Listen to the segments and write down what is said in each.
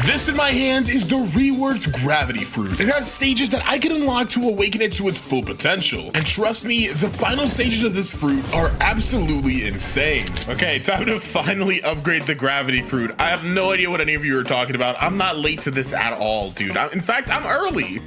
This in my hand is the reworked gravity fruit. It has stages that I can unlock to awaken it to its full potential. And trust me, the final stages of this fruit are absolutely insane. Okay, time to finally upgrade the gravity fruit. I have no idea what any of you are talking about. I'm not late to this at all, dude. In fact, I'm early.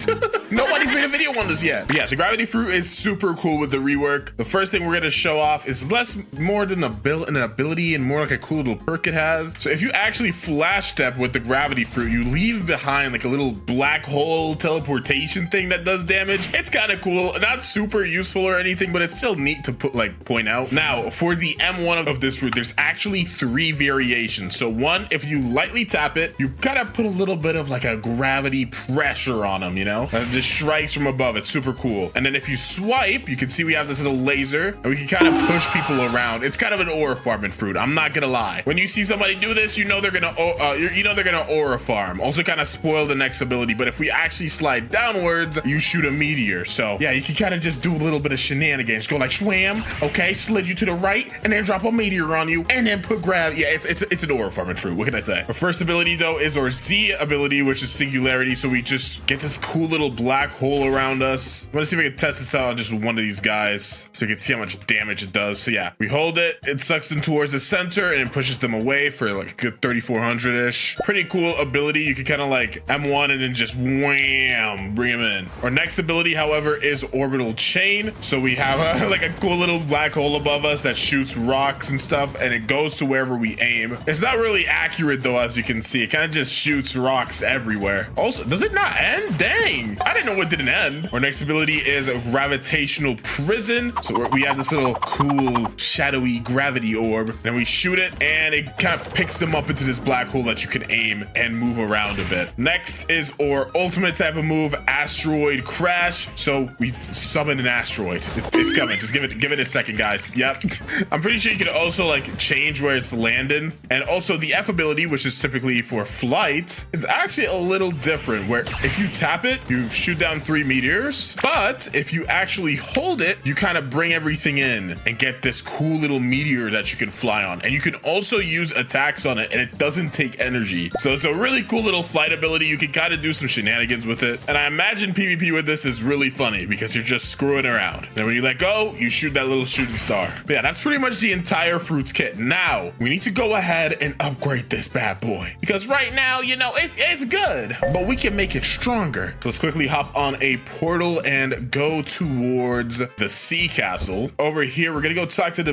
Nobody's made a video on this yet. But yeah, the gravity fruit is super cool with the rework. The first thing we're gonna show off is more than an ability and more like a cool little perk it has. So if you actually flash step with the gravity fruit, you leave behind like a little black hole teleportation thing that does damage. It's kind of cool, not super useful or anything, but it's still neat to point out. Now, for the M1 of this fruit, there's actually 3 variations. So one, if you lightly tap it, you kind of put a little bit of like a gravity pressure on them, you know? It just strikes from above. It's super cool. And then if you swipe, you can see we have this little laser and we can kind of push people around. It's kind of an aura farming fruit. I'm not gonna lie. When you see somebody do this, you know they're gonna aura farm. Also kind of spoil the next ability. But if we actually slide downwards, you shoot a meteor. So yeah, you can kind of just do a little bit of shenanigans. Go like swam, okay, slid you to the right, and then drop a meteor on you, and then put grab. Yeah, it's an aura farming fruit. What can I say? Our first ability though is our Z ability, which is singularity. So we just get this cool little black hole around us. I'm gonna see if I can test this out on just one of these guys so you can see how much damage it does. So yeah, we hold it, it sucks them towards the center and pushes them away for like a good 3,400-ish. Pretty cool ability. You can kind of like M1 and then just wham, bring them in. Our next ability, however, is orbital chain. So we have like a cool little black hole above us that shoots rocks and stuff, and it goes to wherever we aim. It's not really accurate though, as you can see. It kind of just shoots rocks everywhere. Also, does it not end? Dang, I didn't know it didn't end. Our next ability is a gravitational prison. So we have this little cool shadowy gravity orb. Then we shoot it and it kind of picks them up into this black hole that you can aim and move around a bit. Next is our ultimate type of move, asteroid crash. So we summon an asteroid. It's coming. Just give it a second, guys. Yep. I'm pretty sure you can also like change where it's landing. And also the F ability, which is typically for flight, is actually a little different, where if you tap it, you shoot down 3 meteors. But if you actually hold it, you kind of bring everything in and get this cool little meteor that you can fly on. And you can also use attacks on it, and it doesn't take energy. So it's a really cool little flight ability. You can kind of do some shenanigans with it. And I imagine PvP with this is really funny because you're just screwing around. And when you let go, you shoot that little shooting star. But yeah, that's pretty much the entire fruits kit. Now, we need to go ahead and upgrade this bad boy. Because right now, you know, it's good, but we can make it stronger. So let's quickly hop on a portal and go towards the sea castle. Over here, we're gonna go talk to the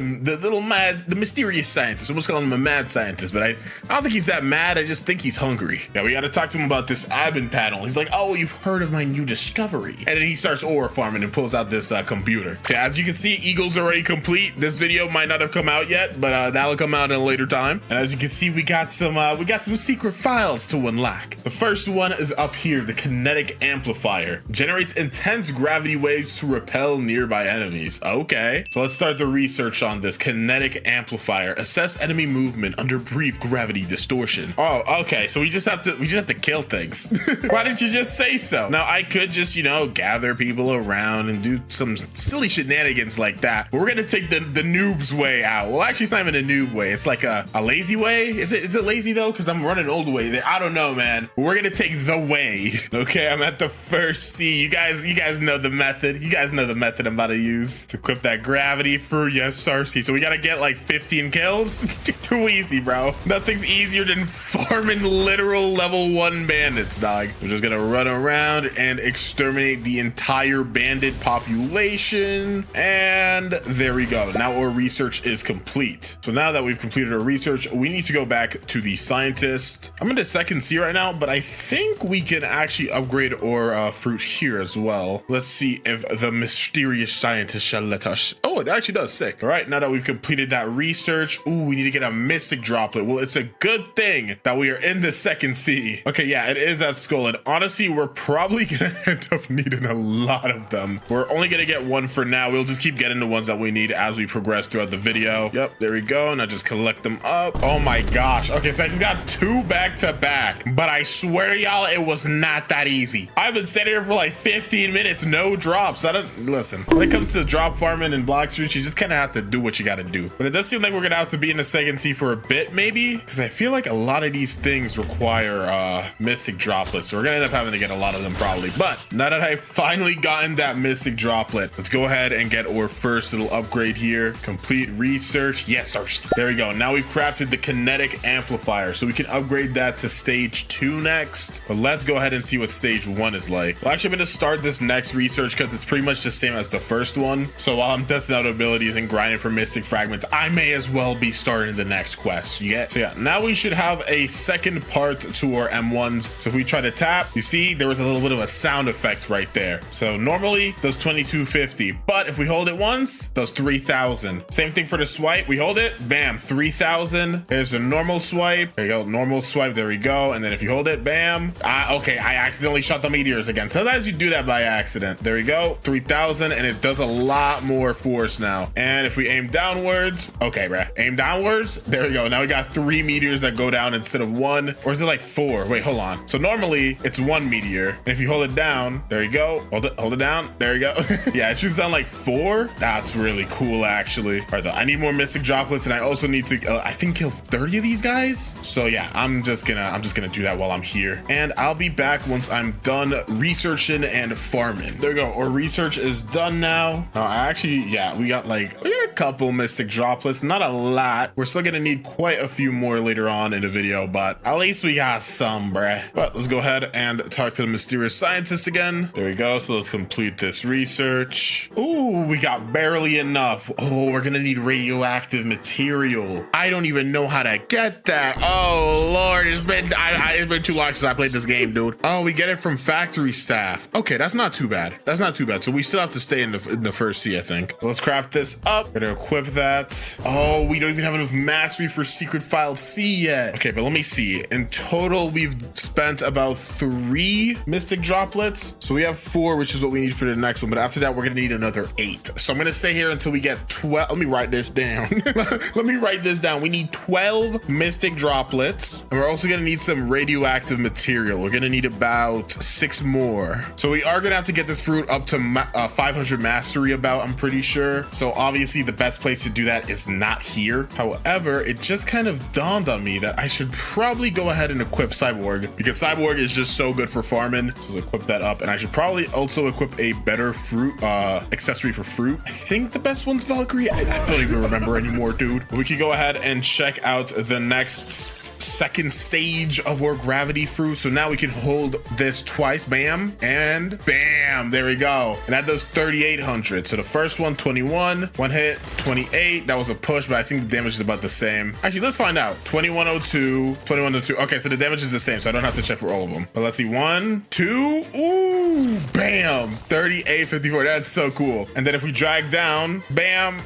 mysterious scientist. I almost call him a mad scientist, but I don't think he's that mad. I just think he's hungry. Yeah, we gotta talk to him about this admin panel. He's like, oh, you've heard of my new discovery. And then he starts aura farming and pulls out this computer. So as you can see, Eagle's already complete. This video might not have come out yet, but that'll come out in a later time. And as you can see, we got some secret files to unlock. The first one is up here, the kinetic amplifier. Generates intense gravity waves to repel nearby enemies. Okay, so let's start the research on this kinetic amplifier. Assess enemy movement under brief gravity distortion. Oh, okay, so we just have to kill things. Why didn't you just say so? Now I could just, you know, gather people around and do some silly shenanigans like that, but we're gonna take the noob's way out. Well, actually, it's not even a noob way. It's like a lazy way. Is it lazy though? Because I'm running old way there. I don't know, man. We're gonna take the way. Okay, I'm at the first C. You guys know the method. You guys know the method I'm about to use to equip that gravity for yes, Cersei. So we gotta get like 15 kills. It's too easy, bro. Nothing's easier than farming literal level 1 bandits, dog. We're just gonna run around and exterminate the entire bandit population. And there we go. Now our research is complete. So now that we've completed our research, we need to go back to the scientist. I'm in the second C right now, but I think we can actually upgrade our fruit here as well. Let's see if the mysterious scientist shall let us. Oh, it actually does. Sick. All right, now that we've completed that research, ooh, we need to get a mystic droplet. Well, it's a good thing that we are in the second C. Okay, yeah, it is that skull, and honestly, we're probably gonna end up needing a lot of them. We're only gonna get 1 for now. We'll just keep getting the ones that we need as we progress throughout the video. Yep, there we go. Now just collect them up. Oh my gosh. Okay, so I just got 2 back to back, but I swear to y'all, it was not that easy. I've been sitting here for like 15 minutes, no drops. I don't listen. When it comes to drop farming and Blox fruits, you just kind of have to do what you got to do. But it does seem like we're gonna have to be in the second C for a bit, maybe, because I feel like a lot of these things require require mystic droplets, so we're gonna end up having to get a lot of them probably. But now that I've finally gotten that mystic droplet, let's go ahead and get our first little upgrade here. Complete research. Yes, sir. There we go. Now we've crafted the kinetic amplifier, so we can upgrade that to stage 2 next. But let's go ahead and see what stage 1 is like. Well, actually, I'm gonna start this next research because it's pretty much the same as the first one. So while I'm testing out abilities and grinding for mystic fragments, I may as well be starting the next quest. You get? So yeah, now we should have a second part to our M1s. So if we try to tap, you see there was a little bit of a sound effect right there. So normally does 2250, but if we hold it once, does 3000. Same thing for the swipe. We hold it, bam, 3000. Here's the normal swipe. There you go, normal swipe. There we go. And then if you hold it, bam. Okay, I accidentally shot the meteors again. Sometimes you do that by accident. There we go, 3000, and it does a lot more force now. And if we aim downwards, okay, bruh, aim downwards. There we go. Now we got 3 meteors that go down instead of 1, or is it like 4? Wait, hold on. So normally it's 1 meteor, and if you hold it down, there you go. Hold it down. There you go. Yeah, it shoots down like 4. That's really cool, actually. All right, though, I need more mystic droplets, and I also need to, I think, kill 30 of these guys. So yeah, I'm just gonna do that while I'm here, and I'll be back once I'm done researching and farming. There we go. Our research is done now. Yeah, we got a couple mystic droplets, not a lot. We're still gonna need quite a few more later on in the video, but at least we got some, bruh. But let's go ahead and talk to the mysterious scientist again. There we go. So let's complete this research. Ooh, we got barely enough. Oh, we're gonna need radioactive material. I don't even know how to get that. Oh Lord, it's been too long since I played this game, dude. Oh, we get it from factory staff. Okay, that's not too bad. That's not too bad. So we still have to stay in the first sea, I think. Let's craft this up. We're gonna equip that. Oh, we don't even have enough mastery for secret file C yet. Okay, but let me see. In total, we've spent about 3 mystic droplets. So we have 4, which is what we need for the next one. But after that, we're gonna need another 8. So I'm gonna stay here until we get 12. Let me write this down. Let me write this down. We need 12 mystic droplets. And we're also gonna need some radioactive material. We're gonna need about 6 more. So we are gonna have to get this fruit up to 500 mastery about, I'm pretty sure. So obviously the best place to do that is not here. However, it just kind of dawned on me that I should probably go ahead and equip Cyborg, because Cyborg is just so good for farming. So let's equip that up, and I should probably also equip a better fruit accessory for fruit. I think the best one's Valkyrie. I don't even remember anymore, dude. But we could go ahead and check out the next second stage of our gravity fruit. So now we can hold this twice, bam, and bam, there we go. And that does 3800. So the first one, 21, one hit, 28. That was a push, but I think the damage is about the same. Actually, let's find out. 2102, 2102. Okay, so the damage is the same, so I don't have to check for all of them. But let's see, 1, 2, ooh, bam, 3854. That's so cool. And then if we drag down, bam.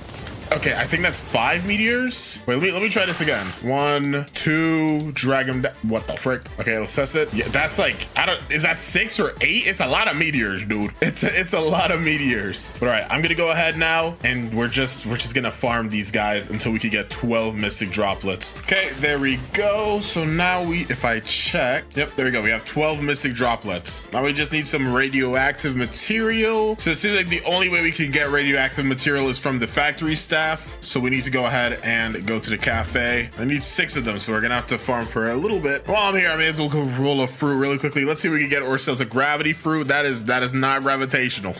Okay, I think that's 5 meteors. Wait, let me try this again. 1, 2, drag him down. What the frick? Okay, let's test it. Yeah, that's like, is that 6 or 8? It's a lot of meteors, dude. It's a lot of meteors. But all right, I'm gonna go ahead now, and we're just gonna farm these guys until we can get 12 mystic droplets. Okay, there we go. So now if I check, yep, there we go. We have 12 mystic droplets. Now we just need some radioactive material. So it seems like the only way we can get radioactive material is from the factory staff. So we need to go ahead and go to the cafe. I need 6 of them, so we're gonna have to farm for a little bit. While I'm here, I may as well go roll a fruit really quickly. Let's see if we can get ourselves a gravity fruit. That is not gravitational.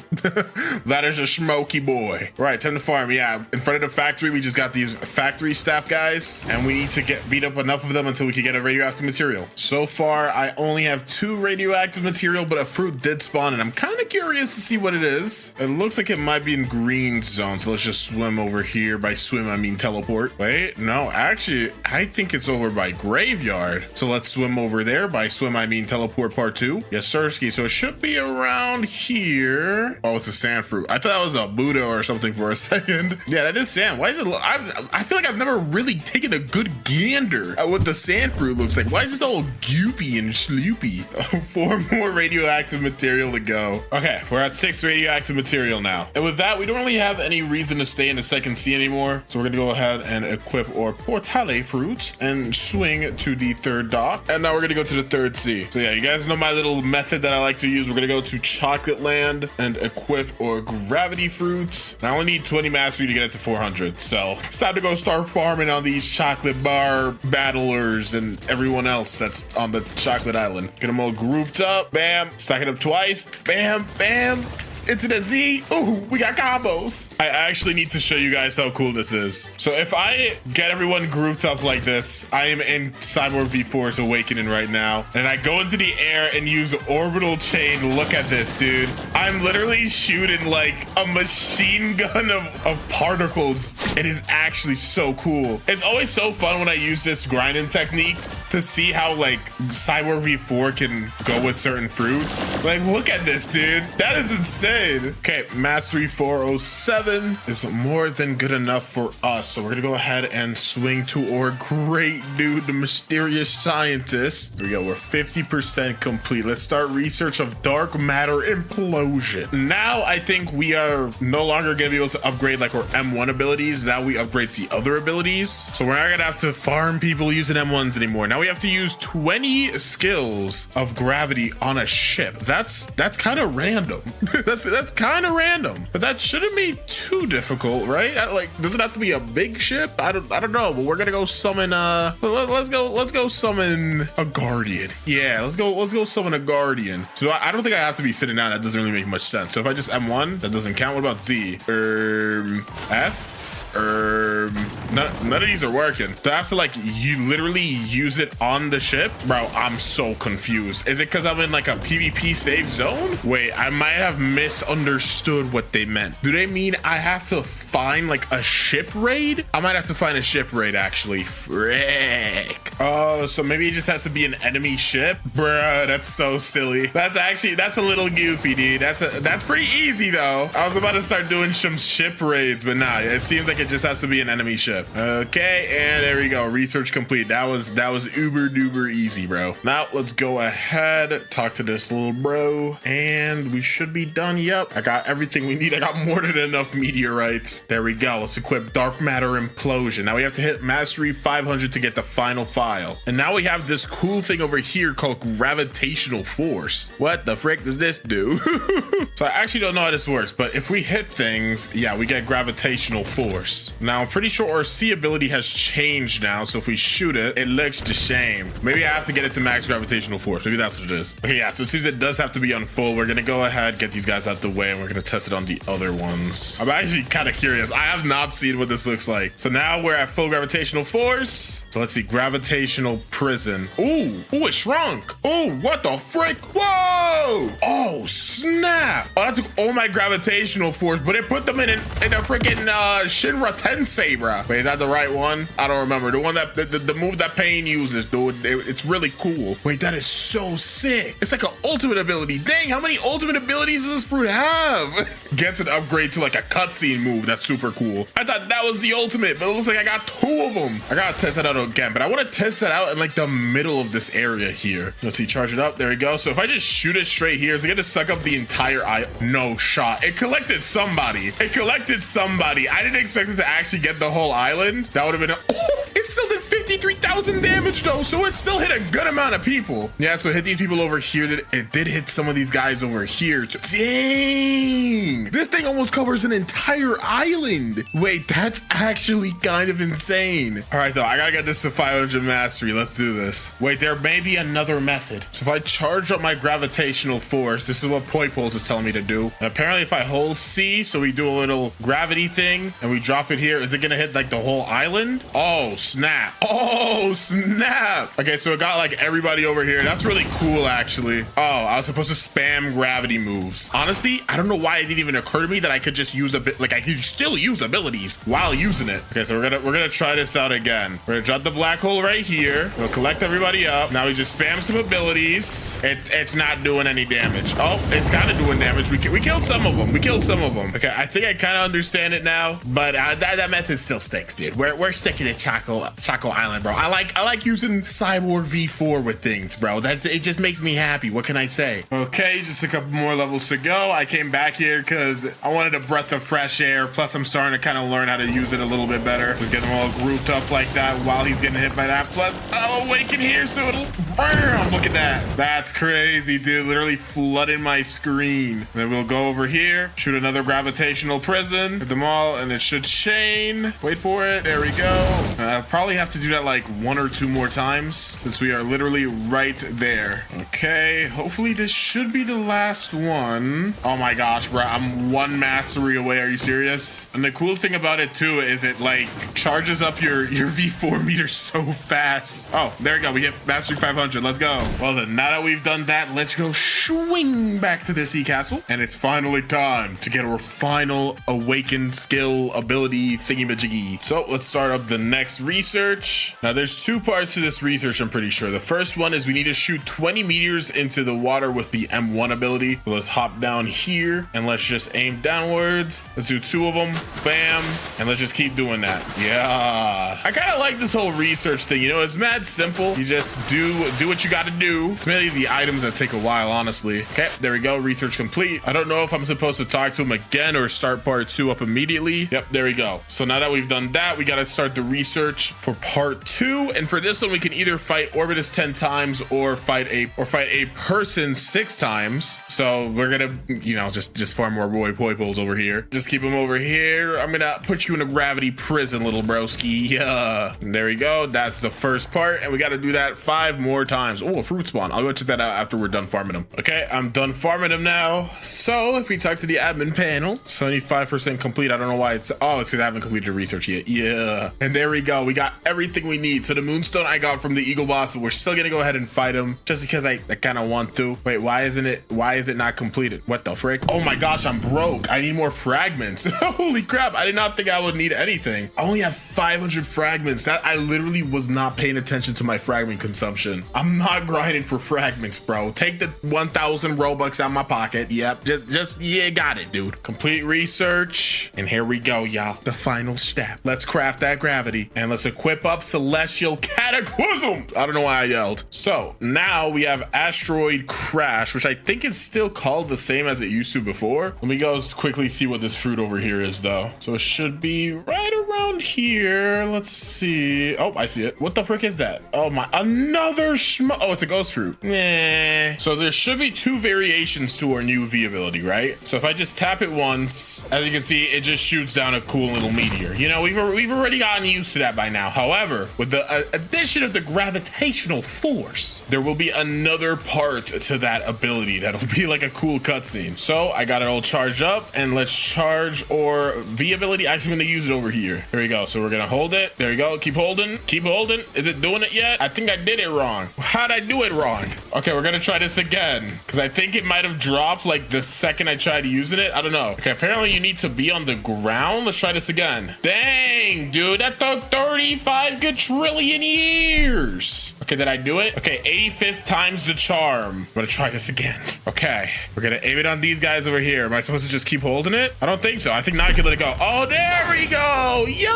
That is a smoky boy. All right, time to farm. Yeah, in front of the factory, we just got these factory staff guys, and we need to beat up enough of them until we can get a radioactive material. So far, I only have 2 radioactive material, but a fruit did spawn, and I'm kind of curious to see what it is. It looks like it might be in green zone, so let's just swim over here. By swim, I mean teleport. Wait, no, actually, I think it's over by graveyard. So let's swim over there. By swim, I mean teleport part 2. Yes, Sirski. So it should be around here. Oh, it's a sand fruit. I thought that was a Buddha or something for a second. Yeah, that is sand. Why is it? I feel like I've never really taken a good gander at what the sand fruit looks like. Why is it all goopy and sloopy? 4 more radioactive material to go. Okay, we're at 6 radioactive material now. And with that, we don't really have any reason to stay in the second see anymore. So we're gonna go ahead and equip our portale fruit and swing to the third dock. And now we're gonna go to the third sea. So yeah, you guys know my little method that I like to use. We're gonna go to Chocolate Land and equip our gravity fruit. I only need 20 mastery to get it to 400. So it's time to go start farming on these chocolate bar battlers and everyone else that's on the chocolate island. Get them all grouped up. Bam. Stack it up twice. Bam, bam. Into the Z. Ooh, we got combos. I actually need to show you guys how cool this is. So if I get everyone grouped up like this, I am in Cyborg V4's Awakening right now. And I go into the air and use orbital chain. Look at this, dude. I'm literally shooting like a machine gun of particles. It is actually so cool. It's always so fun when I use this grinding technique to see how like Cyborg V4 can go with certain fruits. Like, look at this, dude. That is insane. Okay, mastery 407 is more than good enough for us. So we're gonna go ahead and swing to our great dude, the mysterious scientist. Here we go, we're 50% complete. Let's start research of dark matter implosion. Now I think we are no longer gonna be able to upgrade like our M1 abilities. Now we upgrade the other abilities. So we're not gonna have to farm people using M1s anymore. Now we have to use 20 skills of gravity on a ship. That's kind of random. That's kind of random, but that shouldn't be too difficult, right? Like, does it have to be a big ship? I don't know, but we're gonna go summon let's go summon a guardian. Yeah, let's go summon a guardian. So I don't think I have to be sitting down. That doesn't really make much sense. So if I just M1, that doesn't count. What about Z? F? None of these are working. Do I have to like you literally use it on the ship? Bro, I'm so confused. Is it because I'm in like a PvP safe zone? Wait, I might have misunderstood what they meant. Do they mean I have to find like a ship raid? I might have to find a ship raid actually. Frick. Oh, so maybe it just has to be an enemy ship? Bruh, that's so silly. That's a little goofy, dude. That's pretty easy though. I was about to start doing some ship raids, but nah, it seems like it just has to be an enemy ship. Okay, and there we go. Research complete. That was uber duper easy, bro. Now let's go ahead, talk to this little bro, and we should be done. Yep, I got everything we need. I got more than enough meteorites. There we go. Let's equip dark matter implosion. Now we have to hit mastery 500 to get the final file. And now we have this cool thing over here called gravitational force. What the frick does this do? So I actually don't know how this works, but if we hit things, yeah, we get gravitational force. Now I'm pretty sure our C ability has changed now, so if we shoot it, it looks the same. Maybe I have to get it to max gravitational force. Maybe that's what it is. Okay, yeah, so it seems it does have to be on full. We're gonna go ahead, get these guys out the way, and we're gonna test it on the other ones. I'm actually kind of curious. I have not seen what this looks like. So now we're at full gravitational force. So let's see, gravitational prison. Ooh, it shrunk. Oh, what the frick? Whoa! Oh, snap. Oh, that took all my gravitational force, but it put them in a freaking Shinra Tensei, bro. Wait, is that the right one? I don't remember. The one that the move that Pain uses, dude. It's really cool. Wait, that is so sick. It's like an ultimate ability. Dang, how many ultimate abilities does this fruit have? Gets an upgrade to like a cutscene move. That's super cool. I thought that was the ultimate, but it looks like I got 2 of them. I gotta test that out again, but I want to test that out in like the middle of this area here. Let's see, charge it up. There we go. So if I just shoot it straight here, it's gonna suck up the entire eye. No shot. It collected somebody. It collected somebody. I didn't expect it to actually get the whole island. That would have been it still did 53,000 damage though, so it still hit a good amount of people. Yeah, so it hit these people over here. It did hit some of these guys over here too. Dang, this thing almost covers an entire island. Wait, that's actually kind of insane. All right though, I gotta get this to 500 mastery. Let's do this. Wait, there may be another method. So if I charge up my gravitational force, this is what Poi Pulse is telling me to do. And apparently if I hold C, so we do a little gravity thing and we drop it here, is it gonna hit like the whole island? Oh snap. Oh snap. Okay, so it got like everybody over here. That's really cool actually. Oh, I was supposed to spam gravity moves. Honestly, I don't know why it didn't even occur to me that I could just use a bit, like I could still use abilities while using it. Okay, so we're gonna try this out again. We're gonna drop the black hole right here. We'll collect everybody up. Now we just spam some abilities. It's not doing any damage. Oh, it's kind of doing damage. We killed some of them. We killed some of them. Okay, I think I kind of understand it now, but that method still sticks, dude. We're sticking to chocolate Choco Island, bro. I like using Cyborg V4 with things, bro. It just makes me happy. What can I say? Okay, just a couple more levels to go. I came back here because I wanted a breath of fresh air. Plus, I'm starting to kind of learn how to use it a little bit better. Just get them all grouped up like that while he's getting hit by that. Plus, I'll awaken here, so it'll bam. Look at that. That's crazy, dude. Literally flooding my screen. Then we'll go over here, shoot another gravitational prison, hit them all, and it should chain. Wait for it. There we go. I'll probably have to do that like 1 or 2 more times since we are literally right there. Okay, hopefully this should be the last one. Oh my gosh, bro, I'm 1 mastery away. Are you serious? And the cool thing about it too is it like charges up your V4 meter so fast. Oh, there we go. We hit mastery 500. Let's go. Well then, now that we've done that, let's go swing back to the sea castle, and it's finally time to get our final awakened skill ability thingy-majiggy. So let's start up the next research. Now there's 2 parts to this research, I'm pretty sure. The first one is we need to shoot 20 meters into the water with the M1 ability. So let's hop down here and let's just aim downwards. Let's do 2 of them. Bam. And let's just keep doing that. Yeah. I kind of like this whole research thing. You know, it's mad simple. You just do what you got to do. It's mainly the items that take a while, honestly. Okay, there we go. Research complete. I don't know if I'm supposed to talk to him again or start part 2 up immediately. Yep, there we go. So now that we've done that, we got to start the research for part 2. And for this one, we can either fight Orbitus 10 times or fight a person 6 times. So we're gonna, you know, just farm more boy poipoles over here. Just keep them over here. I'm gonna put you in a gravity prison, little broski. Yeah. And there we go. That's the first part, and we got to do that 5 more times. Oh, a fruit spawn. I'll go check that out after we're done farming them. Okay, I'm done farming them now. So if we talk to the admin panel, 75% complete. I don't know why it's because I haven't completed the research yet. Yeah. And there we go. We got everything we need. So the moonstone I got from the eagle boss, but we're still gonna go ahead and fight him just because I kind of want to. Wait, why is it not completed? What the frick? Oh my gosh, I'm broke. I need more fragments. Holy crap, I did not think I would need anything. I only have 500 fragments. That I literally was not paying attention to my fragment consumption. I'm not grinding for fragments, bro. Take the 1,000 Robux out of my pocket. Yep, just yeah, got it, dude. Complete research, and here we go, y'all. The final step. Let's craft that gravity, and let's equip up Celestial Cataclysm. I don't know why I yelled. So now we have Asteroid Crash, which I think is still called the same as it used to before. Let me go quickly see what this fruit over here is, though. So it should be right around here. Let's see. Oh, I see it. What the frick is that? Oh my, another oh, it's a ghost fruit. Nah. So there should be 2 variations to our new V ability, right? So if I just tap it once, as you can see, it just shoots down a cool little meteor. You know, we've already gotten used to that by now. However, with the addition of the gravitational force, there will be another part to that ability that'll be like a cool cutscene. So I got it all charged up, and let's charge our V ability. Actually, I'm gonna use it over here. Here we go. So we're gonna hold it. There we go. Keep holding. Keep holding. Is it doing it yet? I think I did it wrong. How'd I do it wrong? Okay, we're gonna try this again because I think it might have dropped like the second I tried using it. I don't know. Okay, apparently you need to be on the ground. Let's try this again. Dang, dude, that took 35 quadrillion years. Okay, did I do it? Okay, 85th time's the charm. I'm gonna try this again. Okay, we're gonna aim it on these guys over here. Am I supposed to just keep holding it? I don't think so. I think now I can let it go. Oh, there we go. Yo!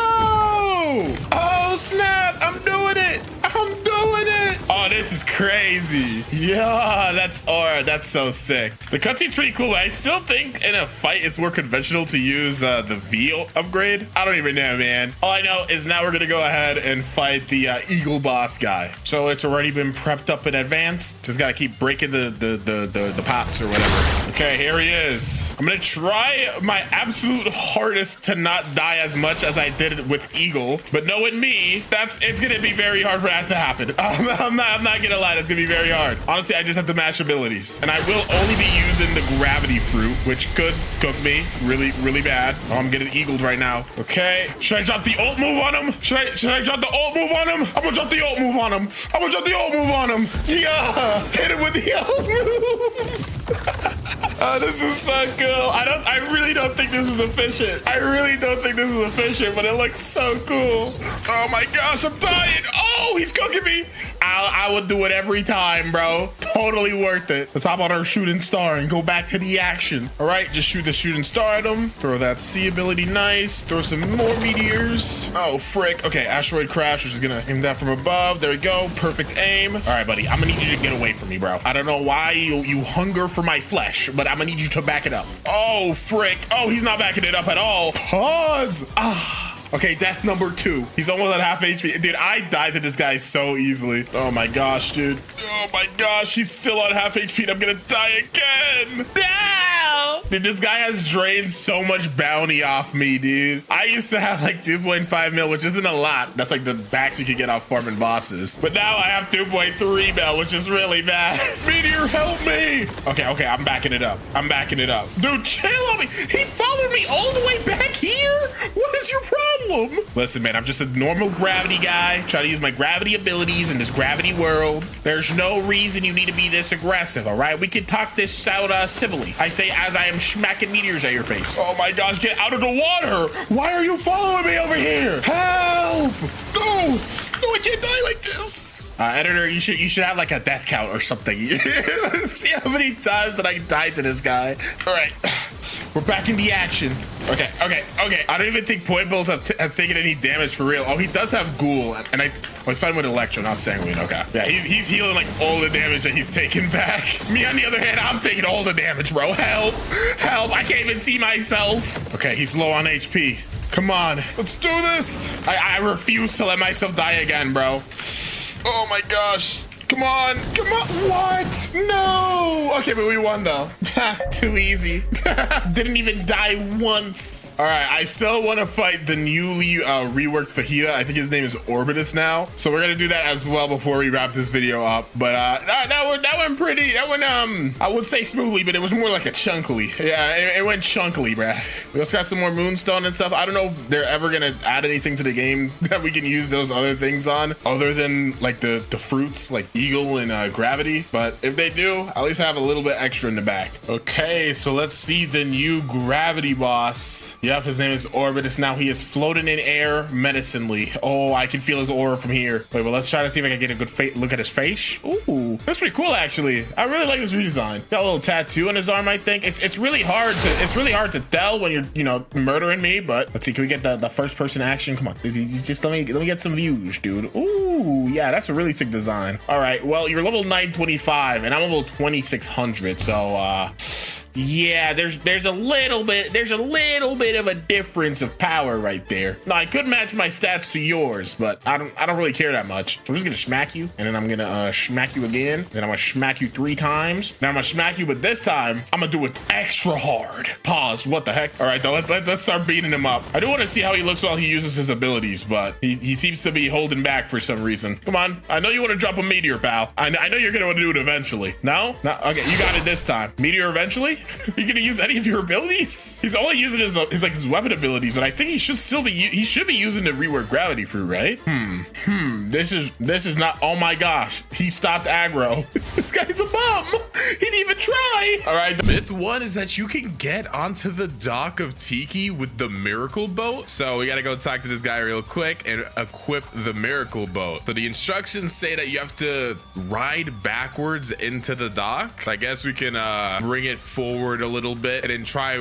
Oh, snap. I'm doing it. I'm doing it. Oh, this is crazy. Yeah, that's so sick. The cutscene's pretty cool, but I still think in a fight it's more conventional to use the V upgrade. I don't even know, man. All I know is now we're gonna go ahead and fight the eagle boss guy. So it's already been prepped up in advance. Just gotta keep breaking the pots or whatever. Okay, here he is. I'm gonna try my absolute hardest to not die as much as I did with eagle, but knowing me, it's gonna be very hard for that to happen. I'm not gonna lie, that's gonna be very hard. Honestly, I just have to match abilities, and I will only be using the gravity fruit, which could cook me really bad. Oh, I'm getting eagled right now. Okay, should I drop the ult move on him? Should I drop the ult move on him? I'm gonna drop the ult move on him. I'm gonna drop the ult move on him. Yeah, hit him with the ult move. Oh, this is so cool. I really don't think this is efficient. I really don't think this is efficient, but it looks so cool. Oh my gosh, I'm dying. Oh, he's cooking me. I would do it every time, bro. Totally worth it. Let's hop on our shooting star and go back to the action. All right, just shoot the shooting star at him. Throw that C ability, nice. Throw some more meteors. Oh, frick. Okay, asteroid crash. We're just gonna aim that from above. There we go. Perfect aim. All right, buddy. I'm gonna need you to get away from me, bro. I don't know why you hunger for my flesh, but I'm gonna need you to back it up. Oh, frick. Oh, he's not backing it up at all. Pause. Okay, death number 2. He's almost at half HP. Dude, I died to this guy so easily. Oh my gosh, dude. Oh my gosh, he's still on half HP and I'm gonna die again. No! Dude, this guy has drained so much bounty off me, dude. I used to have like 2.5 mil, which isn't a lot. That's like the max you could get off farming bosses. But now I have 2.3 mil, which is really bad. Meteor, help me. Okay, I'm backing it up. I'm backing it up. Dude, chill on me. He followed me all the way back here? What is your problem? Listen, man, I'm just a normal gravity guy. Try to use my gravity abilities in this gravity world. There's no reason you need to be this aggressive, all right? We can talk this out civilly. I say as I am smacking meteors at your face. Oh my gosh, get out of the water. Why are you following me over here? Help! No, I can't die like this. Editor, you should have like a death count or something. See how many times that I died to this guy. All right, we're back in the action. Okay. I don't even think Point Bills has taken any damage for real. Oh, he does have Ghoul, and he's fighting with Electro, not Sanguine. Okay. Yeah, he's healing like all the damage that he's taken back. Me, on the other hand, I'm taking all the damage, bro. Help! I can't even see myself. Okay, he's low on HP. Come on, let's do this. I refuse to let myself die again, bro. Oh my gosh. Come on. What? No. Okay, but we won though. Too easy. Didn't even die once. All right, I still want to fight the newly reworked Fajita. I think his name is Orbitus now. So we're gonna do that as well before we wrap this video up. But that went pretty. That went I would say smoothly, but it was more like a chunkily. Yeah, it went chunkily, bruh. We also got some more Moonstone and stuff. I don't know if they're ever gonna add anything to the game that we can use those other things on, other than like the fruits, like Eagle and Gravity. But if they do, at least I have a little bit extra in the back. Okay, so let's see the new Gravity boss. Yep, his name is Orbitus. Now he is floating in air menacingly. Oh, I can feel his aura from here. Wait, well, let's try to see if I can get a good look at his face. Ooh, that's pretty cool, actually. I really like this redesign. Got a little tattoo on his arm, I think. It's really hard to tell when you're murdering me. But let's see, can we get the first person action? Come on, just let me get some views, dude. Ooh, yeah, that's a really sick design. All right, well, you're level 925 and I'm level 2600, so yeah, there's a little bit of a difference of power right there. Now I could match my stats to yours, but I don't really care that much. So I'm just gonna smack you, and then I'm gonna smack you again, then I'm gonna smack you 3 times. Then I'm gonna smack you, but this time I'm gonna do it extra hard. Pause. What the heck? All right, though, let's start beating him up. I do want to see how he looks while he uses his abilities, but he seems to be holding back for some reason. Come on, I know you want to drop a meteor, pal. I know you're gonna want to do it eventually. No? Okay, you got it this time. Meteor eventually? You gonna use any of your abilities? He's only using his weapon abilities, but I think he should be using the rework gravity fruit, right? This is not. Oh my gosh, he stopped aggro. This guy's a bum. He didn't even try. All right, the myth 1 is that you can get onto the dock of Tiki with the miracle boat. So we gotta go talk to this guy real quick and equip the miracle boat. So the instructions say that you have to ride backwards into the dock. I guess we can bring it forward a little bit and then try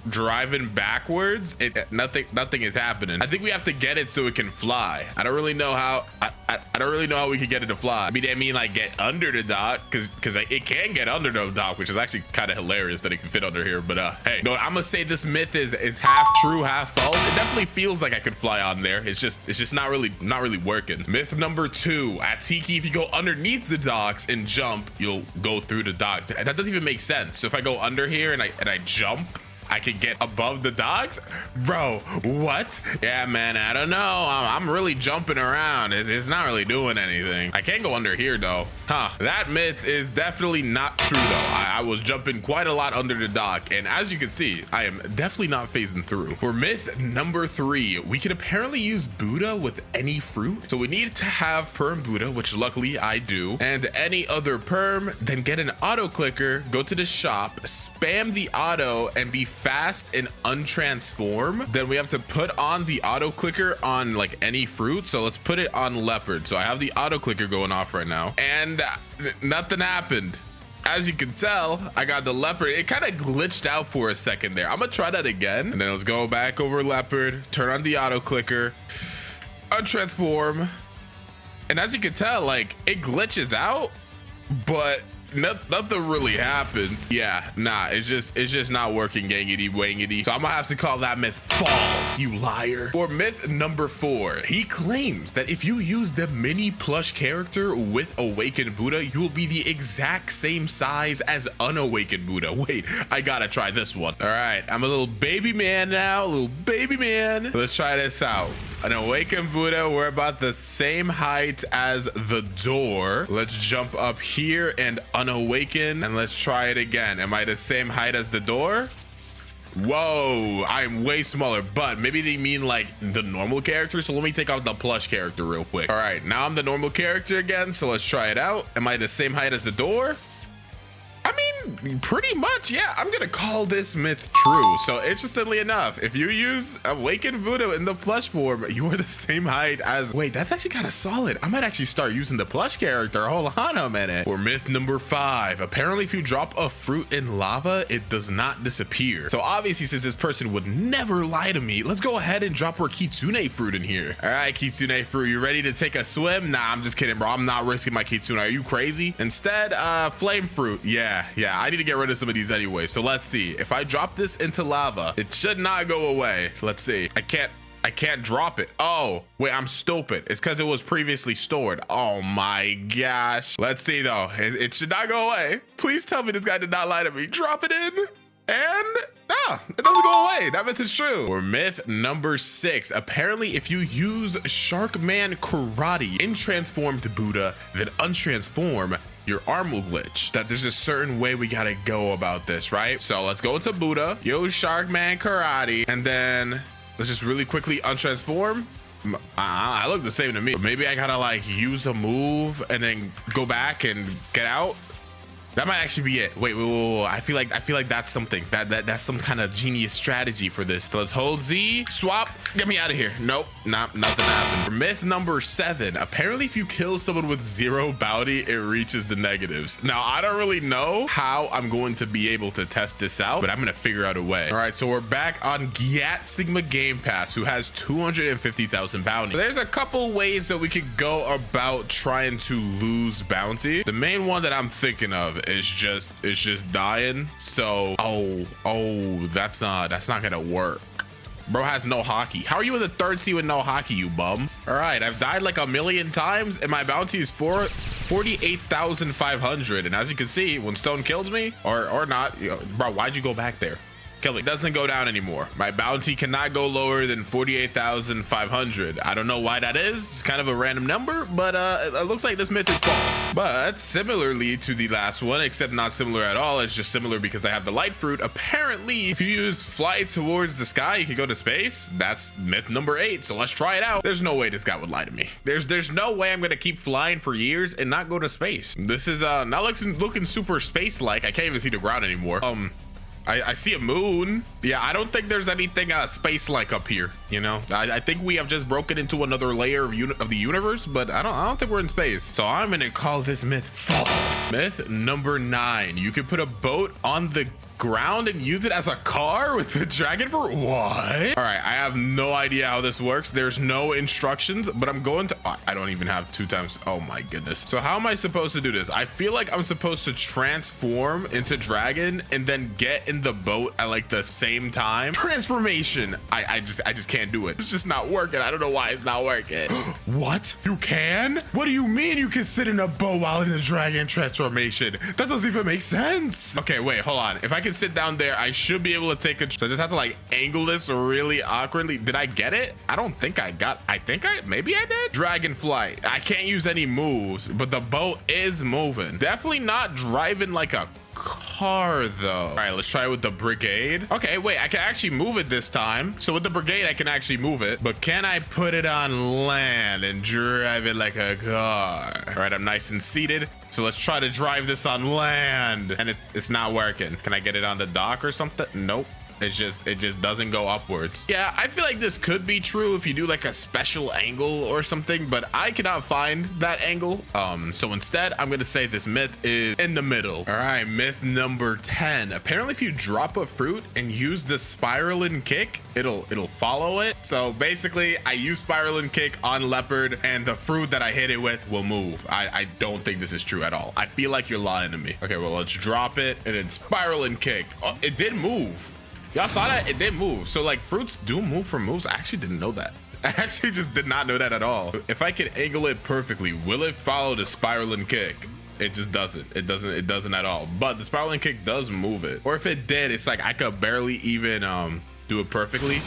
driving backwards. Nothing is happening. I think we have to get it so it can fly. I don't really know how. I don't really know how we could get it to fly. I mean like get under the dock, because it can get under the dock, which is actually kind of hilarious that it can fit under here. But hey, no, I'm gonna say this myth is half true, half false. It definitely feels like I could fly on there. It's just not really working. Myth number 2: at Tiki, if you go underneath the docks and jump, you'll go through the docks. That doesn't even make sense. So if I go under here and I jump, I could get above the docks? Bro, what? Yeah, man, I don't know. I'm really jumping around. It's not really doing anything. I can't go under here though. That myth is definitely not true though. I was jumping quite a lot under the dock, and as you can see, I am definitely not phasing through. For myth number 3, we can apparently use Buddha with any fruit. So we need to have perm Buddha, which luckily I do, and any other perm, then get an auto clicker, go to the shop, spam the auto, and be fast and untransform, then we have to put on the auto clicker on like any fruit. So let's put it on leopard. So I have the auto clicker going off right now, and nothing happened. As you can tell, I got the leopard. It kind of glitched out for a second there. I'm gonna try that again, and then let's go back over leopard, turn on the auto clicker, untransform, and as you can tell, like, it glitches out, but nothing really happens. Yeah, nah, it's just not working, gangity wangity. So I'm gonna have to call that myth false, you liar. For myth number 4, he claims that if you use the mini plush character with awakened Buddha, you will be the exact same size as unawakened Buddha. Wait, I gotta try this one. All right, I'm a little baby man now, little baby man. Let's try this out. An awakened Buddha, we're about the same height as the door. Let's jump up here and unawaken, and let's try it again. Am I the same height as the door? Whoa, I'm way smaller, but maybe they mean like the normal character. So let me take out the plush character real quick. All right, now I'm the normal character again, so let's try it out. Am I the same height as the door? I mean, pretty much, yeah. I'm gonna call this myth true. So interestingly enough, if you use awakened Buddha in the plush form, you are the same height as, wait, that's actually kind of solid. I might actually start using the plush character. Hold on a minute. For myth number 5, apparently if you drop a fruit in lava, it does not disappear. So obviously, since this person would never lie to me, let's go ahead and drop our kitsune fruit in here. All right, kitsune fruit, you ready to take a swim? Nah, I'm just kidding, bro. I'm not risking my kitsune. Are you crazy? Instead, flame fruit. Yeah, I need to get rid of some of these anyway. So let's see. If I drop this into lava, it should not go away. Let's see. I can't drop it. Oh, wait, I'm stupid. It's because it was previously stored. Oh my gosh. Let's see though. It should not go away. Please tell me this guy did not lie to me. Drop it in, and it doesn't go away. That myth is true. For myth number 6, apparently if you use Sharkman Karate in transformed Buddha, then untransform, your arm will glitch. That there's a certain way we gotta go about this, right? So let's go into Buddha, use Sharkman Karate, and then let's just really quickly untransform. I look the same to me. But maybe I gotta like use a move and then go back and get out. That might actually be it. Wait. I feel like that's something. That's some kind of genius strategy for this. So let's hold Z, swap, get me out of here. Nope, nothing happened. For myth number 7, apparently if you kill someone with 0 bounty, it reaches the negatives. Now, I don't really know how I'm going to be able to test this out, but I'm gonna figure out a way. All right, so we're back on Gyat Sigma Game Pass, who has 250,000 bounty. There's a couple ways that we could go about trying to lose bounty. The main one that I'm thinking of is just dying. So that's not gonna work. Bro has no hockey. How are you in the 3rd seed with no hockey, you bum? All right, I've died like a million times and my bounty is 48,500. And as you can see, when Stone kills me or not, bro, why'd you go back there? Kill me. It doesn't go down anymore. My bounty cannot go lower than 48,500. I don't know why that is. It's kind of a random number, but it looks like this myth is false. But similarly to the last one, except not similar at all, it's just similar because I have the light fruit. Apparently, if you use fly towards the sky, you can go to space. That's myth number 8. So let's try it out. There's no way this guy would lie to me. There's no way I'm gonna keep flying for years and not go to space. This is now looking super space-like. I can't even see the ground anymore. I see a moon. Yeah, I don't think there's anything space-like up here, you know? I think we have just broken into another layer of the universe, but I don't think we're in space. So I'm gonna call this myth false. Myth number 9, you can put a boat on the ground and use it as a car with the dragon for what? All right, I have no idea how this works. There's no instructions, but I'm going to, I don't even have 2 times. Oh my goodness. So how am I supposed to do this? I feel like I'm supposed to transform into dragon and then get in the boat at like the same time. Transformation. I just can't do it. It's just not working. I don't know why it's not working. What? You can? What do you mean you can sit in a boat while in the dragon transformation? That doesn't even make sense. Okay, wait, hold on. If I can sit down there, I should be able to take a, so I just have to like angle this really awkwardly. Did I get it? I don't think I got, maybe I did. Dragonfly. I can't use any moves, but the boat is moving. Definitely not driving like a car though. All right, let's try it with the brigade. Okay, wait, I can actually move it this time. So with the brigade, I can actually move it, but can I put it on land and drive it like a car? All right, I'm nice and seated. So let's try to drive this on land, and it's not working. Can I get it on the dock or something? Nope. it just doesn't go upwards. Yeah, I feel like this could be true if you do like a special angle or something, but I cannot find that angle. So instead I'm gonna say this myth is in the middle. All right, myth number 10. Apparently if you drop a fruit and use the spiral and kick, it'll follow it. So basically I use spiral and kick on leopard and the fruit that I hit it with will move. I don't think this is true at all. I feel like you're lying to me. Okay, well, let's drop it and then spiral and kick. Oh, it did move. Y'all saw that? It did move. So like fruits do move for moves. I actually didn't know that. I actually just did not know that at all. If I could angle it perfectly, will it follow the spiral and kick? It just doesn't. It doesn't at all. But the spiral and kick does move it. Or if it did, it's like I could barely even do it perfectly.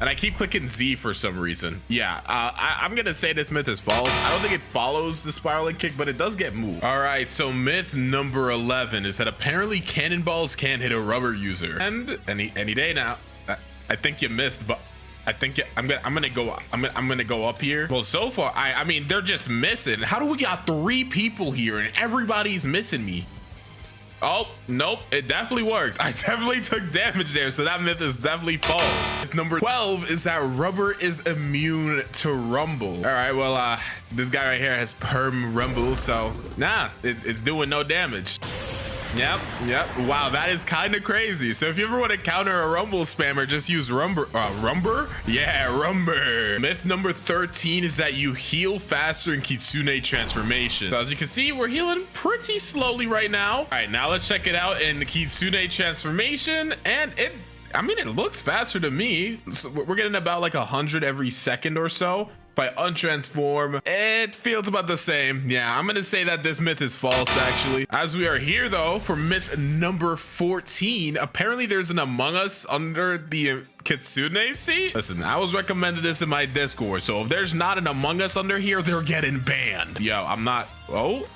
And I keep clicking Z for some reason. Yeah, I'm gonna say this myth is false. I don't think it follows the spiral and kick, but it does get moved. All right, so myth number 11 is that apparently cannonballs can't hit a rubber user. And any day now, I think you missed, but I think I'm gonna go up here. Well, so far, I mean, they're just missing. How do we got 3 people here and everybody's missing me? Oh, nope, it definitely worked. I definitely took damage there, so that myth is definitely false. Myth number 12 is that rubber is immune to rumble. All right, well, this guy right here has perm rumble, so nah, it's doing no damage. Yep. Wow, that is kind of crazy. So if you ever want to counter a rumble spammer, just use rumber. Yeah, rumber. Myth number 13 is that you heal faster in Kitsune transformation. So as you can see, we're healing pretty slowly right now. All right, now let's check it out in the Kitsune transformation, and it looks faster to me. So we're getting about like 100 every second or so. If I untransform, it feels about the same. Yeah, I'm gonna say that this myth is false, actually. As we are here, though, for myth number 14, apparently there's an Among Us under the Kitsune seat. Listen, I was recommended this in my Discord, so if there's not an Among Us under here, they're getting banned. Yo, I'm not. Oh,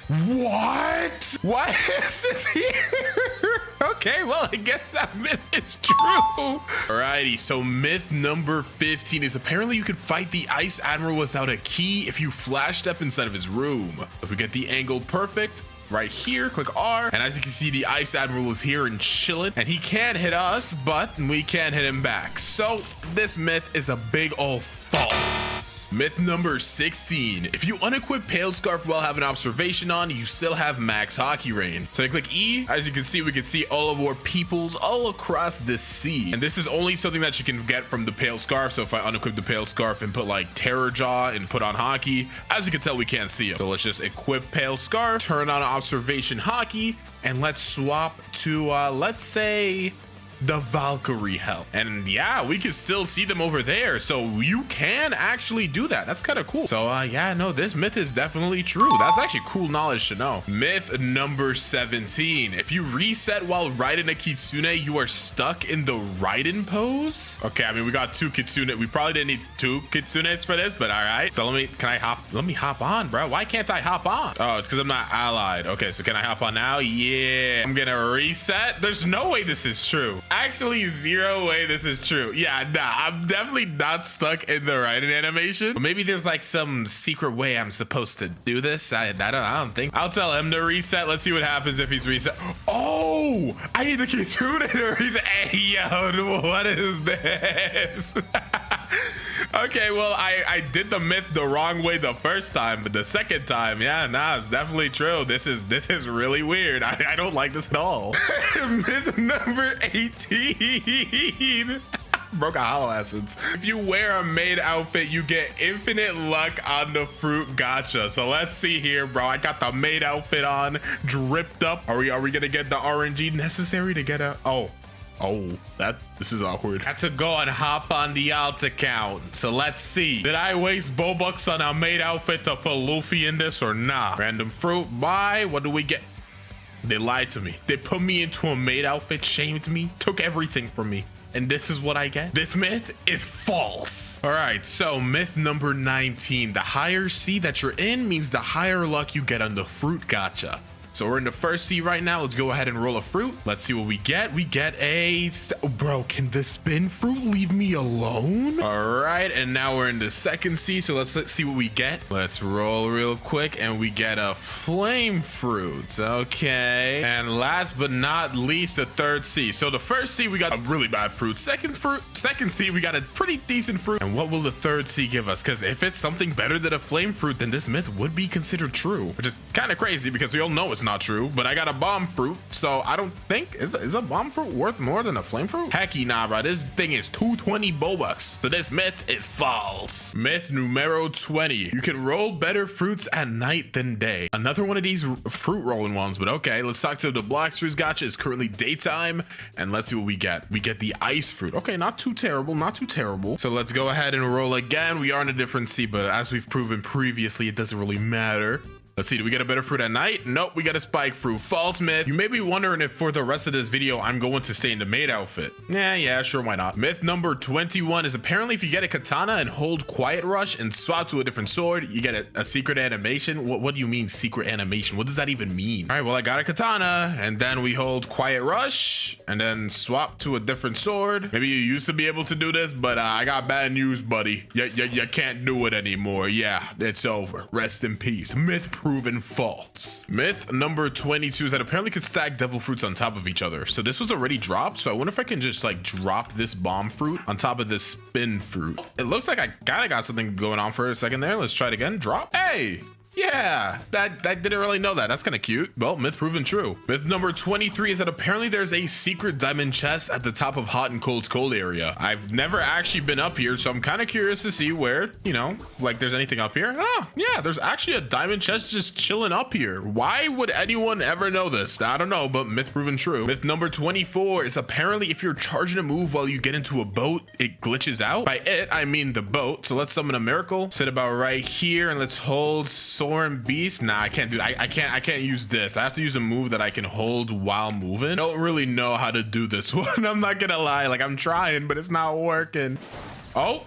what? Why is this here? Okay, well, I guess that myth is true. Alrighty, so myth number 15 is apparently you can fight the Ice Admiral without a key if you flash step inside of his room. If we get the angle perfect, right here, click R, and as you can see, the Ice Admiral is here and chilling, and he can't hit us, but we can't hit him back. So this myth is a big old false. Myth number 16. If you unequip Pale Scarf while having observation on, you still have max hockey range. So I click E. As you can see, we can see all of our peoples all across the sea. And this is only something that you can get from the Pale Scarf. So if I unequip the Pale Scarf and put like Terror Jaw and put on hockey, as you can tell, we can't see him. So let's just equip Pale Scarf, turn on observation hockey, and let's swap to, let's say, the Valkyrie help. And yeah, we can still see them over there, so you can actually do that. That's kind of cool. So yeah, no, this myth is definitely true. That's actually cool knowledge to know. Myth number 17. If you reset while riding a Kitsune, you are stuck in the Raiden pose. Okay, I mean, we got 2 Kitsune. We probably didn't need 2 Kitsunes for this, but all right. So let me hop on, bro. Why can't I hop on? Oh, it's because I'm not allied. Okay, so can I hop on now? Yeah, I'm gonna reset. There's no way this is true. Actually, zero way this is true. Yeah, nah, I'm definitely not stuck in the Raiden animation. But maybe there's like some secret way I'm supposed to do this. I don't think. I'll tell him to reset. Let's see what happens if he's reset. Oh, I need the Kitsune to reset. Hey, yo, what is this? Okay, well, I did the myth the wrong way the first time, but the second time, yeah, nah, it's definitely true. This is really weird. I don't like this at all. Myth number 18. Broke a hollow essence. If you wear a maid outfit, you get infinite luck on the fruit gacha. So let's see here, bro. I got the maid outfit on, dripped up. Are we gonna get the RNG necessary to get a? Oh, this is awkward. I had to go and hop on the alt account. So let's see. Did I waste Bobucks on a maid outfit to put Luffy in this or not? Random fruit, bye. What do we get? They lied to me. They put me into a maid outfit, shamed me, took everything from me. And this is what I get. This myth is false. All right, so myth number 19. The higher sea that you're in means the higher luck you get on the fruit gacha. So we're in the first sea right now. Let's go ahead and roll a fruit. Let's see what we get. We get a... Bro, can the spin fruit leave me alone? All right, and now we're in the second sea. So let's see what we get. Let's roll real quick, and we get a flame fruit. Okay. And last but not least, the third sea. So the first sea, we got a really bad fruit. Second sea, we got a pretty decent fruit. And what will the third sea give us? Because if it's something better than a flame fruit, then this myth would be considered true, which is kind of crazy because we all know it's not true. But I got a bomb fruit, so I don't think is a bomb fruit worth more than a flame fruit? Hecky nah, bro. This thing is 220 Robux. So this myth is false. Myth numero 20. You can roll better fruits at night than day. Another one of these fruit rolling ones, but okay. Let's talk to the Blox fruits. Gotcha. It's currently daytime, and let's see what we get. We get the ice fruit. Okay, not too terrible, not too terrible. So let's go ahead and roll again. We are in a different sea, but as we've proven previously, it doesn't really matter. Let's see, do we get a better fruit at night? Nope, we got a spike fruit. False myth. You may be wondering if for the rest of this video, I'm going to stay in the maid outfit. Yeah, sure, why not? Myth number 21 is apparently if you get a katana and hold quiet rush and swap to a different sword, you get a secret animation. What do you mean secret animation? What does that even mean? All right, well, I got a katana and then we hold quiet rush and then swap to a different sword. Maybe you used to be able to do this, but I got bad news, buddy. You can't do it anymore. Yeah, it's over. Rest in peace. Myth proven false. Myth number 22 is that apparently could stack devil fruits on top of each other. So this was already dropped. So I wonder if I can just like drop this bomb fruit on top of this spin fruit. It looks like I kind of got something going on for a second there. Let's try it again. Drop. Hey. Yeah, that didn't really know that. That's kind of cute. Well, myth proven true. Myth number 23 is that apparently there's a secret diamond chest at the top of Hot and Cold's cold area. I've never actually been up here, so I'm kind of curious to see where, you know, like there's anything up here. Oh, yeah, there's actually a diamond chest just chilling up here. Why would anyone ever know this? I don't know, but myth proven true. Myth number 24 is apparently if you're charging a move while you get into a boat, it glitches out. By it, I mean the boat. So let's summon a miracle. Sit about right here and let's hold Soaring Beast. Nah, I can't do that. I can't use this. I have to use a move that I can hold while moving. I don't really know how to do this one. I'm not gonna lie. Like, I'm trying, but it's not working. Oh,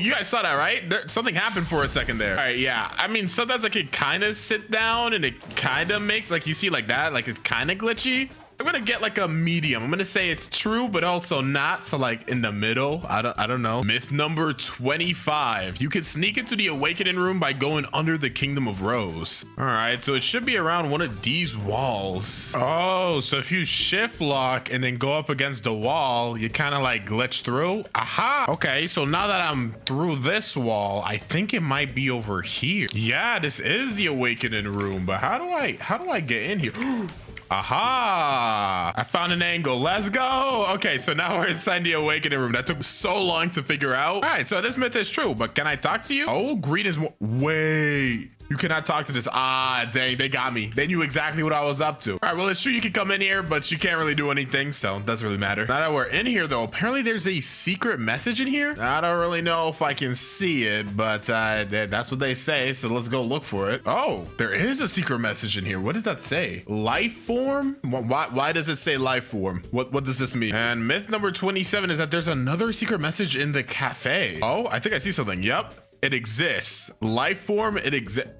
you guys saw that, right? Something happened for a second there. All right, yeah. I mean, sometimes I can kind of sit down and it kind of makes, like, you see like that, like it's kind of glitchy. I'm gonna get like a medium. I'm gonna say it's true, but also not. So like in the middle. I don't know. Myth number 25. You can sneak into the awakening room by going under the Kingdom of Rose. All right, so it should be around one of these walls. Oh, so if you shift lock and then go up against the wall, you kind of like glitch through. Aha. Okay, so now that I'm through this wall, I think it might be over here. Yeah, this is the awakening room, but how do I get in here? Aha! I found an angle. Let's go. Okay, so now we're inside the awakening room. That took so long to figure out. All right, so this myth is true, but can I talk to you? Oh, green is more. Wait. You cannot talk to this. Ah, dang, they got me. They knew exactly what I was up to. All right, well, it's true you can come in here, but you can't really do anything, so it doesn't really matter. Now that we're in here, though, apparently there's a secret message in here. I don't really know if I can see it, but that's what they say, so let's go look for it. Oh, there is a secret message in here. What does that say? Life form? Why does it say life form? What does this mean? And myth number 27 is that there's another secret message in the cafe. Oh, I think I see something. Yep. It exists. Life form, it exists.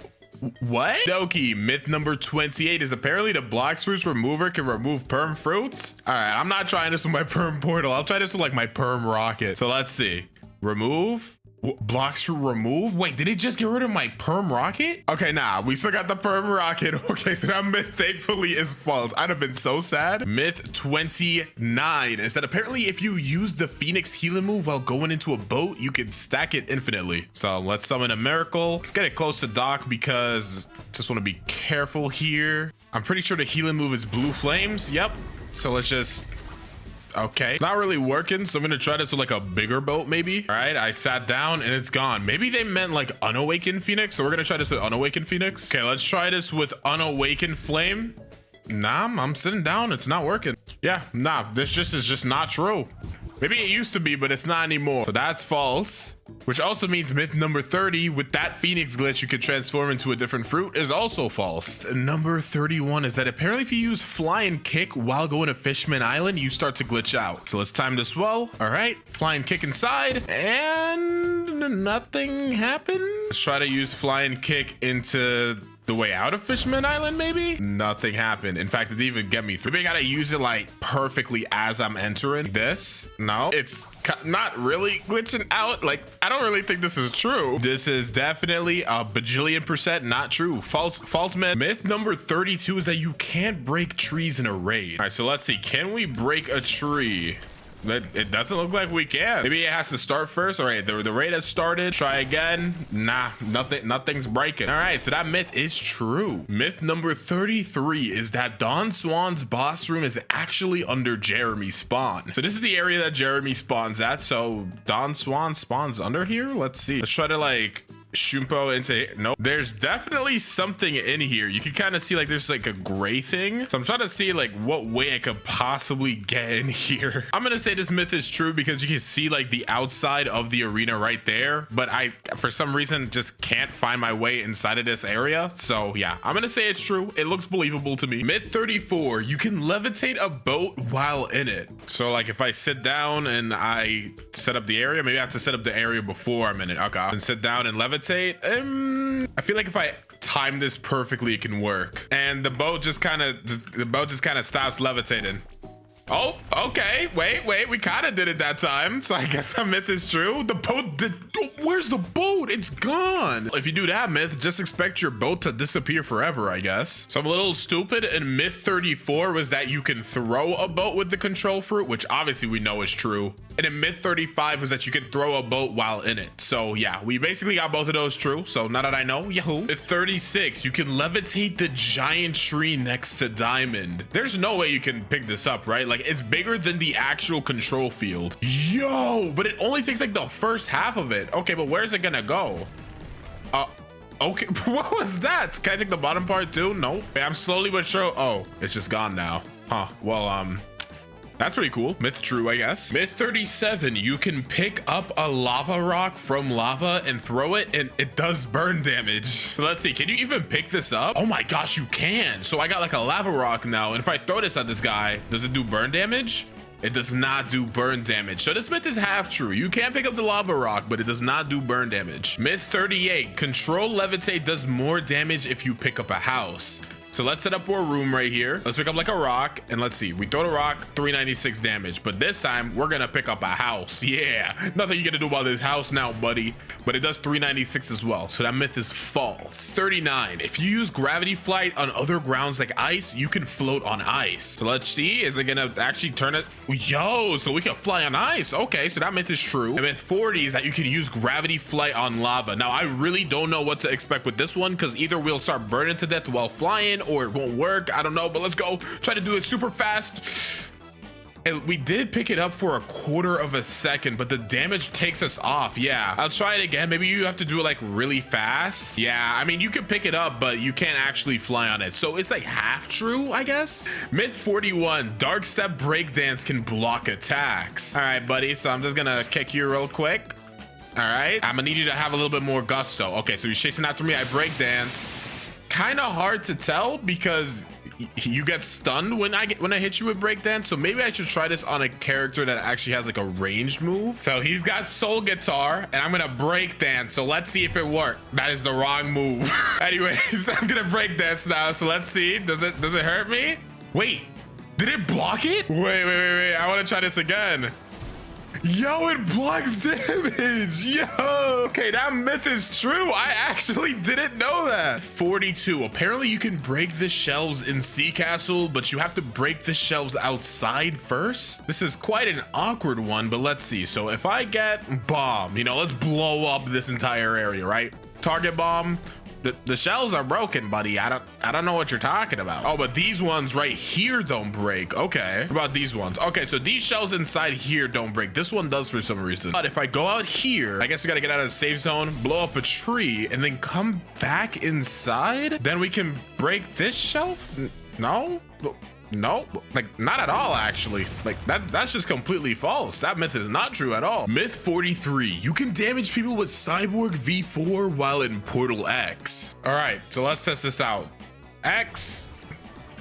What? Doki, myth number 28 is apparently the Blox fruits remover can remove perm fruits. All right, I'm not trying this with my perm portal. I'll try this with like my perm rocket. So let's see. Remove. Blox fruit remove? Wait, did it just get rid of my perm rocket? Okay, nah, we still got the perm rocket. Okay, so that myth thankfully is false. I'd have been so sad. Myth 29 is that apparently if you use the Phoenix healing move while going into a boat, you can stack it infinitely. So let's summon a miracle. Let's get it close to dock because just want to be careful here. I'm pretty sure the healing move is blue flames. Yep. So let's just... Okay, not really working, so I'm gonna try this with like a bigger boat maybe. All right, I sat down and it's gone. Maybe they meant like unawakened Phoenix, so we're gonna try this with unawakened Phoenix. Okay, let's try this with unawakened Flame. Nah, I'm sitting down, it's not working. Yeah, nah, this just is just not true. Maybe it used to be, but it's not anymore. So that's false. Which also means myth number 30, with that Phoenix glitch you could transform into a different fruit, is also false. Number 31 is that apparently if you use flying kick while going to Fishman Island, you start to glitch out. So let's time this well. All right, flying kick inside, and nothing happened. Let's try to use flying kick into the way out of Fishman Island, maybe? Nothing happened. In fact, it didn't even get me through. Maybe I gotta use it like perfectly as I'm entering this. No, it's not really glitching out. Like, I don't really think this is true. This is definitely a bajillion% not true. False myth. Myth number 32 is that you can't break trees in a raid. All right, so let's see. Can we break a tree? It doesn't look like we can. Maybe it has to start first. All right, the raid has started. Try again. Nah, nothing's breaking. All right, so that myth is true. Myth number 33 is that Don Swan's boss room is actually under Jeremy's spawn. So this is the area that Jeremy spawns at. So Don Swan spawns under here. Let's see. Let's try to like Shumpo into no. There's definitely something in here. You can kind of see like there's like a gray thing. So I'm trying to see like what way I could possibly get in here. I'm gonna say this myth is true because you can see like the outside of the arena right there, but I for some reason just can't find my way inside of this area. So yeah, I'm gonna say it's true. It looks believable to me. Myth 34, you can levitate a boat while in it. So like if I sit down and I set up the area, maybe I have to set up the area before I'm in it. Okay, and sit down and levitate. I feel like if I time this perfectly, it can work. And the boat just kind of stops levitating. Oh, okay. Wait. We kind of did it that time. So I guess that myth is true. The boat did. Where's the boat? It's gone. If you do that myth, just expect your boat to disappear forever, I guess. So I'm a little stupid. And myth 34 was that you can throw a boat with the control fruit, which obviously we know is true. And then myth 35 was that you can throw a boat while in it. So yeah, we basically got both of those true. So now that I know, yahoo. Myth 36, you can levitate the giant tree next to Diamond. There's no way you can pick this up, right? Like it's bigger than the actual control field. Yo, but it only takes like the first half of it. Okay, but where's it gonna go? Okay, what was that? Can I take the bottom part too? No. I'm slowly but sure. Oh, it's just gone now. Huh, well, that's pretty cool. Myth true, I guess. Myth 37, you can pick up a lava rock from lava and throw it and it does burn damage. So let's see, can you even pick this up? Oh my gosh, you can. So I got like a lava rock now. And if I throw this at this guy, does it do burn damage? It does not do burn damage. So this myth is half true. You can pick up the lava rock, but it does not do burn damage. Myth 38, control levitate does more damage if you pick up a house. So let's set up our room right here. Let's pick up like a rock and let's see. We throw the rock, 396 damage. But this time we're gonna pick up a house. Yeah, nothing you gonna do about this house now, buddy. But it does 396 as well. So that myth is false. 39, if you use gravity flight on other grounds like ice, you can float on ice. So let's see, is it gonna actually turn it? Yo, so we can fly on ice. Okay, so that myth is true. And myth 40 is that you can use gravity flight on lava. Now I really don't know what to expect with this one because either we'll start burning to death while flying or it won't work. I don't know, but let's go try to do it super fast. And we did pick it up for a quarter of a second, but the damage takes us off. Yeah, I'll try it again. Maybe you have to do it like really fast. Yeah, I mean, you can pick it up, but you can't actually fly on it. So it's like half true, I guess. Myth 41, dark step breakdance can block attacks. All right, buddy. So I'm just gonna kick you real quick. All right, I'm gonna need you to have a little bit more gusto. Okay, so you're chasing after me. I breakdance. Kind of hard to tell because you get stunned when I hit you with breakdance. So maybe I should try this on a character that actually has like a ranged move. So he's got soul guitar and I'm gonna breakdance. So let's see if it worked. That is the wrong move. Anyways, I'm gonna breakdance now. So let's see. Does it hurt me? Wait, did it block it? Wait. I want to try this again. Yo, it blocks damage. Yo, okay, that myth is true. I actually didn't know that. 42, apparently you can break the shelves in Sea Castle, but you have to break the shelves outside first. This is quite an awkward one, but let's see. So if I get bomb, let's blow up this entire area, right? Target bomb. The shells are broken, buddy. I don't know what you're talking about. Oh, but these ones right here don't break. Okay. What about these ones? Okay, so these shells inside here don't break. This one does for some reason. But if I go out here, I guess we gotta get out of the safe zone, blow up a tree, and then come back inside. Then we can break this shelf? No, like not at all, actually. Like that's just completely false. That myth is not true at all. Myth 43, you can damage people with Cyborg V4 while in Portal X. All right, so let's test this out. X,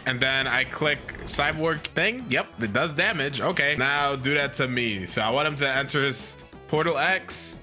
and then I click Cyborg thing. Yep, it does damage. Okay, now do that to me. So I want him to enter his Portal X.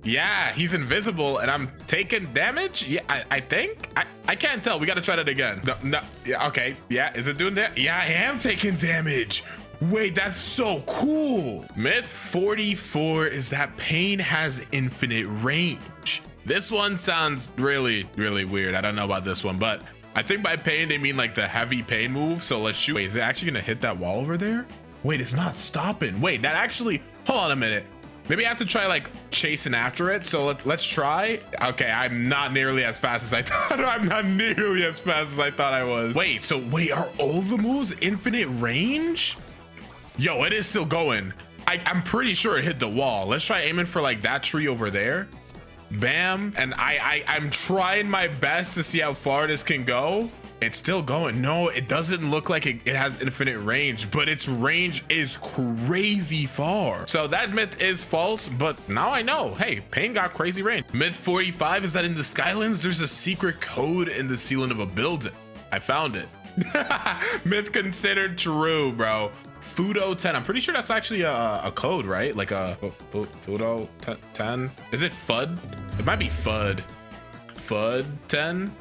Yeah, he's invisible and I'm taking damage. Yeah, I think. I can't tell. We got to try that again. No. Yeah, okay. Yeah, is it doing that? Yeah, I am taking damage. Wait, that's so cool. Myth 44 is that pain has infinite range. This one sounds really, really weird. I don't know about this one, but I think by pain, they mean like the heavy pain move. So let's shoot. Wait, is it actually going to hit that wall over there? Wait, it's not stopping. Wait, that actually, hold on a minute. Maybe I have to try like chasing after it. So let's try. Okay, I'm not nearly as fast as I thought. I'm not nearly as fast as I thought I was. Wait, are all the moves infinite range? Yo, it is still going. I'm pretty sure it hit the wall. Let's try aiming for like that tree over there. Bam. And I'm trying my best to see how far this can go. It's still going. No, it doesn't look like it has infinite range, but its range is crazy far. So that myth is false, but now I know. Hey, pain got crazy range. Myth 45 is that in the Skylands, there's a secret code in the ceiling of a building. I found it. Myth considered true, bro. Fudo 10. I'm pretty sure that's actually a code, right? Like a Fudo 10. Is it FUD? It might be FUD. FUD 10.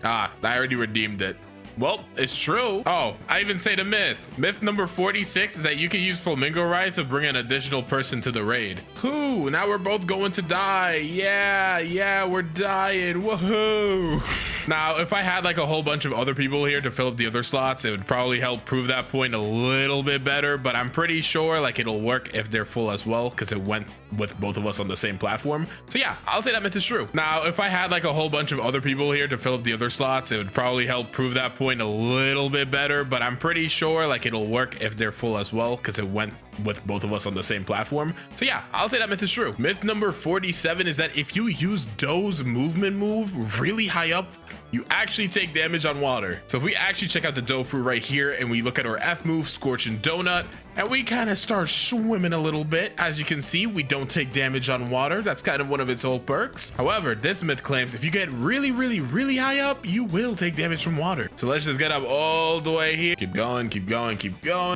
Ah, I already redeemed it. Well, it's true. Oh, I even say the myth. Myth number 46 is that you can use flamingo rides to bring an additional person to the raid. Whoo, now we're both going to die. Yeah, we're dying. Woohoo. Now, if I had like a whole bunch of other people here to fill up the other slots, it would probably help prove that point a little bit better, but I'm pretty sure like it'll work if they're full as well, because it went with both of us on the same platform. So yeah, I'll say that myth is true. Now, if I had like a whole bunch of other people here to fill up the other slots, it would probably help prove that point a little bit better, but I'm pretty sure like it'll work if they're full as well, because it went with both of us on the same platform. So yeah, I'll say that myth is true. Myth number 47 is that if you use Doe's movement move really high up, you actually take damage on water. So if we actually check out the Doe fruit right here and we look at our F move, Scorching Donut, and we kind of start swimming a little bit, as you can see, we don't take damage on water. That's kind of one of its whole perks. However, this myth claims if you get really high up, you will take damage from water. So let's just get up all the way here. Keep going.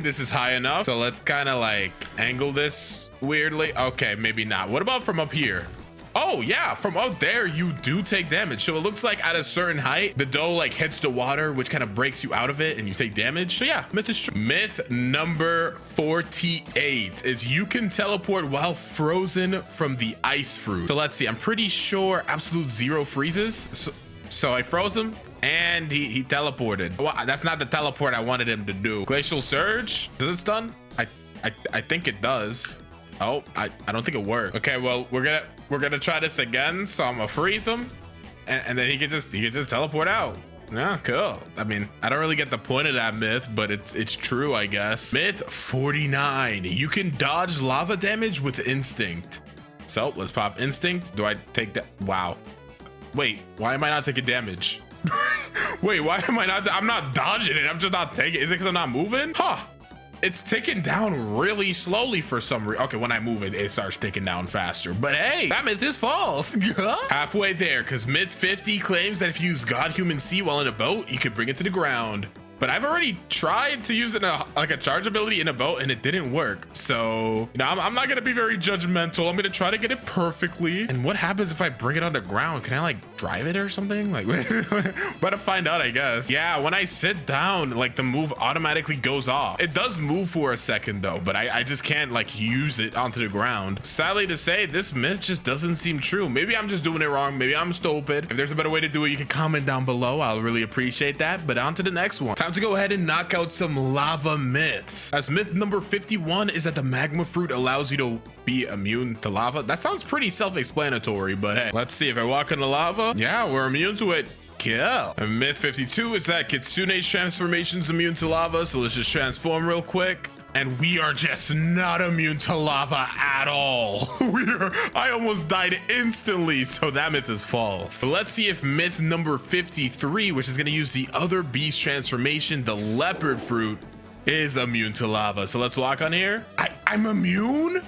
This is high enough. So let's kind of like angle this weirdly. Okay, maybe not. What about from up here? Oh yeah, from up there you do take damage. So it looks like at a certain height, the Doe like hits the water, which kind of breaks you out of it and you take damage. So yeah, myth is true. Myth number 48 is you can teleport while frozen from the ice fruit. So let's see, I'm pretty sure Absolute Zero freezes. So I froze him and he teleported. Well, that's not the teleport I wanted him to do. Glacial Surge, does it stun? I think it does. Oh, I don't think it worked. Okay, well, we're gonna try this again. So I'm gonna freeze him, and then he can just teleport out. Yeah, cool. I mean, I don't really get the point of that myth, but it's true, I guess. Myth 49. You can dodge lava damage with instinct. So let's pop instinct. Do I take that? Wow. Wait, why am I not taking damage? Wait, why am I not? I'm not dodging it. I'm just not taking it. Is it because I'm not moving? Huh. It's ticking down really slowly for some reason. Okay, when I move it, it starts ticking down faster. But hey, that myth is false. Halfway there, because myth 50 claims that if you use God Human Sea while in a boat, you could bring it to the ground. But I've already tried to use it in like a charge ability in a boat and it didn't work. So, you know, I'm not gonna be very judgmental. I'm gonna try to get it perfectly. And what happens if I bring it on the ground? Can I like drive it or something? Like, but to find out, I guess. Yeah, when I sit down, like the move automatically goes off. It does move for a second though, but I just can't like use it onto the ground. Sadly to say, this myth just doesn't seem true. Maybe I'm just doing it wrong. Maybe I'm stupid. If there's a better way to do it, you can comment down below. I'll really appreciate that. But on to the next one. Time to go ahead and knock out some lava myths. As myth number 51 is that the magma fruit allows you to be immune to lava. That sounds pretty self-explanatory, but hey, let's see. If I walk in the lava, yeah, we're immune to it. Kill. And myth 52 is that Kitsune's transformation is immune to lava. So let's just transform real quick. And we are just not immune to lava at all. I almost died instantly, so that myth is false. So let's see if myth number 53, which is gonna use the other beast transformation, the leopard fruit, is immune to lava. So let's walk on here. I'm immune?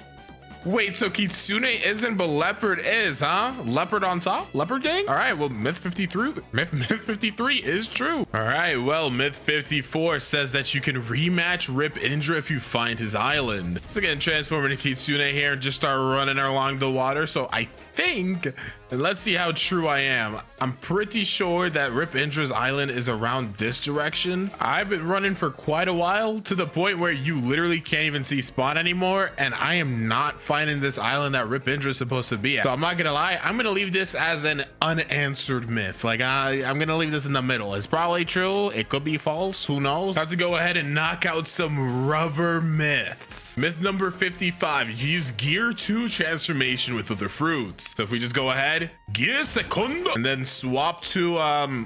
Wait, so Kitsune isn't, but Leopard is, huh? Leopard on top? Leopard gang? All right, well, myth 53 is true. All right, well, myth 54 says that you can rematch Rip Indra if you find his island. So again, transform into Kitsune here and just start running along the water. So I think, and let's see how true I am. I'm pretty sure that Rip Indra's island is around this direction. I've been running for quite a while, to the point where you literally can't even see spawn anymore, and I am not finding this island that Rip Indra is supposed to be at. So I'm not gonna lie, I'm gonna leave this as an unanswered myth. Like I'm gonna leave this in the middle. It's probably true, it could be false, who knows. Time to go ahead and knock out some rubber myths. Myth number 55, use gear 2 transformation with other fruits. So if we just go ahead, gear secondo, and then swap to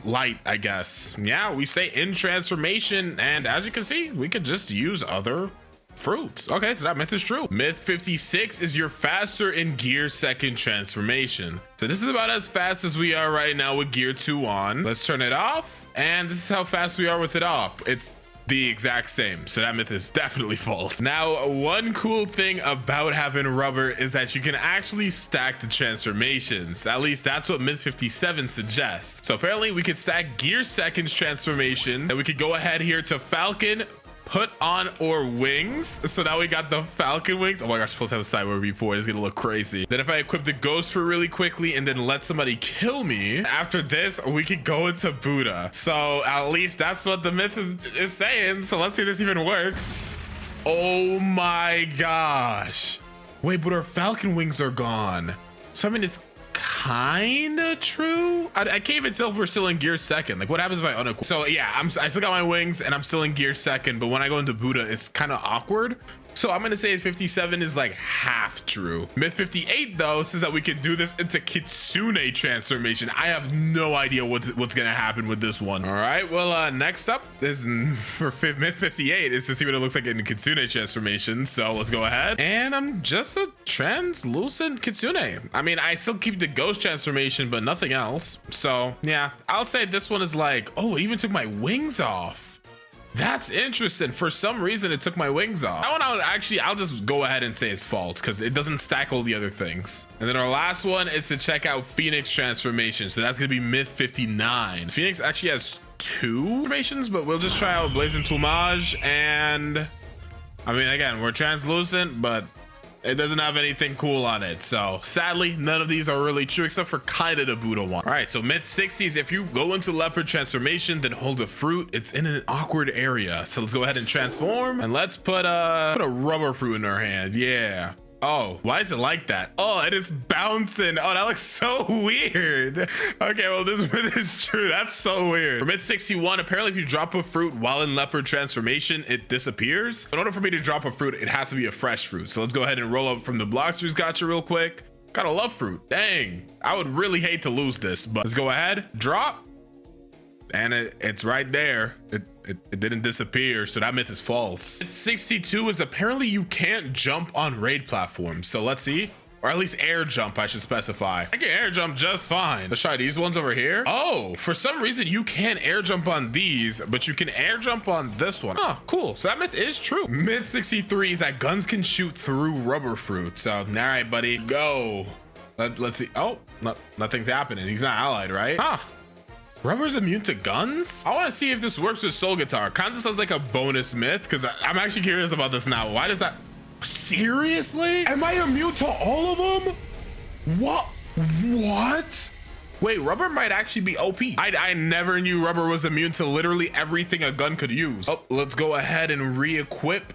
light, I guess. Yeah, we say in transformation, and as you can see, we could just use other fruits. Okay, so that myth is true. Myth 56 is you're faster in gear 2nd transformation. So this is about as fast as we are right now with gear 2 on. Let's turn it off, and this is how fast we are with it off. It's the exact same, so that myth is definitely false. Now, one cool thing about having rubber is that you can actually stack the transformations. At least that's what myth 57 suggests. So apparently we could stack gear 2nd transformation, and we could go ahead here to Falcon, put on or wings. So now we got the Falcon wings. Oh my gosh, supposed to have a sideward V4. It's gonna look crazy. Then if I equip the ghost fruit really quickly and then let somebody kill me, after this we could go into Buddha. So at least that's what the myth is saying. So let's see if this even works. Oh my gosh. Wait, but our Falcon wings are gone. So I mean, it's kind of true. I can't even tell if we're still in gear 2nd. Like, what happens if I unequip? So yeah, I still got my wings and I'm still in gear 2nd, but when I go into Buddha, it's kind of awkward. So I'm gonna say 57 is like half true. Myth 58 though says that we can do this into Kitsune transformation. I have no idea what's gonna happen with this one. All right, well, next up is for myth 58 is to see what it looks like in Kitsune transformation. So let's go ahead, and I'm just a translucent Kitsune. I mean, I still keep the ghost transformation, but nothing else. So yeah, I'll say this one is like, oh, it even took my wings off. That's interesting. For some reason, it took my wings off. That one, I'll just go ahead and say it's false because it doesn't stack all the other things. And then our last one is to check out Phoenix transformation. So that's gonna be myth 59. Phoenix actually has 2 transformations, but we'll just try out Blazing Plumage. And I mean, again, we're translucent, but it doesn't have anything cool on it. So sadly, none of these are really true except for kind of the Buddha one. All right, so myth 60 is if you go into leopard transformation, then hold a fruit, it's in an awkward area. So let's go ahead and transform, and let's put a rubber fruit in our hand. Yeah. Oh, why is it like that? Oh, it is bouncing. Oh, that looks so weird. Okay, well, this myth is true. That's so weird. For myth 61, apparently if you drop a fruit while in leopard transformation, it disappears. In order for me to drop a fruit, it has to be a fresh fruit. So let's go ahead and roll up from the Blox gotcha real quick. Gotta love fruit. Dang, I would really hate to lose this, but let's go ahead, drop. And it's right there. It didn't disappear, so that myth is false. Myth 62 is apparently you can't jump on raid platforms. So let's see, or at least air jump, I should specify. I can air jump just fine. Let's try these ones over here. Oh, for some reason you can't air jump on these, but you can air jump on this one. Oh, cool. So that myth is true. Myth 63 is that guns can shoot through rubber fruit. So all right, buddy, go. Let's see. Oh, nothing's happening. He's not allied, right? Huh. Rubber's immune to guns? I want to see if this works with soul guitar. Kind of sounds like a bonus myth, because I'm actually curious about this now. Why does that? Seriously? Am I immune to all of them? What? Wait, rubber might actually be OP. I never knew rubber was immune to literally everything a gun could use. Oh, let's go ahead and re-equip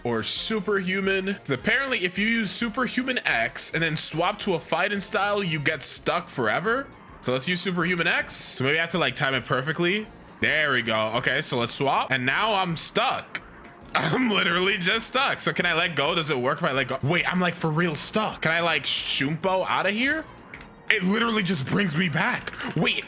or Superhuman. So apparently if you use Superhuman X and then swap to a fighting style, you get stuck forever. So let's use Superhuman X. So maybe I have to like time it perfectly. There we go. Okay, so let's swap. And now I'm stuck. I'm literally just stuck. So can I let go? Does it work if I let go? Wait, I'm like for real stuck. Can I like Shumpo out of here? It literally just brings me back. Wait,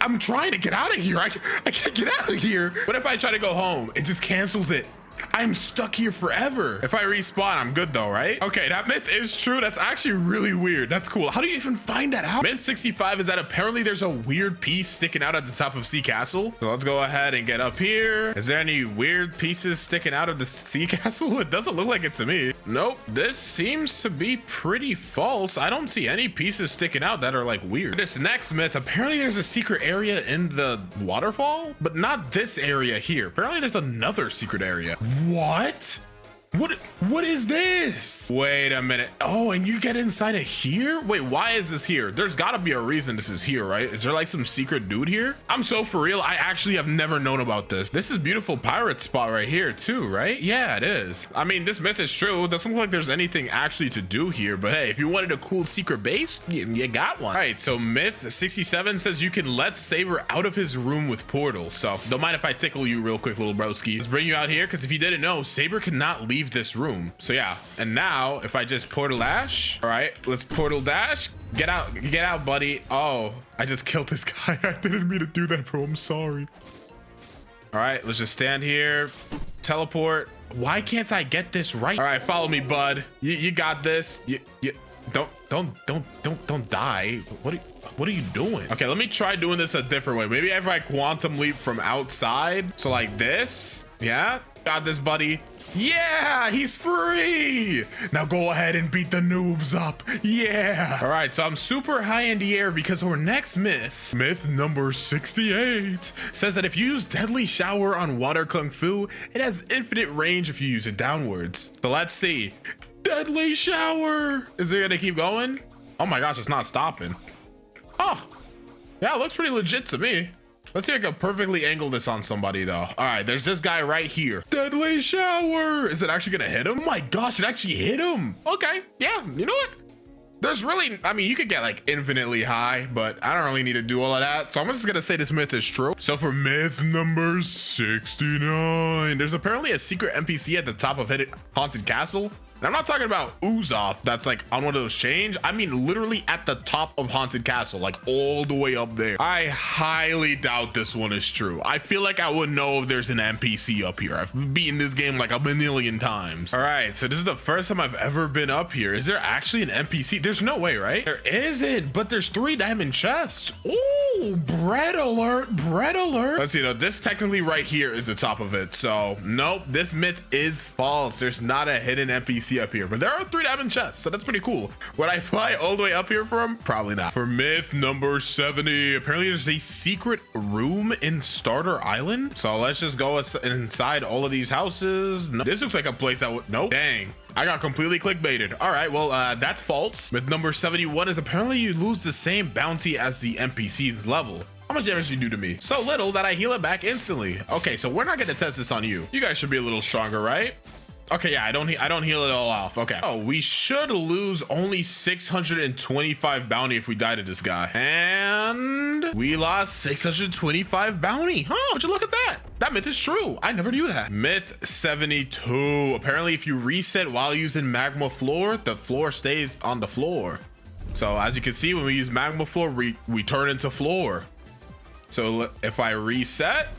I'm trying to get out of here. I can't get out of here. What if I try to go home? It just cancels it. I'm stuck here forever. If I respawn, I'm good though, right? Okay, that myth is true. That's actually really weird. That's cool. How do you even find that out? Myth 65 is that apparently there's a weird piece sticking out at the top of Sea Castle. So let's go ahead and get up here. Is there any weird pieces sticking out of the Sea Castle? It doesn't look like it to me. Nope, this seems to be pretty false. I don't see any pieces sticking out that are like weird. This next myth, apparently there's a secret area in the waterfall, but not this area here. Apparently there's another secret area. What? What is this? Wait a minute. Oh, and you get inside of here? Wait, why is this here? There's gotta be a reason this is here, right? Is there like some secret dude here? I'm so for real. I actually have never known about this. This is beautiful pirate spot right here too, right? Yeah, it is. I mean, this myth is true. It doesn't look like there's anything actually to do here, but hey, if you wanted a cool secret base, you got one. All right, so myth 67 says you can let Saber out of his room with portal. So don't mind if I tickle you real quick, little broski. Let's bring you out here, because if you didn't know, Saber cannot leave this room. So yeah, and now if I just portal dash, all right, let's portal dash. Get out, buddy. Oh, I just killed this guy. I didn't mean to do that, bro. I'm sorry. All right, let's just stand here, teleport. Why can't I get this right? All right, follow me, bud. You got this. You don't die. What are you doing? Okay, let me try doing this a different way. Maybe if I quantum leap from outside, so like this. Yeah, got this, buddy. Yeah, he's free. Now go ahead and beat the noobs up. Yeah. All right, so I'm super high in the air because our next myth number 68, says that if you use deadly shower on water kung fu, it has infinite range if you use it downwards. So let's see. Deadly shower. Is it gonna keep going? Oh my gosh, it's not stopping. Oh, yeah, it looks pretty legit to me. Let's see if I can perfectly angle this on somebody though. All right, there's this guy right here. Deadly shower. Is it actually gonna hit him? Oh my gosh, it actually hit him. Okay, yeah, you know what? There's really, I mean, you could get like infinitely high, but I don't really need to do all of that. So I'm just gonna say this myth is true. So for myth number 69, there's apparently a secret NPC at the top of Haunted Castle. And I'm not talking about Uzoth that's like on one of those chains. I mean literally at the top of Haunted Castle, like all the way up there. I highly doubt this one is true. I feel like I would know if there's an NPC up here. I've beaten this game like a million times. All right, so this is the first time I've ever been up here. Is there actually an NPC? There's no way, right? There isn't, but there's 3 diamond chests. Ooh, bread alert, bread alert. Let's see though, this technically right here is the top of it. So nope, this myth is false. There's not a hidden NPC up here, but there are 3 diamond chests, so that's pretty cool. Would I fly all the way up here for him? Probably not. For myth number 70, apparently there's a secret room in Starter Island. So let's just go inside all of these houses. No, this looks like a place that would, nope. Dang, I got completely clickbaited. All right, well, that's false. Myth number 71 is apparently you lose the same bounty as the NPC's level. How much damage do you do to me? So little that I heal it back instantly. Okay, so we're not gonna test this on you. You guys should be a little stronger, right? Okay, yeah, I don't heal it all off. Okay. Oh, we should lose only 625 bounty if we die to this guy. And we lost 625 bounty. Huh, would you look at that? That myth is true. I never knew that. Myth 72. Apparently, if you reset while using magma floor, the floor stays on the floor. So as you can see, when we use magma floor, we turn into floor. So if I reset,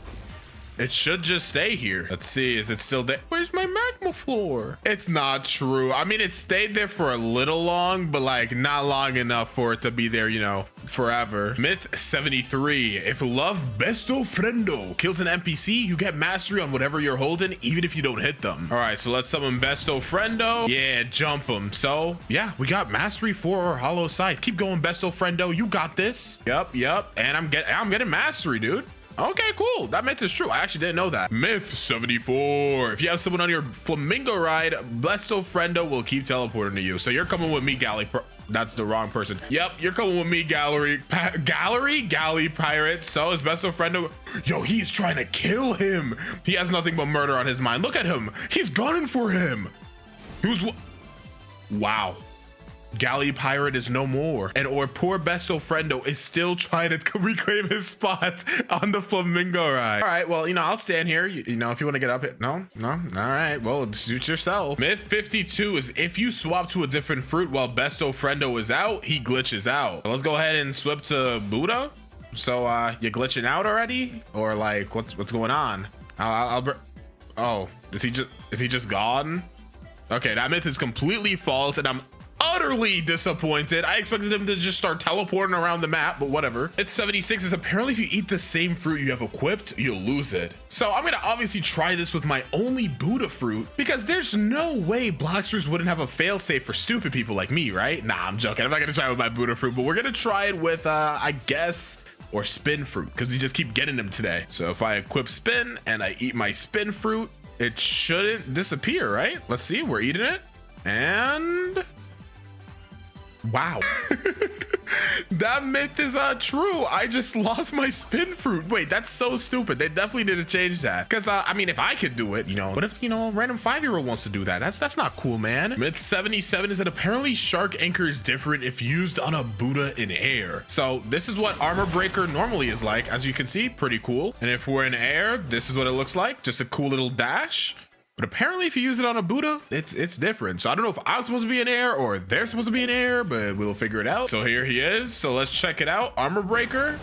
it should just stay here. Let's see, is it still there? Where's my magma floor? It's not true. I mean, it stayed there for a little long, but like not long enough for it to be there, you know, forever. Myth 73, if love besto friendo kills an NPC, you get mastery on whatever you're holding, even if you don't hit them. All right, so let's summon besto friendo. Yeah, jump them. So yeah, we got mastery for our hollow scythe. Keep going, besto friendo. You got this. Yep. And I'm getting mastery, dude. Okay, cool. That myth is true. I actually didn't know that. Myth 74. If you have someone on your flamingo ride, Besto Friendo will keep teleporting to you. So you're coming with me, Galley. That's the wrong person. Yep, you're coming with me, Galley Pirate. So is Besto Friendo. Yo, he's trying to kill him. He has nothing but murder on his mind. Look at him. He's gunning for him. Wow. Galley Pirate is no more, and our poor Besto Friendo is still trying to reclaim his spot on the flamingo ride. All right, well, you know, I'll stand here. You know, if you want to get up here. No. All right, well, suit yourself. Myth 52 is if you swap to a different fruit while Besto Friendo is out, he glitches out. So let's go ahead and swap to Buddha. So you're glitching out already, or like what's going on? Oh, is he just gone? Okay, that myth is completely false, and I'm utterly disappointed. I expected him to just start teleporting around the map, but whatever. Myth 76 is apparently if you eat the same fruit you have equipped, you'll lose it. So I'm gonna obviously try this with my only Buddha fruit because there's no way Bloxers wouldn't have a failsafe for stupid people like me, right? Nah, I'm joking. I'm not gonna try it with my Buddha fruit, but we're gonna try it with, I guess, or spin fruit, because we just keep getting them today. So if I equip spin and I eat my spin fruit, it shouldn't disappear, right? Let's see, we're eating it. And wow. That myth is true. I just lost my spin fruit. Wait, that's so stupid. They definitely need to change that. Because I mean, if I could do it, you know, what if, you know, a random 5-year-old wants to do that? That's not cool, man. Myth 77 is that apparently shark anchor is different if used on a Buddha in air. So this is what armor breaker normally is like. As you can see, pretty cool. And if we're in air, this is what it looks like. Just a cool little dash. But apparently if you use it on a Buddha, it's different. So I don't know if I'm supposed to be in air or they're supposed to be in air, but we'll figure it out. So here he is. So let's check it out. Armor breaker.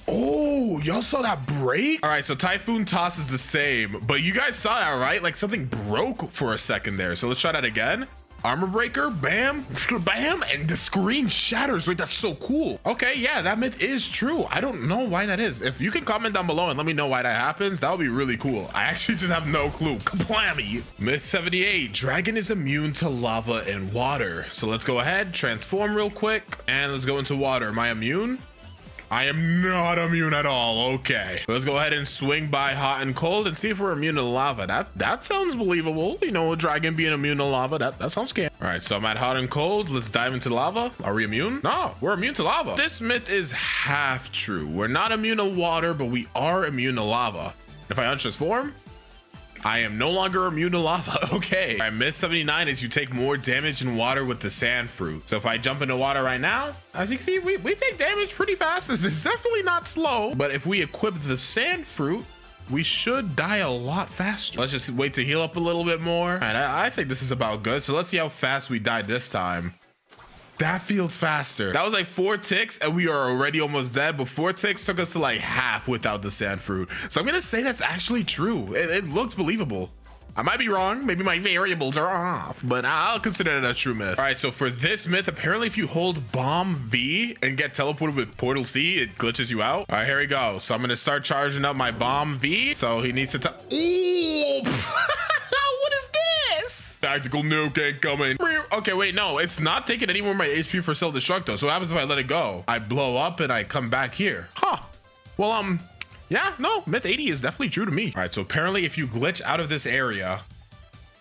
Oh, y'all saw that break? All right, so Typhoon Toss is the same, but you guys saw that, right? Like something broke for a second there. So let's try that again. Armor breaker, bam, bam, and the screen shatters. Wait, that's so cool. Okay, yeah, that myth is true. I don't know why that is. If you can comment down below and let me know why that happens, that would be really cool. I actually just have no clue. Kablammy. Myth 78, dragon is immune to lava and water. So let's go ahead, transform real quick, and let's go into water. Am I immune? I am not immune at all. Okay, let's go ahead and swing by hot and cold and see if we're immune to lava. That sounds believable. You know, a dragon being immune to lava, that sounds scary. All right, so I'm at hot and cold. Let's dive into lava. Are we immune? No, we're immune to lava. This myth is half true. We're not immune to water, but we are immune to lava. If I untransform, I am no longer immune to lava. Okay. All right, myth 79 is you take more damage in water with the sand fruit. So if I jump into water right now, as you can see, we take damage pretty fast. It's definitely not slow, but if we equip the sand fruit, we should die a lot faster. Let's just wait to heal up a little bit more. All right, I think this is about good. So let's see how fast we die this time. That feels faster. That was like 4 ticks and we are already almost dead, but 4 ticks took us to like half without the sand fruit. So I'm gonna say that's actually true. It looks believable. I might be wrong. Maybe my variables are off, but I'll consider it a true myth. All right, so for this myth, apparently if you hold bomb V and get teleported with portal C, it glitches you out. All right, here we go. So I'm gonna start charging up my bomb V. So he needs to ooh. What is this? Tactical nuke incoming. Okay, wait, no, it's not taking any more of my HP for self-destruct though. So what happens if I let it go? I blow up and I come back here. Huh. Well, yeah, no, myth 80 is definitely true to me. All right, so apparently if you glitch out of this area,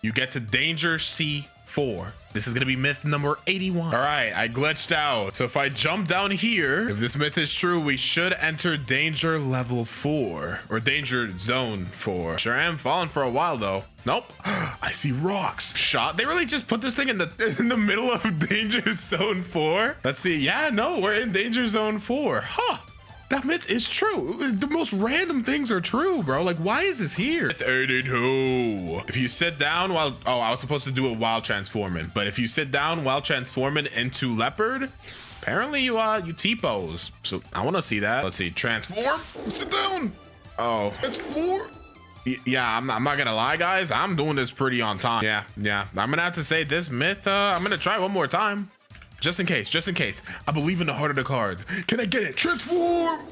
you get to danger C4. This is gonna be myth number 81. All right, I glitched out. So if I jump down here, if this myth is true, we should enter danger level 4 or danger zone 4. Sure am falling for a while though. Nope. I see rocks. Shot. They really just put this thing in the middle of danger zone 4. Let's see. Yeah, no, we're in danger zone 4. Huh. That myth is true. The most random things are true, bro. Like, why is this here? Myth 82. If you sit down while... Oh, I was supposed to do it while transforming. But if you sit down while transforming into leopard, apparently you T-pose. So I want to see that. Let's see. Transform. Sit down. Oh, it's 4. Yeah, I'm not gonna lie, guys. I'm doing this pretty on time. Yeah. I'm gonna have to say this myth. I'm gonna try one more time. Just in case. I believe in the heart of the cards. Can I get it? Transform!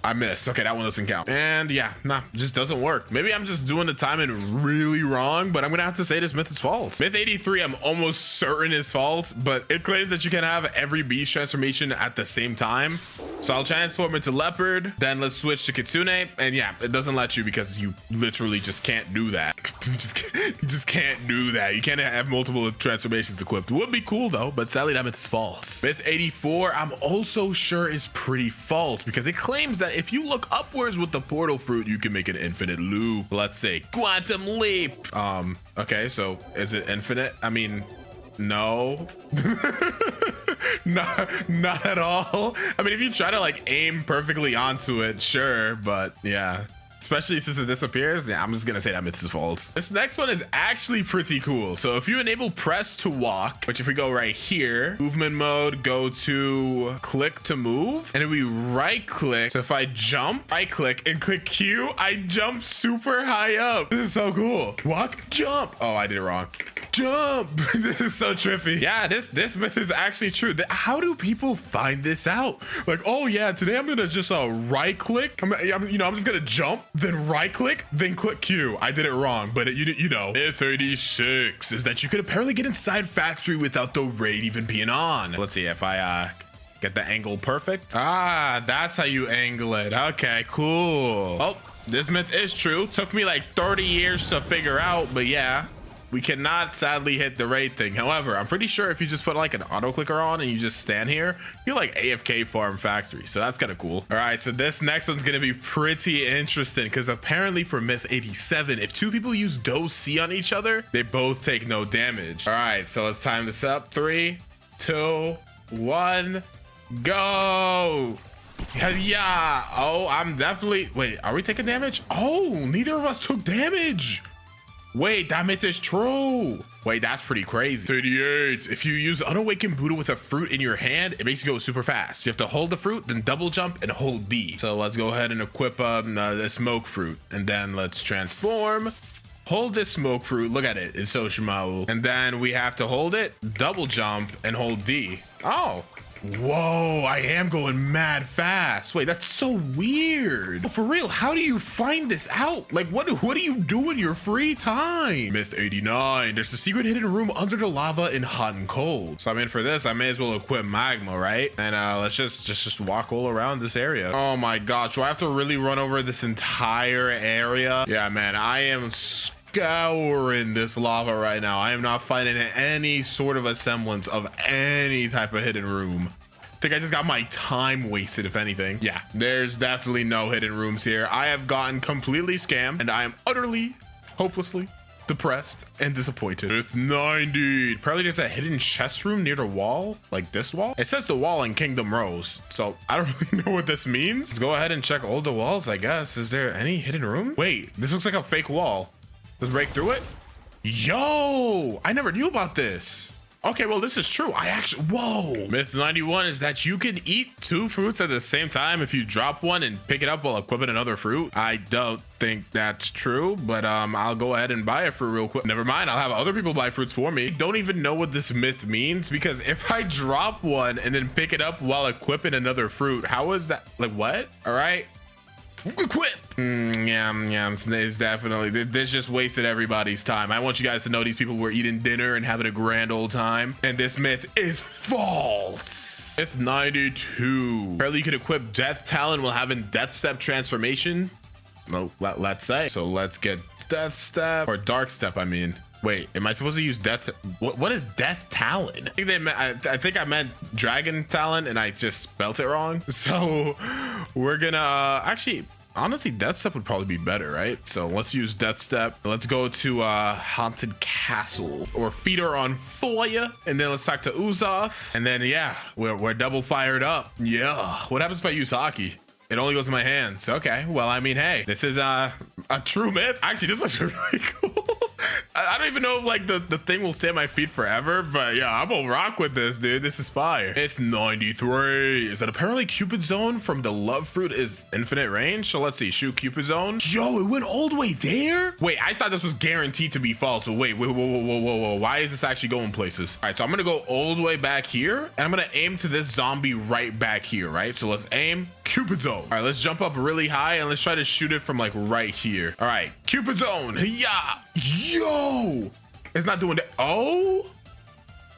I missed. Okay, that one doesn't count. And yeah, nah, just doesn't work. Maybe I'm just doing the timing really wrong, but I'm gonna have to say this myth is false. Myth 83, I'm almost certain is false, but it claims that you can have every beast transformation at the same time. So I'll transform into leopard, then let's switch to kitsune, and yeah, it doesn't let you because you literally just can't do that. You just can't do that. You can't have multiple transformations equipped. Would be cool though, but sadly that myth is false. Myth 84, I'm also sure is pretty false because it claims that if you look upwards with the portal fruit, you can make an infinite loop. Let's say quantum leap. Okay, so is it infinite? I mean, no. Not at all. I mean, if you try to like aim perfectly onto it, sure, but yeah. Especially since it disappears, yeah, I'm just gonna say that myth is false. This next one is actually pretty cool. So if you enable press to walk, which if we go right here, movement mode, go to click to move, and if we right click, so if I jump, right click and click Q, I jump super high up. This is so cool. Walk, jump. Oh, I did it wrong. jump. This is so trippy. Yeah, this myth is actually true. How do people find this out? Like, oh yeah, today I'm gonna just right click. I'm just gonna jump, then right click, then click Q. I did it wrong, but you know. Myth 86 is that you could apparently get inside factory without the raid even being on. Let's see if I get the angle perfect. Ah, that's how you angle it. Okay, cool. Oh, this myth is true. Took me like 30 years to figure out, but yeah. We cannot sadly hit the raid thing. However, I'm pretty sure if you just put like an auto clicker on and you just stand here, you're like AFK farm factory. So that's kind of cool. All right, so this next one's gonna be pretty interesting because apparently for myth 87, if two people use dose C on each other, they both take no damage. All right, so let's time this up. 3, 2, 1, go. Yeah. Oh, I'm definitely. Wait, are we taking damage? Oh, neither of us took damage. Wait, that myth is true. Wait, that's pretty crazy. 38. If you use unawakened Buddha with a fruit in your hand, it makes you go super fast. You have to hold the fruit, then double jump and hold D. So let's go ahead and equip the smoke fruit, and then let's transform. Hold this smoke fruit. Look at it. It's so Shimau. And then we have to hold it, double jump, and hold D. Oh. Whoa, I am going mad fast. Wait, that's so weird. For real, how do you find this out? Like, what do you do in your free time? Myth 89, there's a secret hidden room under the lava in hot and cold. So I mean, for this, I may as well equip magma, right? And let's just walk all around this area. Oh my gosh, do I have to really run over this entire area? Yeah, man, I am scouring this lava right now. I am not finding any sort of a semblance of any type of hidden room. I think I just got my time wasted, if anything. Yeah, there's definitely no hidden rooms here. I have gotten completely scammed and I am utterly, hopelessly depressed and disappointed. Myth 90, probably just a hidden chest room near the wall, like this wall. It says the wall in Kingdom Rose, so I don't really know what this means. Let's go ahead and check all the walls, I guess. Is there any hidden room? Wait, this looks like a fake wall. Let's break through it. Yo, I never knew about this. Okay, well, this is true. Whoa. Myth 91 is that you can eat 2 fruits at the same time if you drop one and pick it up while equipping another fruit. I don't think that's true, but I'll go ahead and buy a fruit real quick. Never mind, I'll have other people buy fruits for me. Don't even know what this myth means, because if I drop one and then pick it up while equipping another fruit, how is that? Like, what? All right. Equip. It's definitely, this just wasted everybody's time. I want you guys to know these people were eating dinner and having a grand old time, and this myth is false. Myth 92, apparently you can equip death talent while having death step transformation. No, let's say so. Let's get death step, or dark step, I mean. Wait, am I supposed to use death? What is death talent? I think I meant dragon talent and I just spelt it wrong. So we're gonna actually, honestly, death step would probably be better, right? So let's use death step. Let's go to haunted castle or feeder on fire, and then let's talk to Uzoth, and then yeah, we're double fired up. Yeah. What happens if I use Haki? It only goes in my hands. Okay, well, I mean, hey, this is a true myth. Actually, this looks really cool. I don't even know if like the thing will stay on my feet forever, but yeah, I'm gonna rock with this, dude. This is fire. Myth 93 is that apparently Cupid Zone from the love fruit is infinite range. So let's see, shoot Cupid Zone. Yo, it went all the way there. Wait, I thought this was guaranteed to be false, but wait, whoa. Why is this actually going places? All right, so I'm gonna go all the way back here, and I'm gonna aim to this zombie right back here, right? So let's aim Cupid Zone. All right, let's jump up really high and let's try to shoot it from like right here. All right, Cupid Zone. Yeah. Yo, it's not doing that. Oh,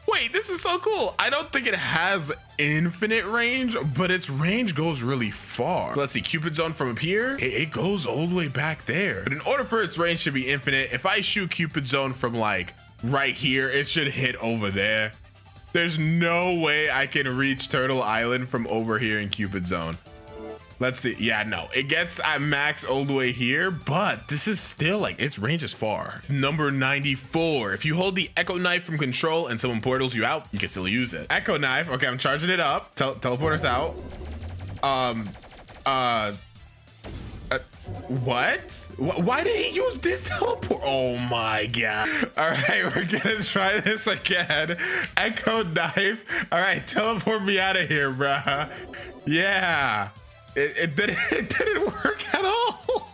wait, this is so cool. I don't think it has infinite range, but its range goes really far. Let's see, Cupid Zone from up here, it goes all the way back there. But in order for its range to be infinite, if I shoot Cupid Zone from like right here, it should hit over there. There's no way I can reach Turtle Island from over here in Cupid Zone. Let's see. Yeah, no, it gets at max all the way here, but this is still like its range is far. Number 94. If you hold the Echo Knife from control and someone portals you out, you can still use it. Echo Knife. Okay, I'm charging it up. Teleport us out. What? Why did he use this teleport? Oh my god. All right, we're gonna try this again. Echo Knife. All right, teleport me out of here, bruh. Yeah. It didn't work at all.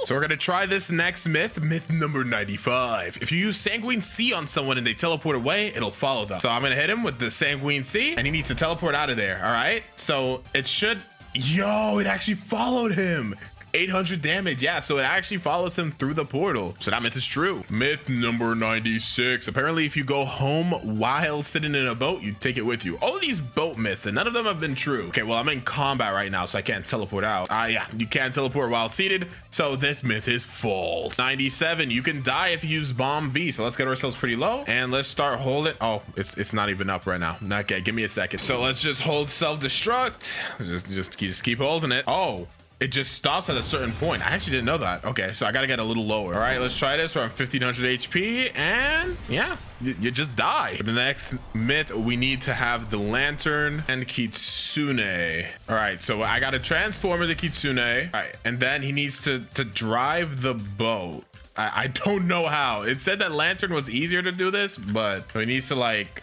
So we're gonna try this next myth, myth number 95. If you use Sanguine Sea on someone and they teleport away, it'll follow them. So I'm gonna hit him with the Sanguine Sea and he needs to teleport out of there. All right, so it should, yo, it actually followed him. 800 damage. Yeah, so it actually follows him through the portal. So that myth is true. Myth number 96. Apparently, if you go home while sitting in a boat, you take it with you. All of these boat myths, and none of them have been true. Okay, well, I'm in combat right now, so I can't teleport out. Yeah, you can't teleport while seated. So this myth is false. 97. You can die if you use bomb V. So let's get ourselves pretty low and let's start holding. Oh, it's not even up right now. Okay, give me a second. So let's just hold self-destruct. Just keep holding it. Oh. It just stops at a certain point. I actually didn't know that. Okay, so I gotta get a little lower. All right, let's try this. We're on 1500 HP, and yeah, you just die. For the next myth, we need to have the lantern and Kitsune. All right, so I gotta transform into Kitsune. All right, and then he needs to drive the boat. I don't know how. It said that lantern was easier to do this, but he needs to like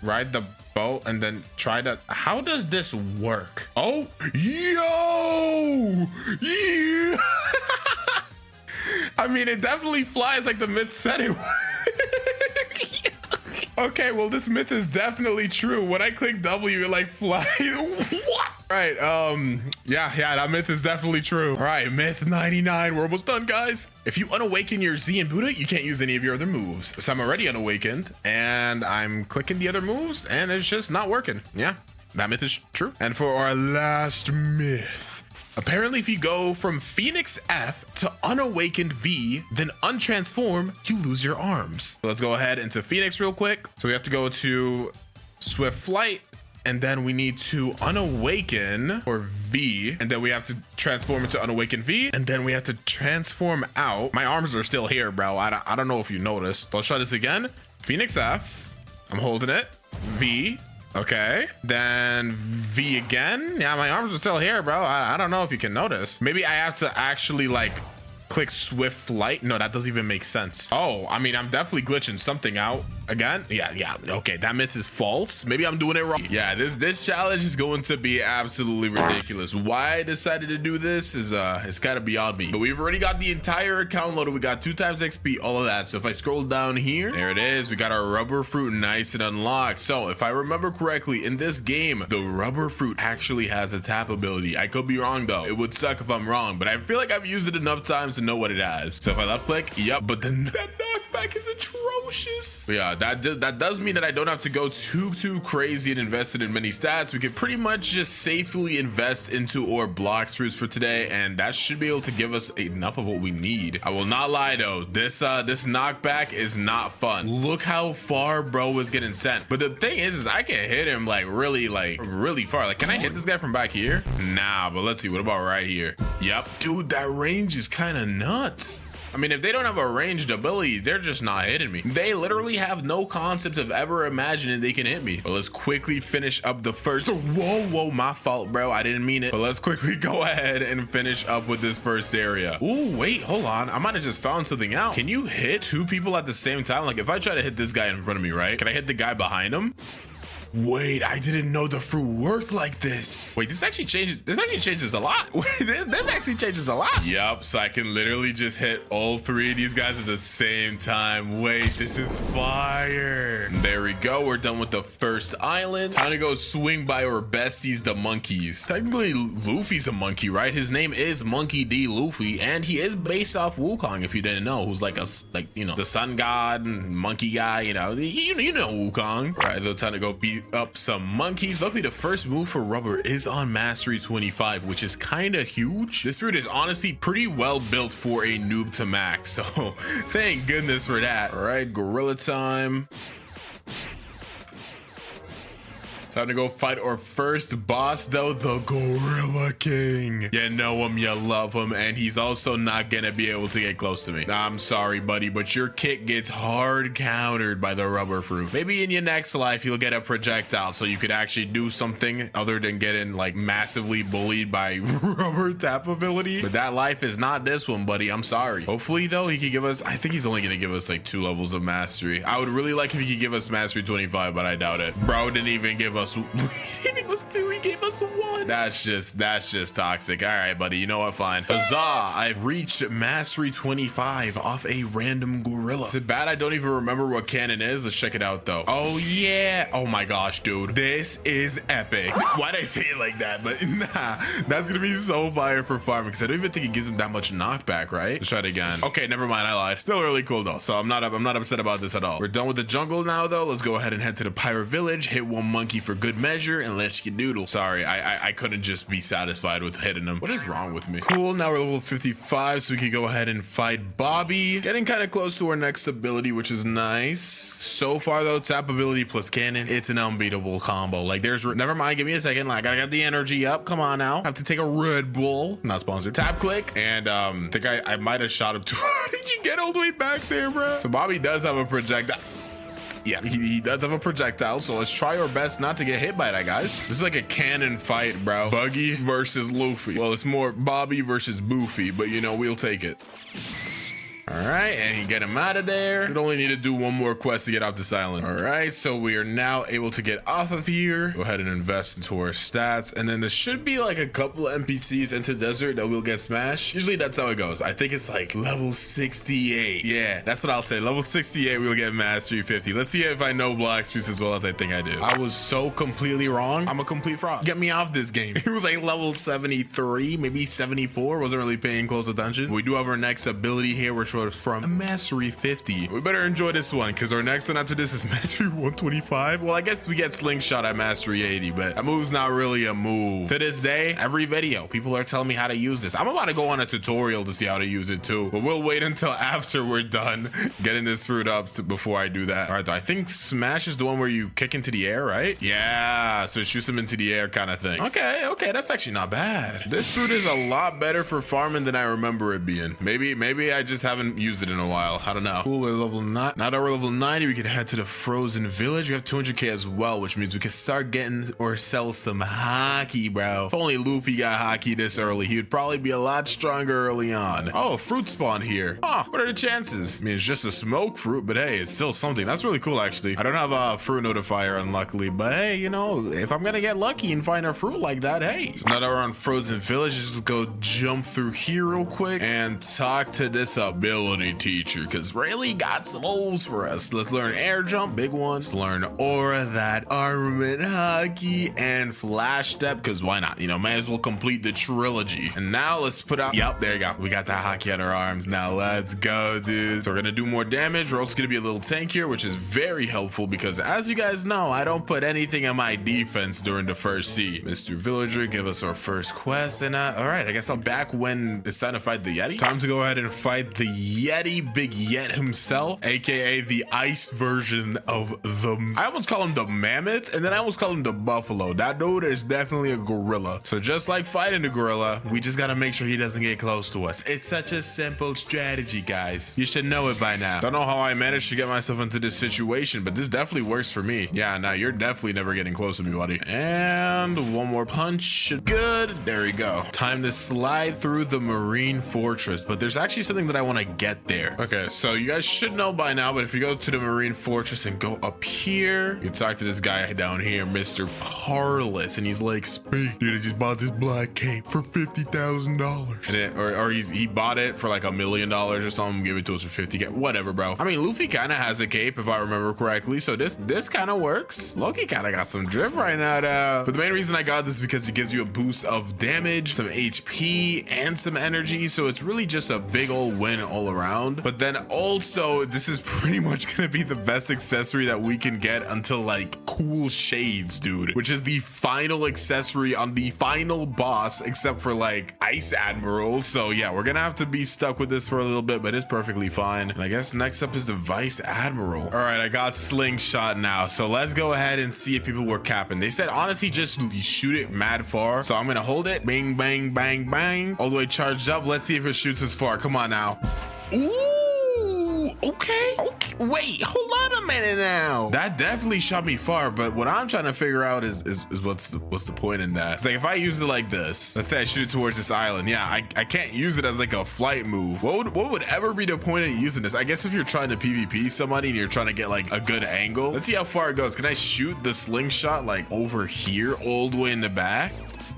ride the boat and then try to. How does this work? Oh, yo, yeah. I mean, it definitely flies like the myth said it would. Okay, well, this myth is definitely true. When I click W, it like flies. What? Right, yeah, that myth is definitely true. All right, myth 99. We're almost done, guys. If you unawaken your Z and Buddha, you can't use any of your other moves. So I'm already unawakened, and I'm clicking the other moves, and it's just not working. Yeah, that myth is true. And for our last myth, apparently if you go from Phoenix F to unawakened V, then untransform, you lose your arms. So let's go ahead into Phoenix real quick. So we have to go to Swift Flight, and then we need to unawaken or V, and then we have to transform into unawakened V, and then we have to transform out. My arms are still here, bro. I don't know if you noticed. Let's try this again. Phoenix F, I'm holding it. V, okay. Then V again. Yeah, my arms are still here, bro. I don't know if you can notice. Maybe I have to actually like click Swift Flight. No, that doesn't even make sense. Oh, I mean, I'm definitely glitching something out again. Yeah, okay, that myth is false. Maybe I'm doing it wrong. Yeah, this challenge is going to be absolutely ridiculous. Why I decided to do this is it's kind of beyond me, but we've already got the entire account loaded. We got 2 times XP, all of that. So if I scroll down here, there it is. We got our rubber fruit nice and unlocked. So if I remember correctly, in this game, the rubber fruit actually has a tap ability. I could be wrong though. It would suck if I'm wrong, but I feel like I've used it enough times to know what it has. So if I left click, yep, but then that knockback is atrocious. But yeah, that does mean that I don't have to go too crazy and invested in many stats. We could pretty much just safely invest into our Blox fruits for today, and that should be able to give us enough of what we need. I will not lie though, this knockback is not fun. Look how far bro is getting sent. But the thing is I can hit him like really far. Like, can I hit this guy from back here? Nah, but let's see. What about right here? Yep, dude, that range is kind of nuts. I mean, if they don't have a ranged ability, they're just not hitting me. They literally have no concept of ever imagining they can hit me. But let's quickly finish up the first. Whoa, my fault, bro. I didn't mean it. But let's quickly go ahead and finish up with this first area. Ooh, wait, hold on. I might have just found something out. Can you hit 2 people at the same time? Like, if I try to hit this guy in front of me, right? Can I hit the guy behind him? Wait, I didn't know the fruit worked like this. Wait, this actually changes a lot. Wait, this actually changes a lot. Yep, so I can literally just hit all 3 of these guys at the same time. Wait, this is fire. There we go. We're done with the first island. Time to go swing by our besties, the monkeys. Technically, Luffy's a monkey, right? His name is Monkey D. Luffy, and he is based off Wukong, if you didn't know, who's like the sun god and monkey guy, you know Wukong. All right, so time to go beat up some monkeys. Luckily, the first move for rubber is on mastery 25, which is kind of huge. This fruit is honestly pretty well built for a noob to max, so thank goodness for that. All right, gorilla time. Time to go fight our first boss though, the Gorilla King. You know him, you love him, and he's also not gonna be able to get close to me. I'm sorry, buddy, but your kick gets hard countered by the rubber fruit. Maybe in your next life, you'll get a projectile so you could actually do something other than getting like massively bullied by rubber tap ability. But that life is not this one, buddy. I'm sorry. Hopefully though, he could give us, I think he's only gonna give us like 2 levels of mastery. I would really like if he could give us mastery 25, but I doubt it. Bro didn't even give us us he gave us 2, he gave us 1. That's just toxic. All right, buddy, you know what, fine. Huzzah, I've reached mastery 25 off a random gorilla. Is it bad I don't even remember what cannon is? Let's check it out though. Oh yeah, oh my gosh, dude, this is epic. Why'd I say it like that? But nah, that's gonna be so fire for farming, because I don't even think it gives him that much knockback, right? Let's try it again. Okay, never mind, I lied. Still really cool though, so I'm not upset about this at all. We're done with the jungle now though. Let's go ahead and head to the pirate village, hit one monkey for good measure, and let's get doodle. Sorry, I couldn't just be satisfied with hitting him. What is wrong with me? Cool, now we're level 55, so we can go ahead and fight Bobby. Getting kind of close to our next ability, which is nice. So far though, tap ability plus cannon, it's an unbeatable combo. Like there's, never mind, give me a second. Like I gotta get the energy up. Come on now. I have to take a Red Bull. Not sponsored. Tap click, and I think I might have shot him too far. Did you get all the way back there, bro? So Bobby does have a projectile. Yeah, he does have a projectile, so let's try our best not to get hit by that, guys. This is like a cannon fight, bro. Buggy versus Luffy. Well, it's more Bobby versus Boofy, but you know, we'll take it. All right, and you get him out of there. We'd only need to do one more quest to get off this island. All right, so we are now able to get off of here. Go ahead and invest into our stats, and then there should be like a couple of NPCs into desert that will get smashed. Usually that's how it goes. I think it's like level 68. Yeah, that's what I'll say. Level 68, we'll get mastery 50. Let's see if I know Blox as well as I think I do. I was so completely wrong. I'm a complete fraud. Get me off this game. It was like level 73, maybe 74. Wasn't really paying close attention. We do have our next ability here, which was from mastery 50. We better enjoy this one, because our next one after this is mastery 125. Well, I guess we get slingshot at mastery 80, but that move's not really a move. To this day, every video, people are telling me how to use this. I'm about to go on a tutorial to see how to use it too, but we'll wait until after we're done getting this fruit up before I do that. All right, though, I think smash is the one where you kick into the air, right? Yeah, so it shoots them into the air kind of thing. Okay, that's actually not bad. This fruit is a lot better for farming than I remember it being. Maybe I just haven't used it in a while. I don't know. Cool, we're level 9. Now that we're level 90, we can head to the frozen village. We have 200k as well, which means we can start getting or sell some hockey, bro. If only Luffy got hockey this early, he would probably be a lot stronger early on. Oh, fruit spawn here. Huh, what are the chances? I mean, it's just a smoke fruit, but hey, it's still something. That's really cool, actually. I don't have a fruit notifier, unluckily, but hey, you know, if I'm gonna get lucky and find a fruit like that, hey. So now that we're on frozen village, just go jump through here real quick and talk to this ability teacher, because Rayleigh got some moves for us. Let's learn air jump, big ones. Learn aura, that armament hockey, and flash step, because why not? You know, may as well complete the trilogy. And now let's put out, yep, there you go. We got that hockey at our arms. Now let's go, dude. So we're gonna do more damage. We're also gonna be a little tankier, which is very helpful, because as you guys know, I don't put anything on my defense during the first sea. Mr. Villager, give us our first quest. And all right, I guess I'm back when it's time to fight the Yeti. Time to go ahead and fight the Yeti, Big Yet himself, aka the ice version of the, I almost call him the mammoth, and then I almost call him the buffalo. That dude is definitely a gorilla. So just like fighting the gorilla, we just gotta make sure he doesn't get close to us. It's such a simple strategy, guys. You should know it by now. Don't know how I managed to get myself into this situation, but this definitely works for me. Yeah, now you're definitely never getting close to me, buddy. And one more punch. Good. There we go. Time to slide through the marine fortress, but there's actually something that I want to get there. Okay, so you guys should know by now, but if you go to the marine fortress and go up here, you talk to this guy down here, Mr. Parlous, and he's like, "Speak, dude, I just bought this black cape for $50,000." Or he bought it for like $1 million or something, give it to us for 50k, whatever, bro. I mean, Luffy kind of has a cape if I remember correctly, so this kind of works. Loki kind of got some drip right now, though. But the main reason I got this is because it gives you a boost of damage, some HP, and some energy, so it's really just a big old win all around. But then also, this is pretty much gonna be the best accessory that we can get until like cool shades, dude, which is the final accessory on the final boss, except for like Ice Admiral. So yeah, we're gonna have to be stuck with this for a little bit, but it's perfectly fine. And I guess next up is the Vice Admiral. All right, I got slingshot now, so let's go ahead and see if people were capping. They said honestly just shoot it mad far, so I'm gonna hold it, bang bang bang bang, all the way charged up. Let's see if it shoots as far. Come on now. Ooh, Okay. Wait, hold on a minute now. That definitely shot me far, but what I'm trying to figure out is what's the point in that? It's like if I use it like this, let's say I shoot it towards this island. Yeah, I can't use it as like a flight move. What would ever be the point of using this? I guess if you're trying to PvP somebody and you're trying to get like a good angle. Let's see how far it goes. Can I shoot the slingshot like over here all the way in the back?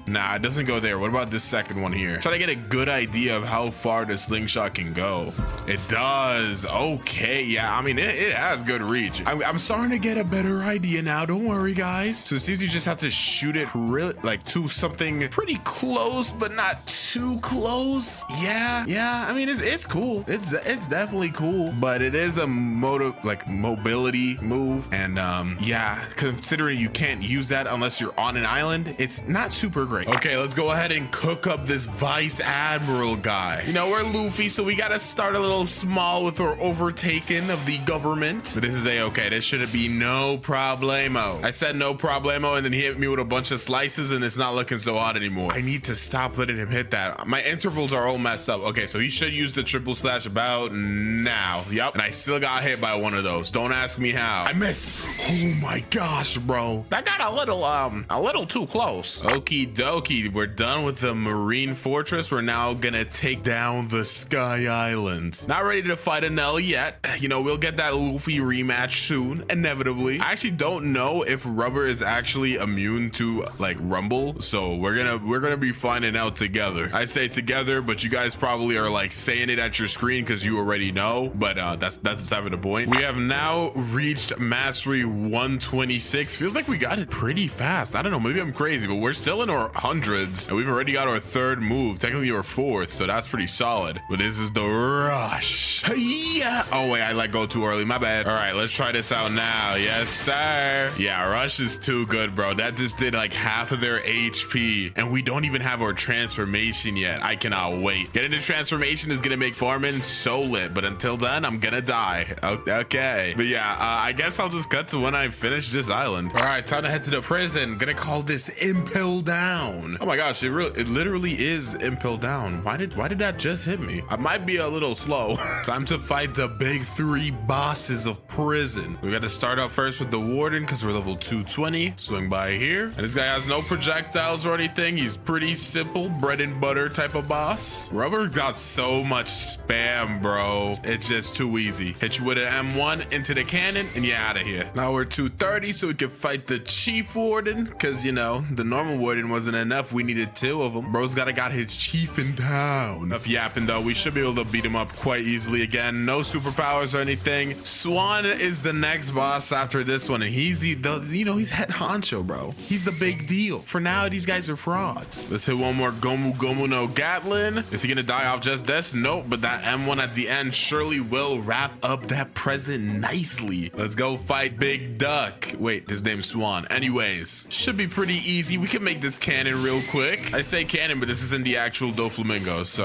Nah, it doesn't go there. What about this second one here? Try to get a good idea of how far the slingshot can go. It does. Okay, yeah, I mean, it has good reach. I'm starting to get a better idea now. Don't worry, guys. So it seems you just have to shoot it really like to something pretty close, but not too close. Yeah. I mean, it's cool. It's definitely cool, but it is a mobility move. And yeah, considering you can't use that unless you're on an island, it's not super great. Okay, let's go ahead and cook up this Vice Admiral guy. You know, we're Luffy, so we gotta start a little small with our overtaking of the government. But this is a-okay. This shouldn't be no problemo. I said no problemo, and then he hit me with a bunch of slices, and it's not looking so hot anymore. I need to stop letting him hit that. My intervals are all messed up. Okay, so he should use the triple slash about now. Yep, and I still got hit by one of those. Don't ask me how. I missed. Oh my gosh, bro. That got a little too close. Okie dokie, we're done with the Marine Fortress. We're now gonna take down the Sky Islands. Not ready to fight Anel yet. You know, we'll get that Luffy rematch soon, inevitably. I actually don't know if Rubber is actually immune to like Rumble, so we're gonna be finding out together. I say together, but you guys probably are like saying it at your screen because you already know. But that's beside the point. We have now reached Mastery 126. Feels like we got it pretty fast. I don't know, maybe I'm crazy, but we're still in our hundreds, and we've already got our third move, technically our fourth, so that's pretty solid. But this is the rush. Yeah. Oh wait, I let go too early, my bad. All right, let's try this out now. Yes sir. Yeah, rush is too good, bro. That just did like half of their HP, and we don't even have our transformation yet. I cannot wait. Getting the transformation is gonna make farming so lit, but until then I'm gonna die. Okay, but yeah, I guess I'll just cut to when I finish this island. All right, time to head to the prison. Gonna call this Impel Down. Oh my gosh, it literally is Impel Down. Why did that just hit me? I might be a little slow. Time to fight the big three bosses of prison. We got to start out first with the warden because we're level 220. Swing by here, and this guy has no projectiles or anything. He's pretty simple, bread and butter type of boss. Rubber got so much spam, bro. It's just too easy. Hit you with an M1 into the cannon and you're out of here. Now we're 230, so we can fight the chief warden because, you know, the normal warden wasn't enough. We needed two of them. Bro's got his chief in town. Enough yapping though. We should be able to beat him up quite easily again. No superpowers or anything. Swan is the next boss after this one, and he's he's head honcho, bro. He's the big deal. For now, these guys are frauds. Let's hit one more Gomu Gomu no Gatlin. Is he gonna die off just this? Nope, but that M1 at the end surely will wrap up that present nicely. Let's go fight Big Duck. Wait, his name's Swan. Anyways, should be pretty easy. We can make this cannon real quick. I say cannon, but this isn't the actual Doflamingo, so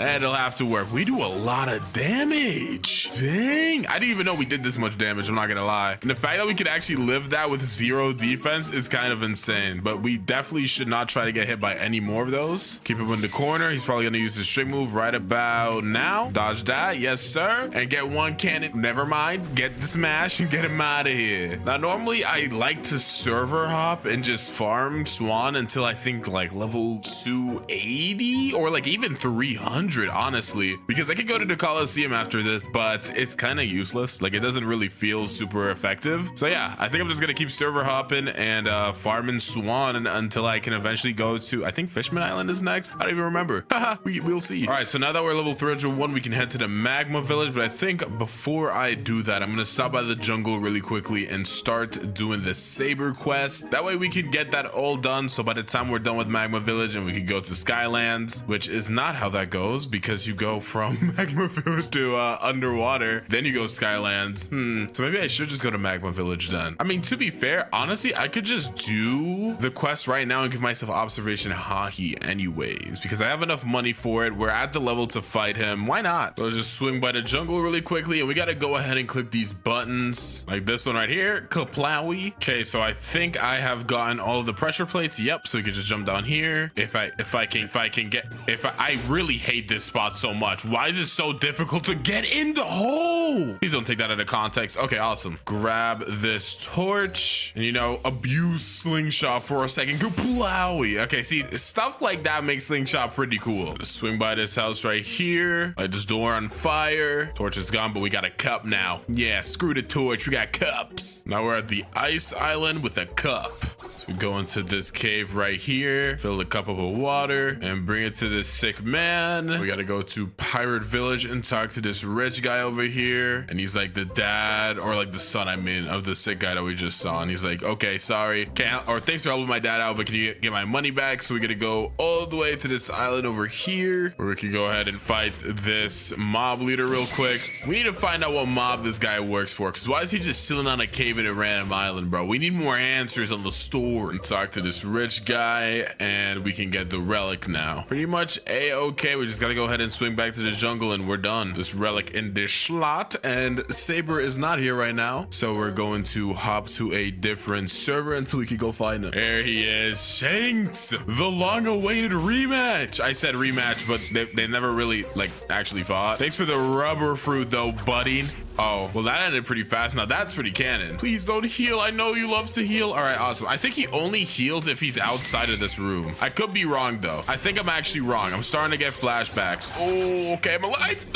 it'll have to work. We do a lot of damage. Dang, I didn't even know we did this much damage, I'm not gonna lie. And the fact that we could actually live that with 0 defense is kind of insane, but we definitely should not try to get hit by any more of those. Keep him in the corner. He's probably gonna use his string move right about now. Dodge that, yes sir, and get one cannon. Never mind, get the smash and get him out of here. Now normally I like to server hop and just farm Swan until I think like level 280 or like even 300, honestly, because I could go to the Coliseum after this, but it's kind of useless. Like, it doesn't really feel super effective. So yeah, I think I'm just gonna keep server hopping and farming Swan until I can eventually go to, I think Fishman Island is next. I don't even remember. We'll see. All right, so now that we're level 301, we can head to the Magma Village, but I think before I do that, I'm gonna stop by the jungle really quickly and start doing the Saber quest. That way we can get that all done, so by the time we're done with Magma Village and we can go to Skylands, which is not how that goes, because you go from Magma Village to underwater, then you go Skylands. So maybe I should just go to Magma Village then. I mean, to be fair, honestly, I could just do the quest right now and give myself observation Hahi anyways, because I have enough money for it. We're at the level to fight him. Why not? So let's just swing by the jungle really quickly, and we got to go ahead and click these buttons like this one right here, Kaplowy. Okay, so I think I have gotten all of the pressure plates. Yep, so we can just jump down here. I really hate this spot so much. Why is it so difficult to get in the hole? Please don't take that out of context. Okay, awesome. Grab this torch and, you know, abuse slingshot for a second. Kaplowy. Okay, see, stuff like that makes slingshot pretty cool. Just swing by this house right here. Light this door on fire. Torch is gone, but we got a cup now. Yeah, screw the torch. We got cups. Now we're at the ice island with a cup. So we go into this cave right here, fill the cup up with water, and bring it to this sick man. We gotta go to Pirate Village and talk to this rich guy over here. And he's like the dad, or like the son, I mean, of the sick guy that we just saw. And he's like, okay, sorry. Thanks for helping my dad out, but can you get my money back? So we gotta go all the way to this island over here, where we can go ahead and fight this mob leader real quick. We need to find out what mob this guy works for, because why is he just chilling on a cave in a random island, bro? We need more answers on the story. Talk to this rich guy, and we can get the relic now. Pretty much a-okay. We just gotta go ahead and swing back to the jungle, and we're done. This relic in this slot, and Saber is not here right now, so we're going to hop to a different server until we can go find him. There he is, Shanks, the long-awaited rematch. I said rematch, but they never really like actually fought. Thanks for the rubber fruit though, buddy. Oh, well, that ended pretty fast. Now that's pretty canon. Please don't heal. I know you love to heal. All right, awesome. I think he only heals if he's outside of this room. I could be wrong though. I think I'm actually wrong. I'm starting to get flashbacks. Oh, okay, I'm alive.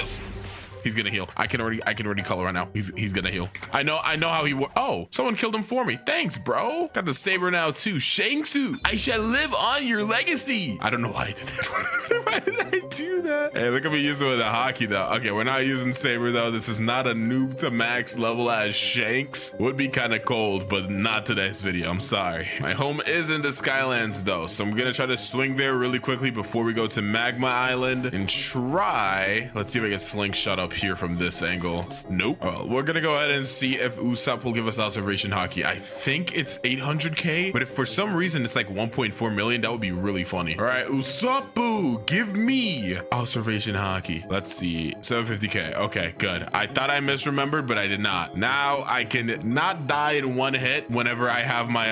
He's gonna heal. I can already color right now. He's gonna heal. I know how he works. Oh, someone killed him for me. Thanks, bro. Got the saber now too. Shangsu, I shall live on your legacy. I don't know why I did that. Why did I do that? Hey, look at me using it with a hockey though. Okay, we're not using saber though. This is not a noob to max level as Shanks. Would be kind of cold, but not today's video. I'm sorry. My home is in the Skylands though, so I'm gonna try to swing there really quickly before we go to Magma Island and try. Let's see if I can slingshot up here from this angle. Nope. Well, we're gonna go ahead and see if Usopp will give us observation hockey. I think it's 800k, but if for some reason it's like 1.4 million, that would be really funny. All right, Usopp, give me observation hockey. Let's see, 750k. Okay, good. I thought I misremembered, but I did not. Now I can not die in one hit whenever I have my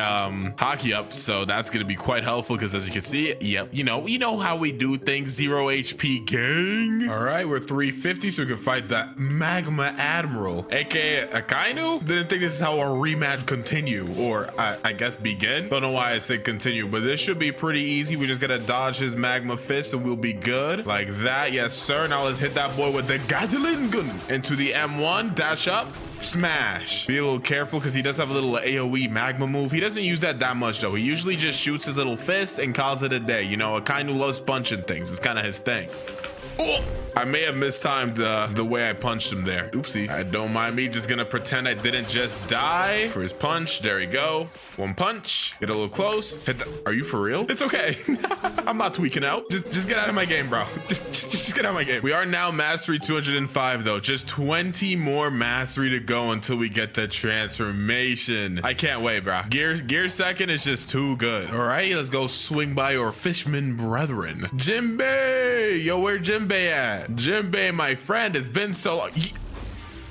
hockey up, so that's gonna be quite helpful because as you can see, yep, you know how we do things. 0 HP gang. All right, we're 350, so we can fight the Magma Admiral, aka Akainu. Didn't think this is how our rematch continue, or I guess begin. Don't know why I said continue, but this should be pretty easy. We just gotta dodge his magma fist and we'll be good. Like that, yes sir. Now let's hit that boy with the Gatling gun into the M1, dash up, smash. Be a little careful because he does have a little AoE magma move. He doesn't use that much though. He usually just shoots his little fist and calls it a day. You know, Akainu loves punching things. It's kind of his thing. Oh, I may have mistimed the way I punched him there. Oopsie. Don't mind me. Just gonna pretend I didn't just die for his punch. There we go. One punch. Get a little close. Hit the. Are you for real? It's okay. I'm not tweaking out. Just get out of my game, bro. Just get out of my game. We are now mastery 205 though. Just 20 more mastery to go until we get the transformation. I can't wait, bro. Gear second is just too good. All right, let's go swing by our fishman brethren. Jinbei, yo, where Jinbei at? Jinbei, my friend, it's been so long.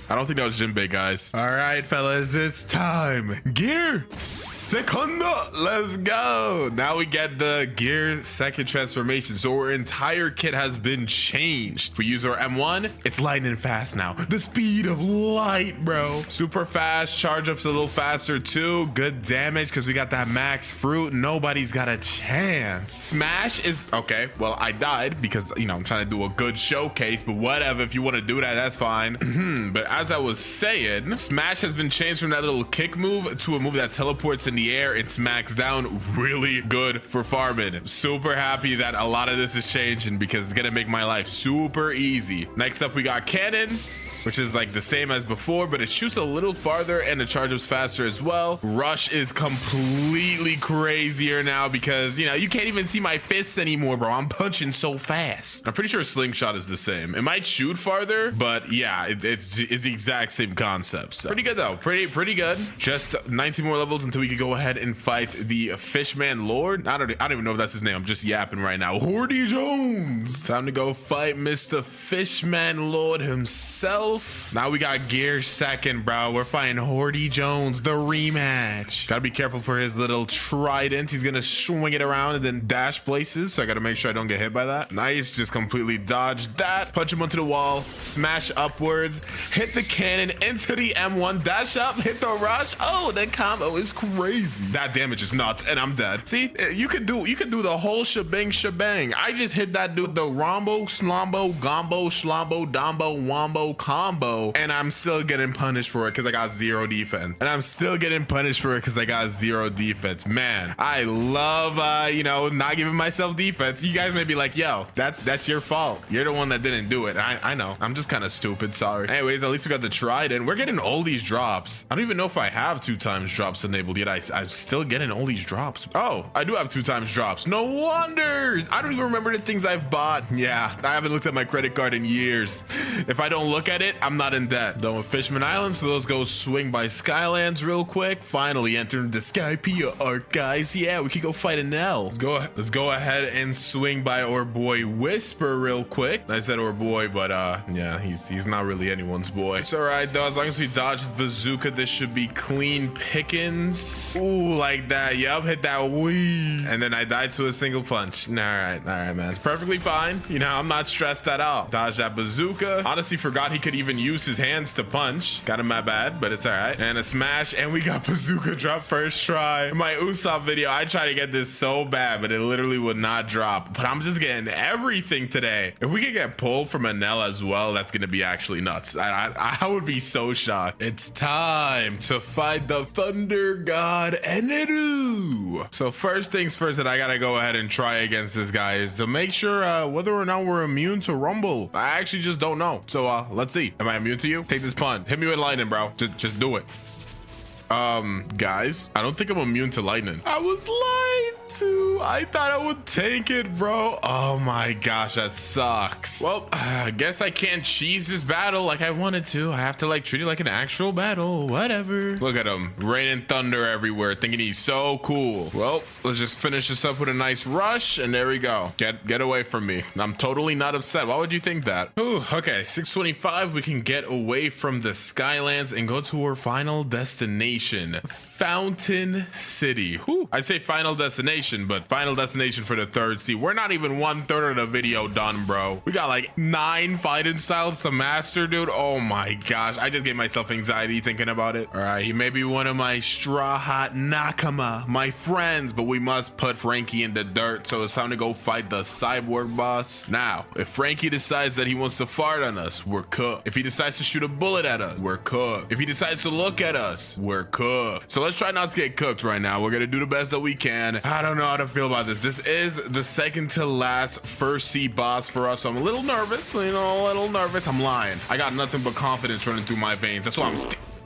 I don't think that was Jinbei, guys. All right, fellas, it's time. Gear second, let's go. Now we get the gear second transformation. So our entire kit has been changed. If we use our M1, it's lightning fast now. The speed of light, bro. Super fast, charge up's a little faster too. Good damage because we got that max fruit. Nobody's got a chance. Smash is, okay, well, I died because, you know, I'm trying to do a good showcase, but whatever. If you want to do that, that's fine. But as I was saying, Smash has been changed from that little kick move to a move that teleports in the air. It's maxed down, really good for farming. Super happy that a lot of this is changing because it's gonna make my life super easy. Next up, we got Cannon, which is like the same as before, but it shoots a little farther and the charge up's faster as well. Rush is completely crazier now because, you know, you can't even see my fists anymore, bro. I'm punching so fast. I'm pretty sure Slingshot is the same. It might shoot farther, but yeah, it's the exact same concept. So pretty good though, pretty good. Just 19 more levels until we could go ahead and fight the Fishman Lord. I don't even know if that's his name. I'm just yapping right now. Hordy Jones. Time to go fight Mr. Fishman Lord himself. 12. Now we got Gear second, bro. We're fighting Hordy Jones, the rematch. Gotta be careful for his little trident. He's gonna swing it around and then dash places, so I gotta make sure I don't get hit by that. Nice, just completely dodged that. Punch him onto the wall, smash upwards, hit the cannon into the M1, dash up, hit the rush. Oh, that combo is crazy. That damage is nuts, and I'm dead. See, you could do the whole shebang. I just hit that dude the rombo, slombo, gombo, shlombo, dombo, wombo combo, and I'm still getting punished for it because I got 0 defense. Man, I love you know, not giving myself defense. You guys may be like, yo, that's your fault. You're the one that didn't do it. I know. I'm just kind of stupid. Sorry. Anyways, at least we got the trident. We're getting all these drops. I don't even know if I have 2x drops enabled yet. I'm still getting all these drops. Oh, I do have 2x drops. No wonder. I don't even remember the things I've bought. Yeah, I haven't looked at my credit card in years. If I don't look at it, I'm not in debt. Done with Fishman Island, so let's go swing by Skylands real quick. Finally entering the Skypea arc, guys. Yeah, we can go fight an L. Let's go ahead and swing by our boy Whisper real quick. I said our boy, but yeah, he's not really anyone's boy. It's all right though, as long as we dodge his bazooka, this should be clean pickings. Ooh, like that. Yup, hit that wee, and then I died to a single punch. All right, man, it's perfectly fine. You know, I'm not stressed at all. Dodge that bazooka. Honestly, forgot he could even use his hands to punch. Got him my bad, but it's all right. And a smash, and we got bazooka drop first try. In my Usopp video, I tried to get this so bad, but it literally would not drop. But I'm just getting everything today. If we could get pulled from an L as well, that's gonna be actually nuts. I would be so shocked. It's time to fight the Thunder God Eneru. So first things first that I gotta go ahead and try against this guy is to make sure whether or not we're immune to Rumble. I actually just don't know. So let's see. Am I immune to you? Take this punch. Hit me with lightning, bro. Just do it. Guys, I don't think I'm immune to lightning. I was lied to. I thought I would take it, bro. Oh my gosh, that sucks. Well, I guess I can't cheese this battle like I wanted to. I have to like treat it like an actual battle. Whatever. Look at him, raining thunder everywhere, thinking he's so cool. Well, let's just finish this up with a nice rush, and there we go. Get away from me. I'm totally not upset. Why would you think that? Ooh, okay, 625. We can get away from the Skylands and go to our final destination. Fountain City. Whew. I say final destination, but final destination for the third sea. We're not even 1/3 of the video done, bro. We got like 9 fighting styles to master, dude. Oh my gosh, I just gave myself anxiety thinking about it. All right, he may be one of my straw hat nakama, my friends, but we must put Frankie in the dirt, so it's time to go fight the cyborg boss. Now, if Frankie decides that he wants to fart on us, we're cooked. If he decides to shoot a bullet at us, we're cooked. If he decides to look at us, we're cooked. So let's try not to get cooked right now. We're gonna do the best that we can. I don't know how to feel about this. This is the second to last first sea boss for us, so I'm a little nervous. You know, a little nervous. I'm lying. I got nothing but confidence running through my veins. That's why I'm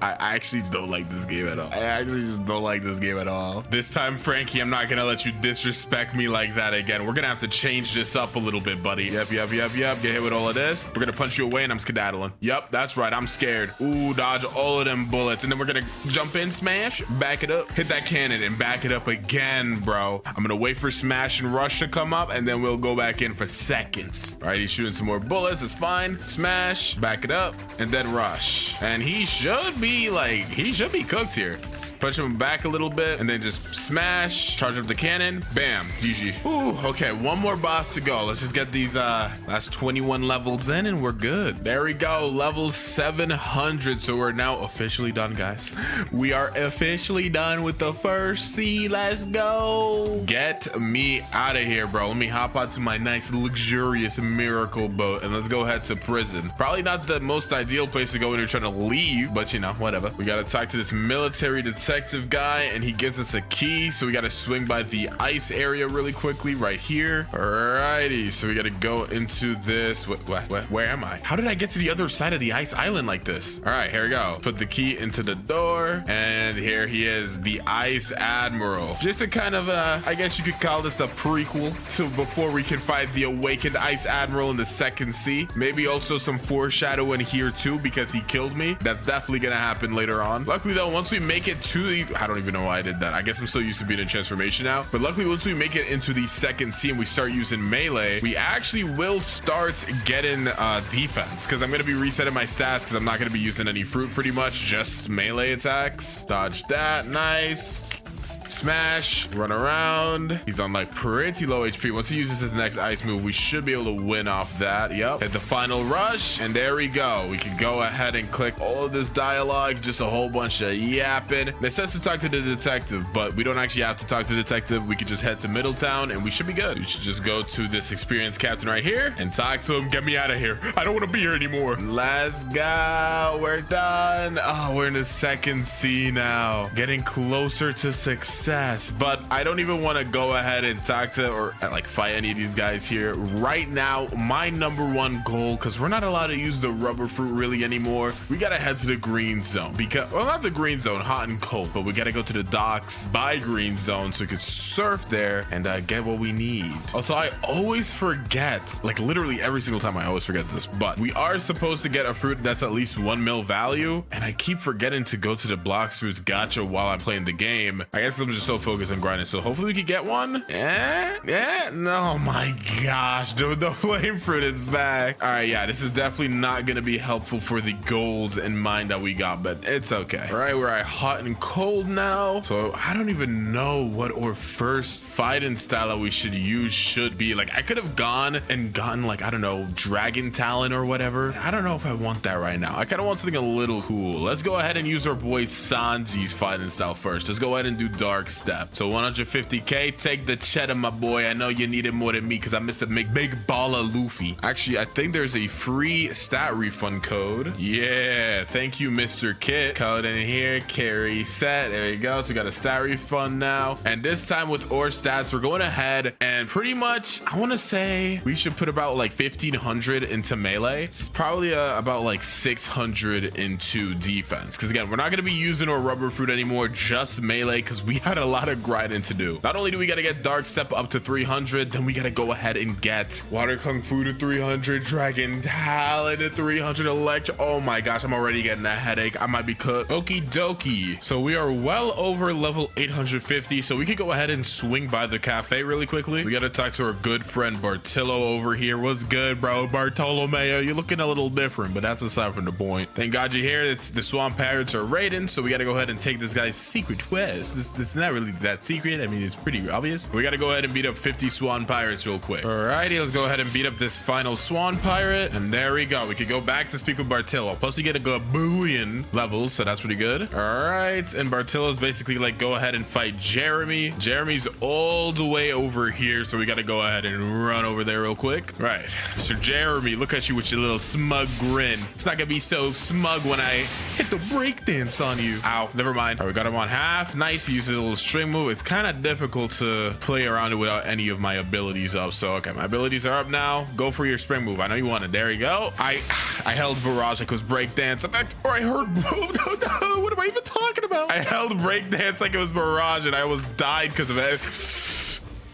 I actually don't like this game at all. I actually just don't like this game at all. This time, Frankie, I'm not gonna let you disrespect me like that again. We're gonna have to change this up a little bit, buddy. Yep. Get hit with all of this. We're gonna punch you away and I'm skedaddling. Yep, that's right. I'm scared. Ooh, dodge all of them bullets. And then we're gonna jump in, smash, back it up, hit that cannon and back it up again, bro. I'm gonna wait for smash and rush to come up and then we'll go back in for seconds. All right, he's shooting some more bullets. It's fine. Smash, back it up, and then rush. And he should be cooked here. Punch him back a little bit and then just smash, charge up the cannon, bam, GG. Ooh, okay, one more boss to go. Let's just get these last 21 levels in and we're good. There we go, level 700. So we're now officially done, guys. We are officially done with the first sea. Let's go. Get me out of here, bro. Let me hop onto my nice luxurious miracle boat and let's go head to prison. Probably not the most ideal place to go when you're trying to leave, but you know, whatever. We gotta talk to this military detective guy and he gives us a key, so we got to swing by the ice area really quickly right here. Alrighty, so we got to go into this. Where am I? How did I get to the other side of the ice island like this? All right, here we go. Put the key into the door and here he is, the Ice Admiral. Just a kind of I guess you could call this a prequel to before we can fight the awakened Ice Admiral in the second sea. Maybe also some foreshadowing here too because he killed me. That's definitely gonna happen later on. Luckily though, once we make it to to the, I don't even know why I did that. I guess I'm so used to being in transformation now. But luckily, once we make it into the second sea and we start using melee, we actually will start getting defense, because I'm going to be resetting my stats, because I'm not going to be using any fruit pretty much, just melee attacks. Dodge that. Nice. Smash, run around. He's on like pretty low HP. Once he uses his next ice move, we should be able to win off that. Yep. Hit the final rush, and there we go. We can go ahead and click all of this dialogue, just a whole bunch of yapping. It says to talk to the detective, but we don't actually have to talk to the detective. We could just head to Middletown and we should be good. We should just go to this experienced captain right here and talk to him. Get me out of here. I don't want to be here anymore. Let's go. We're done. Oh, we're in the second sea now, getting closer to success. But I don't even want to go ahead and talk to or like fight any of these guys here right now. My number one goal, because we're not allowed to use the rubber fruit really anymore, we gotta head to the green zone, because, well, not the green zone, hot and cold, but we gotta go to the docks by green zone so we could surf there and get what we need. Also, I always forget, like literally every single time I always forget this, but we are supposed to get a fruit that's at least 1 mil value, and I keep forgetting to go to the Blox fruits gacha while I'm playing the game. I guess I'm just so focused on grinding, so hopefully we could get one. No, my gosh, dude, the flame fruit is back. All right, yeah, this is definitely not gonna be helpful for the goals in mind that we got, but it's okay. All right, we're at hot and cold now, so I don't even know what our first fighting style that we should use should be. Like, I could have gone and gotten, like, I don't know, dragon talent or whatever. I don't know if I want that right now. I kind of want something a little cool. Let's go ahead and use our boy Sanji's fighting style first. Let's go ahead and do dark step. So 150k, take the cheddar, my boy. I know you need it more than me, because I missed a big ball of Luffy. Actually, I think there's a free stat refund code. Yeah, thank you, Mr. Kit. Code in here, carry set. There you go. So we got a stat refund now, and this time with ore stats, we're going ahead and pretty much, I want to say we should put about like 1500 into melee. It's probably about like 600 into defense, because again, we're not going to be using our rubber fruit anymore, just melee, because we had a lot of grinding to do. Not only do we got to get dark step up to 300, then we got to go ahead and get water kung fu to 300, dragon talent to 300, electro. Oh my gosh, I'm already getting a headache. I might be cooked. Okie dokie. So we are well over level 850, so we could go ahead and swing by the cafe really quickly. We got to talk to our good friend Bartillo over here. What's good, bro? Bartolomeo, you're looking a little different, but that's aside from the point. Thank God you're here. It's the swamp pirates are raiding, so we got to go ahead and take this guy's secret quest. This is not really that secret. I mean, it's pretty obvious. We got to go ahead and beat up 50 swan pirates real quick. Alrighty, let's go ahead and beat up this final swan pirate, and there we go. We could go back to speak with Bartillo. Plus we get a Gabuian level, so that's pretty good. All right, and Bartillo's basically like, go ahead and fight Jeremy. Jeremy's all the way over here, so we got to go ahead and run over there real quick. Right, Mr. Jeremy, look at you with your little smug grin. It's not gonna be so smug when I hit the breakdance on you. Ow, never mind. All right, we got him on half. Nice. He uses a little string move. It's kind of difficult to play around it without any of my abilities up. So okay, my abilities are up now. Go for your spring move. I know you want it. There you go. I held barrage like it was breakdance. Or I heard what am I even talking about? I held breakdance like it was barrage, and I almost died because of it.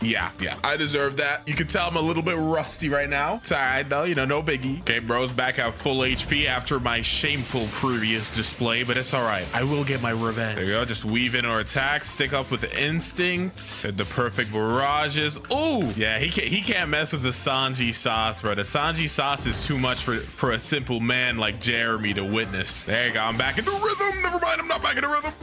Yeah, I deserve that. You can tell I'm a little bit rusty right now. It's all right though, you know, no biggie. Okay, bro's back at full HP after my shameful previous display, but it's all right. I will get my revenge. There you go. Just weave in our attacks, stick up with the instinct, and the perfect barrages. Oh, yeah, he can't mess with the Sanji sauce, bro. The Sanji sauce is too much for a simple man like Jeremy to witness. There you go. I'm back in the rhythm. Never mind, I'm not back in the rhythm.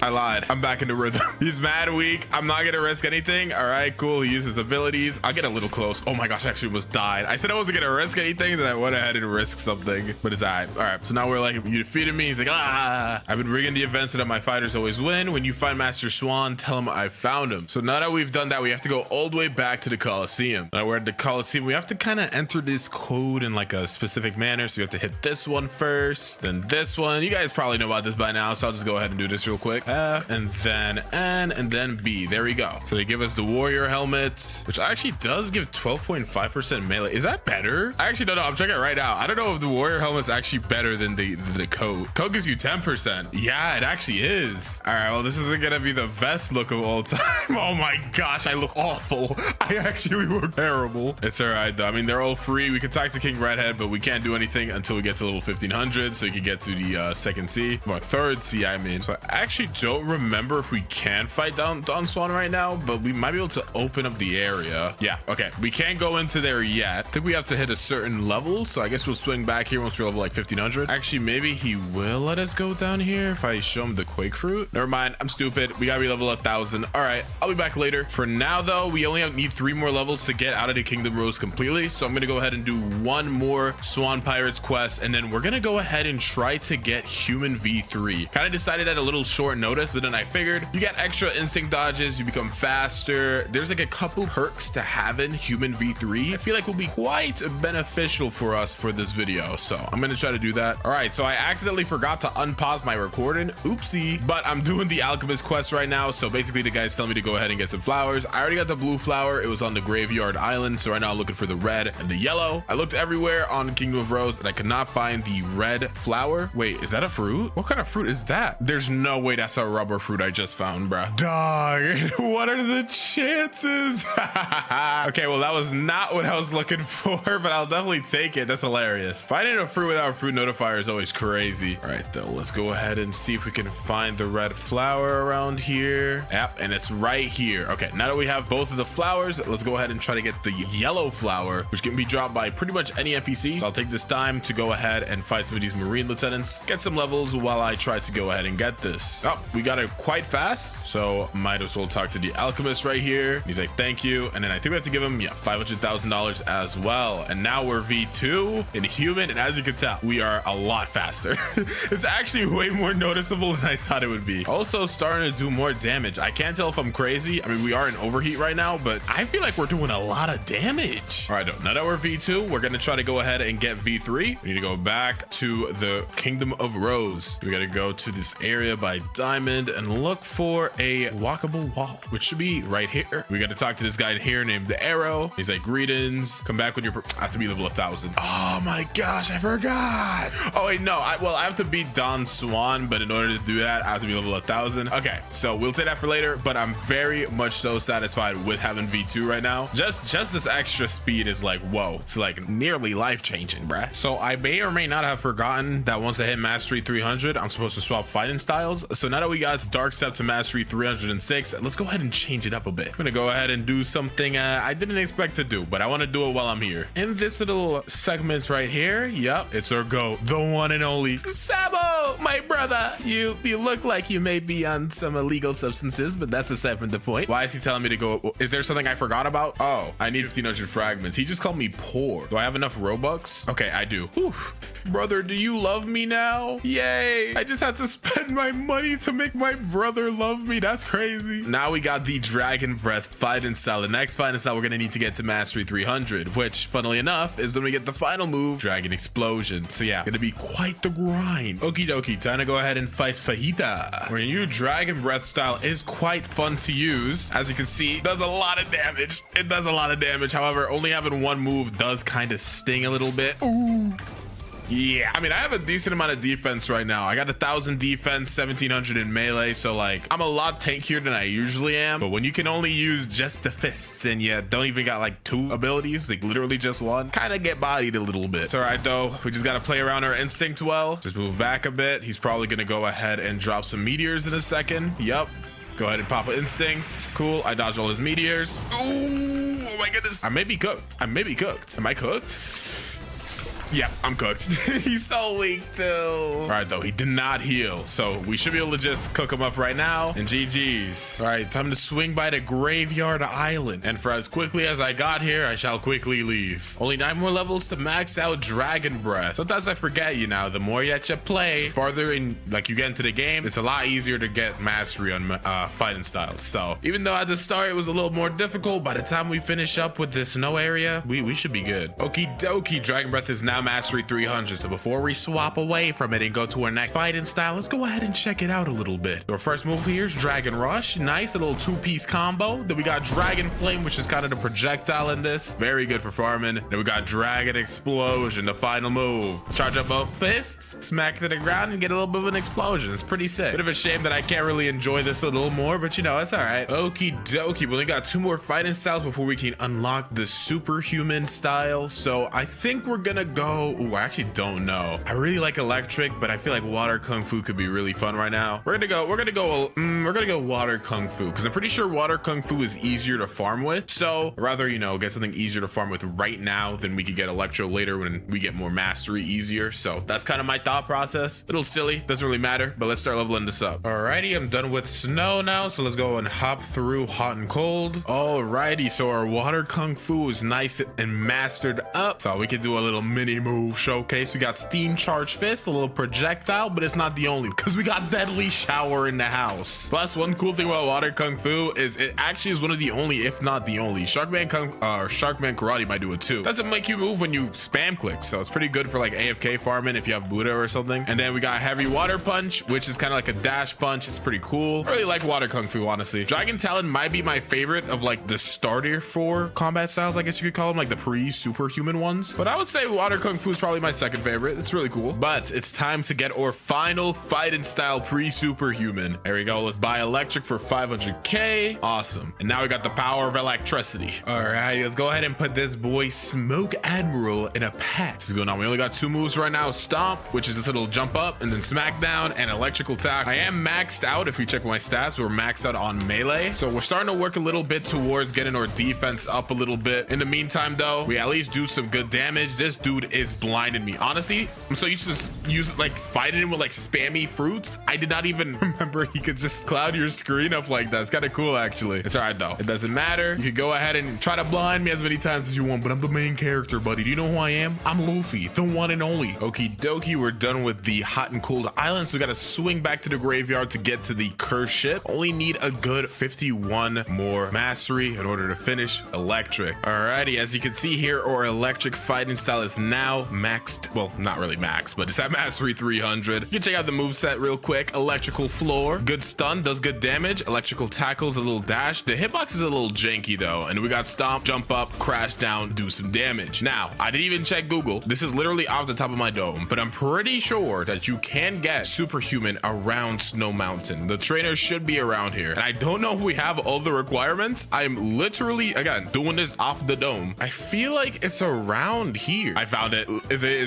I lied. I'm back into rhythm. He's mad weak. I'm not gonna risk anything. All right, cool. He uses abilities. I'll get a little close. Oh my gosh, I actually almost died. I said I wasn't gonna risk anything, then I went ahead and risked something, but it's all right. All right, so now we're like, you defeated me. He's like, ah. I've been rigging the events so that my fighters always win. When you find Master Swan, tell him I found him. So now that we've done that, we have to go all the way back to the Coliseum. Now we're at the Coliseum. We have to kind of enter this code in like a specific manner. So you have to hit this one first, then this one. You guys probably know about this by now, so I'll just go ahead and do this real quick. And then N, and then B. There we go. So they give us the warrior helmet, which actually does give 12.5% melee. Is that better? I actually don't know. I'm checking it right now. I don't know if the warrior helmet's actually better than the coat. Coat gives you 10%. Yeah, it actually is. All right, well, this isn't gonna be the best look of all time. Oh my gosh, I look awful. I actually look terrible. It's all right though. I mean, they're all free. We can talk to King Redhead, but we can't do anything until we get to level 1500, so you can get to the second sea, or third sea, I mean. So I actually don't remember if we can fight Don Swan right now, but we might be able to open up the area. Yeah, okay. We can't go into there yet. I think we have to hit a certain level, so I guess we'll swing back here once we're level like 1500. Actually, maybe he will let us go down here if I show him the Quake Fruit. Never mind, I'm stupid. We gotta be level 1000. All right, I'll be back later. For now, though, we only need 3 more levels to get out of the Kingdom Rose completely, so I'm gonna go ahead and do 1 more Swan Pirates quest, and then we're gonna go ahead and try to get Human V3. Kind of decided at a little short notice, but then I figured you get extra instinct dodges, you become faster. There's like a couple perks to having Human V3. I feel like will be quite beneficial for us for this video, so I'm gonna try to do that. All right, so I accidentally forgot to unpause my recording. Oopsie. But I'm doing the alchemist quest right now, so basically the guy's telling me to go ahead and get some flowers. I already got the blue flower. It was on the graveyard island, so right now I'm looking for the red and the yellow. I looked everywhere on Kingdom of Rose and I could not find the red flower. Wait, is that a fruit? What kind of fruit is that? There's no way that's a rubber fruit I just found, bruh. Dog, what are the chances? Okay, well, that was not what I was looking for, but I'll definitely take it. That's hilarious. Finding a fruit without a fruit notifier is always crazy. All right, though, let's go ahead and see if we can find the red flower around here. Yep, and it's right here. Okay, now that we have both of the flowers, let's go ahead and try to get the yellow flower, which can be dropped by pretty much any NPC. So I'll take this time to go ahead and fight some of these marine lieutenants, get some levels while I try to go ahead and get this. Oh, we got it quite fast, so might as well talk to the alchemist right here. He's like, thank you. And then I think we have to give him, yeah, $500,000 as well. And now we're V2 in human, and as you can tell, we are a lot faster. It's actually way more noticeable than I thought it would be. Also starting to do more damage. I can't tell if I'm crazy. I mean, we are in overheat right now, but I feel like we're doing a lot of damage. All right, now that we're V2, we're gonna try to go ahead and get V3. We need to go back to the Kingdom of Rose. We gotta go to this area by Diamond and look for a walkable wall, which should be right here. We gotta talk to this guy here named the Arrow. He's like, greetings, come back when you're I have to be level 1000. Oh my gosh, I forgot. Oh wait, no, I have to beat Don Swan, but in order to do that, I have to be level 1000. Okay, so we'll take that for later, but I'm very much so satisfied with having V2 right now. Just this extra speed is like, whoa, it's like nearly life-changing, bruh. So I may or may not have forgotten that once I hit Mastery 300, I'm supposed to swap fighting styles. So now that we got Dark Step to Mastery 306, let's go ahead and change it up a bit. I'm gonna go ahead and do something I didn't expect to do, but I want to do it while I'm here. In this little segment right here, yep, it's our go, the one and only Sabo, my brother. You look like you may be on some illegal substances, but that's aside from the point. Why is he telling me to go? Is there something I forgot about? Oh, I need 1500 fragments. He just called me poor. Do I have enough Robux? Okay, I do. Whew. Brother, do you love me now? Yay, I just had to spend my money to make my brother love me. That's crazy. Now we got the Dragon Breath fighting style. The next fighting style we're gonna need to get to Mastery 300, which funnily enough is when we get the final move, Dragon Explosion. So yeah, gonna be quite the grind. Okie dokie, time to go ahead and fight Fajita. Our new Dragon Breath style is quite fun to use. As you can see, it does a lot of damage. It does a lot of damage. However, only having one move does kind of sting a little bit. Ooh. Yeah, I mean, I have a decent amount of defense right now. I got 1000 defense, 1700 in melee, so like I'm a lot tankier than I usually am. But when you can only use just the fists and you don't even got like 2 abilities, like literally just one, kind of get bodied a little bit. It's all right though, we just gotta play around our instinct well. Just move back a bit. He's probably gonna go ahead and drop some meteors in a second. Yep. Go ahead and pop an instinct. Cool, I dodged all his meteors. Oh my goodness, I may be cooked. I may be cooked. Am I cooked? Yeah, I'm cooked. He's so weak too. All right, though, he did not heal, so we should be able to just cook him up right now. And GG's. All right, time to swing by the graveyard island. And for as quickly as I got here, I shall quickly leave. Only 9 more levels to max out Dragon Breath. Sometimes I forget, you know, the more that you play, farther in, like you get into the game, it's a lot easier to get mastery on fighting styles. So even though at the start it was a little more difficult, by the time we finish up with this snow area, we should be good. Okie dokie, Dragon Breath is now Mastery 300. So before we swap away from it and go to our next fighting style, let's go ahead and check it out a little bit. Our first move here is Dragon Rush. Nice, a little 2-piece combo. Then we got Dragon Flame, which is kind of the projectile in this. Very good for farming. Then we got Dragon Explosion, the final move. Charge up both fists, smack to the ground, and get a little bit of an explosion. It's pretty sick. Bit of a shame that I can't really enjoy this a little more, but you know, it's all right. Okie dokie. We only got 2 more fighting styles before we can unlock the Superhuman style. So I think we're gonna go go. Ooh, I actually don't know. I really like electric, but I feel like water kung fu could be really fun right now. We're gonna go water kung fu, because I'm pretty sure water kung fu is easier to farm with. So rather, you know, get something easier to farm with right now than we could get electro later when we get more mastery easier. So that's kind of my thought process. Little silly, doesn't really matter, but let's start leveling this up. Alrighty, I'm done with snow now, so let's go and hop through hot and cold. Alrighty, so our water kung fu is nice and mastered up, so we can do a little mini move showcase. We got steam charge fist, a little projectile, but it's not the only, because we got deadly shower in the house. Plus, one cool thing about water kung fu is it actually is one of the only, if not the only, Sharkman karate might do it too. Doesn't make you move when you spam click, so it's pretty good for like AFK farming if you have Buddha or something. And then we got heavy water punch, which is kind of like a dash punch. It's pretty cool. I really like water kung fu, honestly. Dragon Talon might be my favorite of like the starter for combat styles, I guess you could call them, like the pre-superhuman ones. But I would say water kung fu is probably my second favorite. It's really cool. But it's time to get our final fighting style pre-superhuman. There we go. Let's buy electric for 500k. Awesome. And now we got the power of electricity. All right, let's go ahead and put this boy Smoke Admiral in a pack. This is going on. We only got two moves right now. Stomp, which is this little jump up, and then smackdown and electrical attack. I am maxed out. If we check my stats, we're maxed out on melee. So we're starting to work a little bit towards getting our defense up a little bit. In the meantime, though, we at least do some good damage. This dude is blinding me. Honestly, I'm so used to use like fighting him with like spammy fruits. I did not even remember he could just cloud your screen up like that. It's kind of cool, actually. It's all right, though. It doesn't matter. You can go ahead and try to blind me as many times as you want, but I'm the main character, buddy. Do you know who I am? I'm Luffy, the one and only. Okie dokie, we're done with the hot and cold islands. So we got to swing back to the graveyard to get to the cursed ship. Only need a good 51 more mastery in order to finish electric. Alrighty, as you can see here, our electric fighting style is now maxed. Well, not really maxed, but it's at mastery 300. You can check out the moveset real quick. Electrical floor, good stun, does good damage. Electrical tackles, a little dash. The hitbox is a little janky though. And we got stomp, jump up, crash down, do some damage. Now, I didn't even check Google. This is literally off the top of my dome, but I'm pretty sure that you can get Superhuman around Snow Mountain. The trainer should be around here. And I don't know if we have all the requirements. I'm literally, again, doing this off the dome. I feel like it's around here. I found it.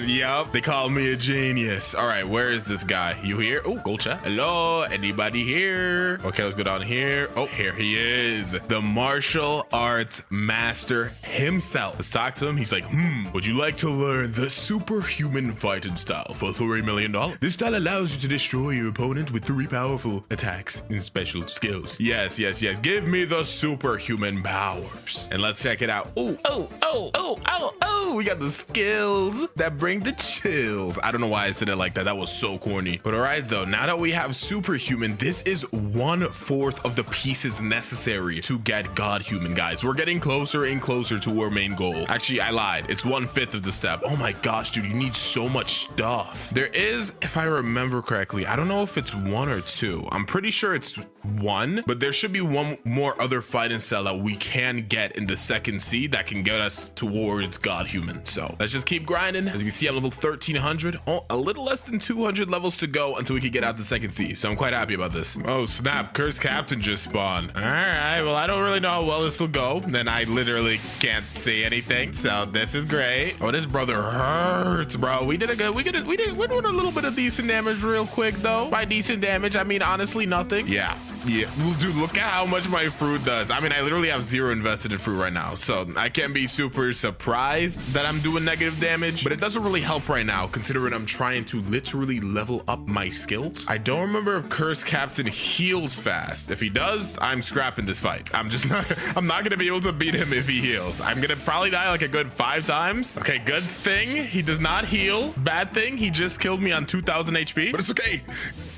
Yup. They call me a genius. All right, where is this guy? You here? Oh, gold chat. Hello, anybody here? Okay, let's go down here. Oh, here he is. The martial arts master himself. Let's talk to him. He's like, would you like to learn the superhuman fighting style for $3 million? This style allows you to destroy your opponent with 3 powerful attacks and special skills. Yes. Give me the superhuman powers. And let's check it out. Oh, we got the skills that bring the chills. I don't know why I said it like that. That was so corny. But all right, though, now that we have superhuman, this is 1/4 of the pieces necessary to get godhuman, guys. We're getting closer and closer to our main goal. Actually, I lied. It's 1/5 of the step. Oh my gosh, dude, you need so much stuff. There is, if I remember correctly, I don't know if it's 1 or 2. I'm pretty sure it's 1, but there should be one more other fighting style that we can get in the second seed that can get us towards godhuman. So let's just keep grinding. As you can see, I'm level 1300. Oh, a little less than 200 levels to go until we can get out the second seed. So I'm quite happy about this. Oh snap, cursed captain just spawned. All right, well, I don't really know how well this will go. Then I literally can't say anything. So this is great. Oh, this brother hurts, bro. We're doing a little bit of decent damage real quick though. By decent damage, I mean honestly nothing. Yeah, dude, look at how much my fruit does. I mean, I literally have 0 invested in fruit right now, so I can't be super surprised that I'm doing negative damage, but it doesn't really help right now considering I'm trying to literally level up my skills. I don't remember if cursed captain heals fast. If he does, I'm scrapping this fight. I'm not gonna be able to beat him if he heals. I'm gonna probably die like a good 5 times. Okay, good thing he does not heal. Bad thing, he just killed me on 2000 HP, but it's okay.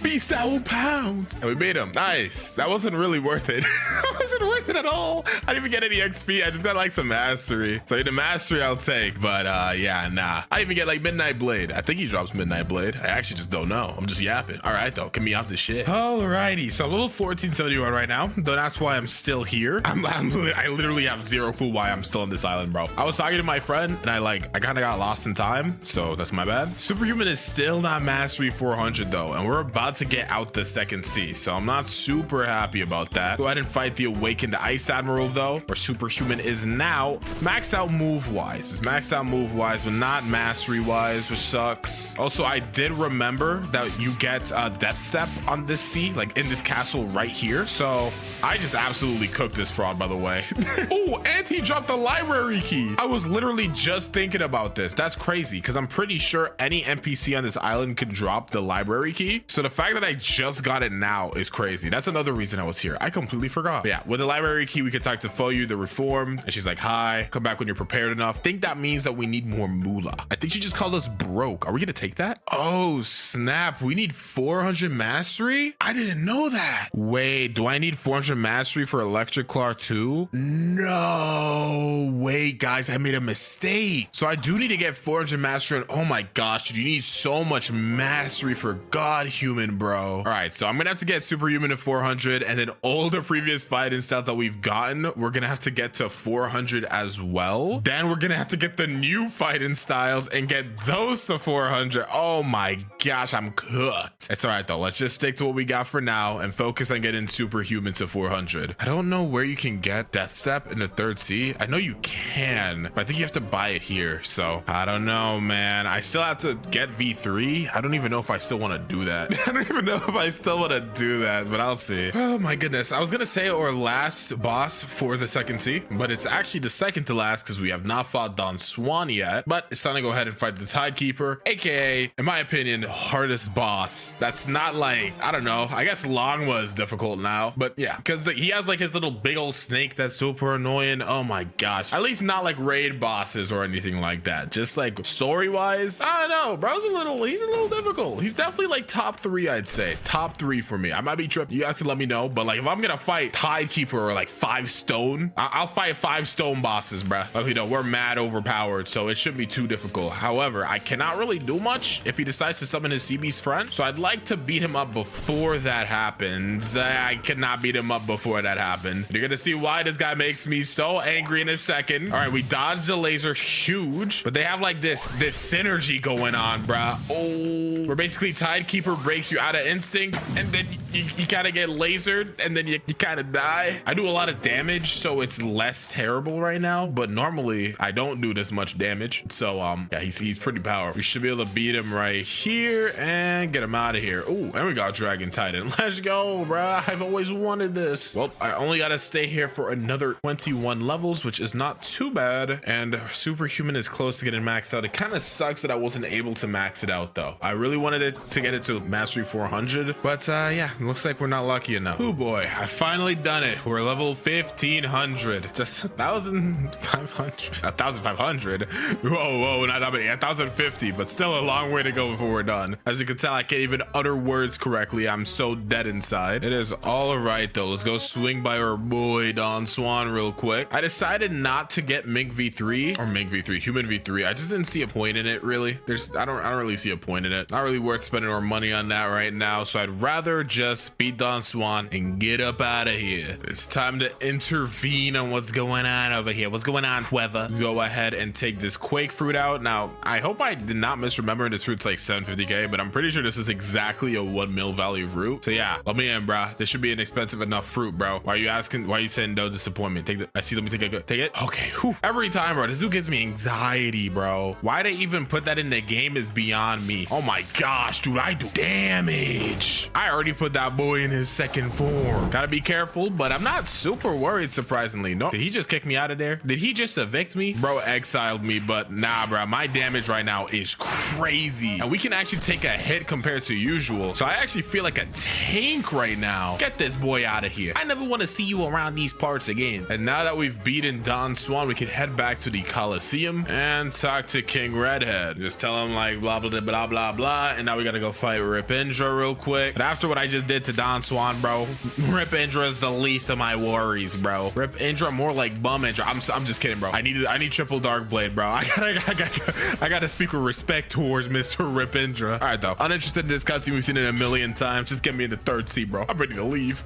Beast Owl pounds. And we beat him. Nice. That wasn't really worth it. That wasn't worth it at all. I didn't even get any XP. I just got like some mastery. So the mastery I'll take, but yeah, nah. I didn't even get like Midnight Blade. I think he drops Midnight Blade. I actually just don't know. I'm just yapping. All right, though. Get me off this shit. Alrighty. So I'm level 1471 right now. Don't ask why I'm still here. I literally have 0 clue why I'm still on this island, bro. I was talking to my friend and I kind of got lost in time. So that's my bad. Superhuman is still not mastery 400 though. And we're about about to get out the second C, so I'm not super happy about that. Go ahead and fight the Awakened Ice Admiral though, where Superhuman is now maxed out move wise. It's maxed out move wise, but not mastery wise, which sucks. Also, I did remember that you get Death Step on this C, like in this castle right here. So I just absolutely cooked this fraud, by the way. Oh, and he dropped the library key. I was literally just thinking about this. That's crazy because I'm pretty sure any NPC on this island can drop the library key. So the fact that I just got it now is crazy. That's another reason I was here. I completely forgot. But yeah, with the library key, we could talk to Foyu, the Reformed, and she's like, hi, come back when you're prepared enough. I think that means that we need more moolah. I think she just called us broke. Are we gonna take that? Oh, snap. We need 400 mastery? I didn't know that. Wait, do I need 400 mastery for Electric Claw too? No, wait, guys, I made a mistake. So I do need to get 400 mastery. And oh my gosh, dude, you need so much mastery for God Human, bro. All right, so I'm gonna have to get Superhuman to 400, and then all the previous fighting styles that we've gotten, we're gonna have to get to 400 as well. Then we're gonna have to get the new fighting styles and get those to 400. Oh my gosh, I'm cooked. It's all right though. Let's just stick to what we got for now and focus on getting Superhuman to 400. I don't know where you can get Death Step in the third C. I know you can, but I think you have to buy it here. So I don't know, man. I still have to get V3. I don't even know if I still want to do that. I don't even know if I still want to do that, but I'll see. Oh my goodness. I was gonna say our last boss for the second C, but it's actually the second to last because we have not fought Don Swan yet. But it's time to go ahead and fight the Tidekeeper, aka, in my opinion, hardest boss. That's not like, I don't know, I guess Longma is difficult now, but yeah, because he has like his little big old snake that's super annoying. Oh my gosh. At least not like raid bosses or anything like that. Just like story wise, I don't know, bro's he's a little difficult. He's definitely like top 3, I'd say. Top 3 for me. I might be tripping. You guys can let me know, but like if I'm gonna fight Tidekeeper or like 5 stone, I'll fight 5 stone bosses, bruh. Like, you know, we're mad overpowered, so it shouldn't be too difficult. However, I cannot really do much if he decides to summon his CB's friend, so I'd like to beat him up before that happens. I cannot beat him up before that happened. You're gonna see why this guy makes me so angry in a second. All right, we dodged the laser, huge, but they have like this synergy going on, bruh. Oh, where basically Tidekeeper breaks you out of instinct, and then you kind of get lasered, and then you kind of die. I do a lot of damage, so it's less terrible right now, but normally I don't do this much damage. So yeah, he's pretty powerful. We should be able to beat him right here and get him out of here. Oh, and we got Dragon Titan. Let's go, bruh. I've always wanted this. Well, I only gotta stay here for another 21 levels, which is not too bad, and Superhuman is close to getting maxed out. It kind of sucks that I wasn't able to max it out though. I really wanted it to get it to mastery 400, but yeah, it looks like we're not lucky enough. Oh boy, I finally done it. We're level 1500, just 1,500. Whoa, not that many. 1,050, but still a long way to go before we're done. As you can tell, I can't even utter words correctly. I'm so dead inside. It is all right though. Let's go swing by our boy Don Swan real quick. I decided not to get Human V3. I just didn't see a point in it really. I don't really see a point in it. Not really worth spending our money on that right now. So I'd rather just beat Don Swan and get up out of here. It's time to intervene on what's going on over here. What's going on, whoever? Go ahead and take this Quake fruit out. Now, I hope I did not misremember this fruit's like 750k, but I'm pretty sure this is exactly a 1 mil value fruit. So yeah, let me in, bro. This should be an expensive enough fruit, bro. Why are you asking? Why are you saying no disappointment? Take it. I see. Let me take it. Take it. Okay. Whew. Every time, bro. This dude gives me anxiety, bro. Why they even put that in the game is beyond me. Oh my gosh, dude. I do damage. I already put that boy in his second form. Gotta be careful, but I'm not super worried, surprisingly. No. Did he just kick me out of there? Did he just evict me? Bro exiled me, but nah, bro. My damage right now is crazy. And we can actually take a hit compared to usual. So I actually feel like a tank right now. Get this boy out of here. I never want to see you around these parts again. And now that we've beaten Don Swan, we can head back to the Coliseum and talk to King Redhead. Just tell him like blah, blah, blah, blah, blah. And now we got to go fight Rip Indra real quick. But after what I just did to Don Swan, bro, Rip Indra is the least of my worries, bro. Rip Indra, more like Bum Indra. I'm just kidding, bro. I need triple Dark Blade, bro. I gotta speak with respect towards Mr. Rip Indra. All right, though. Uninterested in this cutscene. We've seen it a million times. Just get me in the third seat, bro. I'm ready to leave.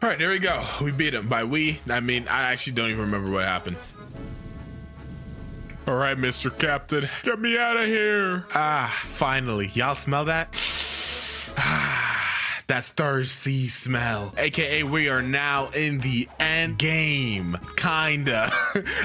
All right, there we go. We beat him. By we, I mean, I actually don't even remember what happened. All right, Mr. Captain, get me out of here. Ah, finally. Y'all smell that? Ah. that thirsty smell. AKA we are now in the end game. Kinda.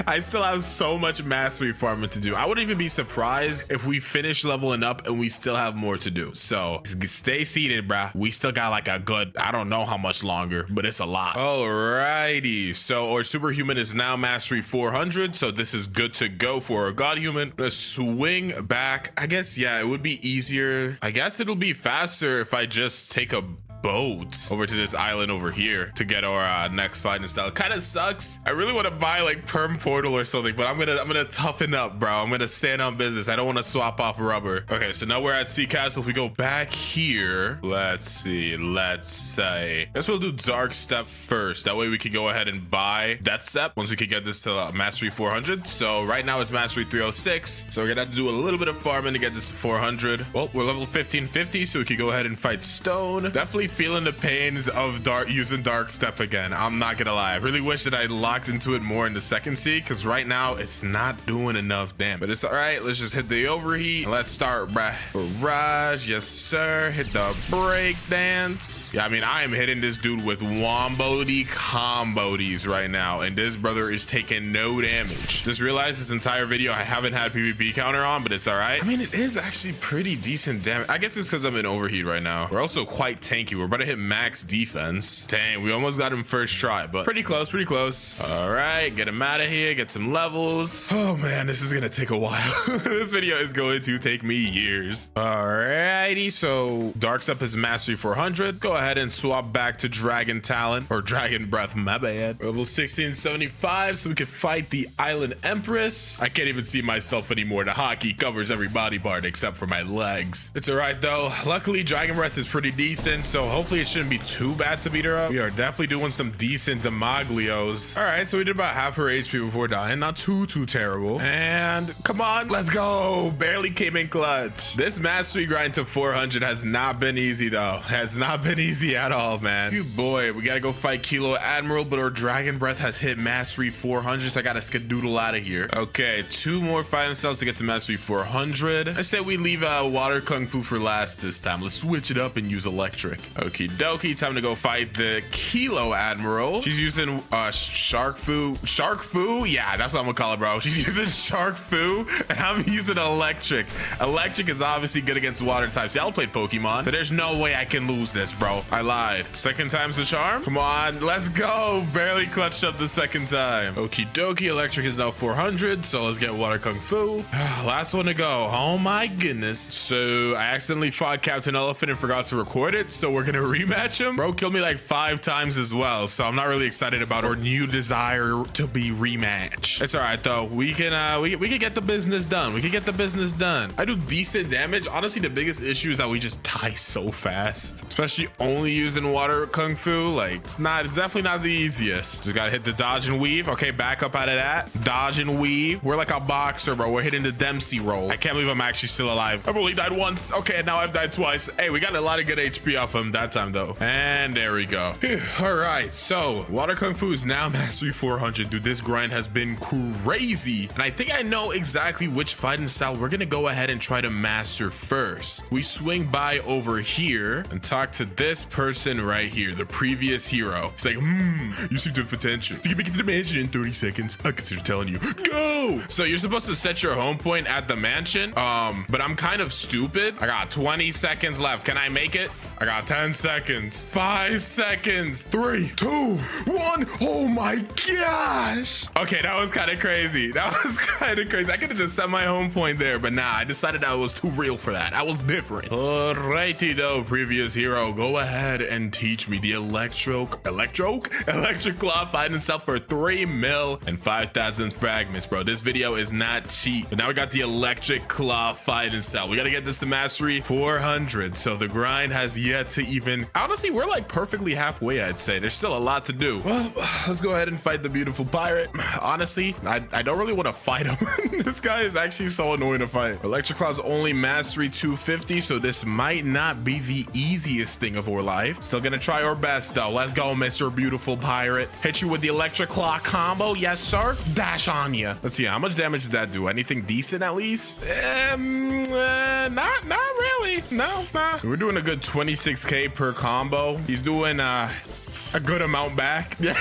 I still have so much mastery farming to do. I wouldn't even be surprised if we finish leveling up and we still have more to do. So stay seated, bruh. We still got like a good, I don't know how much longer, but it's a lot. Alrighty. So our superhuman is now mastery 400. So this is good to go for our god human. Let's swing back. I guess, yeah, it would be easier. I guess it'll be faster if I just take a boat over to this island over here to get our next fighting style. Kind of sucks. I really want to buy like perm portal or something, but I'm gonna toughen up, bro. I'm gonna stand on business. I don't want to swap off rubber. Okay, so now we're at Sea Castle. If we go back here, let's see, let's say, I guess we'll do dark step first. That way we could go ahead and buy death step once we could get this to mastery 400. So right now it's mastery 306. So we're gonna have to do a little bit of farming to get this to 400. Well, we're level 1550, so we could go ahead and fight stone. Definitely feeling the pains of using dark step again. I'm not gonna lie. I really wish that I locked into it more in the second sea, because right now it's not doing enough damage. But it's all right. Let's just hit the overheat. Let's start, bruh. Barrage, yes sir. Hit the break dance. Yeah, I mean, I am hitting this dude with wombody combodies right now, and this brother is taking no damage. Just realized this entire video I haven't had PvP counter on, but it's all right. I mean, it is actually pretty decent damage. I guess it's because I'm in overheat right now. We're also quite tanky. We're about to hit max defense. Dang, we almost got him first try, but pretty close, pretty close. All right, get him out of here, get some levels. Oh man, this is gonna take a while. This video is going to take me years. Alrighty, so dark step is mastery 400. Go ahead and swap back to dragon talent, or dragon breath, my bad. Level 1675, so we can fight the island empress. I can't even see myself anymore. The hockey covers every body part except for my legs. It's all right though. Luckily, dragon breath is pretty decent, so hopefully it shouldn't be too bad to beat her up. We are definitely doing some decent demaglios. All right, so we did about half her HP before dying. Not too terrible. And come on, let's go. Barely came in clutch. This mastery grind to 400 has not been easy though. Has not been easy at all, man. You boy, we gotta go fight Kilo Admiral, but our dragon breath has hit mastery 400, so I gotta skedoodle out of here. Okay, 2 more fighting styles to get to mastery 400. I say we leave water kung fu for last this time. Let's switch it up and use electric. Okie dokie, time to go fight the Kilo Admiral. She's using shark fu. Yeah, that's what I'm gonna call it, bro. She's using shark fu, and I'm using electric. Electric is obviously good against water types. Y'all played Pokemon, so there's no way I can lose this, bro. I lied. Second time's the charm. Come on, let's go. Barely clutched up the second time. Okie dokie, electric is now 400, so let's get water kung fu. Last one to go. Oh my goodness. So I accidentally fought Captain Elephant and forgot to record it, so we're gonna rematch him. Bro killed me like 5 times as well, so I'm not really excited about our new desire to be rematch. It's all right though. We can get the business done. We can get the business done. I do decent damage. Honestly, the biggest issue is that we just die so fast, especially only using water kung fu. Like it's definitely not the easiest. Just gotta hit the dodge and weave. Okay, back up out of that. Dodge and weave. We're like a boxer, bro. We're hitting the Dempsey roll. I can't believe I'm actually still alive. I've only died once. Okay, now I've died twice. Hey, we got a lot of good HP off him that time though. And there we go. All right, so water kung fu is now mastery 400. Dude, this grind has been crazy, and I think I know exactly which fighting style we're gonna go ahead and try to master first. We swing by over here and talk to this person right here, the previous hero. He's like, you seem to have potential. If you can make it to the mansion in 30 seconds, I consider telling you, go. So you're supposed to set your home point at the mansion, but I'm kind of stupid. I got 20 seconds left. Can I make it? I got 10 seconds, 5 seconds, 3, 2, 1. Oh my gosh. Okay, that was kind of crazy. That was kind of crazy. I could have just set my home point there, but nah, I decided I was too real for that. I was different. Alrighty though, previous hero, go ahead and teach me the electric claw fighting itself for 3 mil and 5,000 fragments, bro. This video is not cheap. But now we got the electric claw fighting style. We got to get this to mastery 400. So the grind has yet to even, honestly, we're like perfectly halfway. I'd say there's still a lot to do. Well, let's go ahead and fight the beautiful pirate. Honestly, I don't really want to fight him. This guy is actually so annoying to fight. Electric claw's only mastery 250, so this might not be the easiest thing of our life. Still gonna try our best though. Let's go, Mr. Beautiful Pirate. Hit you with the electric claw combo. Yes sir. Dash on ya. Let's see, how much damage did that do? Anything decent at least? Not really. really. No, nah. We're doing a good 26K per combo. He's doing a good amount back. Yeah.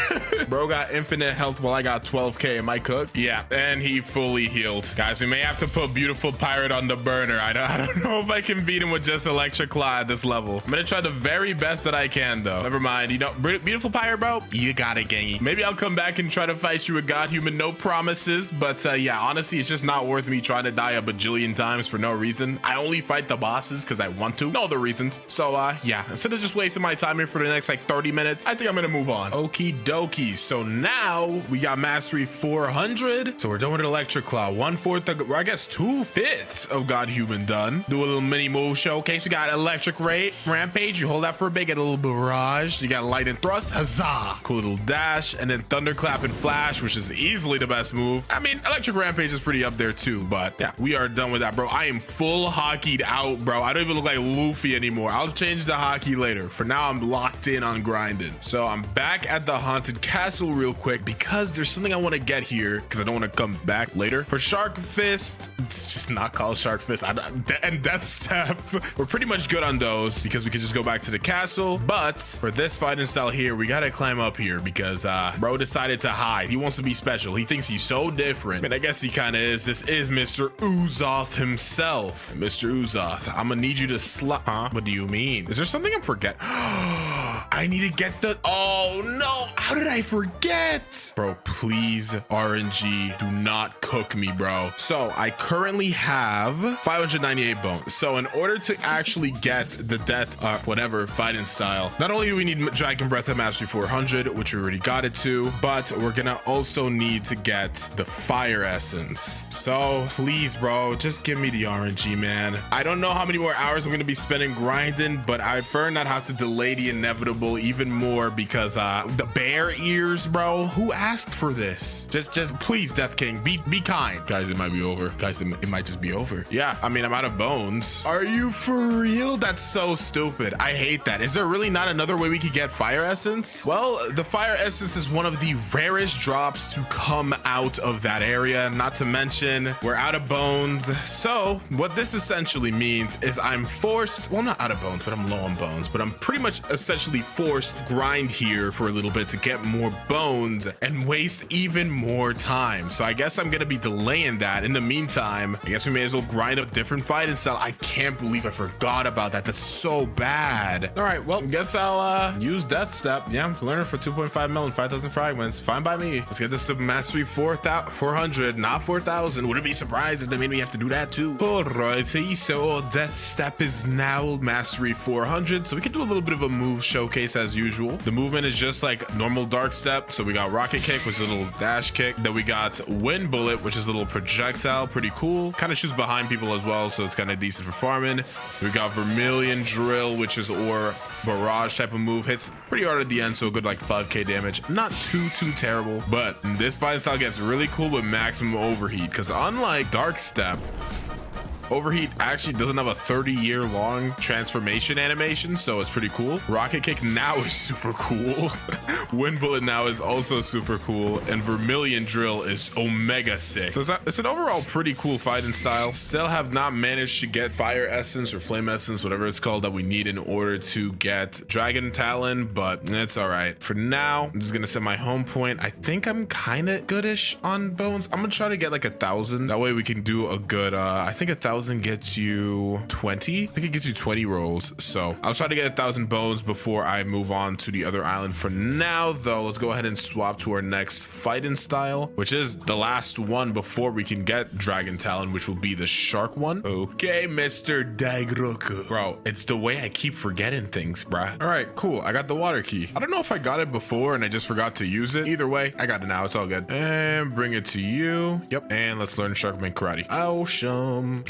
Bro got infinite health while I got 12K. Am I cooked? Yeah. And he fully healed. Guys, we may have to put Beautiful Pirate on the burner. I don't know if I can beat him with just Electric Claw at this level. I'm gonna try the very best that I can, though. Never mind. You know, Beautiful Pirate, bro, you got it, gangy. Maybe I'll come back and try to fight you with God Human. No promises. But yeah, honestly, it's just not worth me trying to die a bajillion times for no reason. I only fight the bosses because I want to. No other reasons. So yeah, instead of just wasting my time here for the next like 30 minutes, I think I'm gonna move on. Okie dokie. So now we got mastery 400. So we're done with Electric Claw. 1/4 of, I guess 2/5 of God Human done. Do a little mini move showcase. We got Electric Rampage. You hold that for a bit, get a little barrage. You got Light and Thrust. Huzzah. Cool little dash. And then Thunderclap and Flash, which is easily the best move. I mean, Electric Rampage is pretty up there too, but yeah, we are done with that, bro. I am full hockeyed out, bro. I don't even look like Luffy anymore. I'll change the hockey later. For now, I'm locked in on grinding. So I'm back at the Haunted Castle real quick because there's something I want to get here because I don't want to come back later. For Shark Fist, it's just not called Shark Fist. And Death Step, we're pretty much good on those because we could just go back to the castle. But for this fighting style here, we got to climb up here because bro decided to hide. He wants to be special. He thinks he's so different. I mean, I guess he kind of is. This is Mr. Uzoth himself. Mr. Uzoth, I'm gonna need you to Huh? What do you mean? Is there something I'm forgetting? I need to get the... Oh no, how did I forget? Bro, please, RNG, do not cook me, bro. So I currently have 598 bones. So in order to actually get the death, whatever, fighting style, not only do we need Dragon Breath at Mastery 400, which we already got it to, but we're gonna also need to get the Fire Essence. So please, bro, just give me the RNG, man. I don't know how many more hours I'm gonna be spending grinding, but I prefer not have to delay the inevitable even more because the bear ears, bro, who asked for this? Just please, Death King, be kind. Guys, it might be over. Guys, it might just be over. Yeah, I mean, I'm out of bones. Are you for real? That's so stupid. I hate that. Is there really not another way we could get Fire Essence? Well, the Fire Essence is one of the rarest drops to come out of that area, not to mention we're out of bones. So what this essentially means is I'm forced, well, not out of bones, but I'm low on bones, but I'm pretty much essentially forced to grind here for a little bit to get more bones and waste even more time. So I guess I'm gonna be delaying that. In the meantime, I guess we may as well grind up different fighting style. I can't believe I forgot about that. That's so bad. All right, well, guess I'll use Death Step. Yeah, learn it for 2.5 million, 5,000 fragments. Fine by me. Let's get this to mastery 400, not 4,000. Wouldn't be surprised if they made me have to do that too. Alrighty, so Death Step is now mastery 400. So we can do a little bit of a move showcase as usual. The movement is just like normal Dark Step. So we got Rocket Kick, which is a little dash kick. Then we got Wind Bullet, which is a little projectile. Pretty cool. Kind of shoots behind people as well, so it's kind of decent for farming. We got Vermilion Drill, which is or barrage type of move. Hits pretty hard at the end, so a good like 5k damage. Not too terrible, but this fighting style gets really cool with maximum overheat because unlike Dark Step, Overheat actually doesn't have a 30-year long transformation animation, so it's pretty cool. Rocket Kick now is super cool. Wind Bullet now is also super cool, and Vermilion Drill is omega sick. So it's an overall pretty cool fighting style. Still have not managed to get Fire Essence or Flame Essence, whatever it's called, that we need in order to get Dragon Talon, but it's all right. For now, I'm just gonna set my home point. I think I'm kind of goodish on bones. I'm gonna try to get like 1,000. That way we can do a good, I think 1,000 gets you 20. I think it gets you 20 rolls. So I'll try to get 1,000 bones before I move on to the other island. For now, though, let's go ahead and swap to our next fighting style, which is the last one before we can get Dragon Talon, which will be the shark one. Okay, Mr. Daigroku. Bro, it's the way I keep forgetting things, bruh. All right, cool. I got the water key. I don't know if I got it before and I just forgot to use it. Either way, I got it now. It's all good. And bring it to you. Yep. And let's learn Sharkman Karate. Awesome.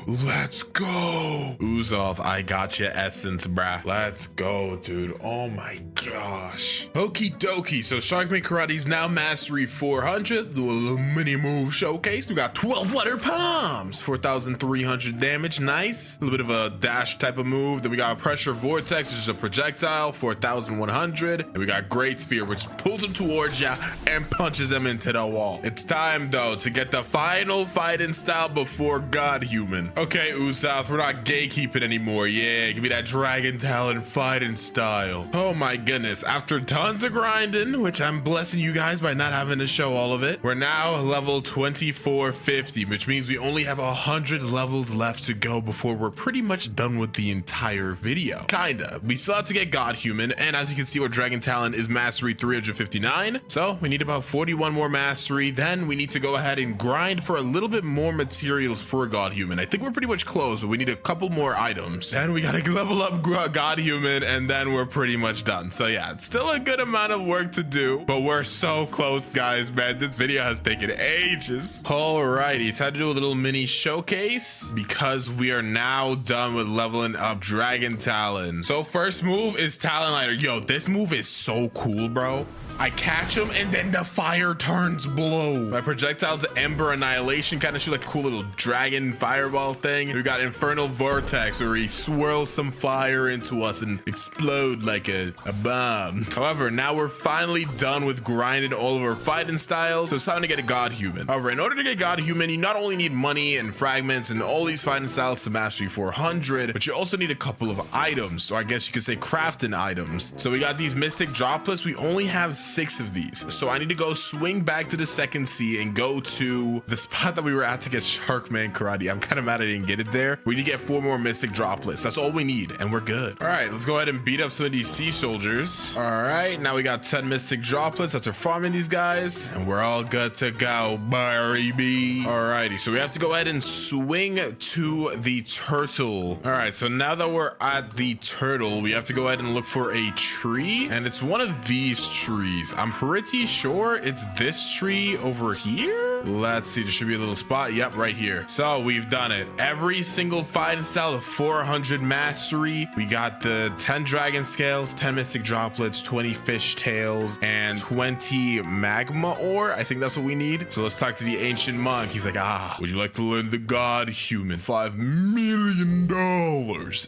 Let's go. Uzoth, I got your essence, bruh. Let's go, dude. Oh my gosh. Okie dokie. So Sharkman Karate's now mastery 400. Do a little mini move showcase. We got 12 water palms. 4,300 damage. Nice. A little bit of a dash type of move. Then we got Pressure Vortex, which is a projectile. 4,100. And we got Great Sphere, which pulls him towards ya and punches him into the wall. It's time, though, to get the final fighting style before God Human. Human. Okay, Usoth, we're not gatekeeping anymore. Yeah, give me that Dragon Talon fighting style. Oh my goodness. After tons of grinding, which I'm blessing you guys by not having to show all of it, we're now level 2450, which means we only have 100 levels left to go before we're pretty much done with the entire video. Kinda. We still have to get God Human, and as you can see, our Dragon Talon is mastery 359. So we need about 41 more mastery. Then we need to go ahead and grind for a little bit more materials for God Human. I think we're pretty much close, but we need a couple more items. And we gotta level up God Human, and then we're pretty much done. So yeah, it's still a good amount of work to do, but we're so close, guys, man. This video has taken ages. Alrighty, it's time to do a little mini showcase because we are now done with leveling up Dragon Talon. So first move is Talon Lighter. Yo, this move is so cool, bro. I catch him and then the fire turns blue. My projectile's Ember Annihilation, kind of shoot like a cool little dragon fireball thing. We got Infernal Vortex where he swirls some fire into us and explode like a bomb. However, now we're finally done with grinding all of our fighting styles, so it's time to get a God Human. However, in order to get God Human, you not only need money and fragments and all these fighting styles to mastery 400, but you also need a couple of items, or I guess you could say crafting items. So we got these Mystic Droplets. We only have 6 of these, so I need to go swing back to the second sea and go to the spot that we were at to get Sharkman Karate. I'm kind of mad I didn't get it there. We need to get 4 more Mystic Droplets. That's all we need, and we're good. All right, let's go ahead and beat up some of these sea soldiers. All right, now we got 10 Mystic Droplets after farming these guys, and we're all good to go, baby. Alrighty, so we have to go ahead and swing to the turtle. All right, so now that we're at the turtle, we have to go ahead and look for a tree, and it's one of these trees. I'm pretty sure it's this tree over here. Let's see, there should be a little spot. Yep, right here. So we've done it. Every single fighting style of 400 mastery. We got the 10 dragon scales, 10 mystic droplets, 20 fish tails, and 20 magma ore. I think that's what we need. So let's talk to the ancient monk. He's like, would you like to learn the God Human? $5 million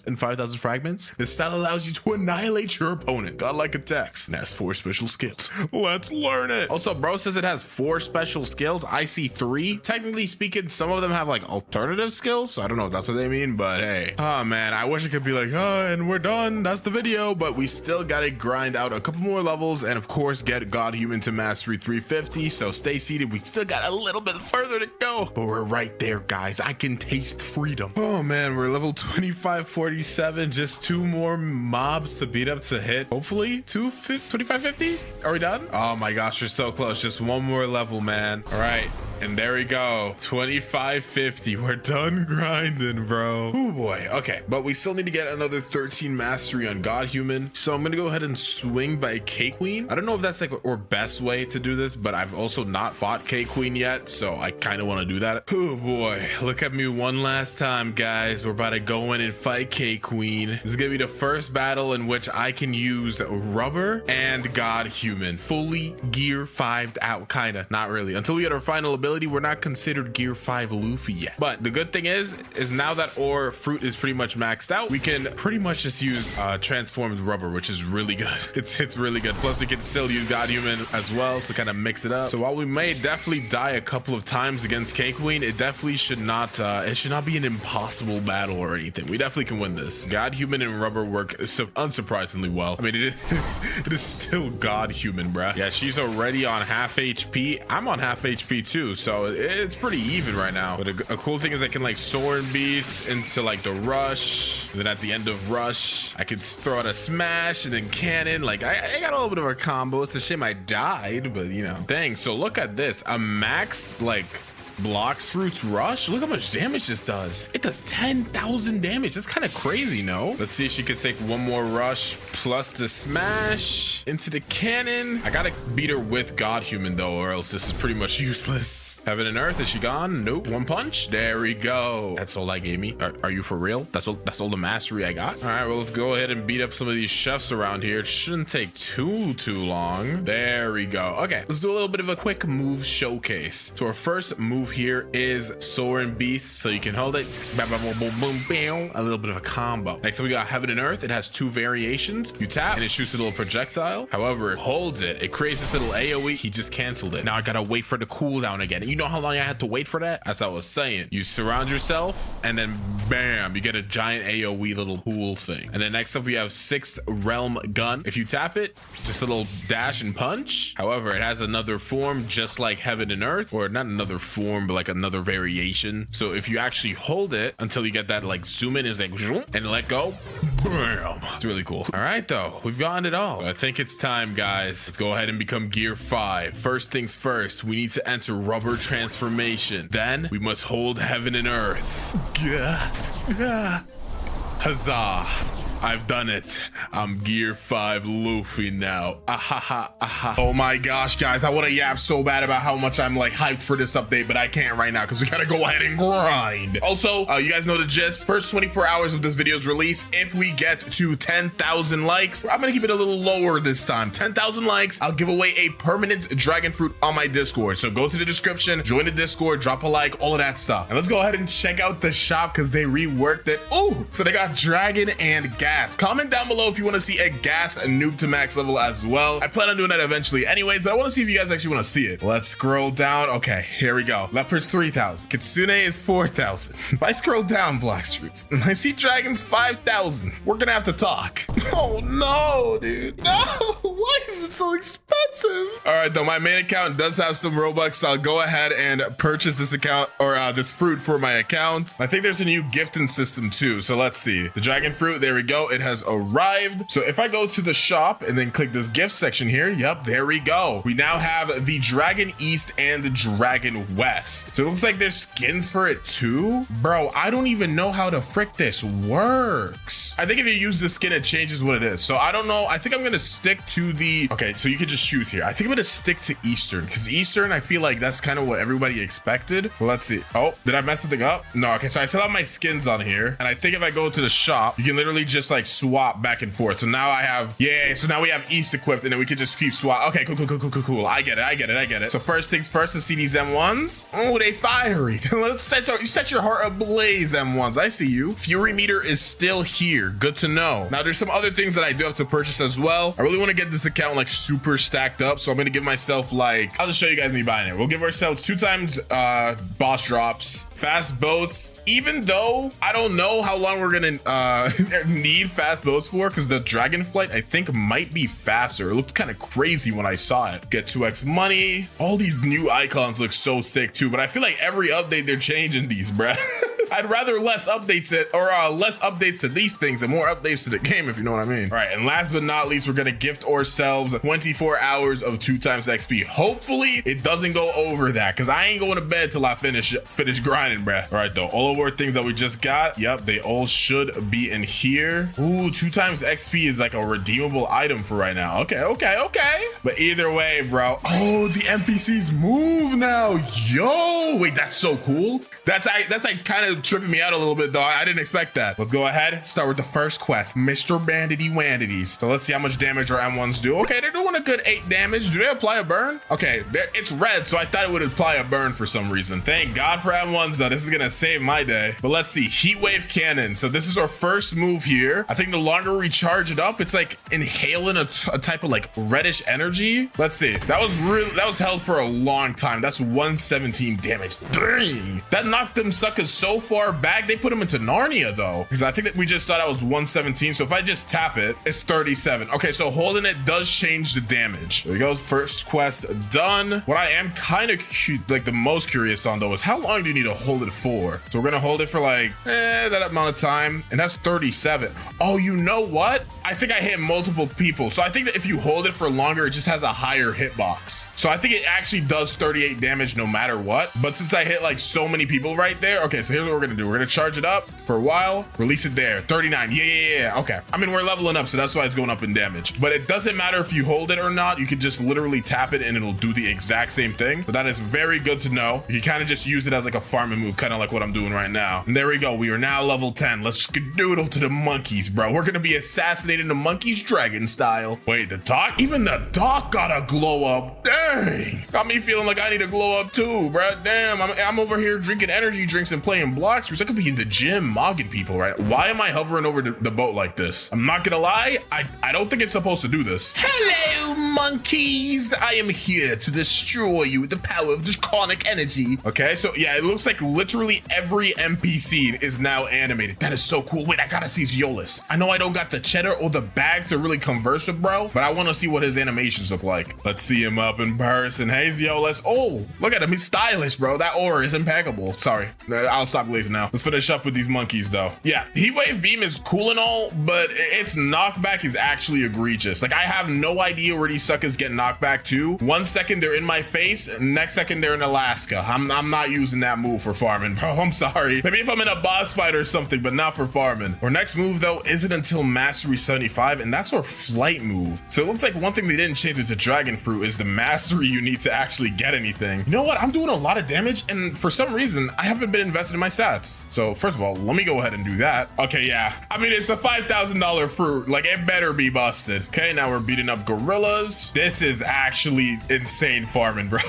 and 5,000 fragments. This style allows you to annihilate your opponent. Godlike attacks and has 4 special skills. Let's learn it. Also, bro says it has 4 special skills. I see 3. Technically speaking, some of them have like alternative skills, so I don't know if that's what they mean, but hey. Oh man, I wish it could be like, and we're done, that's the video, but we still gotta grind out a couple more levels and of course get God Human to mastery 350. So stay seated, we still got a little bit further to go, but we're right there, guys. I can taste freedom. Oh man, we're level 2547, just 2 more mobs to beat up to hit hopefully 2550. Are we done? Oh my gosh, we're so close. Just 1 more level, man. All right, and there we go, 2550. We're done grinding, bro. Oh boy. Okay, but we still need to get another 13 mastery on God Human, so I'm gonna go ahead and swing by K-Queen. I don't know if that's like our best way to do this, but I've also not fought K-Queen yet, so I kind of want to do that. Oh boy, look at me one last time, guys. We're about to go in and fight K-Queen. This is gonna be the first battle in which I can use rubber and God Human, fully gear 5'd out. Kind of, not really, until we get our final ability. We're not considered gear 5 Luffy yet, but the good thing is now that our fruit is pretty much maxed out, we can pretty much just use transformed rubber, which is really good. It's really good. Plus we can still use God Human as well to kind of mix it up. So while we may definitely die a couple of times against K-Queen, it definitely should not be an impossible battle or anything. We definitely can win this. God Human and rubber work unsurprisingly well. I mean, it is still God Human, bruh. Yeah, she's already on half HP. I'm on half HP too, so it's pretty even right now. But a cool thing is I can like soar and beast into like the rush, and then at the end of rush I can throw out a smash and then cannon. Like I got a little bit of a combo. It's a shame I died, but you know, dang. So look at this, a max like Blox Fruits Rush. Look how much damage this does. It does 10,000 damage. That's kind of crazy, no? Let's see if she could take 1 more rush plus the smash into the cannon. I gotta beat her with God Human though, or else this is pretty much useless. Heaven and Earth, is she gone? Nope. 1 punch. There we go. That's all I gave me. Are you for real? That's all the mastery I got. All right, well, let's go ahead and beat up some of these chefs around here. It shouldn't take too long. There we go. Okay, let's do a little bit of a quick move showcase. So our first move move here is Soaring Beast, so you can hold it. Bam, bam, boom, boom, boom, bam. A little bit of a combo. Next up, we got Heaven and Earth. It has 2 variations. You tap and it shoots a little projectile. However, it holds it. It creates this little AoE. He just canceled it. Now I gotta wait for the cooldown again. And you know how long I had to wait for that? As I was saying, you surround yourself and then bam, you get a giant AoE little pool thing. And then next up, we have 6th Realm Gun. If you tap it, just a little dash and punch. However, it has another form just like Heaven and Earth, or not another form, but like another variation. So if you actually hold it until you get that like zoom in is like and let go, bam. It's really cool. All right, though, we've gotten it all. I think it's time, guys. Let's go ahead and become Gear 5. First things first, we need to enter Rubber Transformation. Then we must hold Heaven and Earth. Huzzah. I've done it. I'm Gear 5 Luffy now. Oh my gosh, guys. I want to yap so bad about how much I'm like hyped for this update, but I can't right now because we got to go ahead and grind. Also, you guys know the gist. First 24 hours of this video's release, if we get to 10,000 likes, I'm going to keep it a little lower this time. 10,000 likes, I'll give away a permanent dragon fruit on my Discord. So go to the description, join the Discord, drop a like, all of that stuff. And let's go ahead and check out the shop because they reworked it. Oh, so they got dragon and gas. Comment down below if you want to see a gas noob to max level as well. I plan on doing that eventually anyways, but I want to see if you guys actually want to see it. Let's scroll down. Okay, here we go. Leopard's 3,000. Kitsune is 4,000. If I scroll down, Blox fruits, and I see dragons 5,000. We're gonna have to talk. Oh no, dude. No, why is it so expensive? All right, though, my main account does have some Robux, so I'll go ahead and purchase this account or this fruit for my account. I think there's a new gifting system too, so let's see. The dragon fruit, there we go. It has arrived. So if I go to the shop and then click this gift section here, yep, there we go. We now have the Dragon East and the Dragon West. So it looks like there's skins for it too. Bro, I don't even know how the frick this works. I think if you use the skin, it changes what it is. So I don't know. I think I'm gonna stick to the, okay, so you could just choose here. I think I'm gonna stick to Eastern because Eastern, I feel like that's kind of what everybody expected. Well, let's see. Oh, did I mess something up? No, okay, so I still have my skins on here. And I think if I go to the shop, you can literally just like swap back and forth. So now I have, yeah, so now we have East equipped and then we can just keep swap. Okay, cool. I get it. So first things first, to see these M1s. Oh, they fiery. Let's set your heart ablaze, M1s. I see you. Fury meter is still here. Good to know. Now there's some other things that I do have to purchase as well. I really want to get this account like super stacked up. So I'm going to give myself like, I'll just show you guys me buying it. We'll give ourselves 2 times boss drops, fast boats, even though I don't know how long we're going to need fast boats for, because the Dragonflight I think might be faster. It looked kind of crazy when I saw it. Get 2x money. All these new icons look so sick too, but I feel like every update they're changing these, bruh. I'd rather less updates less updates to these things and more updates to the game, if you know what I mean. All right, and last but not least, we're gonna gift ourselves 24 hours of 2 times XP. Hopefully it doesn't go over that, because I ain't going to bed till I finish grinding, bruh. All right, though, all of our things that we just got, yep, they all should be in here. Ooh, 2 times XP is like a redeemable item for right now. Okay. But either way, bro. Oh, the NPCs move now. Yo, wait, that's so cool. That's like kind of tripping me out a little bit, though. I didn't expect that. Let's go ahead, start with the first quest, Mr. Bandity Wandities. So let's see how much damage our M1s do. Okay, they're doing a good 8 damage. Do they apply a burn? Okay, it's red, so I thought it would apply a burn for some reason. Thank God for M1s, though. This is gonna save my day. But let's see, Heat Wave Cannon. So this is our first move here. I think the longer we charge it up, it's like inhaling a type of like reddish energy. Let's see. That was held for a long time. That's 117 damage. Dang, that knocked them suckers so far back. They put them into Narnia though, because I think that we just saw that was 117. So if I just tap it, it's 37. Okay, so holding it does change the damage. There we go. First quest done. What I am kind of like the most curious on though is how long do you need to hold it for? So we're gonna hold it for like that amount of time, and that's 37. Oh, you know what? I think I hit multiple people. So I think that if you hold it for longer, it just has a higher hitbox. So I think it actually does 38 damage no matter what. But since I hit like so many people right there, okay, so here's what we're gonna do. We're gonna charge it up for a while, release it there. 39. Yeah. Okay. I mean, we're leveling up, so that's why it's going up in damage. But it doesn't matter if you hold it or not. You can just literally tap it and it'll do the exact same thing. So that is very good to know. You can kind of just use it as like a farming move, kind of like what I'm doing right now. And there we go. We are now level 10. Let's skedoodle to the monkeys, bro. We're gonna be assassinating the monkeys dragon style. Wait, the dock? Even the dock got a glow up. Dang. Got me feeling like I need to glow up too, bro. Damn, I'm over here drinking energy drinks and playing Blox. I could be in the gym mogging people, right? Why am I hovering over the boat like this? I'm not gonna lie, I don't think it's supposed to do this. Hello, monkeys. I am here to destroy you with the power of draconic energy. Okay, so yeah, it looks like literally every NPC is now animated. That is so cool. Wait, I gotta see Zeolus. I know I don't got the cheddar or the bag to really converse with, bro, but I want to see what his animations look like. Let's see him up in person. Hey, Zeolus. Oh, look at him. He's stylish, bro. That aura is impeccable. Sorry, I'll stop lazy now. Let's finish up with these monkeys, though. Yeah, Heat Wave Beam is cool and all, but its knockback is actually egregious. Like, I have no idea where these suckers get knocked back to. 1 second they're in my face, next second they're in Alaska. I'm not using that move for farming, bro. I'm sorry. Maybe if I'm in a boss fight or something, but not for farming. Our next move, though, isn't until Mastery 75, and that's our flight move. So it looks like one thing they didn't change with the Dragon Fruit is the mastery you need to actually get anything. You know what? I'm doing a lot of damage, and for some reason, I haven't been invested in my stats. So first of all, let me go ahead and do that. Okay, yeah. I mean, it's a $5,000 fruit. Like, it better be busted. Okay, now we're beating up gorillas. This is actually insane farming, bro.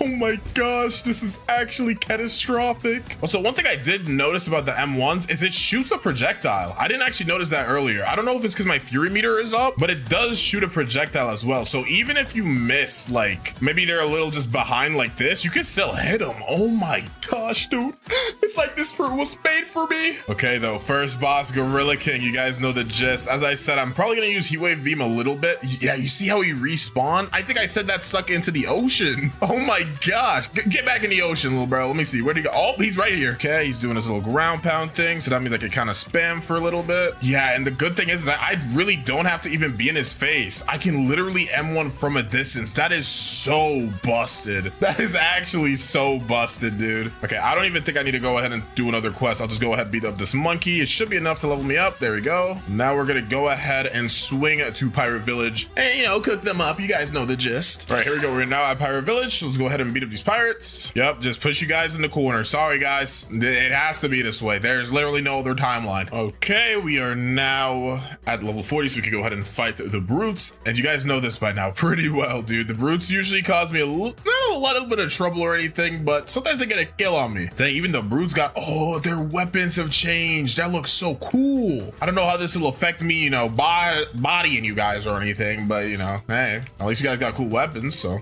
Oh my gosh, this is actually catastrophic. Also, one thing I did notice about the M1s is it shoots a projectile. I didn't actually notice that earlier. I don't know if it's because my fury meter is up, but it does shoot a projectile as well. So even if you miss, like, maybe they're a little just behind like this, you can still hit them. Oh my gosh, dude. It's like this fruit was made for me. Okay, though, first boss, Gorilla King. You guys know the gist. As I said, I'm probably gonna use Heat Wave Beam a little bit. Yeah, you see how he respawned? I think I said that suck into the ocean. Oh my gosh. Get back in the ocean, little bro. Let me see. Where'd he go? Oh, he's right here. Okay, he's doing his little ground pound thing. So that means I can kind of spam for a little bit. Yeah, and the good thing is that I really don't have to even be in his face. I can literally M1 from a distance. That is so busted. That is actually so busted, dude. Okay, I don't even think I need to go ahead and do another quest. I'll just go ahead and beat up this monkey. It should be enough to level me up. There we go. Now we're gonna go ahead and swing to Pirate Village and, you know, cook them up. You guys know the gist. All right, here we go. We're now at Pirate Village. Let's go ahead and beat up these pirates. Yep, just push you guys in the corner. Sorry, guys. It has to be this way. There's literally no other timeline. Okay, we are now at level 40, so we can go ahead and fight the brutes. And you guys know this by now pretty well, dude. The brutes usually cause me not a little bit of trouble or anything, but sometimes they get a kill on me. Dang, even the brutes got, oh, their weapons have changed. That looks so cool. I don't know how this will affect me, you know, bodying you guys or anything, but, you know, hey, at least you guys got cool weapons, so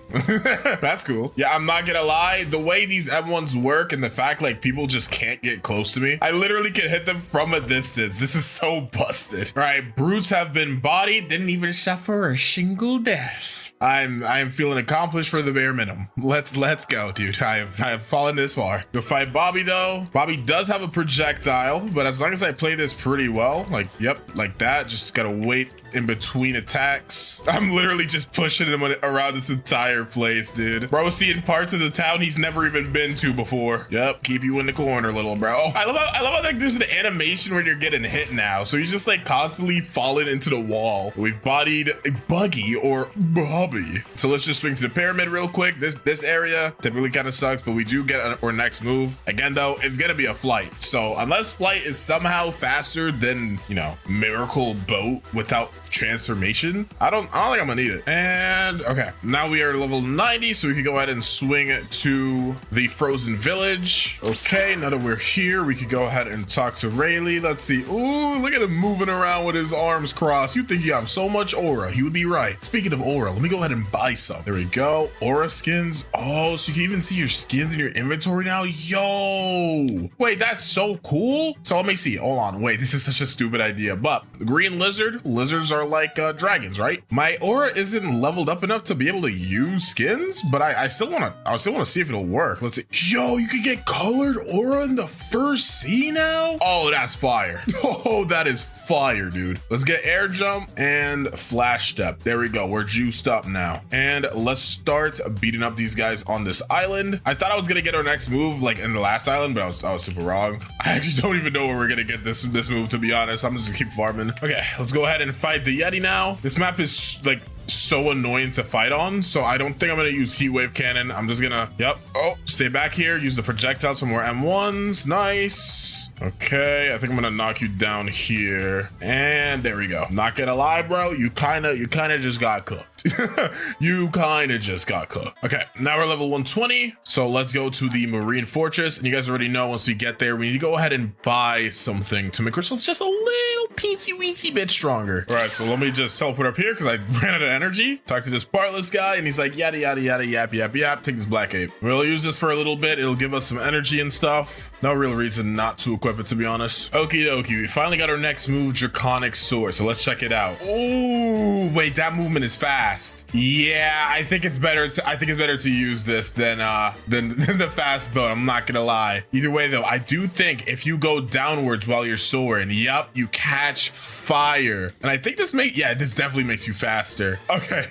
that's cool. Yeah, I'm not gonna lie, the way these M1s work and the fact like people just can't get close to me, I literally can hit them from a distance. This is so busted. All right, brutes have been bodied, didn't even suffer a single death. I am feeling accomplished for the bare minimum. Let's go, dude. I have fallen this far. To fight Bobby, though, Bobby does have a projectile, but as long as I play this pretty well, like, yep, like that, just gotta wait in between attacks. I'm literally just pushing him around this entire place, dude. Bro, seeing parts of the town he's never even been to before. Yep, keep you in the corner, little bro. I love how like there's an animation where you're getting hit now, so he's just like constantly falling into the wall. We've bodied Buggy or Bobby. So let's just swing to the pyramid real quick. This area typically kind of sucks, but we do get our next move. Again, though, it's gonna be a flight. So unless flight is somehow faster than, you know, miracle boat without transformation, I don't think I'm gonna need it. And okay, now we are level 90, so we can go ahead and swing to the frozen village. Okay, now that we're here, we could go ahead and talk to Rayleigh. Let's see. Ooh, look at him moving around with his arms crossed. You think you have so much aura. You would be right. Speaking of aura, let me go ahead and buy some. There we go. Aura skins. Oh, so you can even see your skins in your inventory now. Yo, wait, that's so cool. So let me see. Hold on. Wait, this is such a stupid idea, but green lizards are like dragons, right? My aura isn't leveled up enough to be able to use skins, but I still want to see if it'll work. Let's see. Yo, you can get colored aura in the first sea now? Oh, that's fire. Oh, that is fire, dude. Let's get air jump and flash step. There we go. We're juiced up now. And let's start beating up these guys on this island. I thought I was gonna get our next move like in the last island, but I was super wrong. I actually don't even know where we're gonna get this move, to be honest. I'm just gonna keep farming. Okay, let's go ahead and fight the Yeti now. This map is like so annoying to fight on, so I don't think I'm gonna use heat wave cannon. I'm just gonna, stay back here, use the projectiles for more M1s. Nice. Okay, I think I'm gonna knock you down here, and there we go. Not gonna lie, bro, you kind of just got cooked. You kind of just got cooked. Okay, now we're level 120, so let's go to the Marine Fortress, and you guys already know once we get there, we need to go ahead and buy something to make ourselves just a little teensy-weensy bit stronger. All right, so let me just teleport up here because I ran out of energy. Talk to this partless guy, and he's like, yada, yada, yada, yap, yap, yap. Take this black ape. We'll use this for a little bit. It'll give us some energy and stuff. No real reason not to equip it, to be honest. Okie dokie, we finally got our next move, Draconic Sword, so let's check it out. Oh, wait, that movement is fast. Yeah, I think it's better to use this than the fast boat. I'm not gonna lie. Either way, though, I do think if you go downwards while you're soaring, yep, you catch fire. And I think this definitely makes you faster. Okay.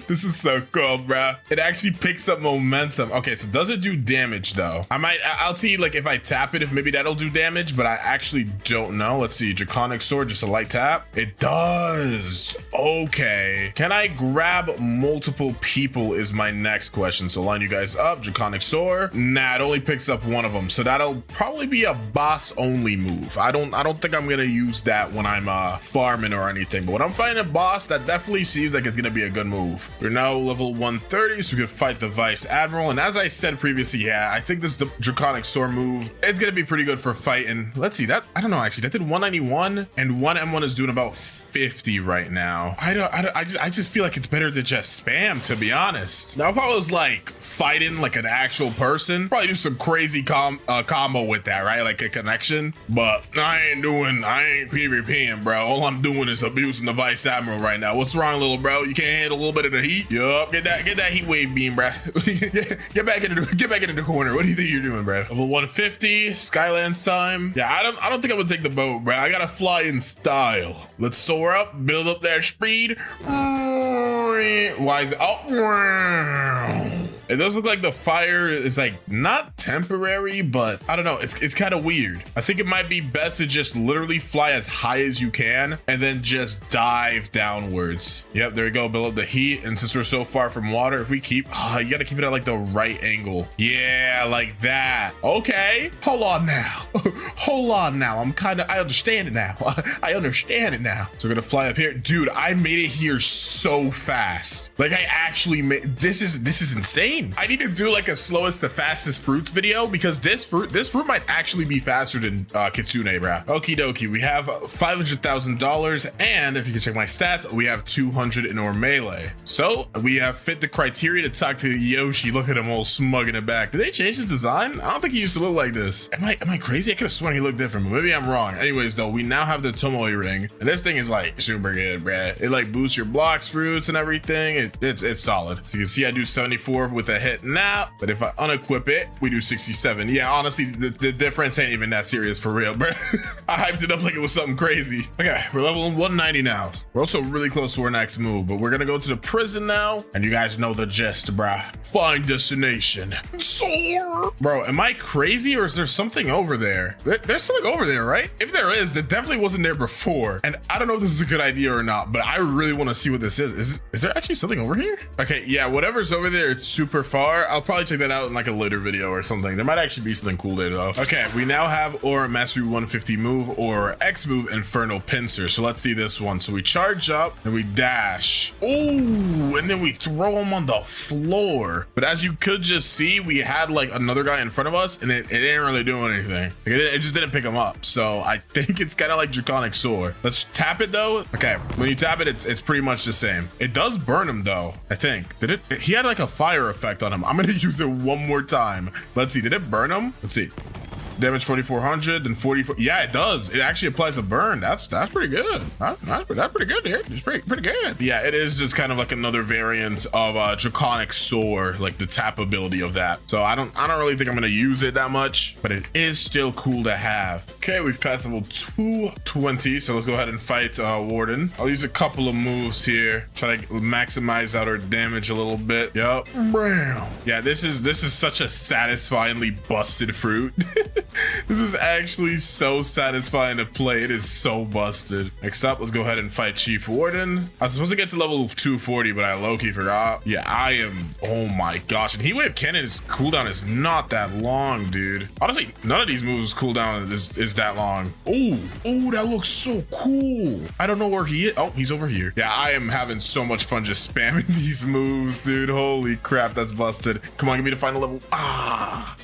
This is so cool, bruh. It actually picks up momentum. Okay, so does it do damage though? I'll see like if I tap it, if maybe that'll do damage, but I actually don't know. Let's see, Draconic Sword, just a light tap. It does. Okay. Can I grab multiple people is my next question. So line you guys up, Draconic Sword. Nah, it only picks up one of them. So that'll probably be a boss only move. I don't think I'm gonna use that when I'm farming or anything, but when I'm fighting a boss, that definitely seems like it's gonna be a good move. We're now level 130, so we could fight the Vice Admiral. And as I said previously, yeah, I think this Draconic Sword move, it's gonna be pretty good for fighting. Let's see, that I don't know, actually, that did 191, and one M1 is doing about 50 right now. I just feel like it's better to just spam, to be honest. Now, if I was like fighting like an actual person, probably do some crazy combo with that, right? Like a connection. But I ain't PvPing, bro. All I'm doing is abusing the Vice Admiral right now. What's wrong, little bro? You can't handle a little bit of the heat? Yup, get that heat wave beam, bro. get back into the corner. What do you think you're doing, bro? Level 150, Skylands time. Yeah, I don't think I would take the boat, bro. I gotta fly in style. Let's soar up, build up that speed. Why is it? Oh, it does look like the fire is like not temporary, but I don't know. It's kind of weird. I think it might be best to just literally fly as high as you can and then just dive downwards. Yep, there we go. Build up the heat. And since we're so far from water, if we keep, you got to keep it at like the right angle. Yeah, like that. Okay. Hold on now. Hold on now. I understand it now. I understand it now. So we're going to fly up here. Dude, I made it here so fast. Like I actually made, this is insane. I need to do like a slowest to fastest fruits video because this fruit might actually be faster than Kitsune, bruh. Okie dokie, we have $500,000, and if you can check my stats, we have 200 in our melee. So we have fit the criteria to talk to Yoshi. Look at him all smug in the back. Did they change his design? I don't think he used to look like this. Am I crazy? I could have sworn he looked different, but maybe I'm wrong. Anyways, though, we now have the Tomoe ring, and this thing is like super good, bruh. It like boosts your Blox fruits and everything. It's solid. So you can see I do 74 with a hit now, but if I unequip it, we do 67. Yeah, honestly, the difference ain't even that serious for real, bro. I hyped it up like it was something crazy. Okay, we're level 190 now. We're also really close to our next move, but we're gonna go to the prison now, and you guys know the gist, bruh. Find destination. Soar! Bro, am I crazy or is there something over there? There's something over there, right? If there is, that definitely wasn't there before. And I don't know if this is a good idea or not, but I really want to see what this is. Is there actually something over here? Okay, yeah, whatever's over there, it's super far. I'll probably check that out in like a later video or something. There might actually be something cool there though. Okay, we now have Aura Mastery 150 move or X move Infernal Pincer. So let's see this one. So we charge up and we dash. Ooh, and then we throw him on the floor. But as you could just see, we had like another guy in front of us and it didn't really do anything. Like, it just didn't pick him up. So I think it's kind of like Draconic Sword. Let's tap it though. Okay, when you tap it, it's pretty much the same. It does burn him though, I think. Did it? He had like a fire effect on him. I'm gonna use it one more time. Let's see, did it burn him? Let's see. Damage 4,400, then 44. Yeah, it does. It actually applies a burn. That's pretty good. That's pretty good, dude. It's pretty good. Yeah, it is just kind of like another variant of Draconic Soar, like the tap ability of that. So I don't really think I'm gonna use it that much, but it is still cool to have. Okay, we've passed level 220, so let's go ahead and fight Warden. I'll use a couple of moves here, try to maximize out our damage a little bit. Yup. Yeah, this is such a satisfyingly busted fruit. This is actually so satisfying to play. It is so busted. Next up, let's go ahead and fight Chief Warden. I was supposed to get to level 240, but I low-key forgot. Yeah, I am. Oh my gosh. And Heat Wave Cannon's cooldown is not that long, dude. Honestly, none of these moves cooldown is that long. Oh, that looks so cool. I don't know where he is. Oh, he's over here. Yeah, I am having so much fun just spamming these moves, dude. Holy crap, that's busted. Come on, give me the final level.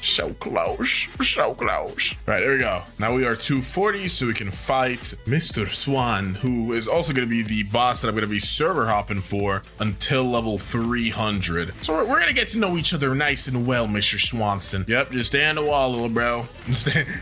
So close. So close. All right, there we go. Now we are 240, so we can fight Mr. Swan, who is also going to be the boss that I'm going to be server hopping for until level 300. So we're going to get to know each other nice and well, Mr. Swanson. Yep, just stay on the wall, little bro.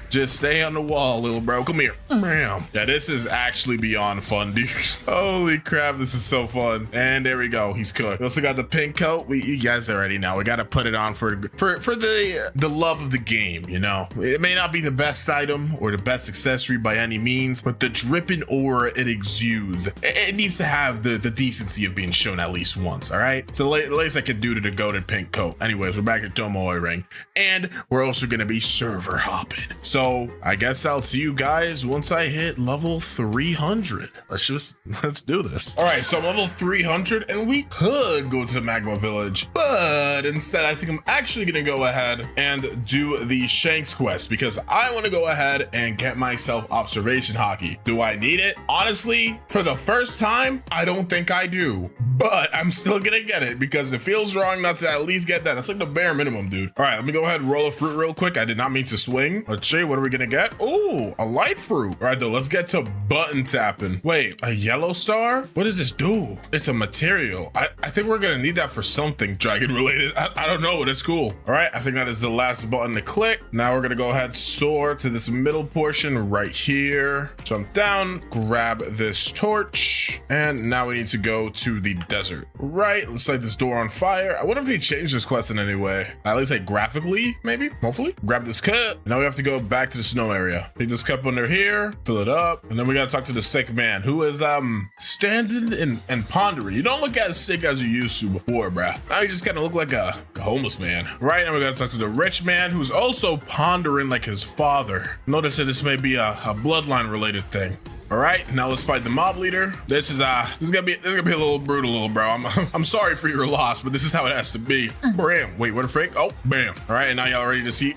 Just stay on the wall, little bro. Come here. Yeah, this is actually beyond fun, dude. Holy crap, this is so fun. And there we go. He's cooked. We also got the pink coat. You guys already know. We got to put it on for the love of the game, you know? It may not be the best item or the best accessory by any means, but the dripping aura it exudes, it needs to have the decency of being shown at least once, all right? It's the least I could do to the goated pink coat. Anyways, we're back at Tomoe Ring, and we're also going to be server hopping. So I guess I'll see you guys once I hit level 300. Let's do this. All right, so I'm level 300, and we could go to the Magma Village, but instead I think I'm actually going to go ahead and do the Shanks quest, because I want to go ahead and get myself observation hockey. Do I need it? Honestly, for the first time, I don't think I do, but I'm still gonna get it because it feels wrong not to at least get that. That's like the bare minimum, dude. All right, let me go ahead and roll a fruit real quick. I did not mean to swing. Let's see, what are we gonna get? Oh, a light fruit. All right, though, let's get to button tapping. Wait, a yellow star? What does this do? It's a material. I think we're gonna need that for something dragon related. I don't know, but it's cool. All right, I think that is the last button to click. Now we're gonna go ahead, soar to this middle portion right here. Jump down, grab this torch, and now we need to go to the desert. Right, let's light this door on fire. I wonder if they changed this quest in any way. At least like graphically, maybe, hopefully. Grab this cup. Now we have to go back to the snow area. Take this cup under here, fill it up, and then we gotta talk to the sick man who is standing and pondering. You don't look as sick as you used to before, bruh. Now you just kind of look like a homeless man. Right, now we gotta talk to the rich man who's also pondering like his father. Notice that this may be a bloodline related thing. All right, now let's fight the mob leader. This is gonna be a little brutal, little bro. I'm sorry for your loss, but this is how it has to be. Bam. Wait, what a freak? Oh, bam. All right, and now y'all ready to see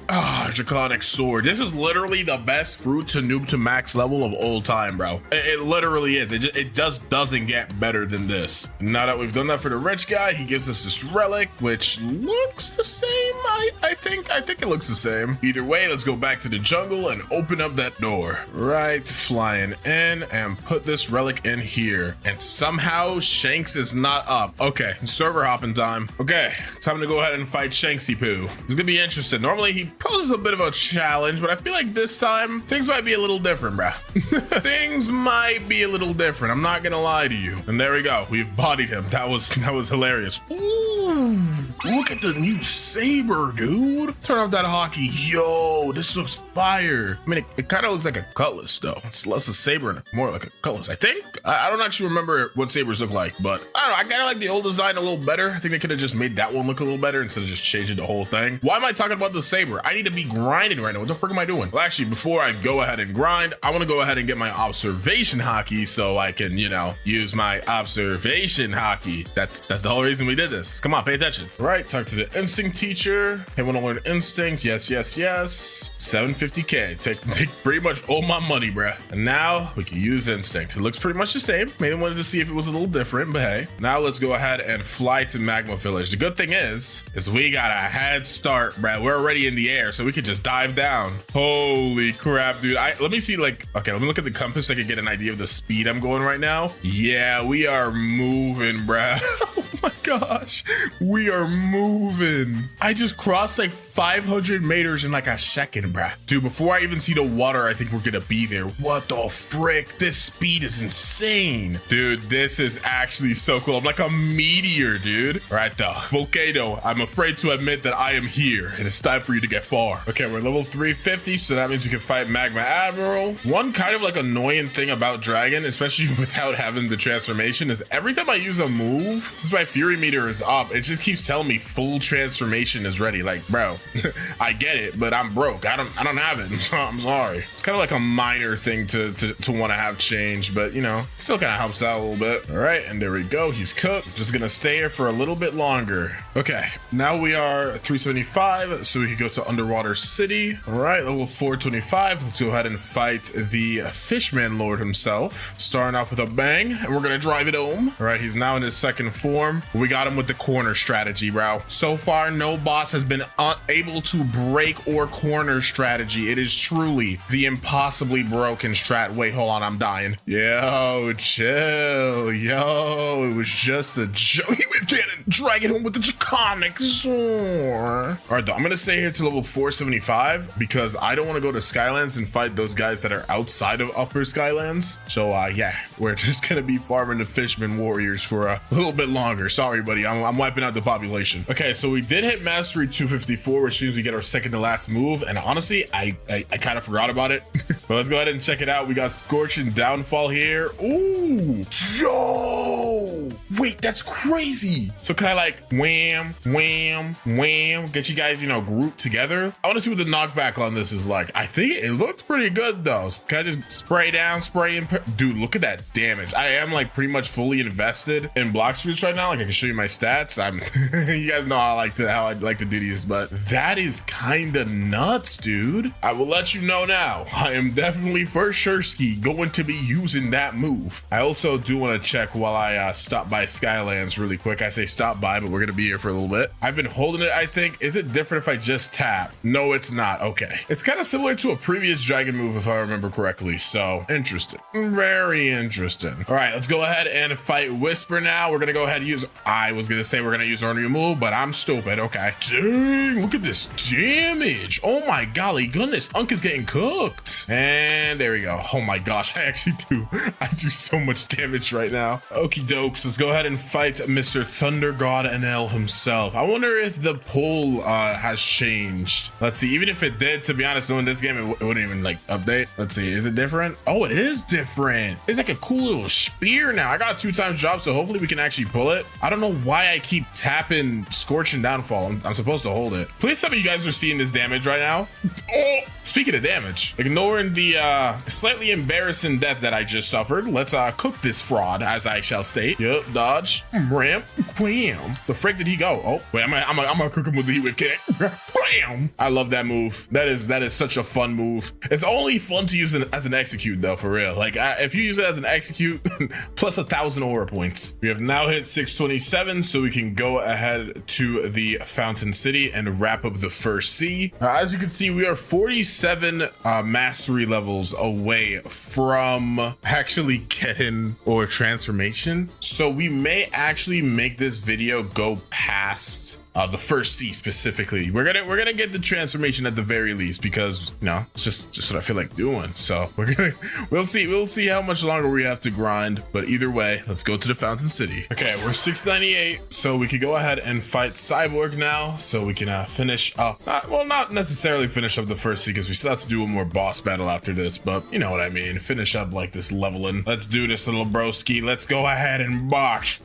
Draconic Sword. This is literally the best fruit to noob to max level of all time, bro. It literally is. It just doesn't get better than this. Now that we've done that for the rich guy, he gives us this relic, which looks the same. I think it looks the same. Either way, let's go back to the jungle and open up that door. Right, flying in. And put this relic in here, and somehow Shanks is not up. Okay, server hopping time. Okay, time to go ahead and fight Shanksy Poo. It's gonna be interesting. Normally he poses a bit of a challenge, but I feel like this time things might be a little different, bruh. Things might be a little different. I'm not gonna lie to you. And there we go. We've bodied him. That was hilarious. Ooh, look at the new saber, dude. Turn off that hockey. Yo, this looks fire. I mean, it kind of looks like a cutlass though. It's less a saber and more like a cutlass, I think. I don't actually remember what sabers look like, but I don't know. I kind of like the old design a little better. I think they could have just made that one look a little better instead of just changing the whole thing. Why am I talking about the saber? I need to be grinding right now. What the frick am I doing? Well, actually, before I go ahead and grind, I want to go ahead and get my observation hockey so I can, you know, use my observation hockey. That's the whole reason we did this. Come on, pay attention. All right, talk to the instinct teacher. Hey, want to learn instinct? Yes. 750K. Take pretty much all my money, bruh. And now we can use instinct. It looks pretty much the same. Maybe wanted to see if it was a little different, but hey. Now let's go ahead and fly to Magma Village. The good thing is we got a head start, bruh. We're already in the air, so we could just dive down. Holy crap, dude. Let me see, like, okay, let me look at the compass so I can get an idea of the speed I'm going right now. Yeah, we are moving, bruh. Oh my gosh. We are moving. I just crossed like 500 meters in like a second, bruh. Dude, before I even see the water, I think we're gonna be there. What the frick? This speed is insane. Dude, this is actually so cool. I'm like a meteor, dude. All right, the volcano. I'm afraid to admit that I am here, and it's time for you to get far. Okay, we're level 350, so that means we can fight Magma Admiral. One kind of like annoying thing about Dragon, especially without having the transformation, is every time I use a move, since my Fury meter is up, it just keeps telling me full transformation is ready. Like, bro, I get it, but I'm broke. I don't have it. I'm sorry. It's kind of like a minor thing to want to have change, but you know, still kind of helps out a little bit. All right, and there we go. He's cooked. Just gonna stay here for a little bit longer. Okay, now we are 375, so we can go to Underwater City. All right, level 425. Let's go ahead and fight the Fishman Lord himself. Starting off with a bang, and we're gonna drive it home. All right, he's now in his second form. We got him with the corner strategy, bro. So far, no boss has been able to break or corner strategy. It is truly the impossibly broken strat. Wait, hold on, I'm dying. Yo, chill. Yo, it was just a joke. He was getting dragging home with the draconic sword. All right, though, I'm gonna stay here to level 475 because I don't want to go to Skylands and fight those guys that are outside of Upper Skylands. So yeah, we're just gonna be farming the Fishman Warriors for a little bit longer. Sorry, buddy, I'm wiping out the population. Okay, so we did hit Mastery 254, which means we get our second to last move. And honestly, I kind of forgot about it. But let's go ahead and check it out. We got Scorching Downfall here. Ooh, yo, wait, that's crazy. So can I like wham, wham, wham, get you guys, you know, grouped together? I want to see what the knockback on this is like. I think it looked pretty good though. Can I just spray down, spray in? Dude, look at that damage. I am like pretty much fully invested in Blox fruits right now. Like I can show you my stats. I'm you guys know how I like to do these, but that is kind of nuts, dude. I will let you know now. I am definitely for sure going to be using that move. I also do want to check while I stop by Skylands really quick. I say stop by, but we're gonna be here for a little bit. I've been holding it, I think. Is it different if I just tap? No, it's not. Okay. It's kind of similar to a previous dragon move if I remember correctly. So interesting. Very interesting. All right, let's go ahead and fight Whisper now. We're gonna go ahead and use, I was gonna say we're gonna use our new move, but I'm stupid. Okay. Dang, look at this damage. Oh my golly goodness. Unk is getting cooked. And there we go. Oh my gosh, I do so much damage right now. Okie dokes, let's go ahead and fight Mr. Thunder God NL himself. I wonder if the pull has changed. Let's see, even if it did, to be honest, knowing this game, it wouldn't even like update. Let's see, is it different? Oh, it is different. It's like a cool little spear now. I got a 2x drop, so hopefully we can actually pull it. I don't know why I keep tapping Scorching Downfall. I'm supposed to hold it. Please some of you guys are seeing this damage right now. Oh, speaking of damage, ignoring the slightly embarrassing death that I just suffered, let's cook this fraud, as I shall state. Yep, dodge, ramp, wham. The frick did he go? Oh, wait, I'm gonna cook him with the heat wave kick. Bam! I love that move. That is such a fun move. It's only fun to use it as an execute though, for real. Like if you use it as an execute, plus 1,000 aura points. We have now hit 627, so we can go ahead to the Fountain City and wrap up the first sea. As you can see, we are 47 mastery levels away from actually getting our transformation. So we may actually make this video go past the first sea specifically. We're gonna get the transformation at the very least, because you know it's just what I feel like doing. So we'll see how much longer we have to grind, but either way, let's go to the Fountain City. Okay, we're 698, so we could go ahead and fight Cyborg now, so we can finish up, well, not necessarily finish up the first sea, because we still have to do a more boss battle after this, but you know what I mean, finish up like this leveling. Let's do this, little broski. Let's go ahead and box.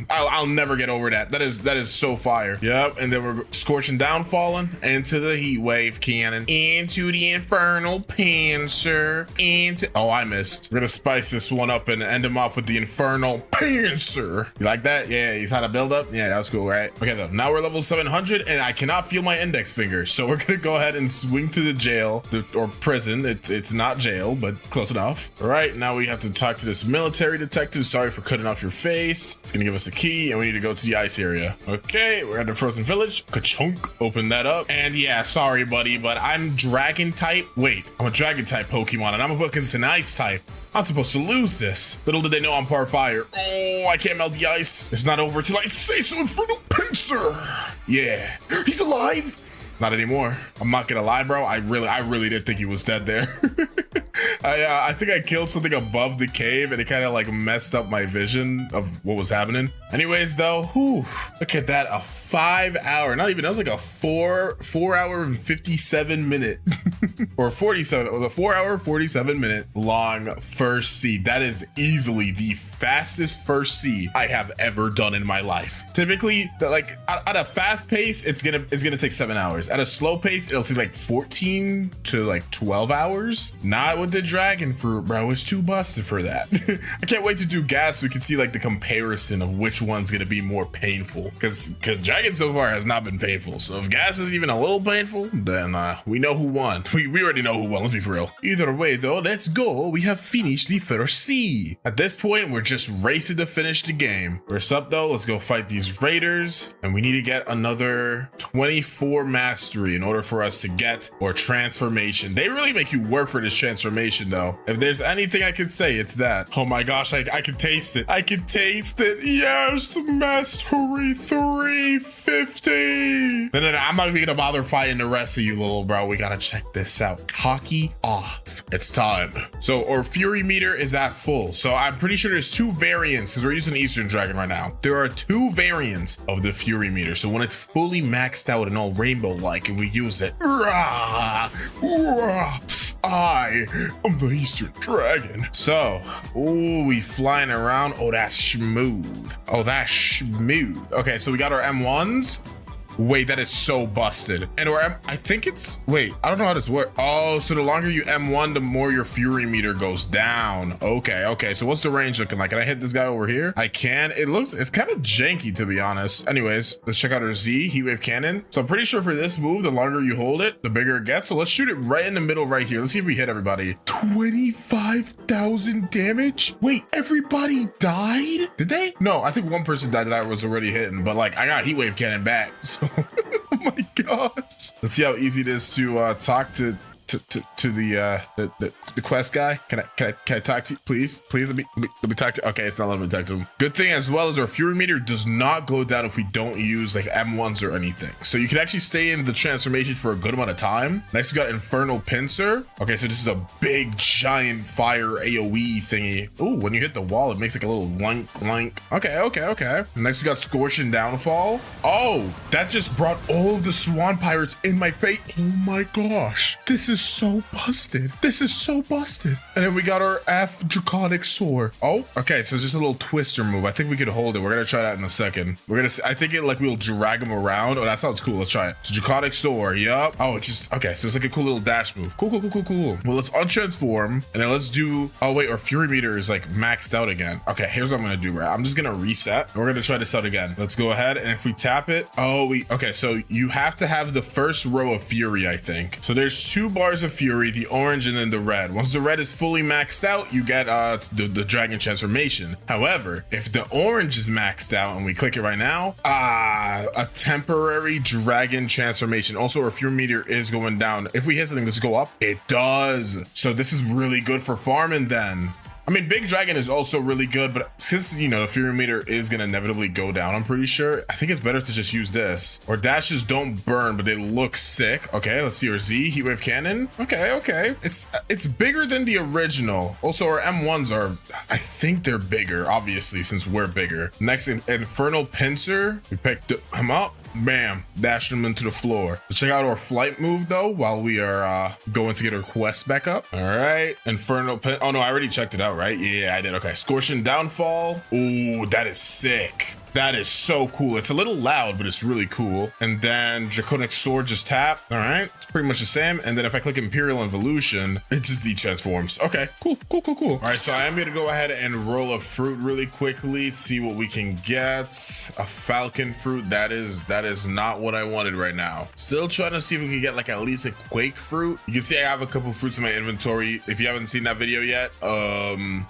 I'll never get over that. That is so fire. Yep, and then we're Scorching Downfalling into the heat wave cannon, into the infernal panzer, into, oh, I missed. We're gonna spice this one up and end him off with the infernal panzer. You like that? Yeah, he's had a build up. Yeah, that was cool, right? Okay, though, now we're level 700 and I cannot feel my index finger, so we're gonna go ahead and swing to the jail, or prison. It's not jail, but close enough. All right, now we have to talk to this military detective. Sorry for cutting off your face. It's gonna give us a key and we need to go to the ice area. Okay, we're at the frozen village. Ka-chunk, open that up. And yeah, sorry buddy, but I'm dragon type. Wait, I'm a dragon type Pokemon and I'm a fucking ice type. I'm supposed to lose this. Little did they know I'm par fire. Oh, I can't melt the ice. It's not over till I say so, Infernal Pincer. Yeah, he's alive. Not anymore. I'm not gonna lie, bro. I really did think he was dead there. I think I killed something above the cave and it kind of like messed up my vision of what was happening. Anyways, though, whew, look at that. A 5 hour, not even, that was like a 4 hour and 57 minute or 47, or the 4 hour, 47 minute long first seed. That is easily the fastest first seed I have ever done in my life. Typically, like at a fast pace, it's gonna take 7 hours. At a slow pace, it'll take like 14 to like 12 hours. Not with the dragon fruit, bro. It's too busted for that. I can't wait to do gas so we can see like the comparison of which one's gonna be more painful. Because dragon so far has not been painful. So if gas is even a little painful, then we know who won. We already know who won, let's be for real. Either way though, let's go. We have finished the first sea. At this point, we're just racing to finish the game. First up though, let's go fight these raiders. And we need to get another 24 mastery in order for us to get or transformation. They really make you work for this transformation though. If there's anything I could say, it's that. Oh my gosh, I can taste it. I can taste it. Yes, mastery 350. No, I'm not even gonna bother fighting the rest of you, little bro. We gotta check this out. Hockey off. It's time. So our fury meter is at full. So I'm pretty sure there's two variants because we're using Eastern Dragon right now. There are two variants of the fury meter. So when it's fully maxed out and all rainbow-like and we use it, I am the Eastern Dragon. So, ooh, we flying around. Oh, that's smooth. Oh, that's smooth. Okay, so we got our M1s. Wait, that is so busted. And or I think it's, wait, I don't know how this works. Oh, so the longer you M1, the more your fury meter goes down. Okay. So what's the range looking like? Can I hit this guy over here? I can. It's kind of janky, to be honest. Anyways, let's check out our Z, Heatwave Cannon. So I'm pretty sure for this move, the longer you hold it, the bigger it gets. So let's shoot it right in the middle right here. Let's see if we hit everybody. 25,000 damage? Wait, everybody died? Did they? No, I think one person died that I was already hitting, but like I got Heatwave Cannon back. So oh my gosh. Let's see how easy it is to talk to the quest guy. Can I talk to you, please let me talk to. Okay, it's not letting me talk to him. Good thing as well as our fury meter does not go down if we don't use like M1s or anything, so you can actually stay in the transformation for a good amount of time. Next we got Infernal Pincer. Okay, so this is a big giant fire AoE thingy. Oh, when you hit the wall it makes like a little link. Okay. Next we got Scorching Downfall. Oh, that just brought all of the Swan Pirates in my face. Oh my gosh, this is so busted. And then we got our F Draconic Sword. Oh, okay, so it's just a little twister move. I think we could hold it. We're gonna try that in a second. I think it like we'll drag him around. Oh, that sounds cool. Let's try it. So Draconic Sword. Yup. Oh, it's just okay. So it's like a cool little dash move. Cool. Well, let's untransform and then let's do. Oh wait, our fury meter is like maxed out again. Okay, here's what I'm gonna do. Right, I'm just gonna reset. And we're gonna try this out again. Let's go ahead and if we tap it. Oh, okay. So you have to have the first row of fury. I think so. There's two bars of fury, the orange and then the red. Once the red is fully maxed out, you get the dragon transformation. However, if the orange is maxed out and we click it right now, a temporary dragon transformation. Also our fury meter is going down. If we hit something, does it go up? It does. So this is really good for farming then. I mean, Big Dragon is also really good, but since, you know, the Fury meter is going to inevitably go down, I'm pretty sure, I think it's better to just use this. Or dashes don't burn, but they look sick. Okay, let's see our Z, Heatwave Cannon. Okay. It's bigger than the original. Also, our M1s are, I think they're bigger, obviously, since we're bigger. Next, Infernal Pincer. We picked him up. Bam, dashed him into the floor. Let's check out our flight move though while we are going to get our quest back up. All right, Infernal Pin. Oh no, I already checked it out, right? Yeah, I did. Okay, Scorching Downfall. Ooh, that is sick. That is so cool. It's a little loud, but it's really cool. And then Draconic Sword just tap. All right, it's pretty much the same. And then if I click Imperial Evolution, it just de-transforms. Okay, cool. All right, so I am gonna go ahead and roll a fruit really quickly, see what we can get. A Falcon fruit. That is not what I wanted right now. Still trying to see if we can get like at least a Quake fruit. You can see I have a couple fruits in my inventory. If you haven't seen that video yet,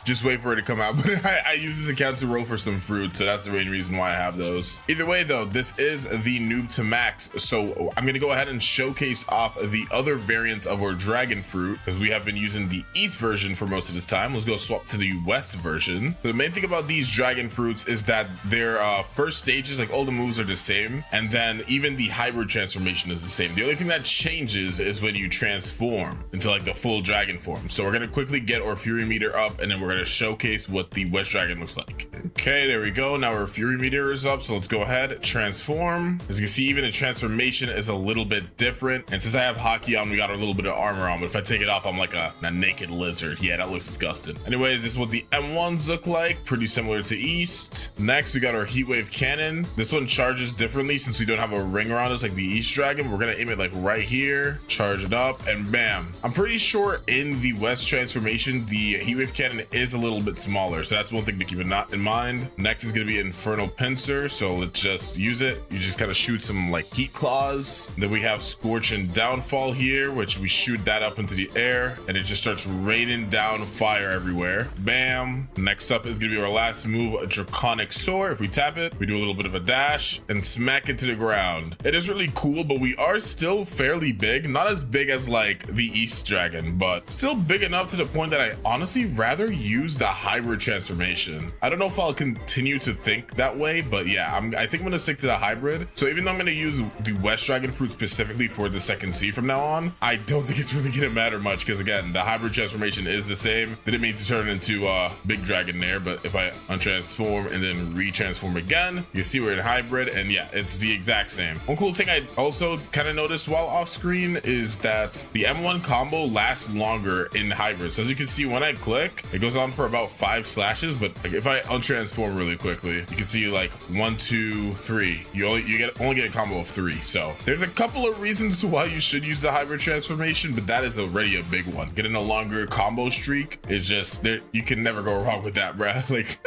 just wait for it to come out. But I use this account to roll for some fruit, so that's the main reason reason why I have those. Either way though, this is the noob to max. So I'm gonna go ahead and showcase off the other variant of our dragon fruit, because we have been using the East version for most of this time. Let's go swap to the West version. The main thing about these dragon fruits is that their first stages, like all the moves are the same, and then even the hybrid transformation is the same. The only thing that changes is when you transform into like the full dragon form. So we're gonna quickly get our fury meter up, and then we're gonna showcase what the West dragon looks like. Okay, there we go. Now our fury meter is up, so let's go ahead, transform. As you can see, even the transformation is a little bit different, and since I have hockey on, we got a little bit of armor on, but if I take it off, I'm like a naked lizard. Yeah, that looks disgusting. Anyways, this is what the M1s look like, pretty similar to East. Next, we got our heat wave cannon. This one charges differently since we don't have a ring around us like the East dragon. We're gonna aim it like right here, charge it up, and bam. I'm pretty sure in the West transformation, the heat wave cannon is a little bit smaller, so that's one thing to keep in mind. Next is gonna be infernal pincer, so let's just use it. You just kind of shoot some like heat claws. Then we have scorch and downfall here, which we shoot that up into the air, and it just starts raining down fire everywhere. Bam. Next up is gonna be our last move, a draconic soar. If we tap it, we do a little bit of a dash and smack into the ground. It is really cool, but we are still fairly big. Not as big as like the East dragon, but still big enough to the point that I honestly rather use the hybrid transformation. I don't know if I'll continue to think that way, but yeah, I think I'm gonna stick to the hybrid. So even though I'm gonna use the West dragon fruit specifically for the second C from now on, I don't think it's really gonna matter much, because again, the hybrid transformation is the same. Didn't mean to turn into a big dragon there, but if I untransform and then retransform again, you see we're in hybrid, and yeah, it's the exact same. One cool thing I also kind of noticed while off screen is that the M1 combo lasts longer in hybrid. So as you can see, when I click, it goes on for about 5 slashes, but like if I untransform really quickly, you can see like 1, 2, 3. You only get a combo of 3. So there's a couple of reasons why you should use the hybrid transformation, but that is already a big one. Getting a longer combo streak is just there. You can never go wrong with that, bruh. Like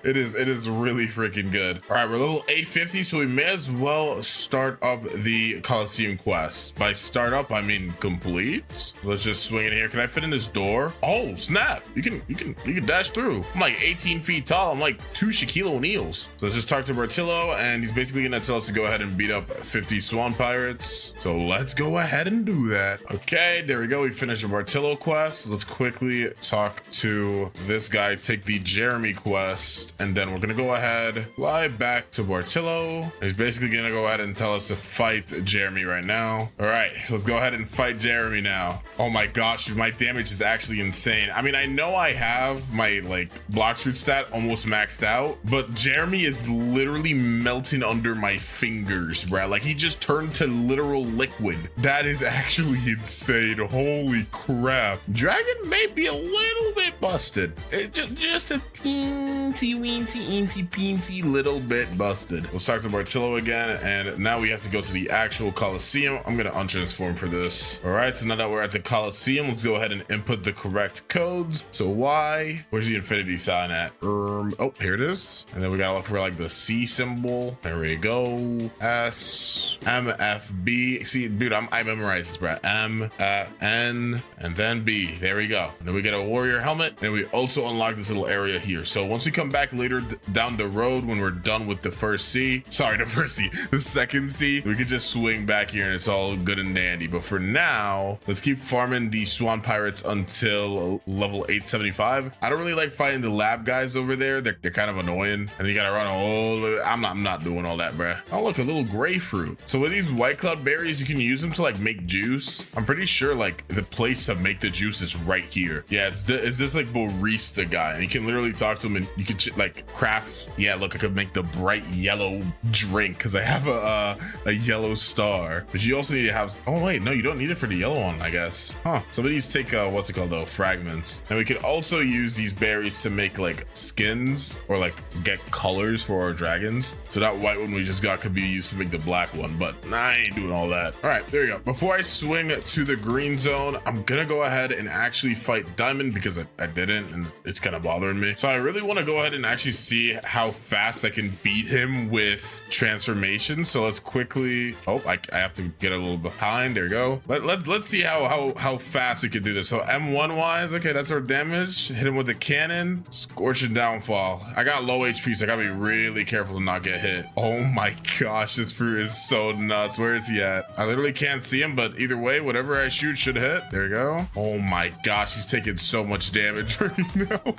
it is really freaking good. All right, we're level 850, so we may as well start up the Coliseum quest. By start up, I mean complete. Let's just swing in here. Can I fit in this door? Oh snap! You can dash through. I'm like 18 feet tall. I'm like 2 Shaquille O'Neals. So let's just talk to Bartillo, and he's basically gonna tell us to go ahead and beat up 50 swan pirates. So let's go ahead and do that. Okay, there we go. We finished the Bartillo quest. Let's quickly talk to this guy, take the Jeremy quest, and then we're gonna go ahead, fly back to Bartillo. He's basically gonna go ahead and tell us to fight Jeremy right now. All right, let's go ahead and fight Jeremy now. Oh my gosh, my damage is actually insane. I mean, I know I have my like Blox fruit stat almost maxed out, but Jeremy is literally melting under my fingers, bruh. Like he just turned to literal liquid. That is actually insane. Holy crap. Dragon may be a little bit busted. It just a teensy weensy eensy peensy little bit busted. Let's talk to Bartillo again, and now we have to go to the actual Coliseum. I'm gonna untransform for this. All right, so now that we're at the Coliseum, let's go ahead and input the correct codes. So Y, where's the infinity sign at? Oh, here it is. And then we gotta look for like the C symbol. There we go. S, M, F, B. See, dude, I memorized this, bro. M, N, and then B. There we go. And then we get a warrior helmet, and we also unlock this little area here. So once we come back later down the road, when we're done with the first C, sorry, the second C, we could just swing back here and it's all good and dandy. But for now, let's keep farming the swan pirates until level 875. I don't really like fighting the lab guys over there. They're kind of annoying, and you gotta run all the way. I'm not doing all that, bruh. Oh look, a little gray fruit. So with these white cloud berries, you can use them to like make juice. I'm pretty sure like the place to make the juice is right here. Yeah, it's this like barista guy, and you can literally talk to him, and you can like craft. Yeah, look, I could make the bright yellow drink because I have a yellow star. But you also need to have. Oh wait, no, you don't need it for the yellow one, I guess. Huh? Some of these take what's it called though? Fragments. And we could also use these berries to make like skins or like get colors for our dragons. So that white one we just got could be used to make the black one, but I ain't doing all that. All right, there you go. Before I swing to the green zone, I'm gonna go ahead and actually fight Diamond because I didn't, and it's kind of bothering me. So I really want to go ahead and and actually see how fast I can beat him with transformation. So let's quickly, oh, I have to get a little behind. There we go. Let's see how fast we can do this. So M1 wise, okay, that's our damage. Hit him with the cannon, scorching downfall. I got low HP, so I gotta be really careful to not get hit. Oh my gosh, this fruit is so nuts. Where is he at? I literally can't see him, but either way, whatever I shoot should hit. There we go. Oh my gosh, he's taking so much damage right now.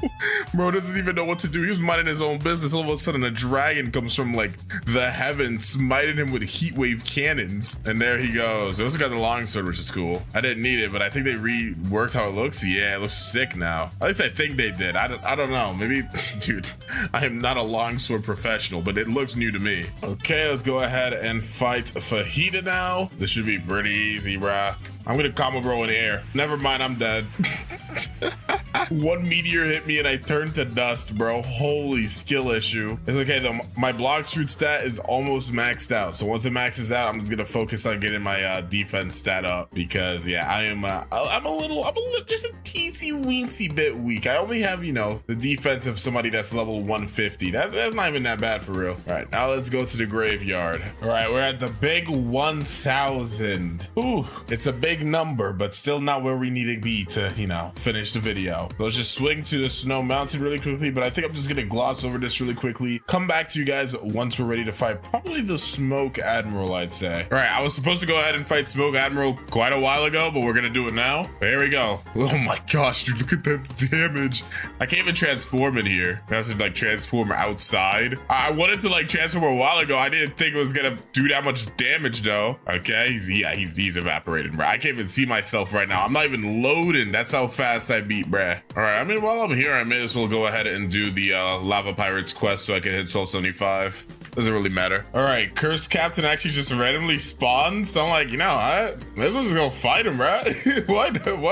Bro doesn't even know what to do. He was minding his own business. All of a sudden, a dragon comes from like the heavens, smiting him with heat wave cannons. And there he goes. They also got the longsword, which is cool. I didn't need it, but I think they reworked how it looks. Yeah, it looks sick now. At least I think they did. I don't know. Maybe, dude, I am not a longsword professional, but it looks new to me. Okay, let's go ahead and fight Fajita now. This should be pretty easy, bruh. I'm gonna combo bro in the air. Never mind, I'm dead. One meteor hit me and I turned to dust, bro. Holy skill issue. It's okay though. My Blox fruit stat is almost maxed out. So once it maxes out, I'm just gonna focus on getting my defense stat up because yeah, I'm just a teensy weensy bit weak. I only have, you know, the defense of somebody that's level 150. That's not even that bad for real. All right, now let's go to the graveyard. All right, we're at the big 1000. Ooh, it's a big number, but still not where we need to be to, you know, finish the video. Let's just swing to the snow mountain really quickly, but I think I'm just gonna gloss over this really quickly. Come back to you guys once we're ready to fight probably the Smoke Admiral, I'd say. All right, I was supposed to go ahead and fight Smoke Admiral quite a while ago, but we're gonna do it now. Here we go. Oh my gosh, dude, look at that damage. I can't even transform in here. I have to like transform outside. I wanted to like transform a while ago. I didn't think it was gonna do that much damage though. Okay, he's evaporating, bro. I can't even see myself right now. I'm not even loading. That's how fast I beat, bruh. All right, I mean, while I'm here, I may as well go ahead and do the Lava Pirates quest so I can hit 1275. Doesn't really matter. All right, Cursed Captain actually just randomly spawned. So I'm like, you know, I may as well just go fight him, right? Why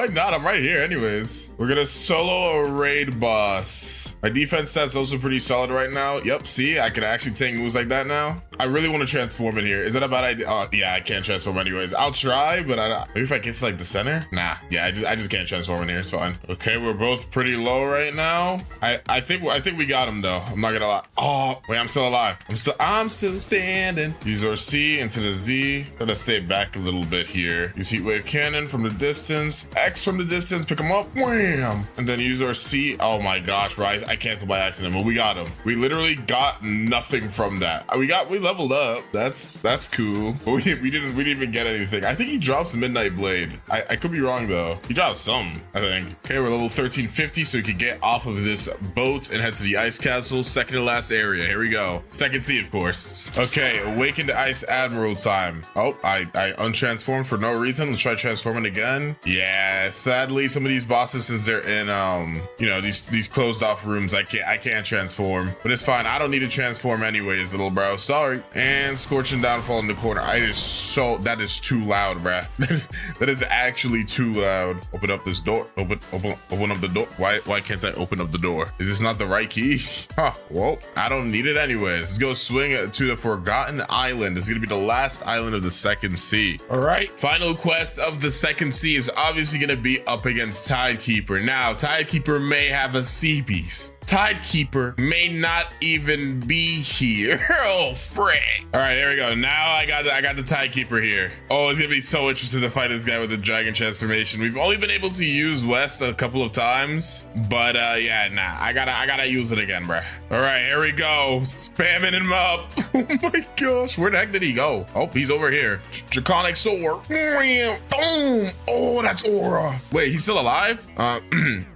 not? I'm right here anyways. We're gonna solo a raid boss. My defense stats also pretty solid right now. Yep, see, I can actually take moves like that now. I really want to transform in here. Is that a bad idea? Oh, yeah, I can't transform anyways. I'll try, but maybe if I get to like the center? Nah, yeah, I just can't transform in here. It's fine. Okay, we're both pretty low right now. I think we got him though. I'm not gonna lie. Oh, wait, I'm still alive. I'm still standing. Use our C into the Z. Gotta stay back a little bit here. Use heat wave cannon from the distance. X from the distance, pick him up. Wham! And then use our C. Oh my gosh, bro. I canceled by accident, but we got him. We literally got nothing from that. We leveled up. That's cool. But we didn't even get anything. I think he drops Midnight Blade. I could be wrong though. He dropped some, I think. Okay, we're level 1350, so we can get off of this boat and head to the ice castle. Second to last area. Here we go. Second C, of course. Okay, awaken the Ice Admiral time. Oh, I untransformed for no reason. Let's try transforming again. Yeah, sadly, some of these bosses, since they're in you know, these closed off rooms, I can't transform. But it's fine. I don't need to transform anyways, little bro. Sorry. And Scorching Downfall in the corner. That is too loud, bruh. That is actually too loud. Open up this door. Open up the door. Why can't I open up the door? Is this not the right key? Huh. Well, I don't need it anyways. Let's go swing to the Forgotten Island. This is gonna be the last island of the second sea. All right. Final quest of the second sea is obviously gonna be up against Tidekeeper. Now, Tidekeeper may have a sea beast. Tidekeeper may not even be here. Oh, frick. All right, here we go. Now I got the Tidekeeper here. Oh, it's gonna be so interesting to fight this guy with the dragon transformation. We've only been able to use West a couple of times, but yeah, nah, I gotta use it again, bruh. All right, here we go. Spamming him up. Oh my gosh, where the heck did he go? Oh, he's over here. Draconic Sword. Boom. Oh, that's Aura. Wait, he's still alive?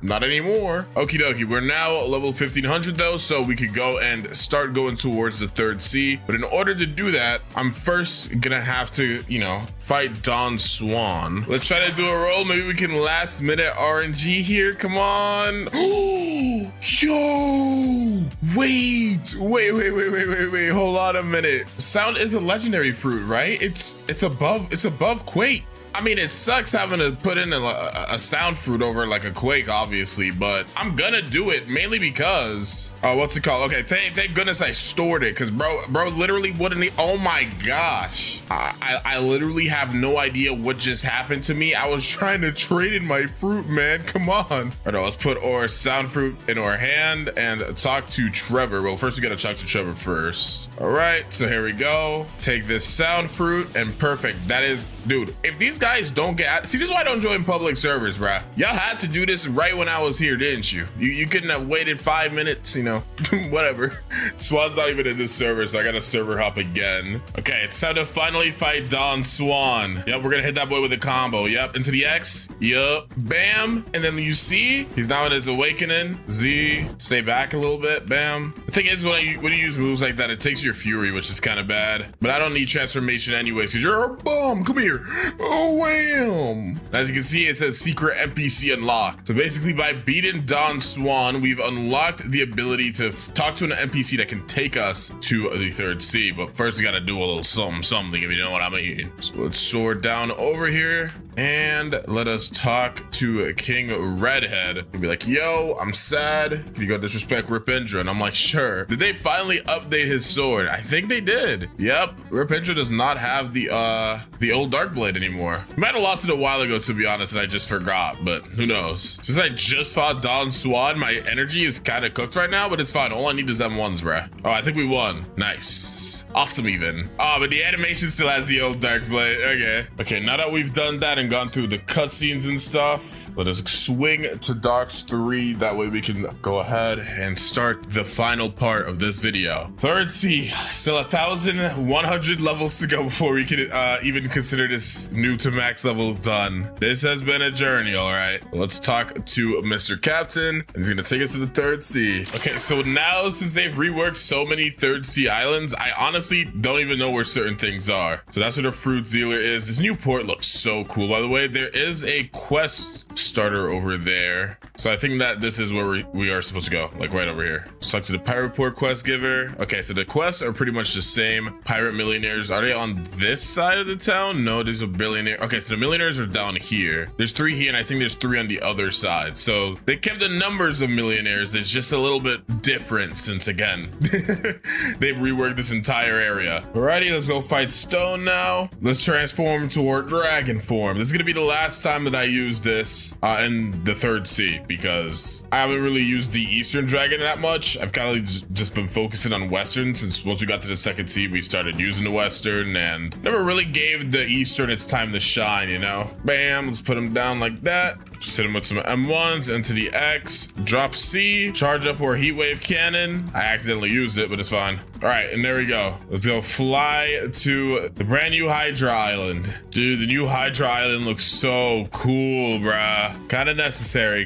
Not anymore. Okie dokie, we're now level 1500 though, so we could go and start going towards the third sea. But in order to do that, I'm first gonna have to, you know, fight Don Swan. Let's try to do a roll. Maybe we can last minute RNG here. Come on. Yo, wait. Hold on a minute. Sound is a legendary fruit, right? It's above Quake. I mean, it sucks having to put in a sound fruit over like a quake, obviously, but I'm gonna do it mainly because, what's it called? Okay, thank goodness I stored it, because bro literally wouldn't, oh my gosh. I literally have no idea what just happened to me. I was trying to trade in my fruit, man, come on. All right, let's put our sound fruit in our hand and talk to Trevor. Well, first we gotta talk to Trevor first. All right, so here we go. Take this sound fruit and perfect. That is, dude, if these guys don't get, see, this is why I don't join public servers, bruh. Y'all had to do this right when I was here, didn't you? You couldn't have waited 5 minutes, you know, whatever. Swan's not even in this server, so I gotta server hop again. Okay, it's time to finally fight Don Swan. Yep, we're gonna hit that boy with a combo. Yep, into the X. Yup, bam. And then you see, he's now in his awakening. Z, stay back a little bit, bam. The thing is, when you use moves like that, it takes your fury, which is kind of bad. But I don't need transformation anyways, because you're a bum. Come here. Oh, wham. As you can see, it says secret NPC unlocked. So basically, by beating Don Swan, we've unlocked the ability to talk to an NPC that can take us to the third sea. But first, we got to do a little something, if you know what I mean. So let's soar down over here and let us talk to King Redhead and be like, yo, I'm sad. Can you go disrespect Ripindra? And I'm like, sure. Did they finally update his sword? I think they did. Yep, Ripindra does not have the old dark blade anymore. We might have lost it a while ago, to be honest, and I just forgot, but who knows? Since I just fought Don Swan, my energy is kind of cooked right now, but it's fine. All I need is M1s, bruh. Oh, I think we won. Nice. Awesome even. Oh, but the animation still has the old dark blade. Okay, now that we've done that and gone through the cutscenes and stuff, let us swing to Docks 3. That way we can go ahead and start the final part of this video. Third sea, still 1,100 levels to go before we can even consider this new to max level done. This has been a journey, all right. Let's talk to Mr. Captain, and he's gonna take us to the third sea. Okay, so now since they've reworked so many third sea islands, I honestly don't even know where certain things are. So that's where the fruit dealer is. This new port looks so cool, by the way. There is a quest starter over there, so I think that this is where we are supposed to go, like right over here. Let's talk to the pirate port quest giver. Okay, so the quests are pretty much the same. Pirate millionaires, are they on this side of the town? No, there's a billionaire. Okay, so the millionaires are down here. There's 3 here, and I think there's 3 on the other side. So they kept the numbers of millionaires. It's just a little bit different since, again, they've reworked this entire area. Alrighty, let's go fight Stone now. Let's transform to our dragon form. This is gonna be the last time that I use this in the third sea, because I haven't really used the Eastern Dragon that much. I've kind of just been focusing on Western, since once we got to the second sea, we started using the Western and never really gave the Eastern its time to shine, you know? Bam, let's put him down like that. Just hit him with some M1s into the X, drop C, charge up our heat wave cannon. I accidentally used it, but it's fine. All right, and there we go. Let's go fly to the brand new Hydra Island. Dude, the new Hydra Island looks so cool, bruh. Kind of necessary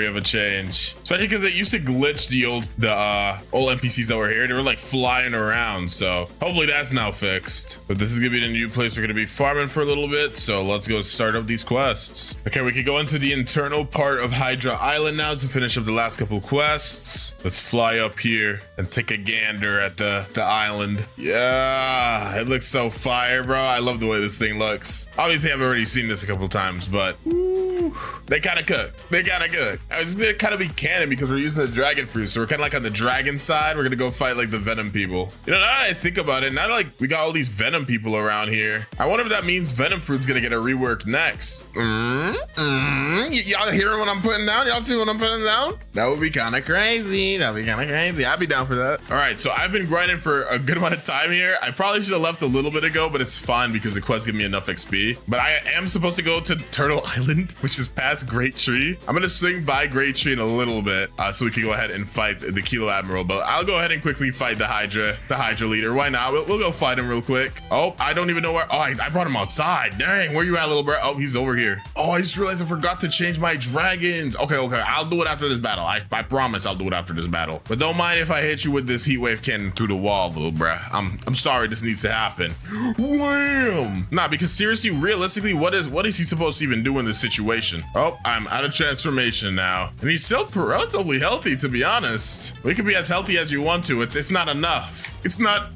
of a change. Especially because it used to glitch the old NPCs that were here. They were like flying around, so hopefully that's now fixed. But this is gonna be the new place we're gonna be farming for a little bit, so let's go start up these quests. Okay, we can go into the internal part of Hydra Island now to finish up the last couple quests. Let's fly up here and take a gander at the island. Yeah, it looks so fire, bro. I love the way this thing looks. Obviously, I've already seen this a couple times, but woo, they kind of cooked. They kind of good. I was gonna kind of be canon because we're using the dragon fruit, so we're kind of like on the dragon side. We're gonna go fight like the venom people. You know, now that I think about it, now that, like we got all these venom people around here, I wonder if that means venom fruit's gonna get a rework next. Y'all hearing what I'm putting down? Y'all see what I'm putting down? That would be kind of crazy. That'd be kind of crazy. I'd be down for that. All right, so I've been grinding for a good amount of time here. I probably should have left a little bit ago, but it's fine because the quest give me enough XP. But I am supposed to go to Turtle Island, which is past Great Tree. I'm gonna swing by Great Tree in a little bit so we can go ahead and fight the Kilo Admiral. But I'll go ahead and quickly fight the Hydra leader. Why not? We'll go fight him real quick. Oh, I don't even know where. Oh, I brought him outside. Dang, where you at, little bro? Oh, he's over here. Oh, I just realized I forgot to change my dragons. Okay, I'll do it after this battle. I promise I'll do it after this battle. But don't mind if I hit you with this heat wave cannon through the wall, little bruh. I'm sorry this needs to happen. Wham! Nah, because seriously, realistically, what is he supposed to even do in this situation? Oh, I'm out of transformation now. And he's still relatively healthy, to be honest. We can be as healthy as you want to. It's not enough. It's not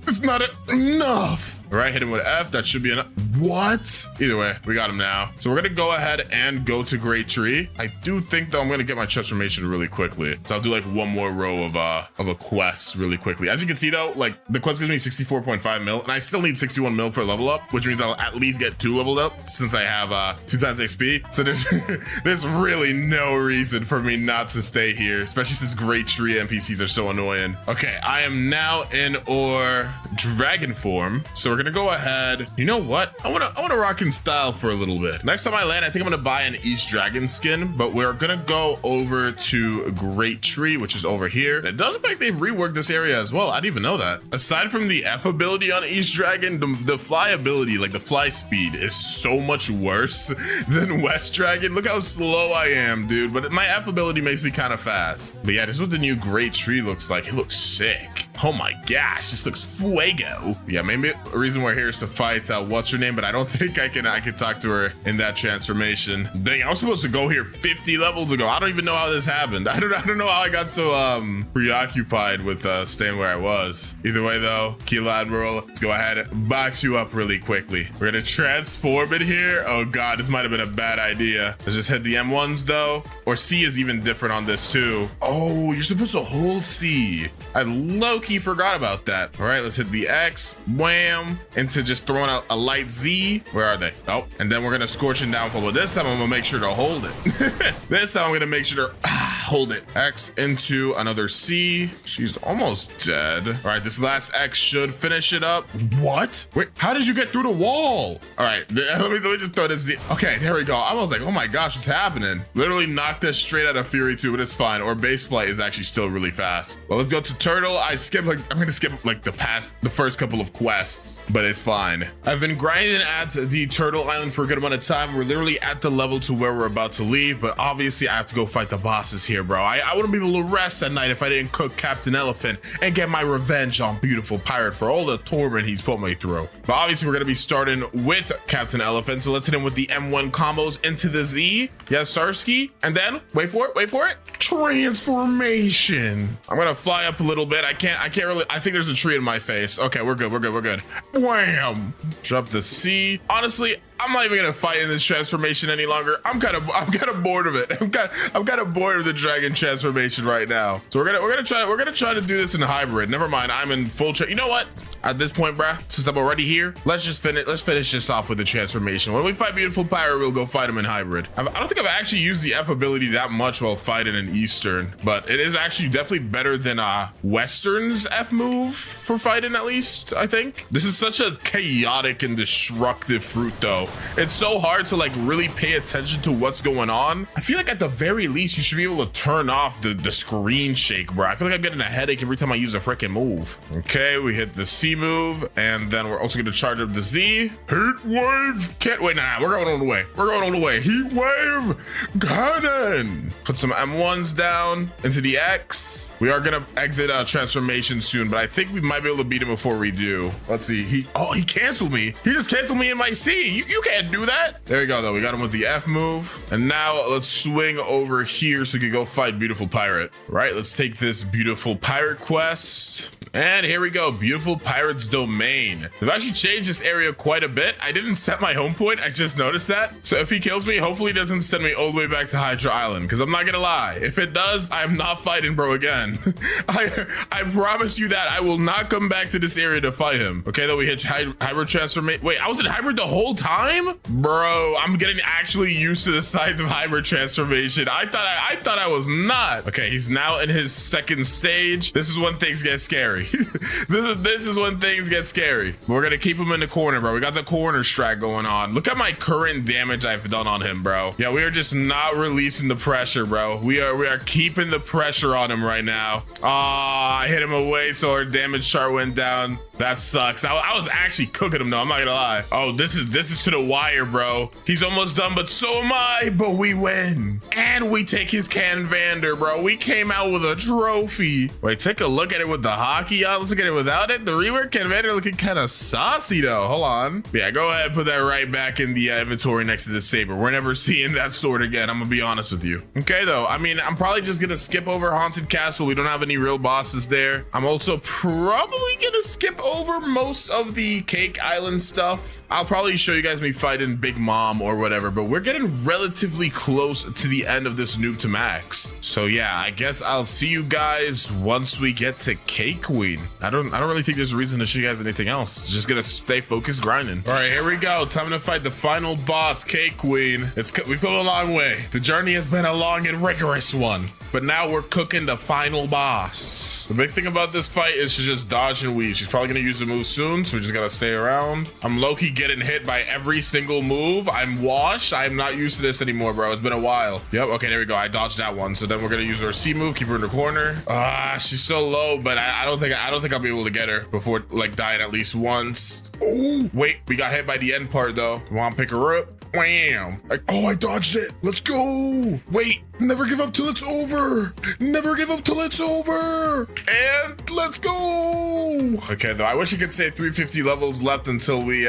enough. All right, hit him with F. That should be enough. What? Either way, we got him now. So we're gonna go ahead and go to Great Tree. I do think though I'm gonna get my transformation really quickly. So I'll do like one more row of a quest really quickly. As you can see though, like the quest gives me 64.5 mil, and I still need 61 mil for a level up, which means I'll at least get 2 leveled up since I have 2 times XP. So there's really no reason for me not to stay here, especially since Great Tree NPCs are so annoying. Okay, I am now in our dragon form. So we're gonna go ahead. You know what? I wanna rock in style for a little bit. Next time I land, I think I'm gonna buy an East Dragon skin, but we're gonna go over to Great Tree, which is over here. It does look like they've reworked this area as well. I didn't even know that. Aside from the F ability on East Dragon, the fly ability, like the fly speed, is so much worse than West Dragon. Look how slow I am, dude. But my F ability makes me kind of fast. But yeah, this is what the new Great Tree looks like. It looks sick. Oh my gosh, this looks fuego. Yeah, maybe a reason we're here is to fight what's her name, but I don't think I can talk to her in that transformation. Dang, I was supposed to go here 50 levels ago. I don't even know how this happened. I don't know how I got so preoccupied with staying where I was. Either way though, Keela Admiral, let's go ahead and box you up really quickly. We're gonna transform it here. Oh god, this might have been a bad idea. Let's just hit the M1s though. Or C is even different on this too. Oh, you're supposed to hold C. I low-key forgot about that. All right, let's hit the X, wham, into just throwing out a light Z. Where are they? Oh, and then we're gonna scorch and downfall, but this time I'm gonna make sure to hold it. This time I'm gonna make sure to hold it. X into another C. She's almost dead. All right, this last X should finish it up. What? Wait, how did you get through the wall? All right, let me just throw this Z. Okay, there we go. I was like, oh my gosh, what's happening? Literally knocked us straight out of Fury 2, but it's fine. Or base flight is actually still really fast. Well, let's go to Turtle. I'm gonna skip like the first couple of quests, but it's fine. I've been grinding at the Turtle Island for a good amount of time. We're literally at the level to where we're about to leave, but obviously I have to go fight the bosses here, bro. I wouldn't be able to rest at night if I didn't cook Captain Elephant and get my revenge on Beautiful Pirate for all the torment he's put me through. But obviously we're gonna be starting with Captain Elephant, so let's hit him with the M1 combos into the Z. Yes, Sarsky, and then wait for it. Transformation. I'm gonna fly up a little bit. I can't really. I think there's a tree in my face. Okay, we're good. Wham! Drop the C. Honestly, I'm not even gonna fight in this transformation any longer. I'm kind of bored of it. I'm kind of bored of the dragon transformation right now. So we're gonna try to do this in hybrid. Never mind. I'm in full. You know what? At this point, bruh, since I'm already here, let's finish this off with the transformation. When we fight Beautiful Pirate, we'll go fight him in hybrid. I don't think I've actually used the F ability that much while fighting an Eastern, but it is actually definitely better than Western's F move for fighting, at least, I think. This is such a chaotic and destructive fruit though. It's so hard to like really pay attention to what's going on. I feel like at the very least, you should be able to turn off the screen shake, bro. I feel like I'm getting a headache every time I use a freaking move. Okay, we hit the C move, and then we're also gonna charge up the Z. Heat wave. Can't wait. Nah, we're going all the way. Heat wave. Cannon. Put some M1s down into the X. We are gonna exit transformation soon, but I think we might be able to beat him before we do. Let's see. He canceled me. He just canceled me in my C. You can't do that. There we go though. We got him with the F move. And now let's swing over here so we can go fight Beautiful Pirate. Right, let's take this Beautiful Pirate quest. And here we go, Beautiful Pirate's Domain. They've actually changed this area quite a bit. I didn't set my home point, I just noticed that. So if he kills me, hopefully he doesn't send me all the way back to Hydra Island, because I'm not gonna lie. If it does, I'm not fighting bro again. I promise you that. I will not come back to this area to fight him. Okay, though we hit hybrid transformation. Wait, I was in hybrid the whole time? Bro, I'm getting actually used to the size of hybrid transformation. I thought I was not. Okay, he's now in his second stage. This is when things get scary. This is when things get scary. We're gonna keep him in the corner, bro. We got the corner strat going on. Look at my current damage I've done on him, bro. Yeah, we are just not releasing the pressure, bro. We are keeping the pressure on him right now. I hit him away, so our damage chart went down. That sucks. I was actually cooking him though, I'm not gonna lie. Oh, this is to the wire, bro. He's almost done, but so am I. But we win. And we take his Can Vander, bro. We came out with a trophy. Wait, take a look at it with the hockey on. Let's look at it without it. The rework Can Vander looking kind of saucy though. Hold on. Yeah, go ahead and put that right back in the inventory next to the saber. We're never seeing that sword again. I'm gonna be honest with you. Okay though, I mean, I'm probably just gonna skip over Haunted Castle. We don't have any real bosses there. I'm also probably gonna skip over go over most of the Cake Island stuff. I'll probably show you guys me fighting Big Mom or whatever, but we're getting relatively close to the end of this noob to max. So yeah, I guess I'll see you guys once we get to Cake Queen. I don't really think there's a reason to show you guys anything else. Just gonna stay focused grinding. All right, here we go. Time to fight the final boss, Cake Queen. We've come a long way. The journey has been a long and rigorous one, but now we're cooking the final boss. The big thing about this fight is to just dodge and weave. She's probably gonna use the move soon, so we just gotta stay around. I'm low-key getting hit by every single move. I'm washed. I'm not used to this anymore, bro. It's been a while. Yep, okay, there we go. I dodged that one. So then we're gonna use our C move, keep her in the corner. She's so low, but I don't think I'll be able to get her before like dying at least once. Oh, wait, we got hit by the end part though. Come on, pick her up. Wham! I dodged it. Let's go. Wait, never give up till it's over. Never give up till it's over. And let's go. Okay, though, I wish I could say 350 levels left until we,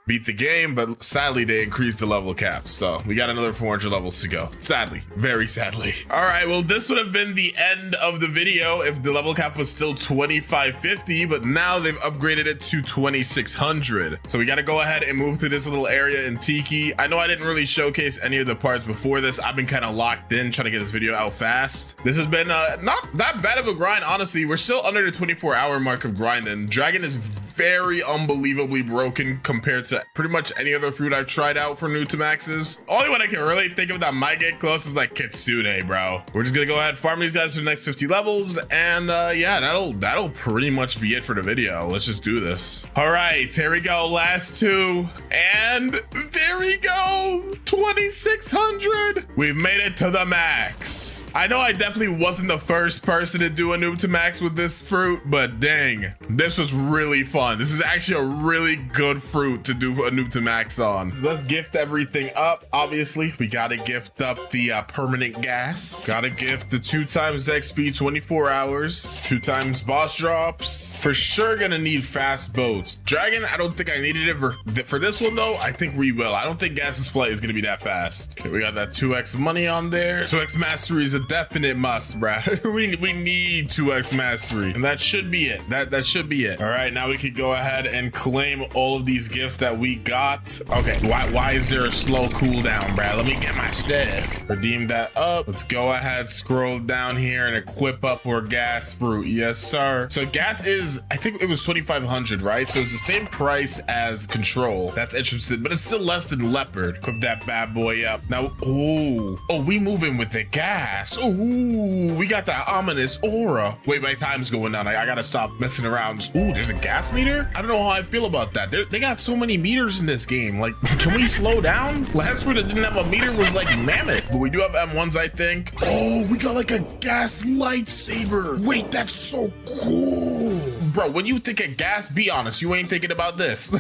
beat the game, but sadly they increased the level cap. So we got another 400 levels to go. Sadly, very sadly. All right, well, this would have been the end of the video if the level cap was still 2550, but now they've upgraded it to 2600. So we got to go ahead and move to this little area in Tiki. I know I didn't really showcase any of the parts before this. I've been kind of locked in trying to get this video out fast. This has been not that bad of a grind, honestly. We're still under the 24-hour mark of grinding. Dragon is very unbelievably broken compared to pretty much any other fruit I've tried out for new to maxes. Only one I can really think of that might get close is like Kitsune, bro. We're just gonna go ahead and farm these guys for the next 50 levels, and yeah, that'll pretty much be it for the video. Let's just do this. All right, here we go, last two, and there we go, 2600. We've made it to the max. I know I definitely wasn't the first person to do a noob to max with this fruit, but dang, this was really fun. This is actually a really good fruit to do a noob to max on. So let's gift everything up. Obviously, we gotta gift up the permanent gas. Gotta gift the 2 times XP 24 hours, 2 times boss drops. For sure gonna need fast boats. Dragon, I don't think I needed it for this one though. I think we will. I don't think Gas's flight is gonna be that fast. Okay, we got that 2x money on there. 2x mastery is a definite must, bruh. we need 2x mastery, and that should be it. That should be it. All right, now we could go ahead and claim all of these gifts that we got. Okay, why is there a slow cooldown, bruh? Let me get my stuff. Redeem that up. Let's go ahead, scroll down here and equip up our gas fruit. Yes, sir. So gas is, I think it was 2500, right? So it's the same price as control. That's interesting, but it's still less than leopard. Equip that bad boy up. Now, oh, we moving with the gas. Oh, we got that ominous aura. Wait, my time's going down. I gotta stop messing around. Ooh, there's a gas meter? I don't know how I feel about that. They got so many meters in this game. Like, can we slow down? Last fruit that didn't have a meter was like Mammoth, but we do have M1s, I think. Oh, we got like a gas lightsaber. Wait, that's so cool. Bro, when you think of gas, be honest, you ain't thinking about this.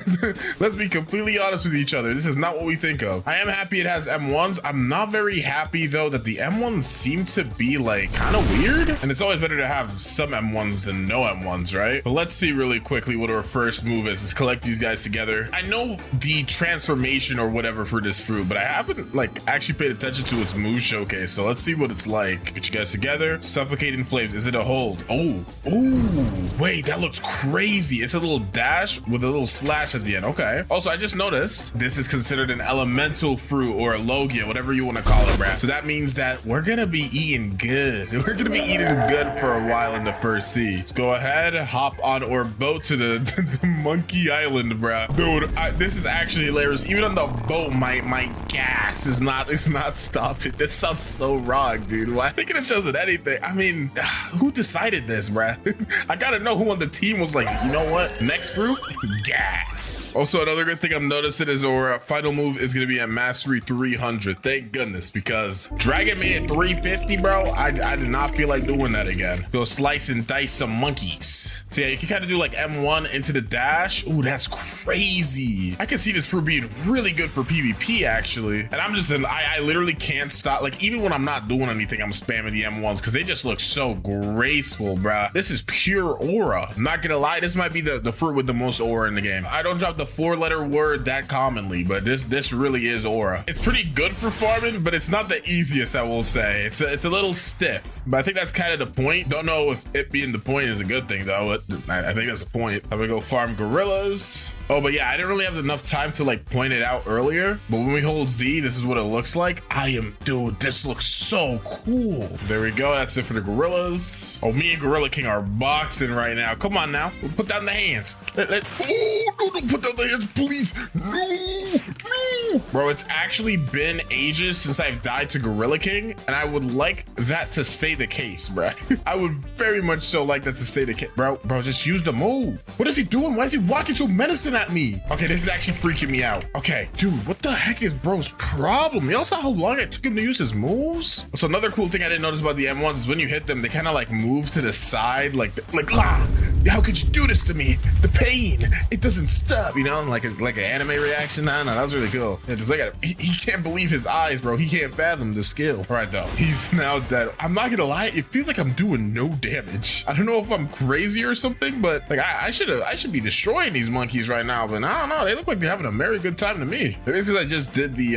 Let's be completely honest with each other. This is not what we think of. I am happy it has M1s. I'm not very happy though that the M1s seem to be like kind of weird. And it's always better to have some M1s than no M1s, right? But let's see really quickly what our first move is. Let's collect these guys together. I know the transformation or whatever for this fruit, but I haven't like actually paid attention to its move showcase. So let's see what it's like. Get you guys together. Suffocating flames. Is it a hold? Oh, wait, that looks crazy. It's a little dash with a little slash at the end. Okay. Also, I just noticed this is considered an elemental fruit or a logia, whatever you want to call it, bruh. So that means that we're gonna be eating good. We're gonna be eating good for a while in the first sea. Let's go ahead, hop on our boat to the monkey island, bruh. Dude, this is actually hilarious. Even on the boat, my gas is not stopping. This sounds so wrong, dude. Why? I think it shows it anything. I mean, who decided this, bruh? I gotta know who on the team was like, you know what? Next fruit, gas. Also, another good thing I'm noticing is our final move is gonna be at mastery 300. Thank goodness, because Dragon made it 350, bro. I did not feel like doing that again. Go slice and dice some monkeys. So yeah, you can kind of do like M1 into the dash. Ooh, that's crazy. I can see this fruit being really good for PvP actually. And I'm just I literally can't stop. Like even when I'm not doing anything, I'm spamming the M1s because they just look so graceful, bruh. This is pure aura. I'm not gonna lie, this might be the fruit with the most aura in the game. I don't drop the 4-letter word that commonly, but this really is aura. It's pretty good for farming, but it's not the easiest, I will say. It's a little stiff, but I think that's kind of the point. Don't know if it being the point is a good thing though. but I think that's the point. I'm gonna go farm gorillas. Oh, but yeah, I didn't really have enough time to like point it out earlier, but when we hold Z, this is what it looks like. Dude, this looks so cool. There we go. That's it for the gorillas. Oh, me and Gorilla King are boxing right now. Come on now. Put down the hands. Oh, no, don't put down the hands, please. No. Bro, it's actually been ages since I've died to Gorilla King, and I would like that to stay the case, bro. I would very much so like that to stay the case. Bro, just use the move. What is he doing? Why is he walking so menacing at me? Okay, this is actually freaking me out. Okay, dude, what the heck is bro's problem? Y'all saw how long it took him to use his moves? So another cool thing I didn't notice about the M1s is when you hit them, they kind of like move to the side, like how could you do this to me? The pain, it doesn't stop, you know, like an anime reaction. No, that was really cool. Yeah, just look at it. He can't believe his eyes, bro. He can't fathom the skill. All right, though. He's now dead. I'm not gonna lie. It feels like I'm doing no damage. I don't know if I'm crazy or something, but like I should be destroying these monkeys right now, but I don't know. They look like they're having a very good time to me. Maybe it's because I just did the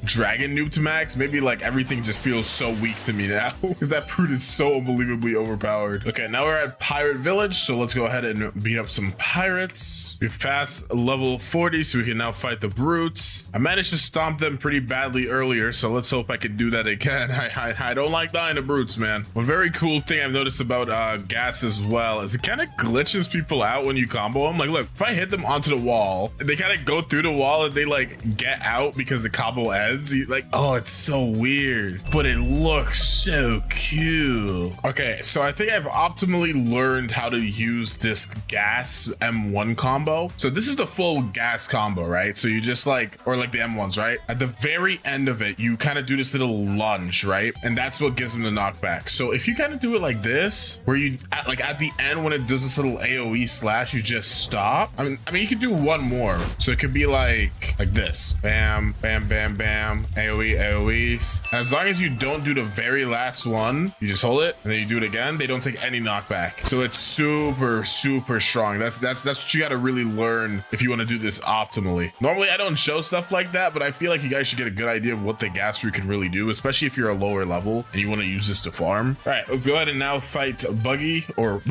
dragon noob to max. Maybe like everything just feels so weak to me now because that fruit is so unbelievably overpowered. Okay, now we're at Pirate Village, so let's go ahead and beat up some pirates. We've passed level 40, so we can now fight the brutes. I managed to stomp them pretty badly earlier, so let's hope I can do that again. I don't like dying to brutes, man. One very cool thing I've noticed about gas as well is it kind of glitches people out when you combo them. Like, look, if I hit them onto the wall, they kind of go through the wall and they like get out because the combo ends. Like, oh, it's so weird, but it looks so cool. Okay, so I think I've optimally learned how to use this gas M1 combo. So this is the full gas combo, right? So you just like, or like the M1s, right? At the very end of it, you kind of do this little lunge, right? And that's what gives them the knockback. So if you kind of do it like this, where you at the end when it does this little AoE slash, you just stop. I mean, you could do one more. So it could be like this. Bam, bam, bam, bam. AoE, AoE. And as long as you don't do the very last one, you just hold it and then you do it again. They don't take any knockback. So it's super, super strong. That's what you got to really learn if you want to do this optimally. Normally, I don't show stuff like that, but I feel like you guys should get a good idea of what the gas fruit can really do, especially if you're a lower level and you want to use this to farm. All right, let's go ahead and now fight Buggy or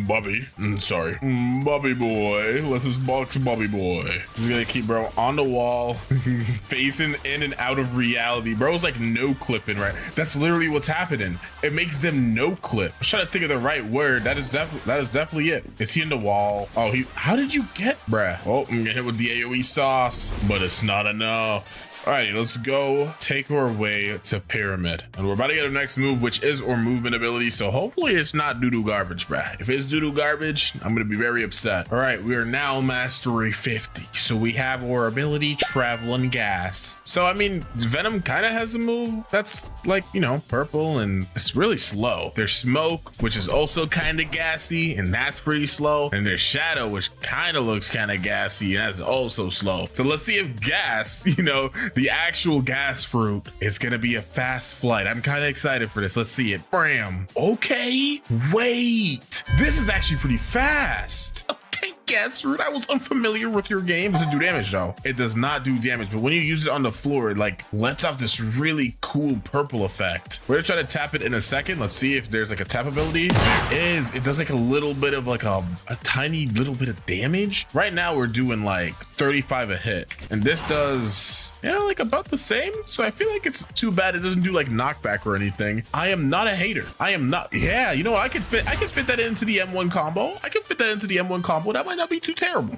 Bubby. Sorry, Bubby boy. Let's just box Bubby boy. He's gonna keep bro on the wall, facing in and out of reality. Bro's like no clipping, right? That's literally what's happening. It makes them no clip. I'm trying to think of the right word. That is definitely it. Is he in the wall? Oh, how did you get, bruh? Oh, I'm gonna hit with the AoE sauce, but it's not enough. Alrighty, let's go take our way to Pyramid. And we're about to get our next move, which is our movement ability. So hopefully it's not doo-doo garbage, bruh. If it's doo-doo garbage, I'm gonna be very upset. All right, we are now mastery 50. So we have our ability, travel and gas. So, I mean, Venom kind of has a move that's like, you know, purple and it's really slow. There's Smoke, which is also kind of gassy and that's pretty slow. And there's Shadow, which kind of looks kind of gassy and that's also slow. So let's see if gas, you know, the actual gas fruit is gonna be a fast flight. I'm kind of excited for this. Let's see it. Bam. Okay, wait. This is actually pretty fast. Okay, gas fruit. I was unfamiliar with your game. Does it do damage though? It does not do damage, but when you use it on the floor, it like lets off this really cool purple effect. We're gonna try to tap it in a second. Let's see if there's like a tap ability. There is. It does like a little bit of like a tiny little bit of damage. Right now we're doing like 35 a hit, and this does, yeah, like about the same. So I feel like it's too bad it doesn't do like knockback or anything. I am not a hater. I am not. Yeah, you know what? I could fit that into the M1 combo. I could fit that into the M1 combo. That might not be too terrible.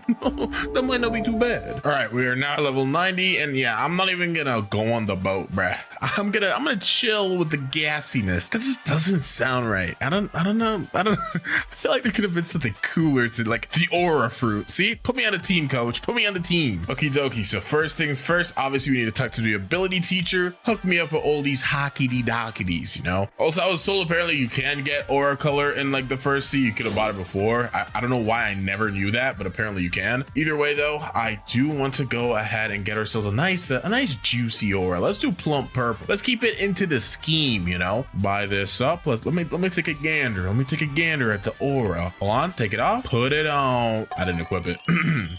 That might not be too bad. All right, we are now level 90, and yeah, I'm not even gonna go on the boat, bruh. I'm gonna chill with the gassiness. That just doesn't sound right. I don't know. I feel like there could have been something cooler to like the aura fruit. See, put me on the team, coach. Put me on the team. Okie dokie. So first things first, obviously we need to talk to the ability teacher. Hook me up with all these hockey dockities, you know. Also, I was told apparently you can get aura color in like the first sea. You could have bought it before. I don't know why I never knew knew that, but apparently you can. Either way though, I do want to go ahead and get ourselves a nice juicy aura. Let's do plump purple. Let's keep it into the scheme, you know. Buy this up. Let me take a gander. Let me take a gander at the aura. Hold on, take it off. Put it on. I didn't equip it.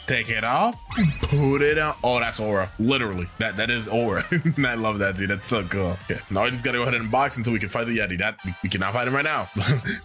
Take it off. Put it on. Oh, that's aura. Literally. That is aura. I love that, dude. That's so cool. Okay, now I just gotta go ahead and box until we can fight the Yeti. We cannot fight him right now.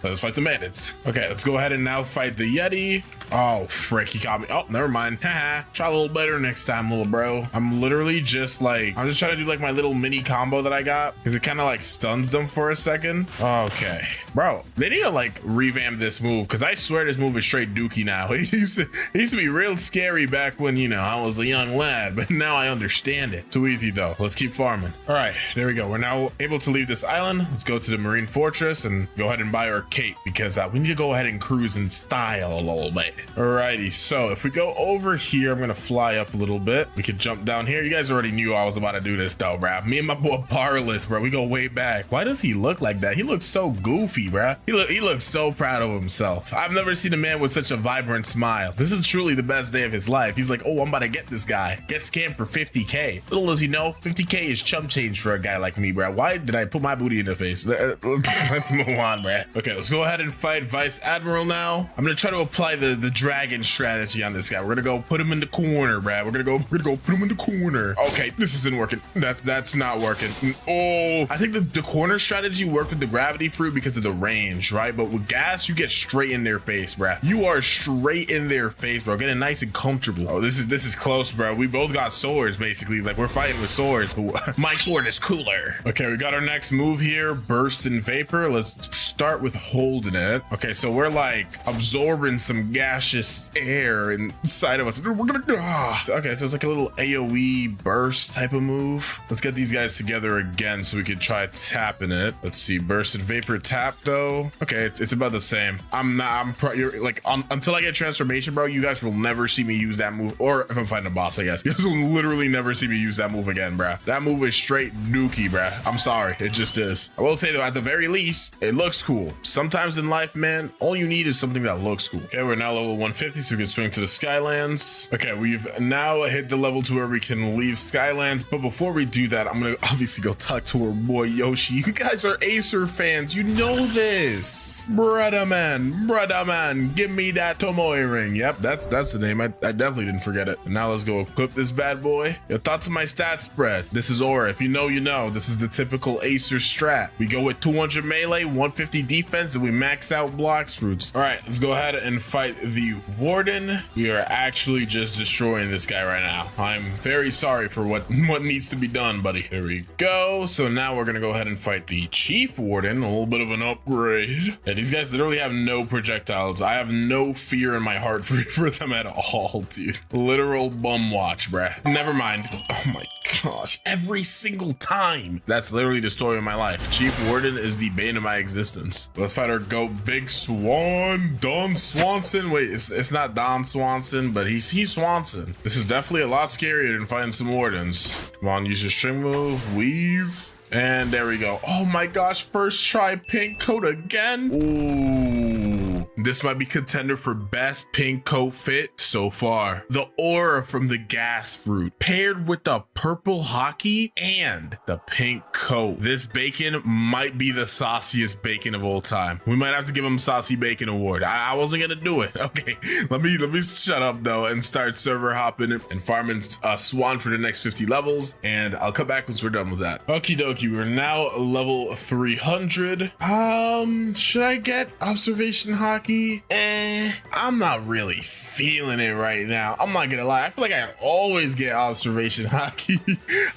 Let's fight some bandits. Okay, let's go ahead and now fight the Yeti. Oh, frick, he got me. Oh, never mind. Haha. Try a little better next time, little bro. I'm literally just like, I'm just trying to do like my little mini combo that I got because it kind of like stuns them for a second. Okay, bro, they need to like revamp this move because I swear this move is straight dookie now. It used to be real scary back when, you know, I was a young lad, but now I understand it. Too easy though. Let's keep farming. All right, there we go. We're now able to leave this island. Let's go to the Marine Fortress and go ahead and buy our cape because we need to go ahead and cruise in style a little bit. Alrighty, so if we go over here, I'm gonna fly up a little bit. We could jump down here. You guys already knew I was about to do this though, bruh. Me and my boy Barless, bro, we go way back. Why does he look like that? He looks so goofy, bruh. He looks so proud of himself. I've never seen a man with such a vibrant smile. This is truly the best day of his life. He's like, oh, I'm about to get this guy. Get scammed for 50K. Little does he know, 50K is chump change for a guy like me, bruh. Why did I put my booty in the face? Let's move on, bruh. Okay, let's go ahead and fight Vice Admiral now. I'm gonna try to apply the dragon strategy on this guy. We're gonna go put him in the corner, bruh. We're gonna go put him in the corner. Okay, this isn't working. That's not working. Oh, I think the corner strategy worked with the gravity fruit because of the range, right? But with gas, you get straight in their face, bruh. You are straight in their face, bro. Getting nice and comfortable. Oh, this is close, bro. We both got swords, basically. Like, we're fighting with swords, but my sword is cooler. Okay, we got our next move here. Burst in vapor. Let's start with holding it. Okay, so we're like absorbing some gaseous air inside of us. We're gonna okay, so it's like a little AoE burst type of move. Let's get these guys together again so we can try tapping it. Let's see, burst and vapor tap though. Okay, it's about the same. You're like until I get transformation, bro, you guys will never see me use that move. Or if I'm fighting a boss, I guess you guys will literally never see me use that move again, bro. That move is straight dookie, bro. I'm sorry, it just is. I will say though, at the very least, it looks cool. Sometimes in life, man, all you need is something that looks cool. Okay, we're now level 150, so we can swing to the Skylands. Okay, we've now hit the level to where we can leave Skylands, but before we do that, I'm gonna obviously go talk to our boy Yoshi. You guys are Acer fans, you know this. Brother man, give me that Tomoe ring. Yep, that's the name. I definitely didn't forget it. And now let's go equip this bad boy. Your thoughts on my stat spread. This is aura. If you know, you know. This is the typical Acer strat. We go with 200 melee, 150 defense, and we max out Blox fruits. All right, let's go ahead and fight the Warden. We are actually just destroying this guy right now. I'm very sorry for what needs to be done, buddy. There we go. So now we're gonna go ahead and fight the Chief Warden. A little bit of an upgrade. Yeah, these guys literally have no projectiles. I have no fear in my heart for them at all, dude. Literal bum watch, bruh. Never mind. Oh my gosh, every single time. That's literally the story of my life. Chief Warden is the bane of my existence. Let's fight our goat, Big Swan, Don Swanson. Wait, it's not Don Swanson, but he's Swanson. This is definitely a lot scarier than fighting some wardens. Come on, use your string move, weave. And there we go. Oh my gosh, first try pink coat again. Ooh, this might be contender for best pink coat fit so far. The aura from the gas fruit paired with the purple hockey and the pink coat. This bacon might be the sauciest bacon of all time. We might have to give him Saucy Bacon Award. I wasn't gonna do it. Okay, let me shut up though and start server hopping and farming Swan for the next 50 levels. And I'll come back once we're done with that. Okie dokie. We're now level 300. Should I get observation hockey? I'm not really feeling it right now. I'm not gonna lie. I feel like I always get observation hockey.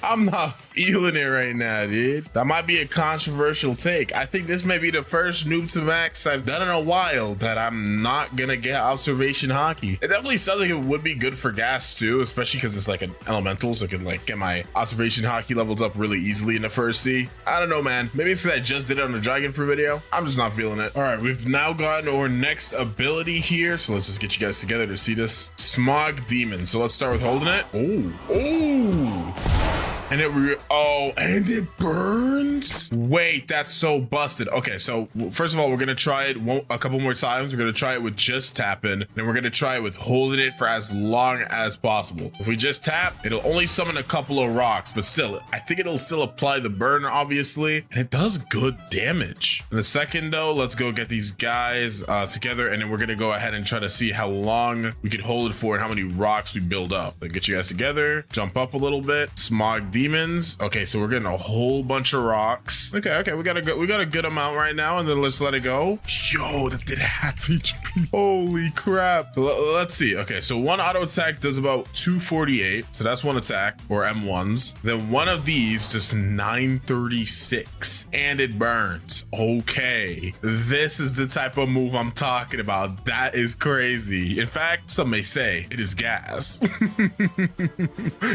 I'm not feeling it right now, dude. That might be a controversial take. I think this may be the first noob to max I've done in a while that I'm not gonna get observation hockey. It definitely sounds like it would be good for gas too, especially because it's like an elemental, so I can like get my observation hockey levels up really easily in the first sea. I don't know, man. Maybe it's because I just did it on the dragon fruit video. I'm just not feeling it. All right, we've now gotten our next ability here, so let's just get you guys together to see this. Smog Demon. So let's start with holding it. Oh. And and it burns. Wait, that's so busted. Okay, so first of all, we're gonna try it a couple more times. We're gonna try it with just tapping, then we're gonna try it with holding it for as long as possible. If we just tap, it'll only summon a couple of rocks, but still, I think it'll still apply the burn, obviously, and it does good damage. In a second though, let's go get these guys together, and then we're gonna go ahead and try to see how long we could hold it for and how many rocks we build up. Like, get you guys together, jump up a little bit, smog demons. Okay, so we're getting a whole bunch of rocks. Okay, we got a good amount right now, and then let's let it go. Yo, that did half HP. Holy crap. Let's see. Okay, so one auto attack does about 248, so that's one attack, or M1s. Then one of these just 936, and it burns. Okay, this is the type of move I'm talking about. That is crazy. In fact, some may say it is gas.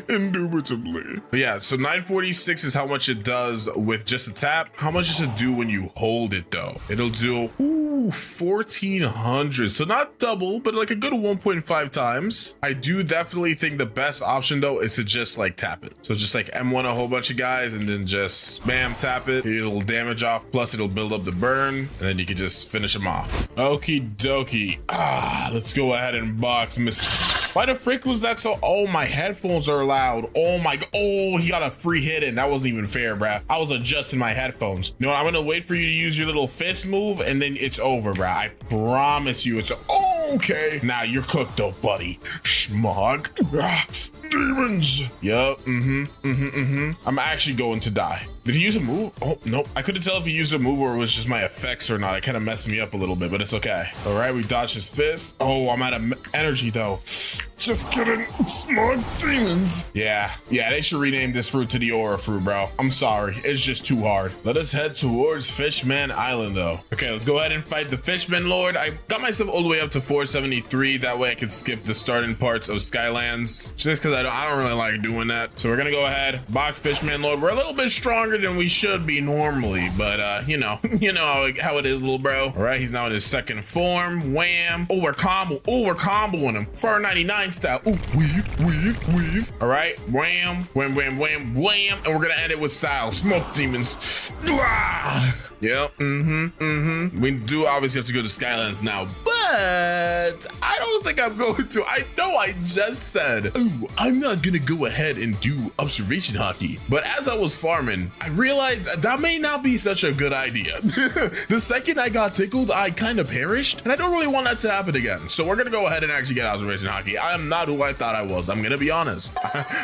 Indubitably. But yeah, so 946 is how much it does with just a tap. How much does it do when you hold it though? It'll do 1400, so not double, but like a good 1.5 times. I do definitely think the best option though is to just like tap it. So just like M1 a whole bunch of guys and then just spam tap it. It'll damage off, plus it'll build up the burn, and then you can just finish them off. Okie dokie. Let's go ahead and box Mr. Why the frick was that so? Oh, my headphones are loud. Oh he got a free hit in. That wasn't even fair, bruh. I was adjusting my headphones. You know what? I'm gonna wait for you to use your little fist move, and then it's over, bruh. I promise you it's okay. Now you're cooked though, buddy. Schmog. Demons. Yup. I'm actually going to die. Did he use a move? Oh, nope. I couldn't tell if he used a move or it was just my effects or not. It kind of messed me up a little bit, but it's okay. All right, we dodged his fist. Oh, I'm out of energy though. Just kidding. Smog demons. Yeah, they should rename this fruit to the aura fruit, bro. I'm sorry. It's just too hard. Let us head towards Fishman Island though. Okay, let's go ahead and fight the Fishman Lord. I got myself all the way up to 473. That way I could skip the starting parts of Skylands, just because I don't really like doing that. So we're gonna go ahead, box Fishman Lord. We're a little bit stronger than we should be normally, but you know how it is, little bro. All right, he's now in his second form. Wham. Oh, we're comboing him. 499 style. Ooh, weave. All right, wham, wham, wham, wham, wham, and we're gonna end it with style. Smoke demons. Blah. Yep. We do obviously have to go to Skylands now, but I don't think I'm going to. I know I just said, oh, I'm not gonna go ahead and do observation hockey. But as I was farming, I realized that may not be such a good idea. The second I got tickled, I kind of perished, and I don't really want that to happen again. So we're gonna go ahead and actually get observation hockey. I am not who I thought I was. I'm gonna be honest.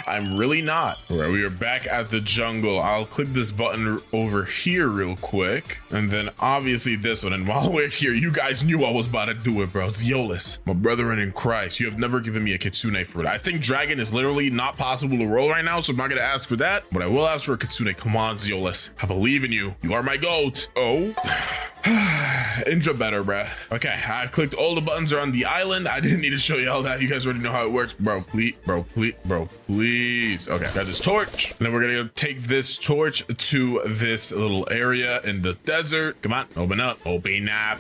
I'm really not. All right, we are back at the jungle. I'll click this button over here real quick. And then obviously this one. And while we're here, you guys knew I was about to do it, bro. Zeolus, my brethren in Christ, you have never given me a kitsune fruit. I think dragon is literally not possible to roll right now, so I'm not gonna ask for that, but I will ask for a kitsune. Come on, Zeolus, I believe in you. You are my goat. Oh. Indra better, bruh. Okay, I clicked all the buttons around the island. I didn't need to show you all that. You guys already know how it works. Bro, please. Okay, got this torch. And then we're gonna take this torch to this little area in the desert. Come on, open up.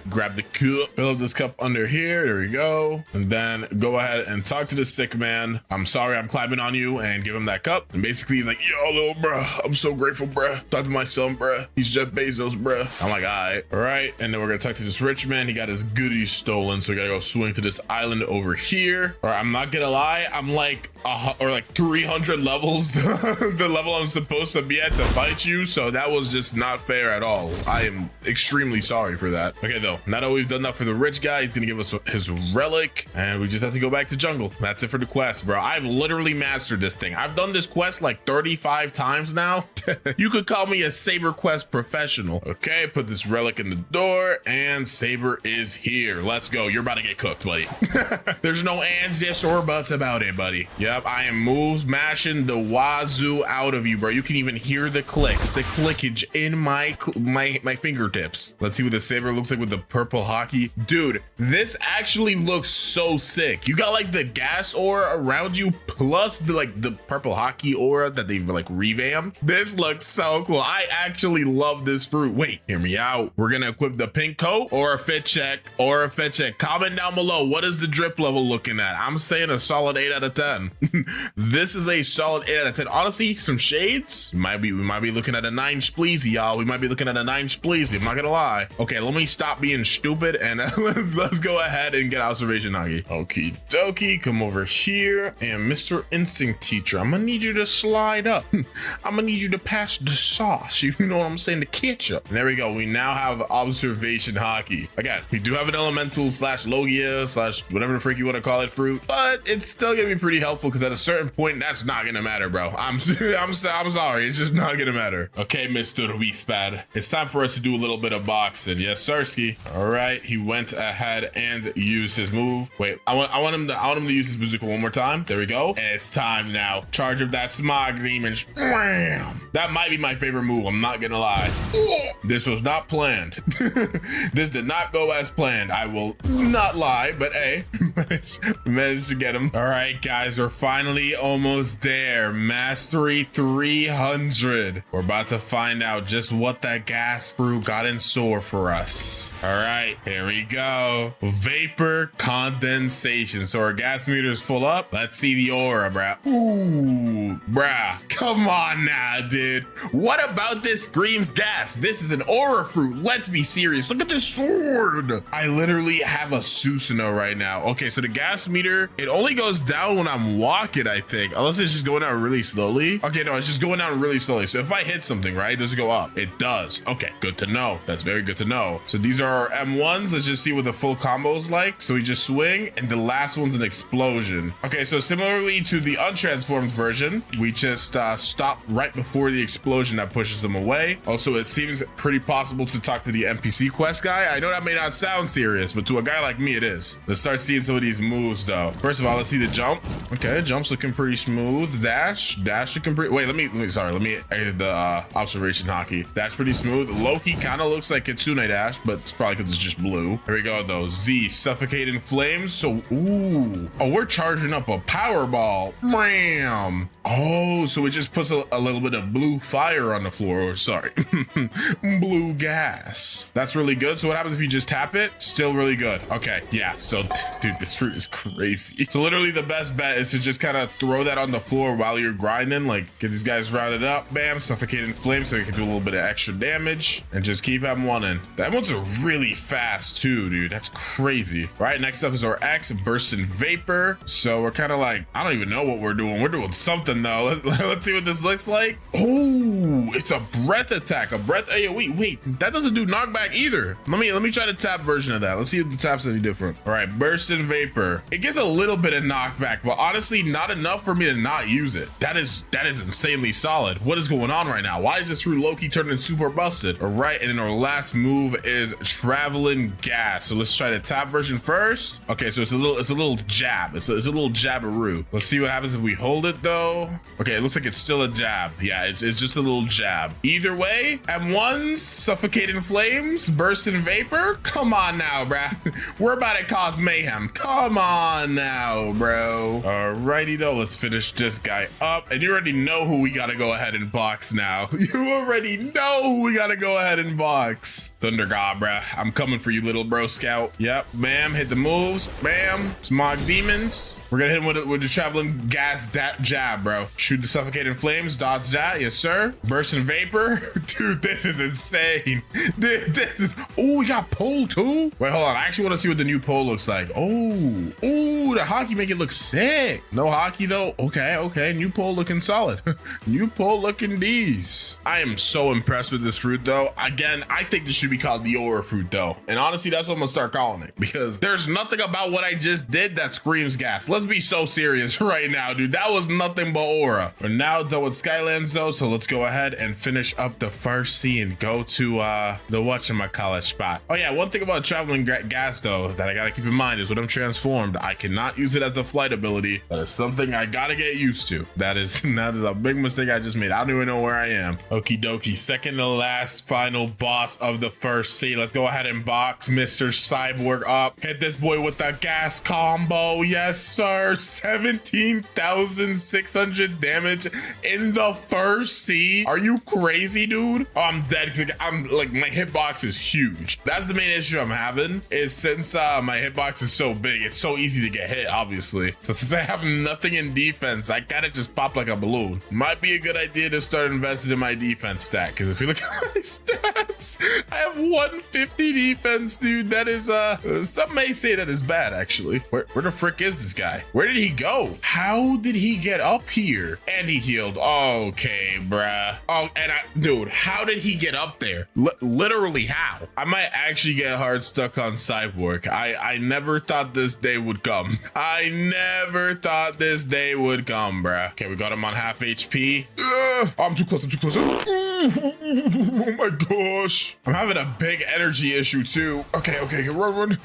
Grab the cup. Fill up this cup under here. There we go. And then go ahead and talk to the sick man. I'm sorry I'm climbing on you, and give him that cup. And basically he's like, yo, little bruh, I'm so grateful, bruh. Talk to my son, bruh. He's Jeff Bezos, bruh. I'm like, all right. And then we're gonna talk to this rich man. He got his goodies stolen, so we gotta go swing to this island over here. Or I'm not gonna lie, I'm like 300 levels the level I'm supposed to be at to fight you, so that was just not fair at all. I am extremely sorry for that. Okay though, now that we've done that for the rich guy, he's gonna give us his relic, and we just have to go back to jungle. That's it for the quest, bro. I've literally mastered this thing. I've done this quest like 35 times now. You could call me a Saber quest professional. Okay, put this relic in the door, and Saber is here. Let's go. You're about to get cooked, buddy. There's no ands, yes, or buts about it, buddy. Yep, I am mashing the wazoo out of you, bro. You can even hear the clicks, the clickage in my fingertips. Let's see what the Saber looks like with the purple hockey. Dude, this actually looks so sick. You got like the gas aura around you, plus the purple hockey aura that they've like revamped. This This looks so cool. I actually love this fruit. Wait, hear me out. We're gonna equip the pink coat or a fit check or a fit check. Comment down below. What is the drip level looking at? I'm saying a solid 8 out of 10. This is a solid 8 out of 10. Honestly, some shades. We might be looking at a 9 spleezy, y'all. We might be looking at a 9 spleezy. I'm not gonna lie. Okay, let me stop being stupid and let's go ahead and get observation Nagi. Okie dokie, come over here. And Mr. Instinct Teacher, I'm gonna need you to slide up. I'm gonna need you to pass the sauce. You know what I'm saying? The ketchup. And there we go. We now have observation hockey. Again, we do have an elemental slash logia slash whatever the frick you want to call it fruit, but it's still gonna be pretty helpful because at a certain point, that's not gonna matter, bro. I'm sorry. It's just not gonna matter. Okay, Mr. Wiespad. It's time for us to do a little bit of boxing. Yes, Sirski. All right. He went ahead and used his move. Wait, I want him to use his bazooka one more time. There we go. And it's time now. Charge of that smog demon. That might be my favorite move. I'm not gonna lie. This was not planned. This did not go as planned. I will not lie, but hey, managed to get him. All right, guys, we're finally almost there. Mastery 300. We're about to find out just what that gas fruit got in store for us. All right, here we go. Vapor condensation. So our gas meter is full up. Let's see the aura, bruh. Ooh, bruh. Come on now, dude. What about this screams gas? This is an aura fruit. Let's be serious. Look at this sword. I literally have a Susanoo right now. Okay, so the gas meter, it only goes down when I'm walking, I think. Unless it's just going down really slowly. Okay, no, it's just going down really slowly. So if I hit something, right, does it go up? It does. Okay, good to know. That's very good to know. So these are our M1s. Let's just see what the full combo is like. So we just swing, and the last one's an explosion. Okay, so similarly to the untransformed version, we just stop right before the explosion that pushes them away. Also, it seems pretty possible to talk to the NPC quest guy. I know that may not sound serious, but to a guy like me, it is. Let's start seeing some of these moves, though. First of all, let's see the jump. Okay, jump's looking pretty smooth. Dash looking pretty. Wait, let me edit the observation hockey. Dash pretty smooth. Loki kind of looks like Kitsune Dash, but it's probably because it's just blue. Here we go, though. Z, suffocate in flames. So, ooh. Oh, we're charging up a power ball. Bam. Oh, so it just puts a little bit of blue fire on the floor. Or sorry, blue gas. That's really good. So what happens if you just tap it? Still really good. Okay, yeah. So, dude, this fruit is crazy. So literally the best bet is to just kind of throw that on the floor while you're grinding. Like, get these guys rounded up. Bam, suffocate in flames so you can do a little bit of extra damage and just keep M1 in. That one's really fast too, dude. That's crazy. All right, next up is our X, burst in vapor. So we're kind of like, I don't even know what we're doing. We're doing something though. Let's see what this looks like. Oh, it's a breath attack, a breath AoE. Wait, that doesn't do knockback either. Let me try the tap version of that. Let's see if the tap's any different. All right, burst in vapor. It gets a little bit of knockback, but honestly, not enough for me to not use it. That is insanely solid. What is going on right now? Why is this fruit low-key turning super busted? All right, and then our last move is traveling gas. So let's try the tap version first. Okay, so it's a little jab. It's a little jabberoo. Let's see what happens if we hold it though. Okay, it looks like it's still a jab. Yeah, it's just a little jab. Either way, M1s, suffocate in flames, burst in vapor. Come on now, bruh. We're about to cause mayhem. Come on now, bro. Alrighty though, let's finish this guy up. And you already know who we gotta go ahead and box now. You already know who we gotta go ahead and box. Thunder God, bruh. I'm coming for you, little bro scout. Yep, bam, hit the moves. Bam, smog demons. We're gonna hit him with the traveling gas jab, bro. Shoot the suffocating flames, dodge that, yes sir. Burst in vapor. Dude, this is insane. Dude, this is, oh, we got pole too? Wait, hold on, I actually want to see what the new pole looks like. Oh, the hockey make it look sick. No hockey though. Okay, new pole looking solid. New pole looking D's. I am so impressed with this fruit though. Again, I think this should be called the aura fruit though. And honestly, that's what I'm gonna start calling it because there's nothing about what I just did that screams gas. Let's be so serious right now, dude. That was nothing but aura. We're now done with Skylands though, so let's go ahead and finish up the first scene and go to the whatchamacallit spot. Oh yeah, one thing about traveling gas though that I gotta keep in mind is when I'm transformed, I cannot use it as a flight ability. That is something I gotta get used to. That is a big mistake I just made. I don't even know where I am. Okie dokie, second to last final boss of the first scene. Let's go ahead and box Mr. Cyborg up. Hit this boy with the gas combo. Yes, sir. star, 17,600 damage in the first sea. Are you crazy, dude? Oh, I'm dead because I'm like, my hitbox is huge. That's the main issue I'm having, is since my hitbox is so big, it's so easy to get hit, obviously. So since I have nothing in defense, I gotta just pop like a balloon. Might be a good idea to start investing in my defense stat, because if you look at my stats, I have 150 defense, dude. That is some may say that is bad, actually. Where the frick is this guy? Where did he go? How did he get up here? And he healed. Okay, bruh. Oh, and dude, how did he get up there? Literally how? I might actually get hard stuck on Cyborg. I never thought this day would come. I never thought this day would come, bruh. Okay, we got him on half HP. I'm too close. I'm too close. Oh my gosh. I'm having a big energy issue too. Okay. Run.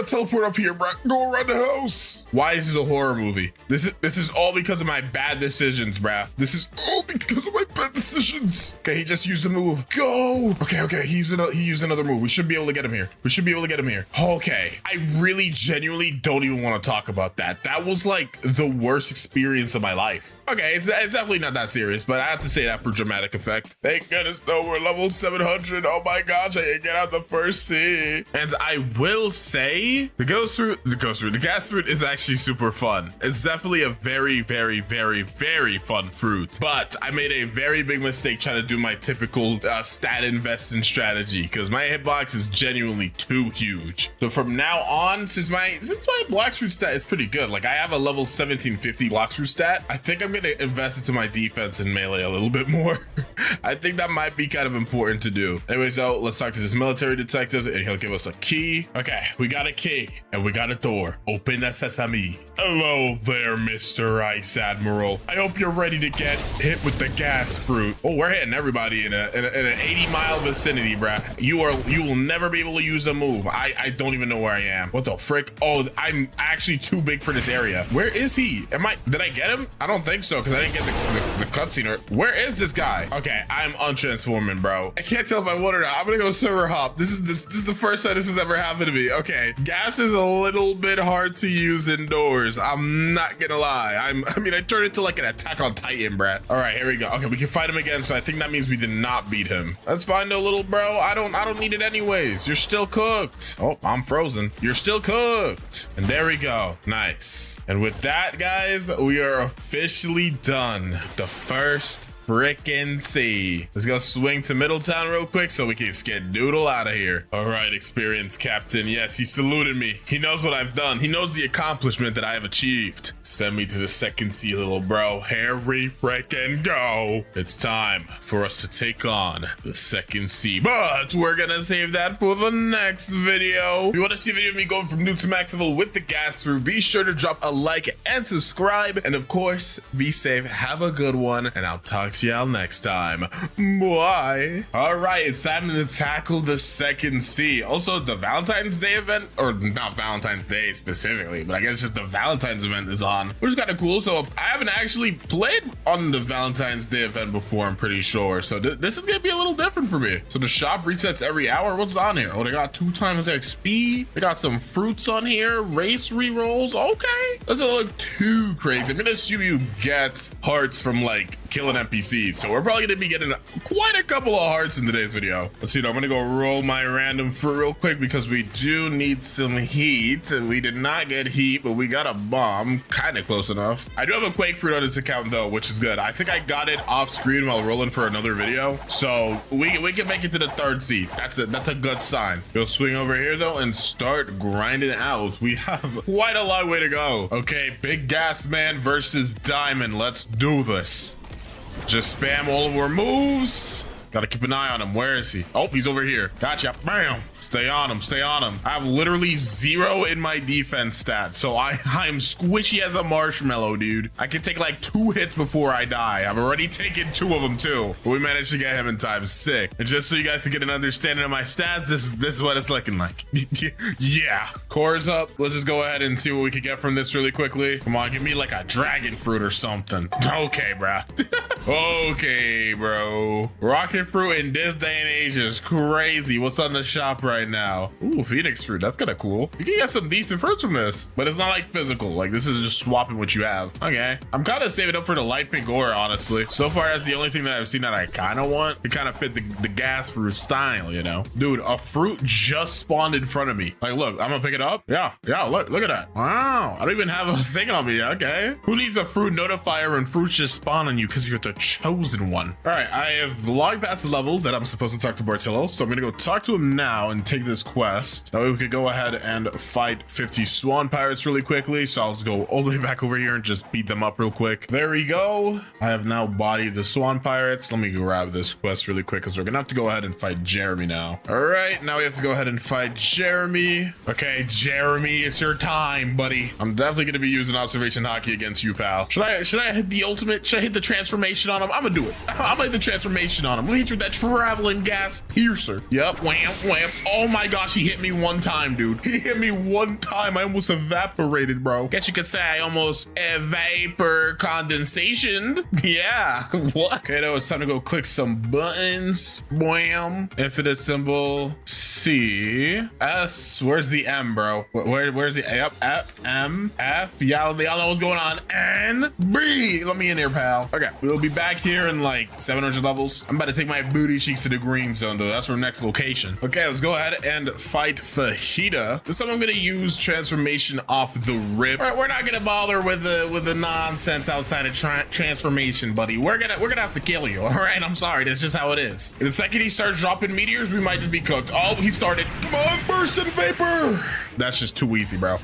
Teleport up here, bruh. Go around the house. Why is this a horror movie? This is all because of my bad decisions, bruh. This is all because of my bad decisions. Okay, he just used a move. Go. Okay. He used another move. We should be able to get him here. Okay. I really genuinely don't even want to talk about that. That was like the worst experience of my life. Okay, it's definitely not that serious, but I have to say that for dramatic effect. Thank goodness, though, we're level 700. Oh my gosh, I can get out the first sea. And I will say, the gas fruit is actually super fun. It's definitely a very, very, very, very fun fruit. But I made a very big mistake trying to do my typical stat investing strategy, because my hitbox is genuinely too huge. So from now on, since my Blox fruit stat is pretty good, like I have a level 1750 Blox fruit stat, I think I'm gonna invest into my defense and melee a little bit more. I think that might be kind of important to do. Anyways, though, let's talk to this military detective and he'll give us a key. Okay, we got a key and we got a door. Open that sesame. Hello there, Mr. Ice Admiral. I hope you're ready to get hit with the gas fruit. Oh, we're hitting everybody in an 80-mile vicinity, bruh. You will never be able to use a move. I don't even know where I am. What the frick? Oh, I'm actually too big for this area. Where is he? Did I get him? I don't think so, because I didn't get the cutscene. Where is this guy? Okay, I'm untransforming, bro. I can't tell if I want or not. I'm gonna go server hop. This is the first time this has ever happened to me. Okay, gas is a little bit hard to use indoors. I'm not gonna lie. I turned it to like an Attack on Titan, brat. All right, here we go. Okay, we can fight him again, so I think that means we did not beat him. That's fine though, little bro. I don't need it anyways. You're still cooked. Oh, I'm frozen. You're still cooked. And there we go. Nice. And with that, guys, we are officially done. The first frickin' sea. Let's go swing to Middletown real quick so we can get doodle out of here. All right, experienced captain. Yes, he saluted me. He knows what I've done. He knows the accomplishment that I have achieved. Send me to the second sea, little bro. Here we frickin' go. It's time for us to take on the second sea, but we're gonna save that for the next video. If you want to see a video of me going from noob to max level with the gas fruit, be sure to drop a like and subscribe. And of course, be safe. Have a good one, and I'll talk to y'all next time. Bye. All right, it's time to tackle the second sea. Also, the Valentine's Day event, or not Valentine's Day specifically, but I guess just the Valentine's event is on, which is kind of cool. So I haven't actually played on the Valentine's Day event before, I'm pretty sure. So this is gonna be a little different for me. So the shop resets every hour. What's on here? Oh, they got 2 times XP. They got some fruits on here. Race rerolls. Okay, doesn't look too crazy. I'm gonna assume you get hearts from like killing NPCs. So we're probably gonna be getting quite a couple of hearts in today's video. Let's see, I'm gonna go roll my random fruit real quick because we do need some heat. We did not get heat, but we got a bomb, kind of close enough. I do have a quake fruit on this account though, which is good. I think I got it off screen while rolling for another video. So we can make it to the third seed. That's a good sign. Go swing over here though and start grinding out. We have quite a long way to go. Okay, Big Gas Man versus Diamond. Let's do this. Just spam all of our moves. Gotta keep an eye on him. Where is he? Oh, he's over here. Gotcha. Bam. Stay on him. Stay on him. I have literally 0 in my defense stats, so I'm squishy as a marshmallow, dude. I can take like 2 hits before I die. I've already taken 2 of them too, but we managed to get him in time. Sick. And just so you guys can get an understanding of my stats, this is what it's looking like. Yeah. Core's up. Let's just go ahead and see what we can get from this really quickly. Come on, give me like a dragon fruit or something. Okay, bro. Okay, bro. Rocket fruit in this day and age is crazy. What's on the shop right right now. Ooh, Phoenix fruit. That's kind of cool. You can get some decent fruits from this, but it's not like physical. Like this is just swapping what you have. Okay. I'm kind of saving up for the light pink ore, honestly. So far, that's the only thing that I've seen that I kind of want. It kind of fit the gas fruit style, you know? Dude, a fruit just spawned in front of me. Like, look, I'm gonna pick it up. Yeah, look at that. Wow, I don't even have a thing on me. Okay. Who needs a fruit notifier when fruits just spawn on you because you're the chosen one? All right, I have the log pass level that I'm supposed to talk to Bartillo, so I'm gonna go talk to him now and take this quest. That way we could go ahead and fight 50 swan pirates really quickly. So I'll just go all the way back over here and just beat them up real quick. There we go. I have now bodied the swan pirates. Let me grab this quest really quick because we're gonna have to go ahead and fight Jeremy now. All right, now we have to go ahead and fight Jeremy. Okay, Jeremy, it's your time, buddy. I'm definitely gonna be using observation hockey against you, pal. Should I hit the ultimate? Should I hit the transformation on him? I'm gonna do it. I'm gonna hit the transformation on him. Let me hit you with that traveling gas piercer. Yep, wham, wham. Oh my gosh, he hit me one time, dude. He hit me one time. I almost evaporated, bro. Guess you could say I almost vapor condensation. Yeah. What? Okay, now it's time to go click some buttons. Wham. Infinite symbol. C. S. Where's the M, bro? Where's the A? F, M, F. Y'all know what's going on. N. B. Let me in here, pal. Okay, we'll be back here in like 700 levels. I'm about to take my booty cheeks to the green zone, though. That's our next location. Okay, let's go ahead and fight Fajita. This time I'm gonna use transformation off the rip. All right, we're not gonna bother with the nonsense outside of transformation, buddy. We're gonna have to kill you. All right, I'm sorry. That's just how it is. And the second he starts dropping meteors, we might just be cooked. Oh, he started. Come on, burst in vapor. That's just too easy, bro.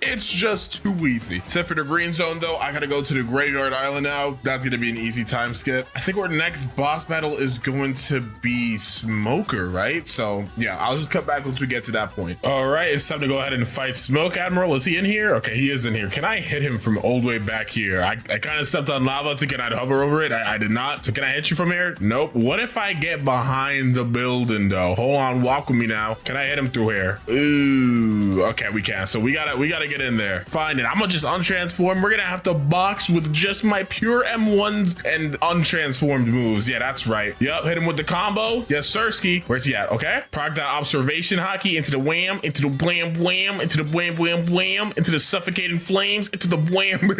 It's just too easy. Except for the green zone, though, I gotta go to the graveyard island now. That's gonna be an easy time skip. I think our next boss battle is going to be Smoker, right? So yeah, I'll just come back once we get to that point. All right, it's time to go ahead and fight Smoke Admiral. Is he in here? Okay, he is in here. Can I hit him from all the way back here? I kind of stepped on lava thinking I'd hover over it. I did not. So can I hit you from here? Nope. What if I get behind the building, though? Hold on, walk with me now. Can I hit him through here? Ooh, okay, we can. So we gotta get in there. Find it. I'm gonna just untransform. We're gonna have to box with just my pure M1s and untransformed moves. Yeah, that's right. Yep, hit him with the combo. Yes, sirski. Where's he at? Okay. Proc that observation hockey into the wham, into the blam wham, into the blam wham wham, into the suffocating flames, into the wham.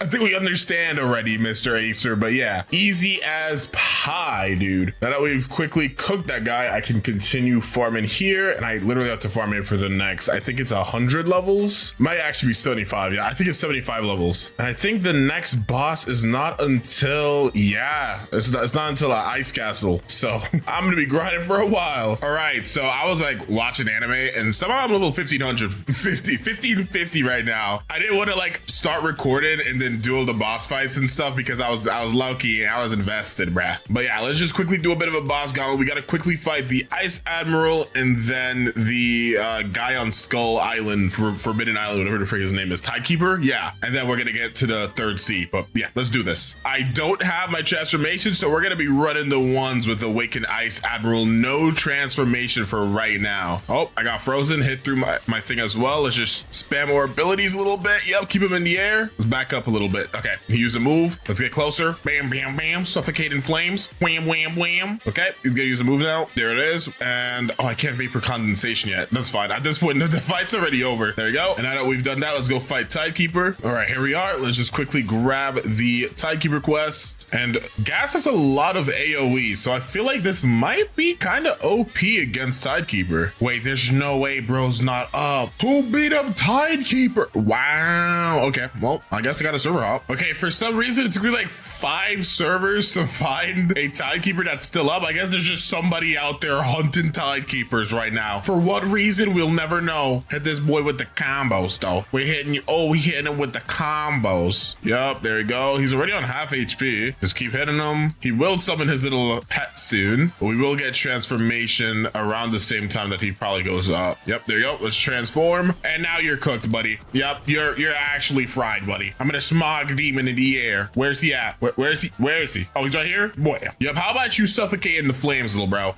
I think we understand already, Mr. Acer, but yeah, easy as pie, dude. Now that we've quickly cooked that guy, I can continue farming here, and I literally have to farm it for the next, I think it's 100 levels. Might actually be 75. Yeah, I think it's 75 levels. And I think the next boss is not until, yeah, it's not until an ice castle. So I'm gonna be grinding for a while. All right, so I was like watching anime, and somehow I'm level 1550 right now. I didn't want to like start recording and then do all the boss fights and stuff because I was low-key and I was invested, bruh. But yeah, let's just quickly do a bit of a boss gauntlet. We gotta quickly fight the Ice Admiral and then the guy on Skull Island, Forbidden Island, whatever the frick his name is, Tidekeeper. Yeah, and then we're gonna get to the third sea. But yeah, let's do this. I don't have my transformation, so we're gonna be running the ones with Awakened Ice Admiral. No transformation for right now. Oh, I got frozen, hit through my thing as well. Let's just spam our abilities a little bit. Yep, keep him in the air. Let's back up a little bit. Okay, he used a move. Let's get closer. Bam, bam, bam. Suffocating flames. Wham, wham, wham. Okay, he's gonna use a move now. There it is. And oh, I can't vapor condensation yet. That's fine. At this point, the fight's already over. There we go. And now that we've done that, let's go fight Tidekeeper. All right, here we are. Let's just quickly grab the Tidekeeper quest. And Gas has a lot of AoE, so I feel like this might be kind of OP against Tidekeeper. Wait, there's no way bro's not up. Who beat up Tidekeeper? Wow. Okay, well, I guess I got a server hop. Okay, for some reason, it took me like 5 servers to find a Tidekeeper that's still up. I guess there's just somebody out there hunting Tidekeepers right now. For what reason, we'll never know. Hit this boy with the combos, though. We're hitting you. Oh, we hitting him with the combos. Yep, there you go. He's already on half HP. Just keep hitting him. He will summon his little pet soon. But we will get transformation around the same time that he probably goes up. Yep, there you go. Let's transform. And now you're cooked, buddy. Yep, you're actually fried, buddy. I'm gonna smog demon in the air. Where's he at? Where is he? Where is he? Oh, he's right here? Boy. Yep, how about you suffocate in the flames, little bro?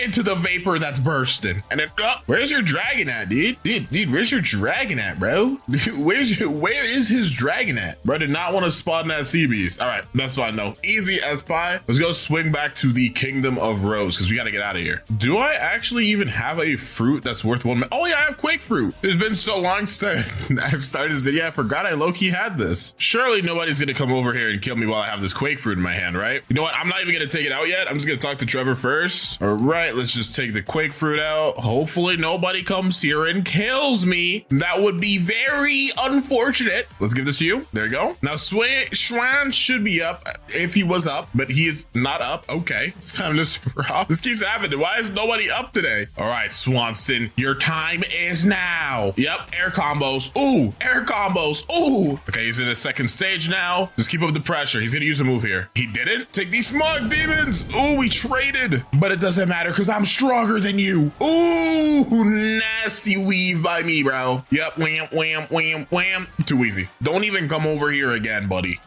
Into the vapor vapor that's bursting. And then, where's your dragon at, dude? Dude, where's your dragon at, bro? Where is his dragon at? Bro, did not want to spawn that sea beast. All right, that's fine though. Easy as pie. Let's go swing back to the Kingdom of Rose because we got to get out of here. Do I actually even have a fruit that's worth one? Oh yeah, I have Quake fruit. It's been so long since I've started this video. I forgot I low-key had this. Surely nobody's gonna come over here and kill me while I have this Quake fruit in my hand, right? You know what? I'm not even gonna take it out yet. I'm just gonna talk to Trevor first. All right, let's just take the Quake fruit out. Hopefully nobody comes here and kills me. That would be very unfortunate. Let's give this to you. There you go. Now Schwan should be up if he was up, but he is not up. Okay, it's time to super off. This keeps happening. Why is nobody up today? All right, Swanson, your time is now. Yep, air combos. Ooh, air combos. Ooh. Okay, he's in the second stage now. Just keep up the pressure. He's gonna use a move here. He didn't. Take these smug demons. Ooh, we traded, but it doesn't matter because I'm stronger than you. Ooh, nasty weave by me, bro. Yep, wham, wham, wham, wham. Too easy. Don't even come over here again, buddy.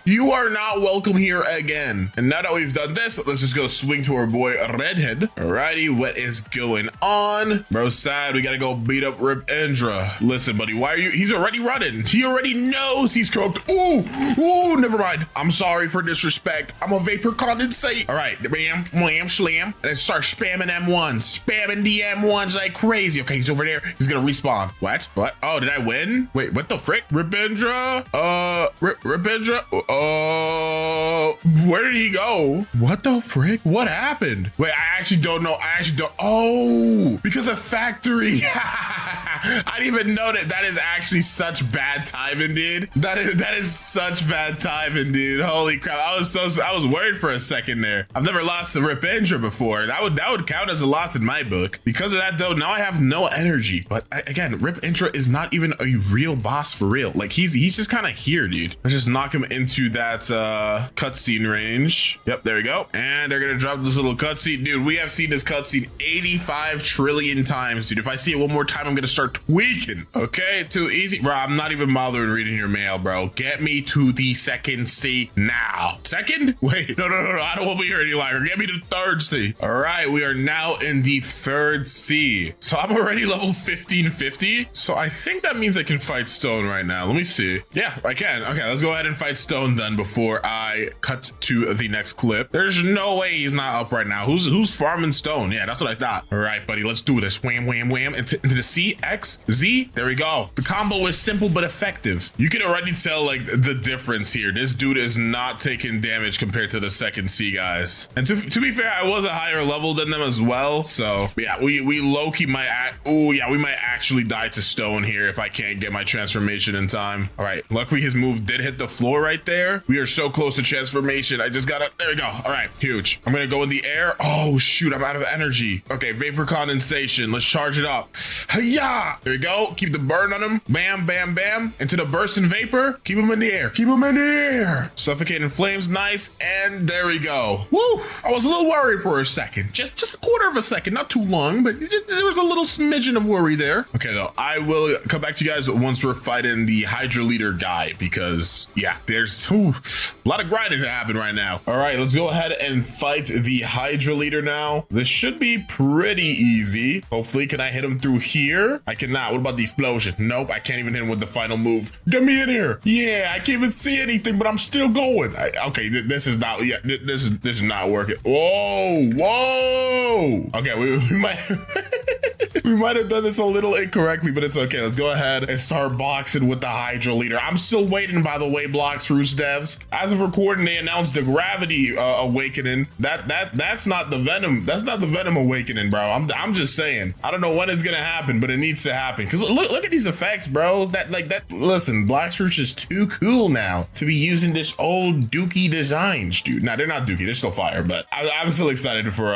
You are not welcome here again. And now that we've done this, let's just go swing to our boy Redhead. Alrighty, what is going on? Bro, sad. We gotta go beat up Rip Indra. Listen, buddy, why are you? He's already running. He already knows he's cooked. Ooh, never mind. I'm sorry for disrespect. I'm a vapor condensate. All right, bam, wham, slam. And start spamming M1s. Spamming the M1s like crazy. Okay, he's over there. He's gonna respawn. What? Oh, did I win? Wait, what the frick? Rip Indra? Rip Indra? Where did he go? What the frick? What happened? Wait, I actually don't know. Oh, because of factory. I didn't even know that. That is actually such bad timing, dude. That is such bad timing, dude. Holy crap. I was worried for a second there. I've never lost to Rip Indra before. That would count as a loss in my book. Because of that though, now I have no energy. But again, Rip Indra is not even a real boss for real. Like he's just kind of here, dude. Let's just knock him into that cutscene range. Yep, there we go. And they're gonna drop this little cutscene. Dude, we have seen this cutscene 85 trillion times, dude. If I see it one more time, I'm gonna start tweaking. Okay, too easy. Bro, I'm not even bothering reading your mail, bro. Get me to the second C now. Second? Wait, no. I don't want to be here any longer. Get me to third C. All right, we are now in the third C. So I'm already level 1550. So I think that means I can fight Stone right now. Let me see. Yeah, I can. Okay, let's go ahead and fight Stone then before I cut to the next clip. There's no way he's not up right now. Who's farming Stone? Yeah, that's what I thought. All right, buddy, let's do this. Wham, wham, wham. Into the C, X, Z. There we go. The combo is simple but effective. You can already tell like the difference here. This dude is not taking damage compared to the second C guys. And to be fair, I was a higher level than them as well. So yeah, we low-key might we might actually die to Stone here if I can't get my transformation in time. All right, luckily his move did hit the floor right there. We are so close to transformation. I just gotta, there we go. All right, huge. I'm gonna go in the air. Oh shoot, I'm out of energy. Okay, vapor condensation. Let's charge it up. Hiya! There we go. Keep the burn on him. Bam, bam, bam. Into the bursting vapor. Keep him in the air. Keep him in the air. Suffocating flames, nice. And there we go. Woo! I was a little worried for a second. Just a quarter of a second, not too long, but there was a little smidgen of worry there. Okay, though, I will come back to you guys once we're fighting the Hydra leader guy because, yeah, there's a lot of grinding to happen right now. All right, let's go ahead and fight the Hydra leader now. This should be pretty easy. Hopefully, can I hit him through here? I cannot. What about the explosion? Nope, I can't even hit him with the final move. Get me in here. Yeah, I can't even see anything, but I'm still going. Okay, this is not, yeah, this is not working. Whoa. Okay, we might, we might have done this a little incorrectly, but it's okay. Let's go ahead and start boxing with the Hydra leader. I'm still waiting, by the way, Blox Roost devs. As of recording, they announced the gravity awakening. That's not the venom. That's not the venom awakening, bro. I'm just saying. I don't know when it's gonna happen, but it needs to happen. Cause look at these effects, bro. Listen, Blox Roost is too cool now to be using this old dookie designs, dude. Nah, they're not dookie. They're still fire, but I'm still excited for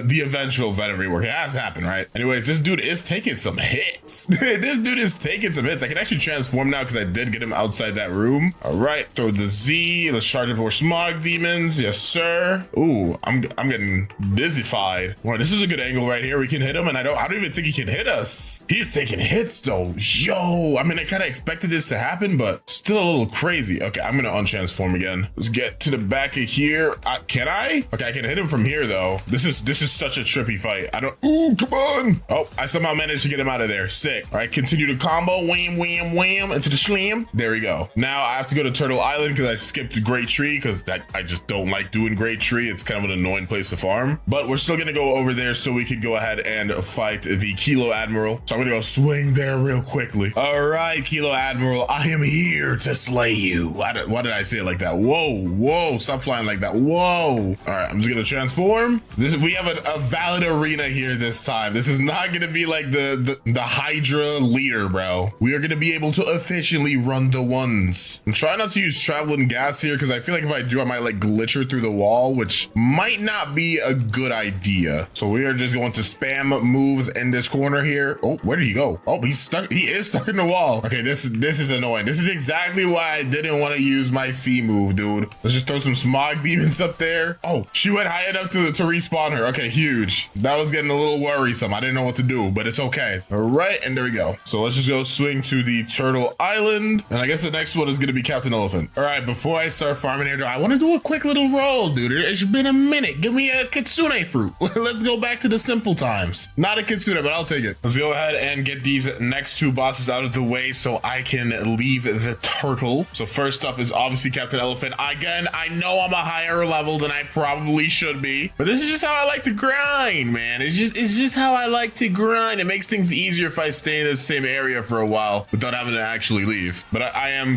the eventual venom rework. It has to happen, right? Anyways, this dude is taking some hits. This dude is taking some hits. I can actually transform now because I did get him outside that room. All right, throw the Z. Let's let's charge up our smog demons. Yes, sir. Ooh, I'm getting dizzified. Well, this is a good angle right here. We can hit him, and I don't even think he can hit us. He's taking hits though. Yo, I mean, I kind of expected this to happen, but still a little crazy. Okay, I'm gonna untransform again. Let's get to the back of here. Can I? Okay, I can hit him from here though. This is such a trippy fight. I don't. Ooh, come on. Oh, I somehow managed to get him out of there. Sick. All right, continue to combo. Wham, wham, wham into the slam. There we go. Now I have to go to Turtle Island because I skipped Great Tree because I just don't like doing Great Tree. It's kind of an annoying place to farm, but we're still gonna go over there so we could go ahead and fight the Kilo Admiral. So I'm gonna go swing there real quickly. All right, Kilo Admiral, I am here to slay you. Why did I say it like that? Whoa, stop flying like that. Whoa. All right, I'm just gonna transform. We have a valid arena here this time. This is not gonna be like the Hydra leader, bro. We are gonna be able to efficiently run the ones. I'm trying not to use traveling gas here because I feel like if I do, I might like glitch her through the wall, which might not be a good idea. So we are just going to spam moves in this corner here. Oh, where did he go? Oh, he's stuck. He is stuck in the wall. Okay, this is annoying. This is exactly why I didn't want to use my C move, dude. Let's just throw some smog demons up there. Oh, she went high enough to respawn her. Okay, huge. That was getting a little worrisome. I didn't know what to do, but it's okay. All right, and there we go. So let's just go swing to the Turtle Island. And I guess the next one is going to be Captain Elephant. All right, before I start farming here, I want to do a quick little roll, dude. It's been a minute. Give me a kitsune fruit. Let's go back to the simple times. Not a kitsune, but I'll take it. Let's go ahead and get these next two bosses out of the way so I can leave the turtle. So first up is obviously Captain Elephant. Again, I know I'm a higher level than I probably should be, but this is just how I like to grind, man. It's just how I like to grind. It makes things easier if I stay in the same area for a while without having to actually leave. But I'm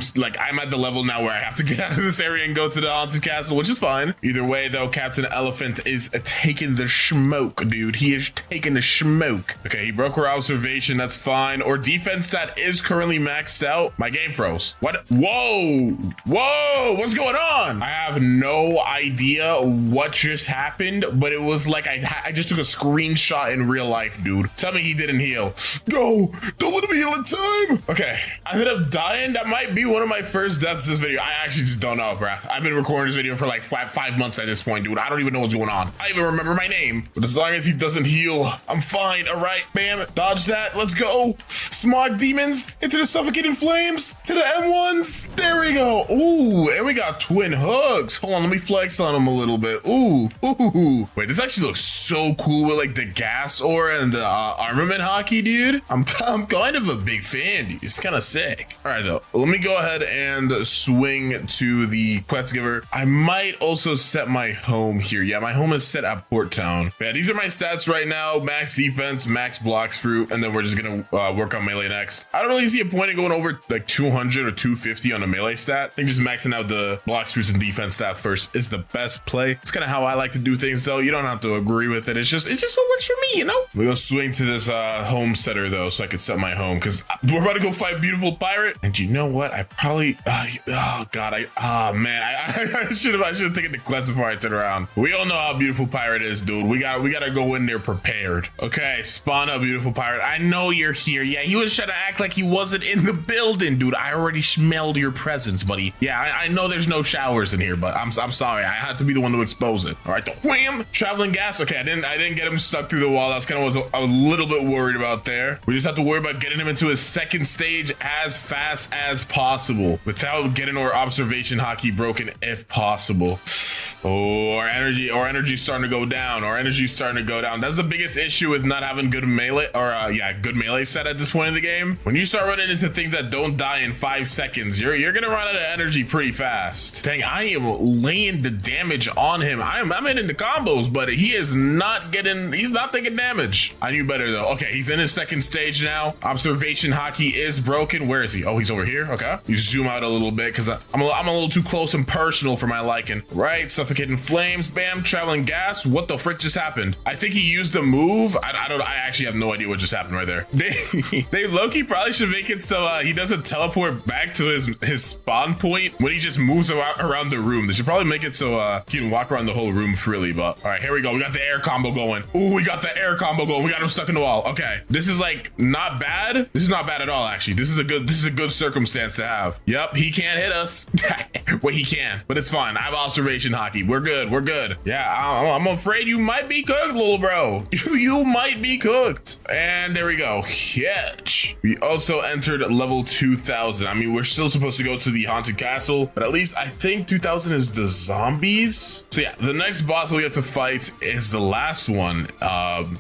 at the level now where I have to get out of this area and go to the haunted castle, which is fine. Either way though, Captain Elephant is taking the smoke, dude. He is taking the smoke. Okay, he broke her observation. That's fine. Or defense stat is currently maxed out. My game froze. What? Whoa, what's going on? I have no idea what just happened, but it was like I just took a screenshot in real life, dude. Tell me he didn't heal. No, don't let him heal in time. Okay, I ended up dying. That might be one of my first deaths this video. I actually just don't know, bruh. I've been recording this video for like five months at this point, dude. I don't even know what's going on. I don't even remember my name. But as long as he doesn't heal, I'm fine. All right, bam, dodge that. Let's go. Smog demons into the suffocating flames, to the M1s. There we go. Ooh, and we got twin hooks. Hold on, let me flex on him a little bit. Ooh. Wait, this actually looks so cool with like the gas aura and the armament hockey, dude. I'm kind of a big fan, dude. It's kind of sick. All right, though, let me go ahead and swing to the quest giver. I might also set my home here. Yeah, my home is set at Port Town. Yeah, these are my stats right now. Max defense, max blocks fruit, and then we're just gonna work on melee next. I don't really see a point in going over like 200 or 250 on a melee stat. I think just maxing out the blocks, fruits, and defense stat first is the best play. It's kind of how I like to do things, though. You don't have to agree with it. It's just what works for me, you know? We're gonna swing to this home setter though, so I could set my home because we're about to go fight Beautiful Pirate. And you know what? I probably I should have taken the quest before I turn around. We all know how Beautiful Pirate is, dude. We gotta go in there prepared. Okay, spawn up, Beautiful Pirate. I know you're here. Yeah, he was trying to act like he wasn't in the building, dude. I already smelled your presence, buddy. Yeah, I know there's no showers in here, but I'm sorry. I had to be the one to expose it. All right, the wham! Traveling gas. Okay, I didn't get him stuck through the wall. That's kind of what I was a little bit worried about there. We just have to worry about getting him into his second stage as fast as possible without getting our observation hockey broken if possible. Oh, our energy's starting to go down. That's the biggest issue with not having good melee good melee set at this point in the game. When you start running into things that don't die in 5 seconds, you're gonna run out of energy pretty fast. Dang, I am laying the damage on him. I'm hitting the combos, but he's not taking damage. I knew better though. Okay, he's in his second stage now. Observation hockey is broken. Where is he? Oh, he's over here. Okay. You zoom out a little bit because I'm a little too close and personal for my liking. Right, suffocating suffocating flames, bam, traveling gas. What the frick just happened? I think he used a move. I don't know. I actually have no idea what just happened right there. They Loki probably should make it so he doesn't teleport back to his spawn point when he just moves around the room. They should probably make it so he can walk around the whole room freely. But all right, here we go. We got the air combo going. Ooh, we got the air combo going. We got him stuck in the wall. Okay, this is like not bad. This is not bad at all, actually. This is a good circumstance to have. Yep, he can't hit us. Wait, he can, but it's fine. I have observation hockey. We're good. We're good. Yeah, I'm afraid you might be cooked, little bro. You might be cooked. And there we go. Hitch. We also entered level 2000. I mean, we're still supposed to go to the haunted castle, but at least I think 2000 is the zombies. So yeah, the next boss we have to fight is the last one,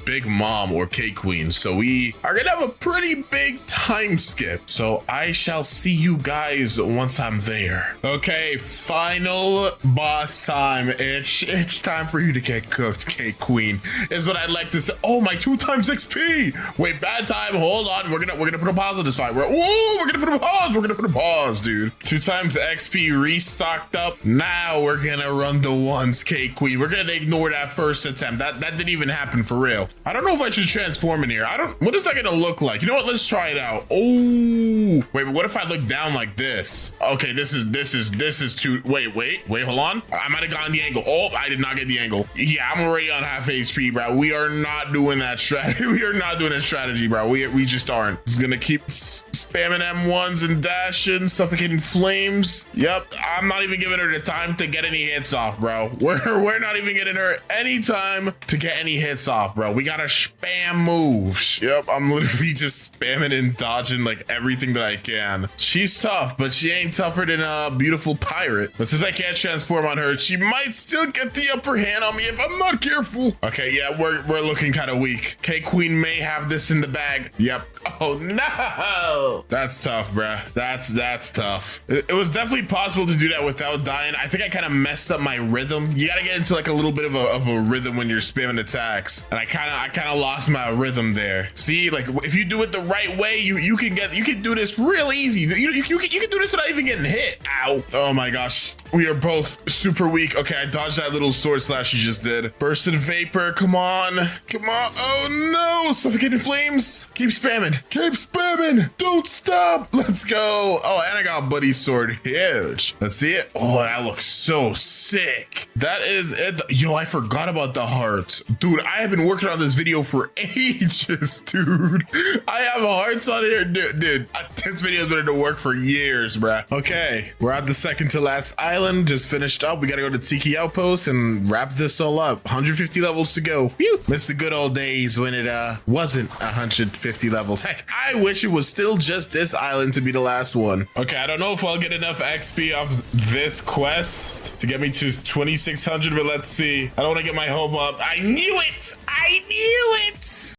Big Mom or K-Queen. So we are gonna have a pretty big time skip. So I shall see you guys once I'm there. Okay, final boss time. It's time for you to get cooked, K-Queen, is what I'd like to say. Oh, my 2 times XP. Wait, bad time. Hold on. We're gonna put a pause on this fight. We're gonna put a pause. We're gonna put a pause, dude. 2 times XP restocked up. Now we're gonna run the ones, K-Queen. We're gonna ignore that first attempt. That didn't even happen for real. I don't know if I should transform in here. What is that gonna look like? You know what? Let's try it out. Oh, wait, but what if I look down like this? Okay, this is too, wait, hold on. I might have gotten the angle. Oh, I did not get the angle. Yeah, I'm already on half HP, bro. We are not doing that strategy. We are not doing that strategy, bro. We just aren't. Just gonna keep spamming M1s and dashing, suffocating flames. Yep, I'm not even giving her the time to get any hits off, bro. We're not even getting her any time to get any hits off, bro. We gotta spam moves. Yep, I'm literally just spamming and dodging like everything that I can. She's tough, but she ain't tougher than a beautiful pirate. But since I can't transform on her, she might still get the upper hand on me if I'm not careful. Okay, yeah, we're looking kind of weak. K-Queen may have this in the bag. Yep. Oh no, that's tough, bruh. That's tough. It was definitely possible to do that without dying. I think I kind of messed up my rhythm. You gotta get into like a little bit of a rhythm when you're spamming attacks, and I kind of lost my rhythm there. See, like if you do it the right way, you can do this real easy. You can do this without even getting hit. Ow. Oh my gosh. We are both super weak. Okay, I dodged that little sword slash you just did. Bursted vapor. Come on. Come on. Oh no. Suffocating flames. Keep spamming. Keep spamming. Don't stop. Let's go. Oh, and I got Buddy Sword. Huge. Let's see it. Oh, that looks so sick. That is it. Yo, I forgot about the hearts. Dude, I have been working on this video for ages, dude. I have hearts on here. Dude, this video's been in the work for years, bruh. Okay, we're at the second to last island. Just finished up. We gotta go to Tiki Outpost and wrap this all up. 150 levels to go. Whew. Miss the good old days when it wasn't 150 levels. Heck, I wish it was still just this island to be the last one. Okay, I don't know if I'll get enough XP off this quest to get me to 2600, but let's see. I don't want to get my hope up. I knew it. I knew it.